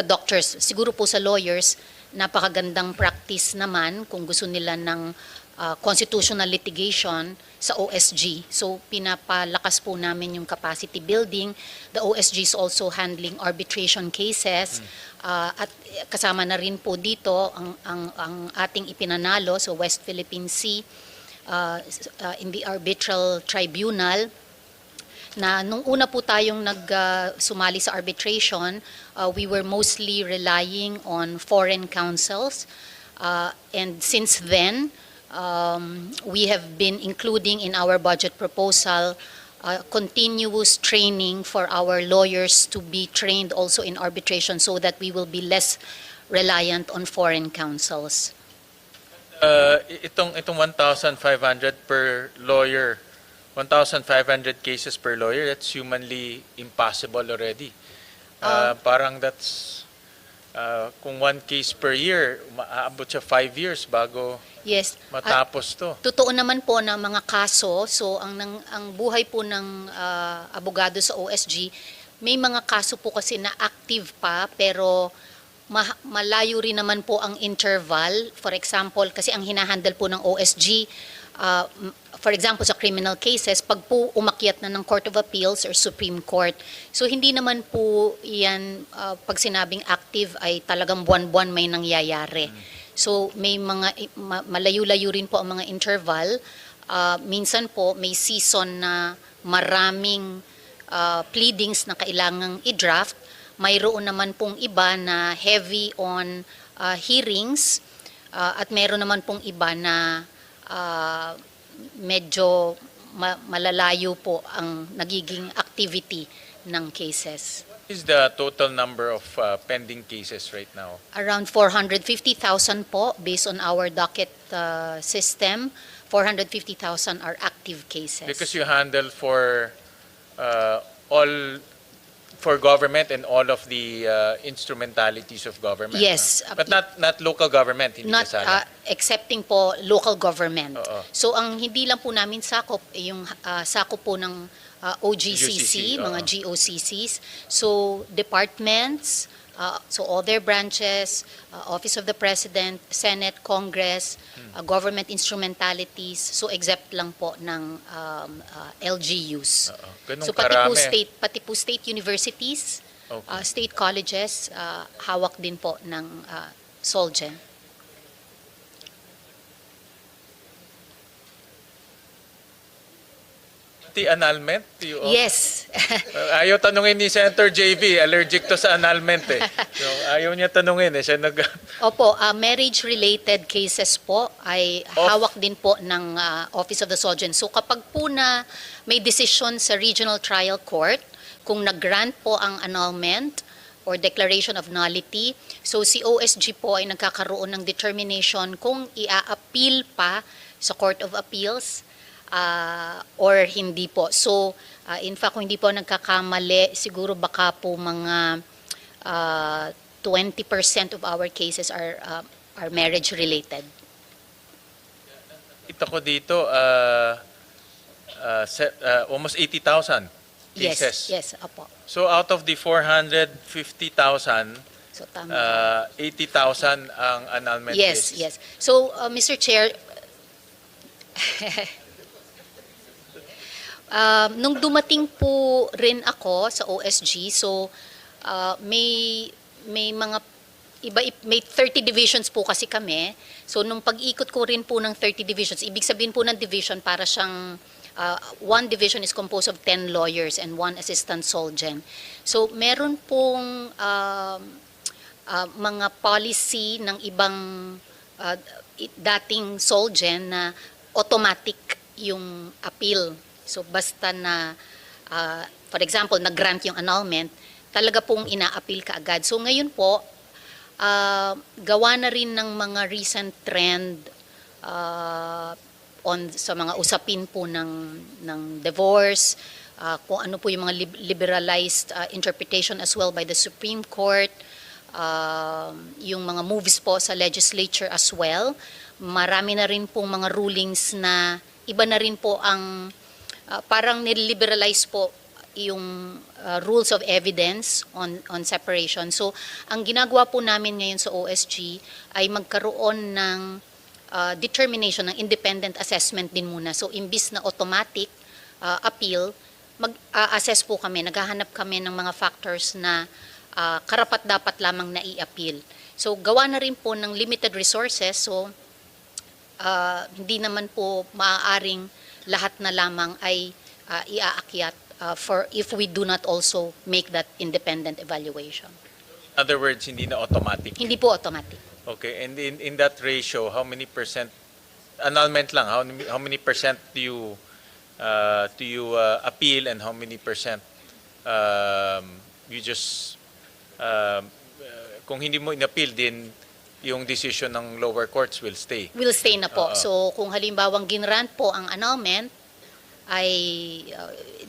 Speaker 15: doctors, siguro po sa lawyers, napakagandang practice naman kung gusto nila ng constitutional litigation sa OSG. So pinapalakas po namin yung capacity building. The OSG is also handling arbitration cases at kasama na rin po dito ang ating ipinanalo sa West Philippine Sea in the arbitral tribunal na nung una po tayong sumali sa arbitration, we were mostly relying on foreign counsels. And since then, we have been including in our budget proposal continuous training for our lawyers to be trained also in arbitration so that we will be less reliant on foreign counsels.
Speaker 1: Itong 1,500 per lawyer, 1,500 cases per lawyer, that's humanly impossible already. Parang that's, kung one case per year, maaabot siya 5 years bago
Speaker 15: Yes.
Speaker 1: matapos to.
Speaker 15: Totoo naman po na mga kaso, so ang buhay po ng abogado sa OSG, may mga kaso po kasi na active pa pero malayo rin naman po ang interval. For example, kasi ang hinahandle po ng OSG, for example sa criminal cases, pag po umakyat na ng Court of Appeals or Supreme Court, so hindi naman po yan, pag sinabing active ay talagang buwan-buwan may nangyayari. So may mga malayo-layo rin po ang mga interval. Minsan po may season na maraming pleadings na kailangang i-draft. Mayroon naman pong iba na heavy on hearings at mayroon naman pong iba na medyo malalayo po ang nagiging activity ng cases.
Speaker 1: What is the total number of pending cases right now?
Speaker 15: Around 450,000 po based on our docket system. 450,000 are active cases.
Speaker 1: Because you handle for all for government and all of the instrumentalities of government.
Speaker 15: Yes.
Speaker 1: No? But not local government, hindi
Speaker 15: Not
Speaker 1: kasali.
Speaker 15: excepting po local government.
Speaker 1: Oo.
Speaker 15: So ang hindi lang po namin sakop yung sakop po ng OGCC,
Speaker 1: GCC,
Speaker 15: mga
Speaker 1: oo.
Speaker 15: GOCCs. So departments, so all their branches, Office of the President, Senate, Congress, government instrumentalities, so exempt lang po ng LGUs.
Speaker 1: Ganun
Speaker 15: So pati
Speaker 1: karami.
Speaker 15: po state universities,
Speaker 1: Okay.
Speaker 15: state colleges, hawak din po ng Solgen.
Speaker 1: The annulment?
Speaker 15: Yes.
Speaker 1: Ayaw tanungin ni Senator JV, allergic to sa annulment eh. So, ayaw niya tanungin eh. Siya
Speaker 15: Opo, marriage-related cases po ay hawak din po ng Office of the Solgen. So kapag po na may decision sa Regional Trial Court, kung nag-grant po ang annulment or declaration of nullity, so si OSG po ay nagkakaroon ng determination kung ia-appeal pa sa Court of Appeals or hindi po. So, in fact, kung hindi po nagkakamali, siguro baka po mga 20% of our cases are marriage-related.
Speaker 1: Ito ko dito, almost 80,000 cases.
Speaker 15: Yes, opo.
Speaker 1: So out of the 450,000,
Speaker 15: So, tama.
Speaker 1: 80,000 ang annulment cases.
Speaker 15: Yes. So, Mr. Chair, nung dumating po rin ako sa OSG, so may mga may 30 divisions po kasi kami. So nung pag-ikot ko rin po ng 30 divisions, ibig sabihin po ng division para siyang one division is composed of 10 lawyers and one assistant solgen. So meron pong mga policy ng ibang dating solgen na automatic yung appeal. So basta na, for example, nag-grant yung annulment, talaga pong ina-appeal ka agad. So ngayon po, gawa na rin ng mga recent trend sa mga usapin po ng divorce, kung ano po yung mga liberalized interpretation as well by the Supreme Court, yung mga moves po sa legislature as well. Marami na rin pong mga rulings na iba na rin po ang parang niliberalize po yung rules of evidence on separation. So, ang ginagawa po namin ngayon sa OSG ay magkaroon ng determination ng independent assessment din muna. So imbis na automatic appeal, mag-assess po kami, naghahanap kami ng mga factors na karapat-dapat lamang na i-appeal. So gawa na rin po ng limited resources, so hindi naman po maaaring lahat na lamang ay iaakyat for if we do not also make that independent evaluation.
Speaker 1: In other words, hindi na automatic.
Speaker 15: Hindi po automatic.
Speaker 1: Okay, and in that ratio, how many percent, annulment lang, how many percent do you appeal and how many percent you just, kung hindi mo in-appeal din, yung decision ng lower courts will stay?
Speaker 15: Will stay na po. So kung halimbawang ginrant po ang annulment, ay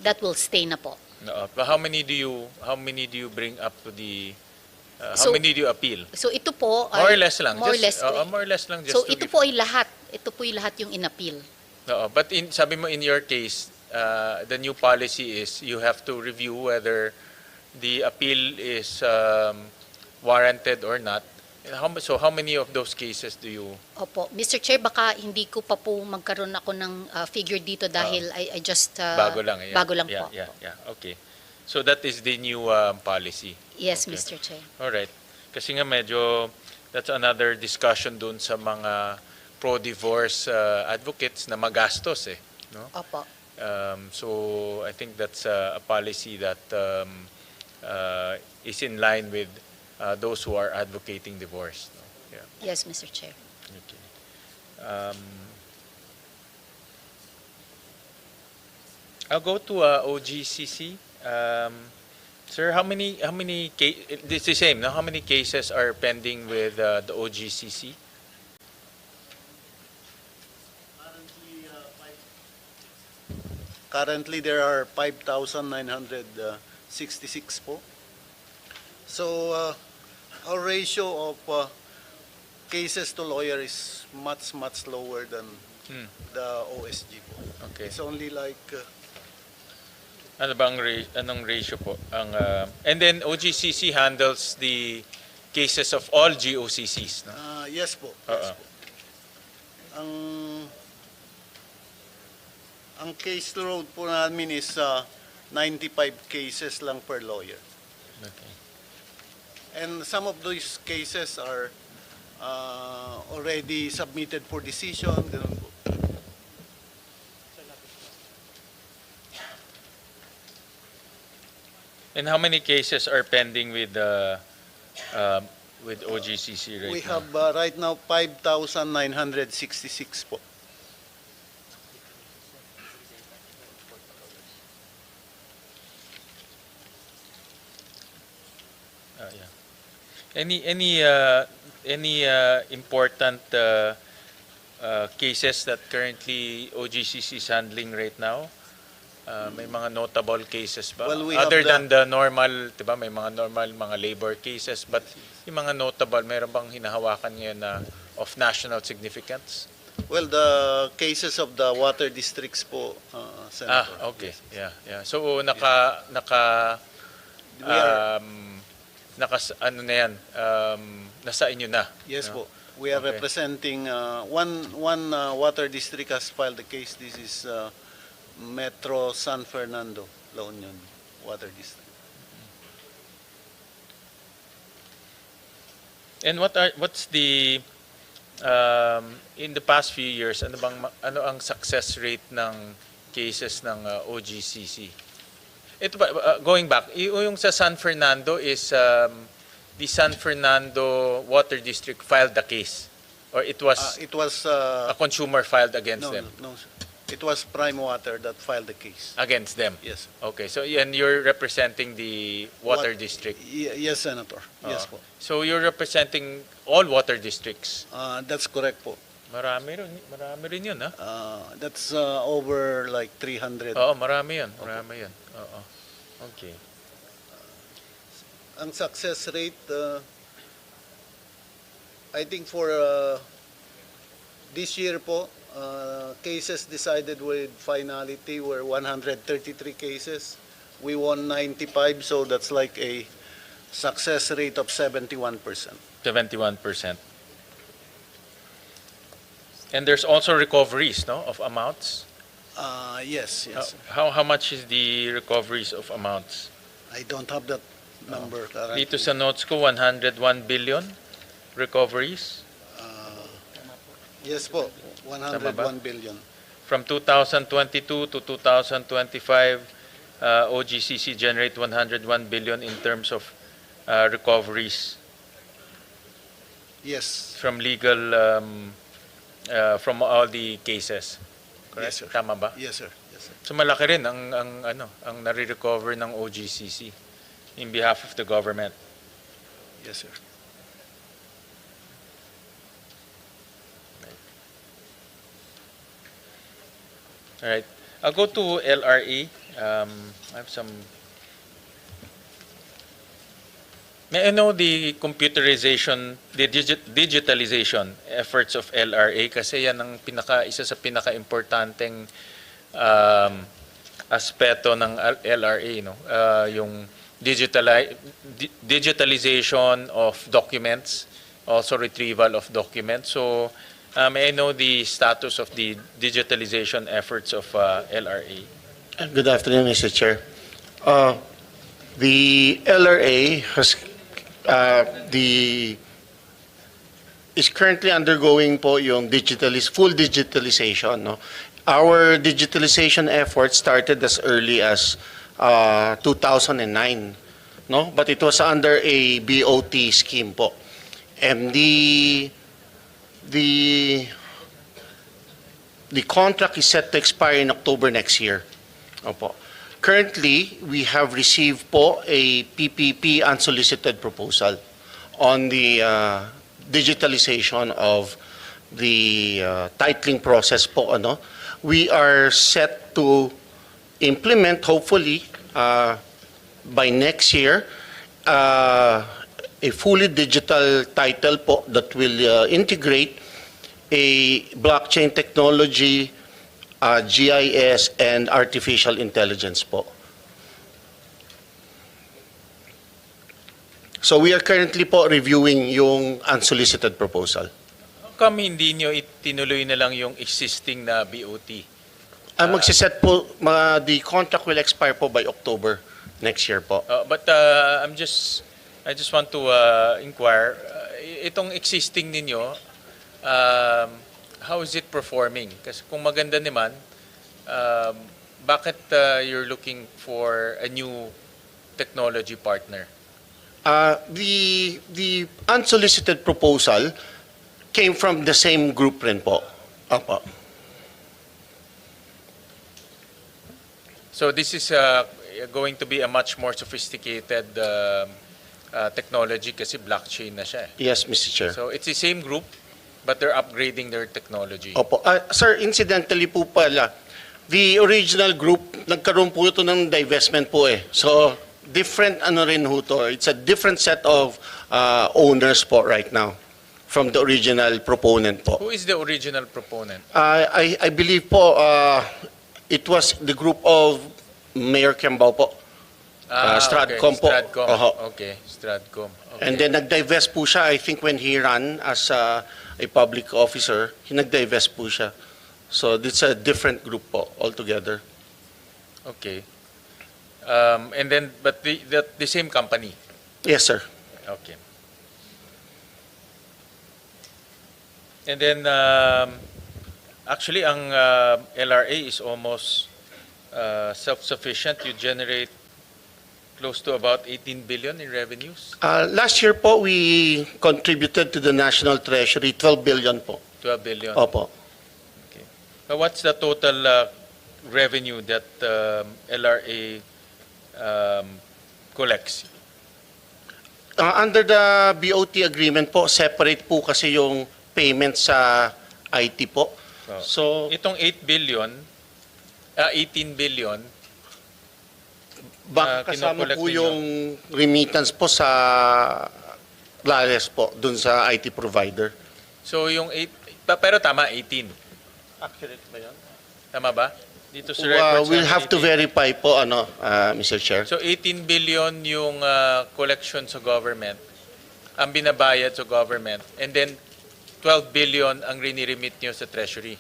Speaker 15: that will stay na po.
Speaker 1: But how many do you bring up to the how
Speaker 15: So-
Speaker 1: many do you appeal?
Speaker 15: So ito po ay
Speaker 1: More or less lang.
Speaker 15: More or
Speaker 1: just,
Speaker 15: less.
Speaker 1: more or less lang. Just
Speaker 15: So
Speaker 1: to
Speaker 15: ito
Speaker 1: give-
Speaker 15: po ay lahat. Ito po ay lahat yung inappeal.
Speaker 1: But sabi mo in your case, the new policy is you have to review whether the appeal is warranted or not. And so how many of those cases do you?
Speaker 15: Opo. Mr. Chair, baka hindi ko pa po magkaroon ako ng figure dito dahil I just
Speaker 1: Bago lang. Yeah,
Speaker 15: bago lang
Speaker 1: yeah,
Speaker 15: po.
Speaker 1: Yeah. Okay. So that is the new policy.
Speaker 15: Yes,
Speaker 1: Okay.
Speaker 15: Mr. Chair.
Speaker 1: Alright. Kasi nga medyo, that's another discussion dun sa mga pro-divorce advocates na magastos eh. No?
Speaker 15: Opo.
Speaker 1: So I think that's a policy that is in line with those who are advocating divorce. No? Yeah.
Speaker 15: Yes, Mr. Chair.
Speaker 1: Okay. I'll go to OGCC. Sir, how many it's the same, no? How many cases are pending with the OGCC?
Speaker 16: Currently, there are 5,966 po. So, our ratio of cases to lawyer is much lower than the OSG po.
Speaker 1: Okay.
Speaker 16: It's only like
Speaker 1: Ano bang anong ratio po? And then OGCC handles the cases of all GOCCs, no?
Speaker 16: yes po. Yes po. Ang caseload po namin is 95 cases lang per lawyer.
Speaker 1: Okay.
Speaker 16: And some of those cases are already submitted for decision. Ganun po.
Speaker 1: And how many cases are pending with OGCC right
Speaker 16: We
Speaker 1: now?
Speaker 16: have right now 5,966 po.
Speaker 1: Yeah. Any important cases that currently OGCC is handling right now? May mga notable cases ba?
Speaker 16: Well, we have
Speaker 1: Other than the normal, 'di ba? May mga normal mga labor cases, but yung mga notable, meron bang hinahawakan ngayon na of national significance?
Speaker 16: Well, the cases of the water districts po, Senator.
Speaker 1: Okay. Yeah. So naka
Speaker 16: We are-
Speaker 1: ano na yan, nasa inyo na.
Speaker 16: Yes
Speaker 1: no?
Speaker 16: po. We are
Speaker 1: Okay.
Speaker 16: representing one water district has filed the case. This is Metro San Fernando, La Union Water District.
Speaker 1: And what's the in the past few years, ano ang success rate ng cases ng OGCC? Ito ba, going back, yung sa San Fernando is the San Fernando Water District filed the case, or it was a consumer filed against them?
Speaker 16: No, sir. It was Prime Water that filed the case.
Speaker 1: Against them?
Speaker 16: Yes.
Speaker 1: Okay, so and you're representing the water district?
Speaker 16: Yes, Senator. Yes po.
Speaker 1: So you're representing all water districts?
Speaker 16: That's correct po.
Speaker 1: Marami rin yun, ha?
Speaker 16: That's over like 300.
Speaker 1: Oo, marami yun. Oo. Okay.
Speaker 16: Ang success rate, I think for this year po, cases decided with finality were 133 cases. We won 95, so that's like a success rate of 71%.
Speaker 1: 71%. And there's also recoveries, no, of amounts.
Speaker 16: Yes, yes.
Speaker 1: How much is the recoveries of amounts?
Speaker 16: I don't have that number currently.
Speaker 1: Dito sa notes ko, 101 billion recoveries
Speaker 16: Yes po,
Speaker 1: Tama ba?
Speaker 16: 101 billion.
Speaker 1: from 2022 to 2025. OGCC generate 101 billion in terms of recoveries
Speaker 16: Yes.
Speaker 1: from legal from all the cases. Correct?
Speaker 16: Yes, sir.
Speaker 1: Tama ba?
Speaker 16: Yes, sir. Yes, sir.
Speaker 1: So malaki rin ang nare-recover ng OGCC in behalf of the government.
Speaker 16: Yes, sir.
Speaker 1: All right. I'll go to LRE. I have some. May I know the computerization, the digitalization efforts of LRA kasi yan ang isa sa pinaka-importanteng aspeto ng LRA, no? Yung digitalization of documents, also retrieval of documents. So may I know the status of the digitalization efforts of LRA?
Speaker 17: Good afternoon, Mr. Chair. The LRA is currently undergoing po yung full digitalization. No? Our digitalization efforts started as early as 2009, no? But it was under a BOT scheme po. And the contract is set to expire in October next year. Opo. Currently, we have received po a PPP unsolicited proposal on the digitalization of the titling process po. Ano? We are set to implement, hopefully, by next year, a fully digital title po that will integrate a blockchain technology, GIS, and artificial intelligence po. So we are currently po reviewing yung unsolicited proposal.
Speaker 1: How come hindi nyo itinuloy na lang yung existing na BOT?
Speaker 17: Magsiset po, the contract will expire po by October next year po.
Speaker 1: But I just want to inquire, itong existing ninyo, how is it performing? Kasi kung maganda naman, bakit you're looking for a new technology partner?
Speaker 17: The unsolicited proposal came from the same group rin po. Opo.
Speaker 1: So this is going to be a much more sophisticated technology kasi blockchain na siya.
Speaker 17: Yes, Mr. Chair.
Speaker 1: So it's the same group, but they're upgrading their technology.
Speaker 17: Opo. Sir, incidentally po pala, the original group, nagkaroon po ito ng divestment po eh. So, different ano rin ho to. It's a different set of owners po right now from the original proponent po.
Speaker 1: Who is the original proponent?
Speaker 17: I believe po, it was the group of Mayor Kembao po. Stratcom po.
Speaker 1: Stratcom. Okay, Stratcom. Okay.
Speaker 17: And then nag-divest po siya, I think when he ran as a public officer, nag-divest po siya. So it's a different group po altogether.
Speaker 1: Okay. And then, but the same company?
Speaker 17: Yes, sir.
Speaker 1: Okay. And then, actually, ang LRA is almost self-sufficient. You generate close to about 18 billion in revenues?
Speaker 17: Last year po, we contributed to the National Treasury 12 billion po.
Speaker 1: 12 billion?
Speaker 17: Opo.
Speaker 1: Okay. But what's the total revenue that LRA collects?
Speaker 17: Under the BOT agreement po, separate po kasi yung payment sa IT po. So,
Speaker 1: itong 8 billion, 18 billion,
Speaker 17: baka kasama po yung remittance po sa Lales po, dun sa IT provider.
Speaker 1: So yung 8, pero tama, 18.
Speaker 17: Accurate ba yan?
Speaker 1: Tama ba? Dito sa records.
Speaker 17: We'll have to verify po, Mr. Chair.
Speaker 1: So 18 billion yung collection sa government, ang binabayad sa government, and then 12 billion ang riniremit nyo sa Treasury.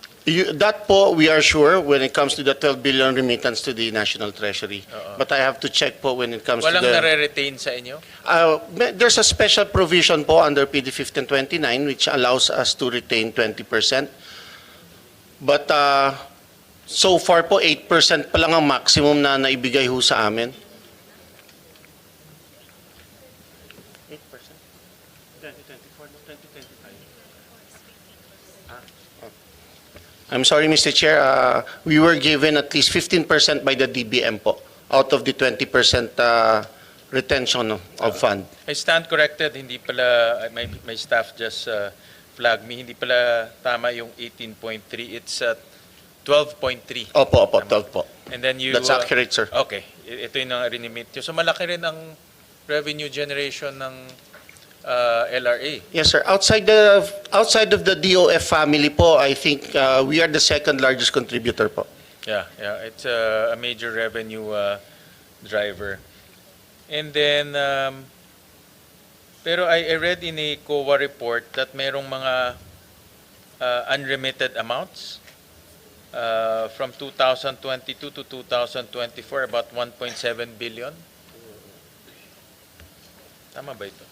Speaker 17: That po, we are sure when it comes to the 12 billion remittance to the National Treasury. But I have to check po when it comes
Speaker 1: Walang
Speaker 17: to the...
Speaker 1: nare-retain sa inyo?
Speaker 17: There's a special provision po under PD 1529 which allows us to retain 20%. But so far po, 8% pa lang ang maximum na naibigay ho sa amin. 8%? 2024, 2025. I'm sorry, Mr. Chair. We were given at least 15% by the DBM po, out of the 20% retention of fund.
Speaker 1: I stand corrected, hindi pala, my staff just flagged me, hindi pala tama yung 18.3, it's 12.3.
Speaker 17: Opo, 12 po.
Speaker 1: And then you...
Speaker 17: That's accurate, sir.
Speaker 1: Okay, ito yung rinimit nyo. So malaki rin ang revenue generation ng LRA.
Speaker 17: Yes, sir. Outside of the DOF family po, I think we are the second largest contributor po.
Speaker 1: Yeah, it's a major revenue driver. And then, pero I read in a COA report that merong mga unremitted amounts from 2022 to 2024, about 1.7 billion. Tama ba ito?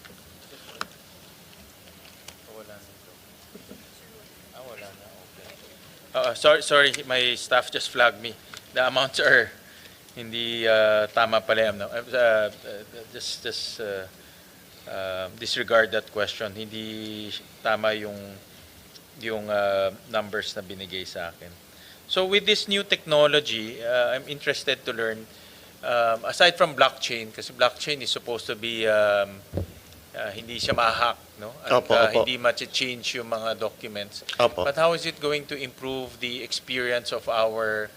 Speaker 1: Sorry, my staff just flagged me. The amounts are hindi tama pala. No? Just disregard that question. Hindi tama yung numbers na binigay sa akin. So with this new technology, I'm interested to learn, aside from blockchain, kasi blockchain is supposed to be hindi siya ma-hack, no? At hindi ma-change yung mga documents. But how is it going to improve the experience of our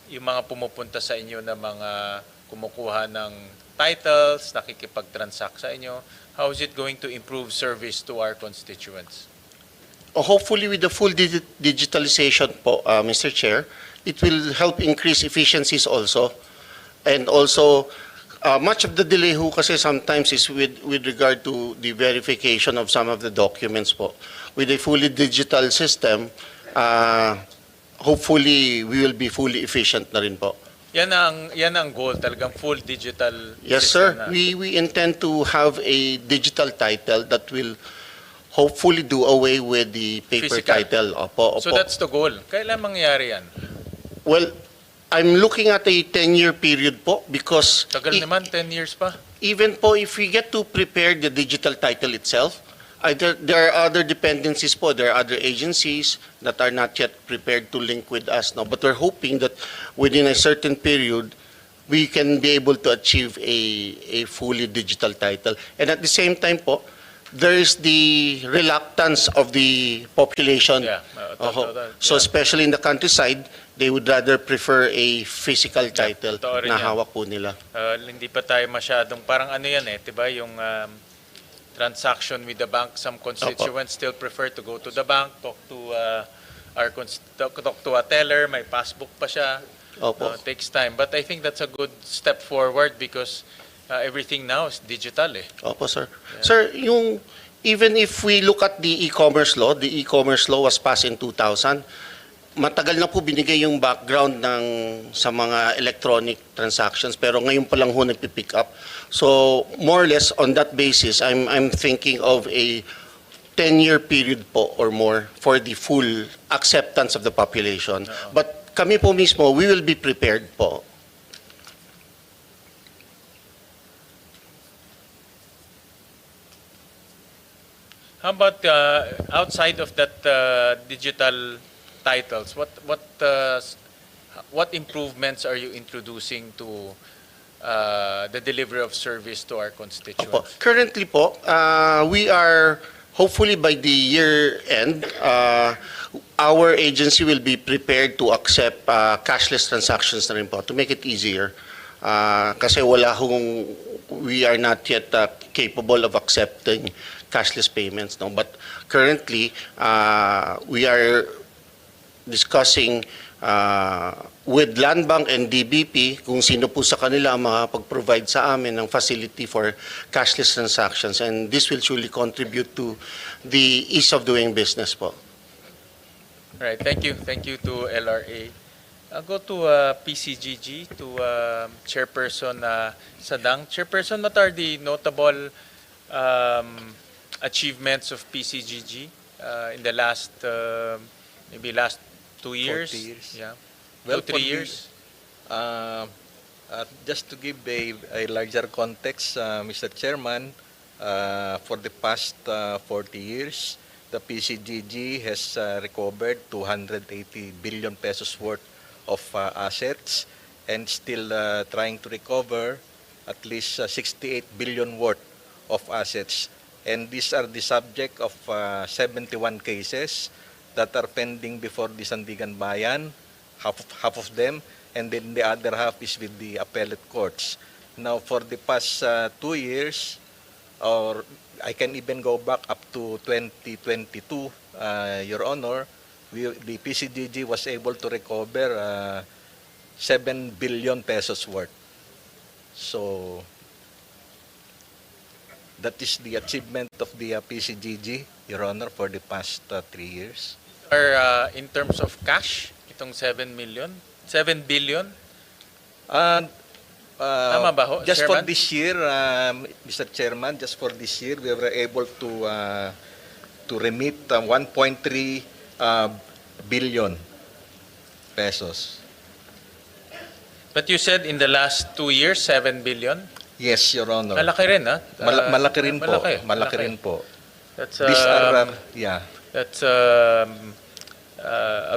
Speaker 1: yung mga pumupunta sa inyo na mga kumukuha ng titles, nakikipag-transact sa inyo? How is it going to improve service to our constituents?
Speaker 17: Hopefully with the full digitalization po, Mr. Chair, it will help increase efficiencies also. And also, much of the delay ho kasi sometimes is with regard to the verification of some of the documents po. With a fully digital system, hopefully we will be fully efficient na rin po.
Speaker 1: Yan ang goal, talagang full digital
Speaker 17: Yes,
Speaker 1: system
Speaker 17: sir.
Speaker 1: na.
Speaker 17: We intend to have a digital title that will hopefully do away with the paper
Speaker 1: Physical.
Speaker 17: title. Opo.
Speaker 1: So that's the goal. Kailan mangyayari yan?
Speaker 17: Well, I'm looking at a 10-year period po because
Speaker 1: Tagal naman, 10 years pa.
Speaker 17: even po if we get to prepare the digital title itself, there are other dependencies po, there are other agencies that are not yet prepared to link with us now. But we're hoping that within a certain period, we can be able to achieve a fully digital title. And at the same time po, there is the reluctance of the population.
Speaker 1: Yeah.
Speaker 17: So especially in the countryside, they would rather prefer a physical title
Speaker 1: totoo rin
Speaker 17: na
Speaker 1: yan.
Speaker 17: hawak po nila.
Speaker 1: Hindi pa tayo masyadong, parang ano yan diba? Yung transaction with the bank, some constituents still prefer to go to the bank, talk to talk to a teller, may passbook pa siya. Takes time. But I think that's a good step forward because everything now is digital
Speaker 17: Opo, sir. Yeah. Sir, even if we look at the e-commerce law was passed in 2000. Matagal na po binigay yung background sa mga electronic transactions pero ngayon pa lang ho nagpipick up. So more or less on that basis, I'm thinking of a 10-year period po or more for the full acceptance of the population. But kami po mismo, we will be prepared po.
Speaker 1: How about outside of that digital titles? What improvements are you introducing to the delivery of service to our constituents?
Speaker 17: Currently po, we are hopefully by the year end, our agency will be prepared to accept cashless transactions na rin po to make it easier. Kasi we are not yet capable of accepting cashless payments. No? But currently, we are discussing with Land Bank and DBP kung sino po sa kanila ang makapag-provide sa amin ng facility for cashless transactions, and this will surely contribute to the ease of doing business po.
Speaker 1: All right, thank you. Thank you to LRA. I'll go to PCGG, to Chairperson Sadang. Chairperson, what are the notable achievements of PCGG in the last, maybe last 2 years?
Speaker 18: 40 years.
Speaker 1: Yeah.
Speaker 18: Well,
Speaker 1: 2-3 years?
Speaker 18: Just to give a larger context, Mr. Chairman, for the past 40 years, the PCGG has recovered 280 billion pesos worth of assets and still trying to recover at least 68 billion worth of assets. And these are the subject of 71 cases that are pending before the Sandigan Bayan, half of them, and then the other half is with the appellate courts. Now, for the past 2 years, or I can even go back up to 2022, Your Honor, the PCGG was able to recover 7 billion pesos worth. So, that is the achievement of the PCGG, Your Honor, for the past 3 years.
Speaker 1: In terms of cash, itong 7 billion? Tama ba ho,
Speaker 18: Just
Speaker 1: Chairman?
Speaker 18: for this year, Mr. Chairman, just for this year, we were able to remit 1.3 billion pesos.
Speaker 1: But you said in the last 2 years, 7 billion?
Speaker 18: Yes, Your Honor.
Speaker 1: Malaki rin, ha?
Speaker 18: Malaki rin po. Malaki rin po.
Speaker 1: That's,
Speaker 18: These are, yeah.
Speaker 1: That's a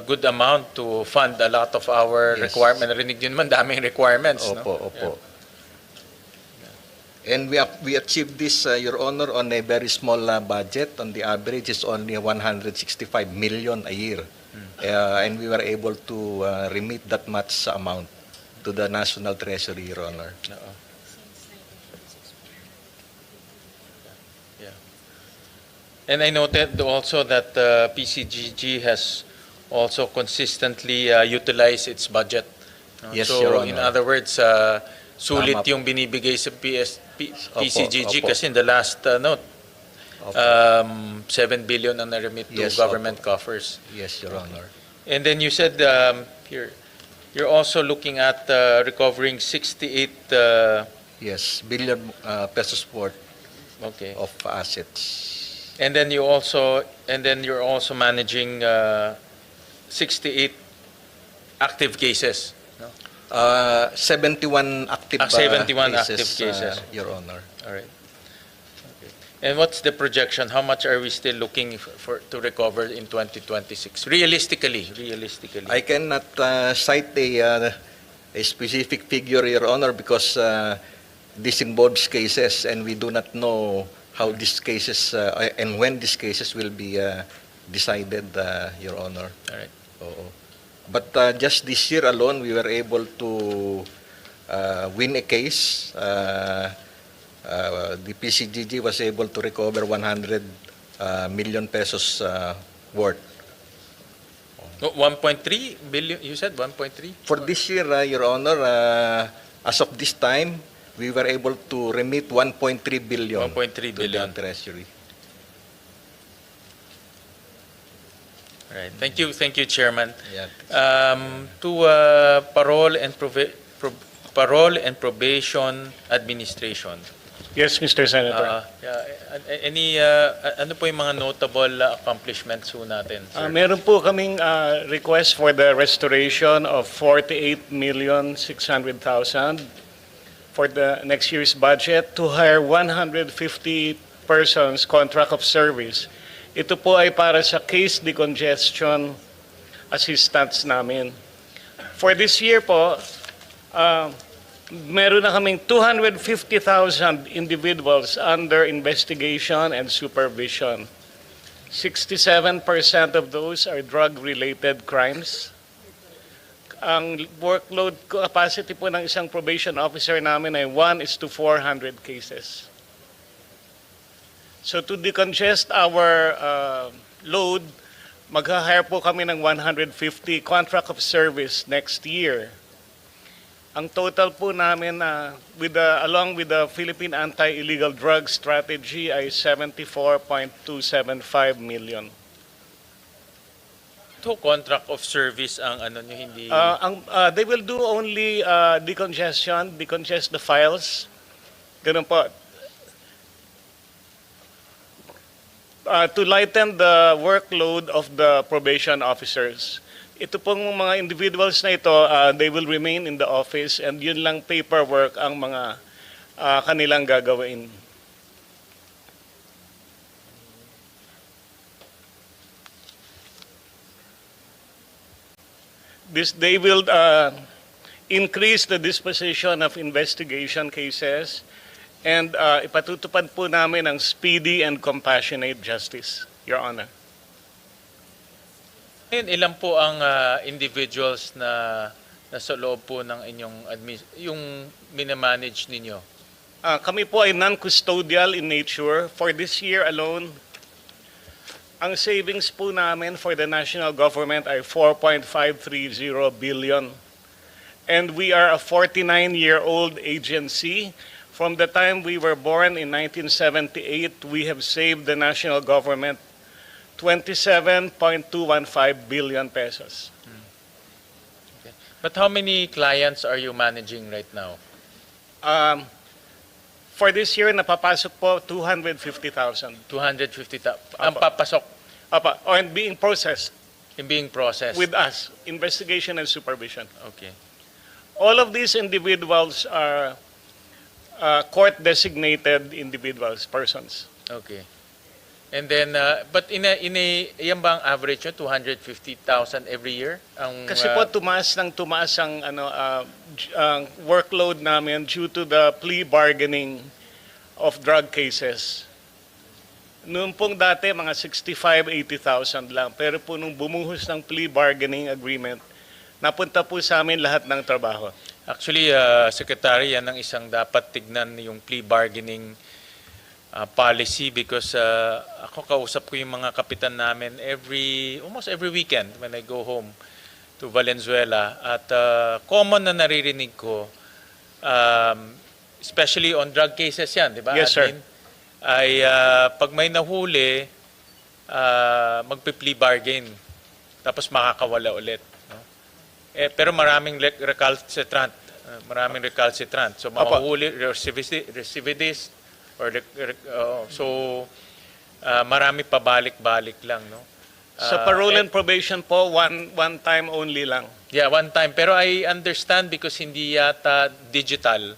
Speaker 1: good amount to fund a lot of our requirements. Narinig nyo naman, daming requirements.
Speaker 18: Opo,
Speaker 1: no?
Speaker 18: opo. Yeah. And we achieved this, Your Honor, on a very small budget. On the average, it's only 165 million a year. And we were able to remit that much amount to the National Treasury, Your Honor.
Speaker 1: And I noted also that PCGG has also consistently utilized its budget. No?
Speaker 18: Yes,
Speaker 1: so,
Speaker 18: Your Honor.
Speaker 1: in other words, sulit yung binibigay sa PCGG
Speaker 18: opo.
Speaker 1: kasi in the last 7 billion ang na-remit to government coffers.
Speaker 18: Yes, Your Honor.
Speaker 1: And then you said you're also looking at recovering 68
Speaker 18: billion pesos worth
Speaker 1: okay.
Speaker 18: of assets.
Speaker 1: And then you're also managing 68 active cases. No?
Speaker 18: 71 active
Speaker 1: 71
Speaker 18: cases,
Speaker 1: active cases,
Speaker 18: Your Honor.
Speaker 1: All right. Okay. And what's the projection? How much are we still looking to recover in 2026? Realistically.
Speaker 18: I cannot cite a specific figure, Your Honor, because this involves cases, and we do not know how these cases and when these cases will be decided, Your Honor.
Speaker 1: All right.
Speaker 18: But just this year alone, we were able to win a case. The PCGG was able to recover 100 million pesos worth.
Speaker 1: 1.3 billion, you said 1.3?
Speaker 18: For this year, Your Honor, as of this time, we were able to remit 1.3 billion,
Speaker 1: 1.3 billion
Speaker 18: to the Treasury.
Speaker 1: All right. Thank you, Chairman.
Speaker 18: Yeah.
Speaker 1: To Parole and Probation Administration.
Speaker 19: Yes, Mr. Senator.
Speaker 1: Any ano po yung mga notable accomplishments po natin, sir?
Speaker 19: Meron po kaming request for the restoration of 48,600,000 for the next year's budget to hire 150 persons contract of service. Ito po ay para sa case decongestion assistance namin. For this year po, meron na kaming 250,000 individuals under investigation and supervision. 67% of those are drug-related crimes. Ang workload capacity po ng isang probation officer namin ay 1:400 cases. So to decongest our load, Mag-hire po kami ng 150 contract of service next year. Ang total po namin along with the Philippine Anti-Illegal Drug Strategy ay 74.275 million.
Speaker 1: So contract of service ang ano nyo hindi...
Speaker 19: They will do only decongest the files. Ganun po. To lighten the workload of the probation officers. Ito pong mga individuals na ito, they will remain in the office and yun lang paperwork ang mga kanilang gagawin. They will increase the disposition of investigation cases and ipatutupad po namin ang speedy and compassionate justice, Your Honor.
Speaker 1: Ngayon, ilan po ang individuals na nasa loob po ng inyong yung minamanage ninyo?
Speaker 19: Kami po ay non-custodial in nature. For this year alone, ang savings po namin for the national government ay 4.530 billion. And we are a 49-year-old agency. From the time we were born in 1978, we have saved the national government 27.215 billion pesos.
Speaker 1: Okay. But how many clients are you managing right now?
Speaker 19: For this year, napapasok po 250,000.
Speaker 1: 250,000. Ang papasok?
Speaker 19: And being processed.
Speaker 1: Being processed.
Speaker 19: With us. Investigation and supervision.
Speaker 1: Okay.
Speaker 19: All of these individuals are court-designated individuals, persons.
Speaker 1: Okay. And then, but yan ba ang average nyo? 250,000 every year?
Speaker 19: Kasi po tumaas ang workload namin due to the plea bargaining of drug cases. Noon pong dati, mga 65,000-80,000 lang. Pero po nung bumuhos ng plea bargaining agreement, napunta po sa amin lahat ng trabaho.
Speaker 1: Actually, Secretary, yan ang isang dapat tignan yung plea bargaining policy because ako kausap ko yung mga kapitan namin almost every weekend when I go home to Valenzuela at common na naririnig ko especially on drug cases yan, di ba?
Speaker 19: Yes, sir.
Speaker 1: Ay pag may nahuli magpi-plea bargain tapos makakawala ulit, no? Pero maraming recalcitrant, so mahuhuli recidivist or marami pabalik-balik lang, no?
Speaker 19: Sa parole and probation po, one time only lang.
Speaker 1: Yeah, one time. Pero I understand because hindi yata digital.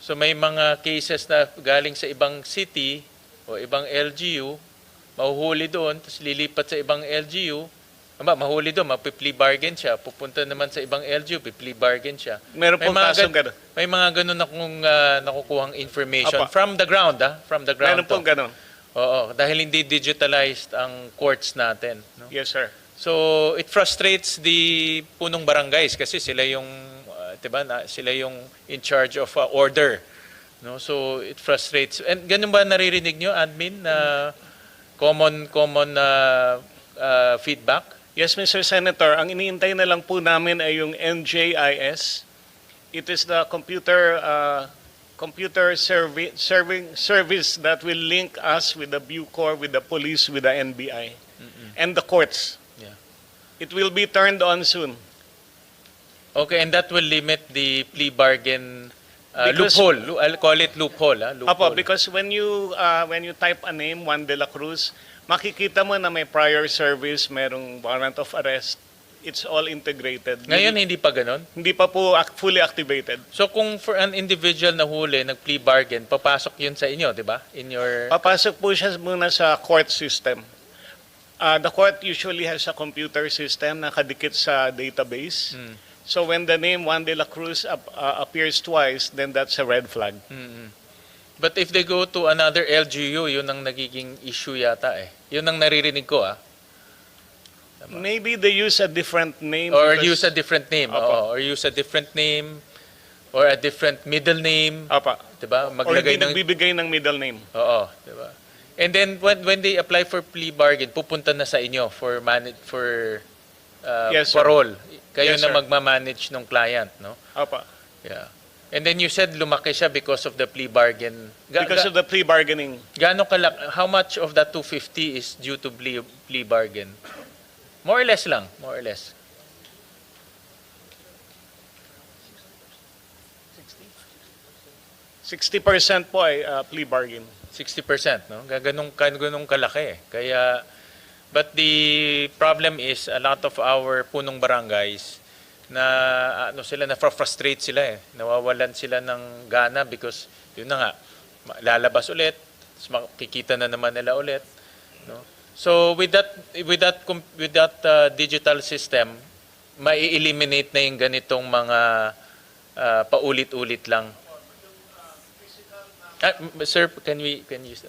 Speaker 1: So may mga cases na galing sa ibang city o ibang LGU, mahuhuli doon, tapos lilipat sa ibang LGU, mahuli doon, mapi-plea bargain siya, pupunta naman sa ibang LGU, plea bargain siya.
Speaker 19: Meron pong kasong gano'n.
Speaker 1: May mga gano'n akong nakukuhang information from the ground, From the ground.
Speaker 19: Meron pong gano'n.
Speaker 1: Oo, dahil hindi digitalized ang courts natin, no?
Speaker 19: Yes, sir.
Speaker 1: So, it frustrates the punong barangays kasi sila yung, diba, sila yung in charge of order, no? So, it frustrates. And ganun ba naririnig nyo, admin, na common feedback?
Speaker 19: Yes, Mr. Senator. Ang iniintay na lang po namin ay yung NJIS. It is the computer service that will link us with the Bucor, with the police, with the NBI, and the courts.
Speaker 1: Yeah.
Speaker 19: It will be turned on soon.
Speaker 1: Okay, and that will limit the plea bargain loophole. I'll call it loophole. Loophole.
Speaker 19: Because when you type a name, Juan de la Cruz, makikita mo na may prior service, merong warrant of arrest. It's all integrated.
Speaker 1: Ngayon, hindi pa ganun?
Speaker 19: Hindi pa po fully activated.
Speaker 1: So kung for an individual na huli, nag-plea bargain, papasok yun sa inyo, di ba?
Speaker 19: Papasok po siya muna sa court system. The court usually has a computer system na kadikit sa database. So when the name Juan de la Cruz appears twice, then that's a red flag.
Speaker 1: But if they go to another LGU, yun ang nagiging issue yata eh. Yun ang naririnig ko
Speaker 19: Maybe they use a different name.
Speaker 1: Or use a different name. Or use a different name. Or a different middle name.
Speaker 19: Apa.
Speaker 1: Diba?
Speaker 19: Or hindi nagbibigay ng middle name.
Speaker 1: Oo. Diba? And then when they apply for plea bargain, pupunta na sa inyo for
Speaker 19: Yes, sir.
Speaker 1: parole. Kayo
Speaker 19: Yes,
Speaker 1: na
Speaker 19: sir.
Speaker 1: magmamanage ng client, no?
Speaker 19: Apa.
Speaker 1: Yeah. And then you said lumaki siya because of the plea bargain.
Speaker 19: Because of the plea bargaining.
Speaker 1: How much of that 250 is due to plea bargain? More or less lang, more or less.
Speaker 19: 60% po ay plea bargain.
Speaker 1: 60%, no? Ganong kalaki. Kaya, but the problem is a lot of our punong barangays na na-frustrate sila eh. Nawawalan sila ng gana because yun na nga, lalabas ulit, makikita na naman nila ulit, no? So with that digital system, mai-eliminate na yung ganitong mga paulit-ulit lang. Sir, can you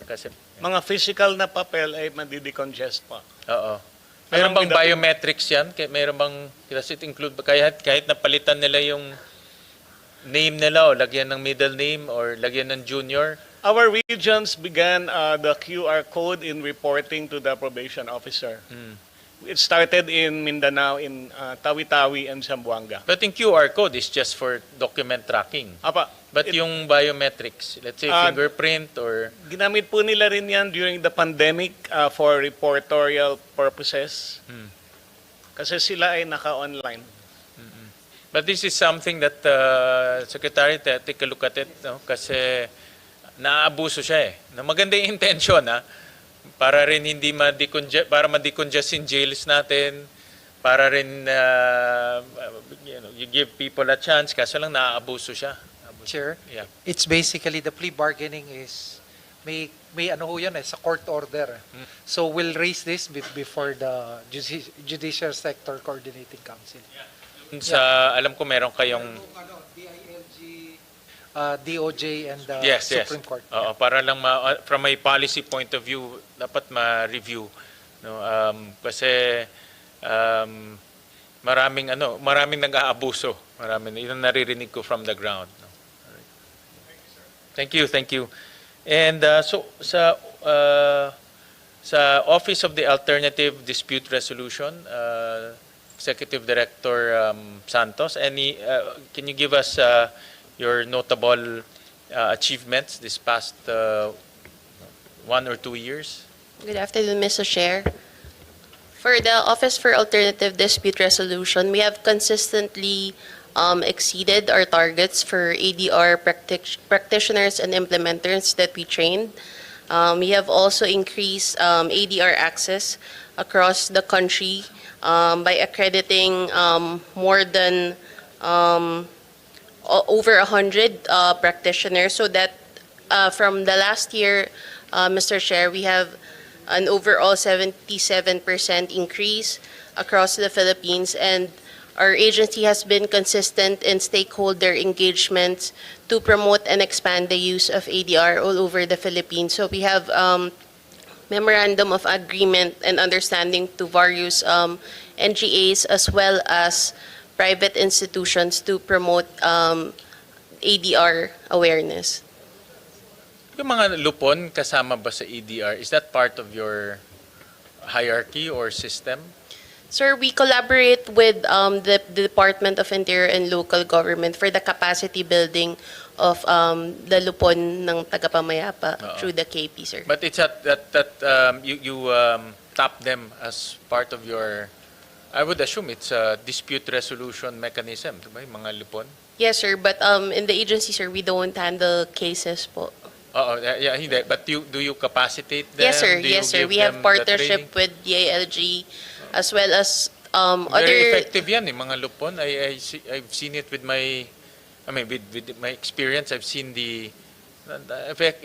Speaker 1: kasi
Speaker 19: Mga physical na papel ay madi-decongest pa.
Speaker 1: oo. Meron bang biometrics yan? Meron bang, does it include, kahit napalitan nila yung name nila o lagyan ng middle name or lagyan ng junior?
Speaker 19: Our regions began the QR code in reporting to the probation officer. It started in Mindanao, in Tawi-Tawi and Zamboanga.
Speaker 1: But yung QR code is just for document tracking. But yung biometrics, let's say fingerprint or...
Speaker 19: Ginamit po nila rin yan during the pandemic for reportorial purposes. Kasi sila ay naka-online.
Speaker 1: But this is something that Secretary, take a look at it, no? Kasi naaabuso siya eh. Na maganda yung intention, ha? Para rin hindi para ma-decongest in jails natin, para rin you give people a chance, kaso lang naaabuso siya.
Speaker 3: Chair,
Speaker 1: Yeah.
Speaker 3: it's basically the plea bargaining is may ano ho yun eh, sa court order. So we'll raise this before the Judicial Sector Coordinating Council.
Speaker 1: Sa alam ko meron kayong
Speaker 3: DOJ and the
Speaker 1: yes.
Speaker 3: Supreme Court.
Speaker 1: Oo, para lang from a policy point of view dapat ma-review, no? Kasi maraming nag-aabuso. Yun ang naririnig ko from the ground, no? Thank you. And so sa Office of the Alternative Dispute Resolution, Executive Director Santos, can you give us your notable achievements this past 1 or 2 years?
Speaker 20: Good afternoon, Mr. Chair. For the Office for Alternative Dispute Resolution, we have consistently exceeded our targets for ADR practitioners and implementers that we trained. We have also increased ADR access across the country by accrediting more than over 100 practitioners, so that from the last year, Mr. Chair, we have an overall 77% increase across the Philippines, and our agency has been consistent in stakeholder engagements to promote and expand the use of ADR all over the Philippines. So we have memorandum of agreement and understanding to various NGAs as well as private institutions to promote ADR awareness.
Speaker 1: Yung mga lupon kasama ba sa ADR, is that part of your hierarchy or system?
Speaker 20: Sir, we collaborate with the Department of Interior and Local Government for the capacity building of the lupon ng tagapamayapa through the KP, sir.
Speaker 1: But it's that you tap them as part of your, I would assume it's a dispute resolution mechanism, diba? Yung mga lupon?
Speaker 20: Yes, sir, but in the agency, sir, we don't handle cases po.
Speaker 1: Yeah, hindi. But do you capacitate them?
Speaker 20: Yes, sir.
Speaker 1: Do you
Speaker 20: Yes, sir.
Speaker 1: give
Speaker 20: We have
Speaker 1: them the
Speaker 20: partnership
Speaker 1: training?
Speaker 20: with DILG as well as
Speaker 1: Very
Speaker 20: other.
Speaker 1: effective yan, mga lupon. I've seen it with my experience. I've seen the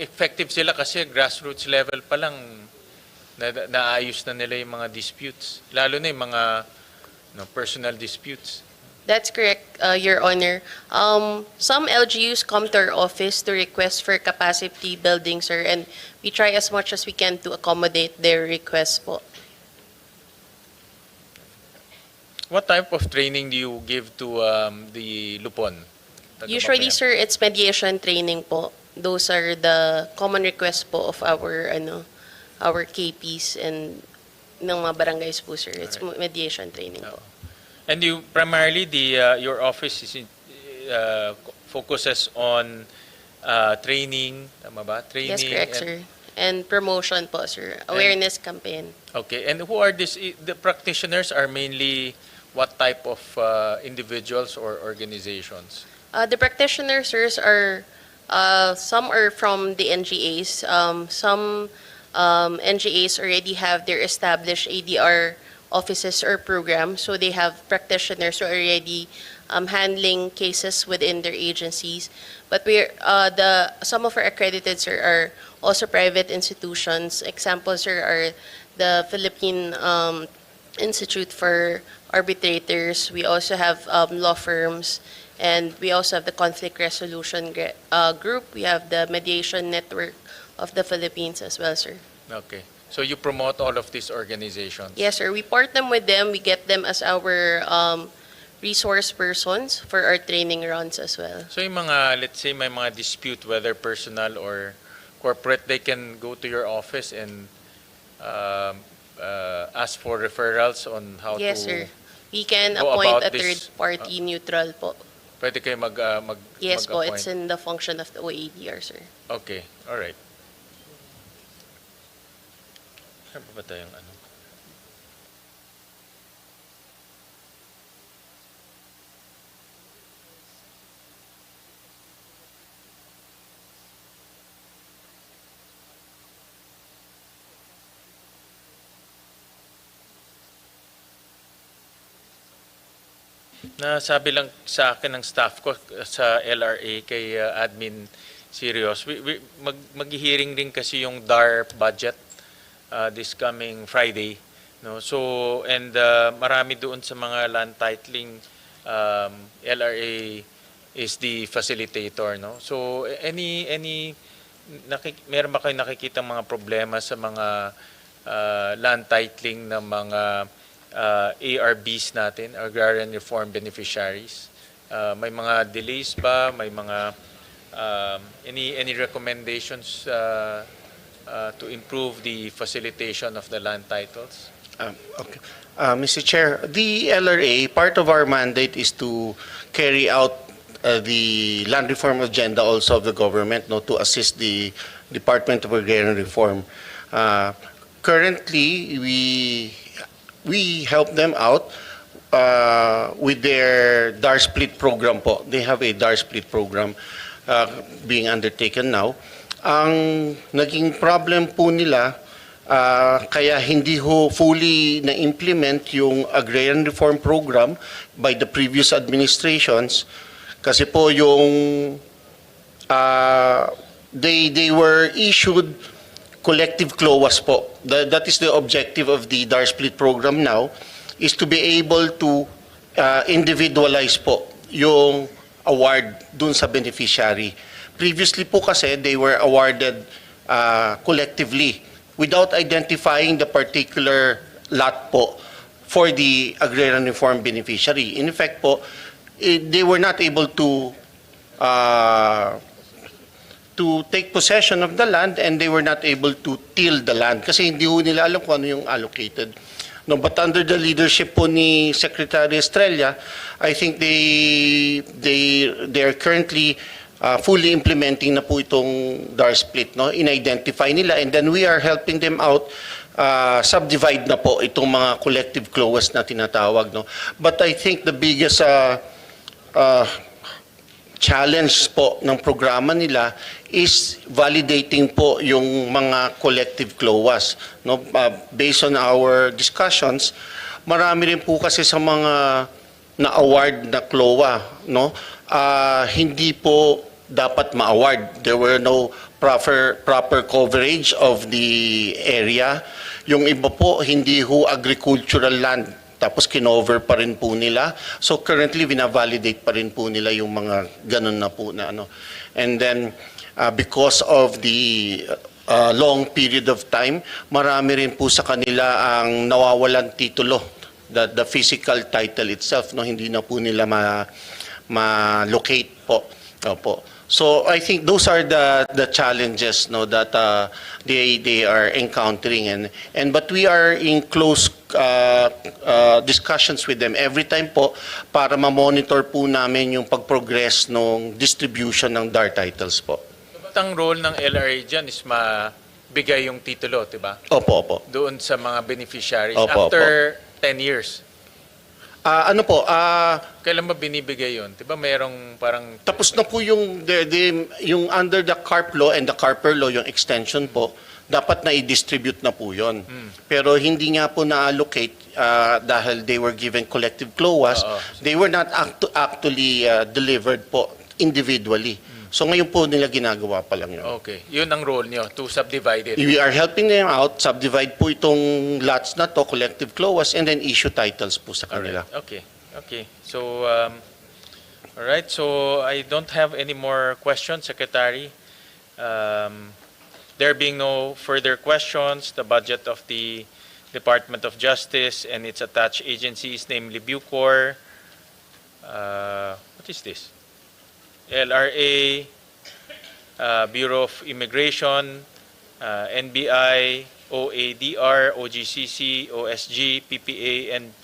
Speaker 1: effective sila kasi grassroots level pa lang naayos na nila yung mga disputes. Lalo na yung mga personal disputes.
Speaker 20: That's correct, Your Honor. Some LGUs come to our office to request for capacity building, sir, and we try as much as we can to accommodate their requests po.
Speaker 1: What type of training do you give to the lupon?
Speaker 20: Usually, sir, it's mediation training po. Those are the common requests po of our our KPs and ng mga barangays po, sir. It's mediation training po.
Speaker 1: And you primarily your office is focuses on training, tama ba? Training.
Speaker 20: Yes, correct, sir. And promotion po, sir. Awareness campaign.
Speaker 1: Okay. And who are the practitioners are mainly what type of individuals or organizations?
Speaker 20: The practitioners, sirs, are some are from the NGAs. Some NGAs already have their established ADR offices or programs, so they have practitioners who are already handling cases within their agencies. But some of our accredited, sir, are also private institutions. Examples, sir, are the Philippine Institute for Arbitrators. We also have law firms, and we also have the Conflict Resolution Group. We have the Mediation Network of the Philippines as well, sir.
Speaker 1: Okay. So you promote all of these organizations?
Speaker 20: Yes, sir. We partner with them. We get them as our resource persons for our training runs as well.
Speaker 1: So yung mga, let's say, may mga dispute, whether personal or corporate, they can go to your office and ask for referrals on how
Speaker 20: Yes,
Speaker 1: to
Speaker 20: sir. We can
Speaker 1: go
Speaker 20: appoint
Speaker 1: about
Speaker 20: a third
Speaker 1: this.
Speaker 20: party neutral po.
Speaker 1: Pwede kayo
Speaker 20: Yes po,
Speaker 1: mag-appoint?
Speaker 20: it's in the function of the OADR, sir.
Speaker 1: Okay, all right. Ano pa ba tayong ano? Nasabi lang sa akin ng staff ko sa LRA kay Admin Sirios, mag-hearing din kasi yung DZAR budget this coming Friday, no? So and marami doon sa mga land titling, LRA is the facilitator, no? So meron ba kayong nakikita mga problema sa mga land titling ng mga ARBs natin, Agrarian Reform Beneficiaries? May mga delays ba? May mga any recommendations to improve the facilitation of the land titles?
Speaker 17: Okay. Mr. Chair, the LRA, part of our mandate is to carry out the land reform agenda also of the government, no, to assist the Department of Agrarian Reform. Currently, we help them out with their DZAR split program po. They have a DZAR split program being undertaken now. Ang naging problem po nila, kaya hindi ho fully na-implement yung Agrarian Reform Program by the previous administrations, kasi po yung they were issued collective CLOAs po. That is the objective of the DZAR split program now, is to be able to individualize po yung award dun sa beneficiary. Previously po kasi, they were awarded collectively without identifying the particular lot po for the Agrarian Reform beneficiary. In effect po, they were not able to take possession of the land, and they were not able to till the land kasi hindi ho nila alam kung ano yung allocated. No, but under the leadership po ni Secretary Estrella, I think they are currently fully implementing na po itong DZAR split, no? In-identify nila, and then we are helping them out subdivide na po itong mga collective CLOAs na tinatawag, no? But I think the biggest challenge po ng programa nila is validating po yung mga collective CLOAs, no? Based on our discussions, marami rin po kasi sa mga na-award na CLOA, no? Hindi po dapat ma-award. There were no proper coverage of the area. Yung iba po, hindi ho agricultural land, tapos kinover pa rin po nila. So currently, vina-validate pa rin po nila yung mga ganun na po na ano. And then, because of the long period of time, marami rin po sa kanila ang nawawalan titulo, the physical title itself, no, hindi na po nila ma-locate po. Opo. So I think those are the challenges no that they are encountering and but we are in close discussions with them every time po para ma-monitor po namin yung pag-progress ng distribution ng DAR titles po.
Speaker 1: Ba't ang role ng LRA dyan is mabigay yung titulo, diba?
Speaker 17: Opo, opo.
Speaker 1: Doon sa mga beneficiaries
Speaker 17: Opo,
Speaker 1: after 10 years.
Speaker 17: Ano po,
Speaker 1: Kailan ba binibigay yun? Diba mayroong parang...
Speaker 17: tapos na po yung yung under the CARP law and the CARPER law yung extension po, dapat na i-distribute na po yun. Pero hindi nga po na-allocate dahil they were given collective CLOAS, they were not actually delivered po individually. So ngayon po nila ginagawa pa lang yun.
Speaker 1: Okay. Yun ang role nyo, to subdivide it.
Speaker 17: We are helping them out, subdivide po itong lots na to, collective CLOAS, and then issue titles po sa kanila.
Speaker 1: Okay. Okay. So, all right. So, I don't have any more questions, Secretary. There being no further questions, the budget of the Department of Justice and its attached agencies, namely Bucor, what is this? LRA, Bureau of Immigration, NBI, OADR, OGCC, OSG, PPA, and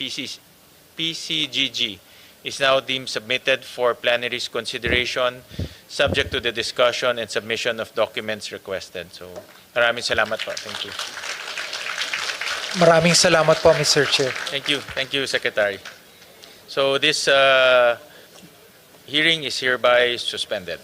Speaker 1: PCGG is now deemed submitted for plenary's consideration, subject to the discussion and submission of documents requested. So, maraming salamat po. Thank you.
Speaker 3: Maraming salamat po, Mr. Chair.
Speaker 1: Thank you. Thank you, Secretary. So, this hearing is hereby suspended.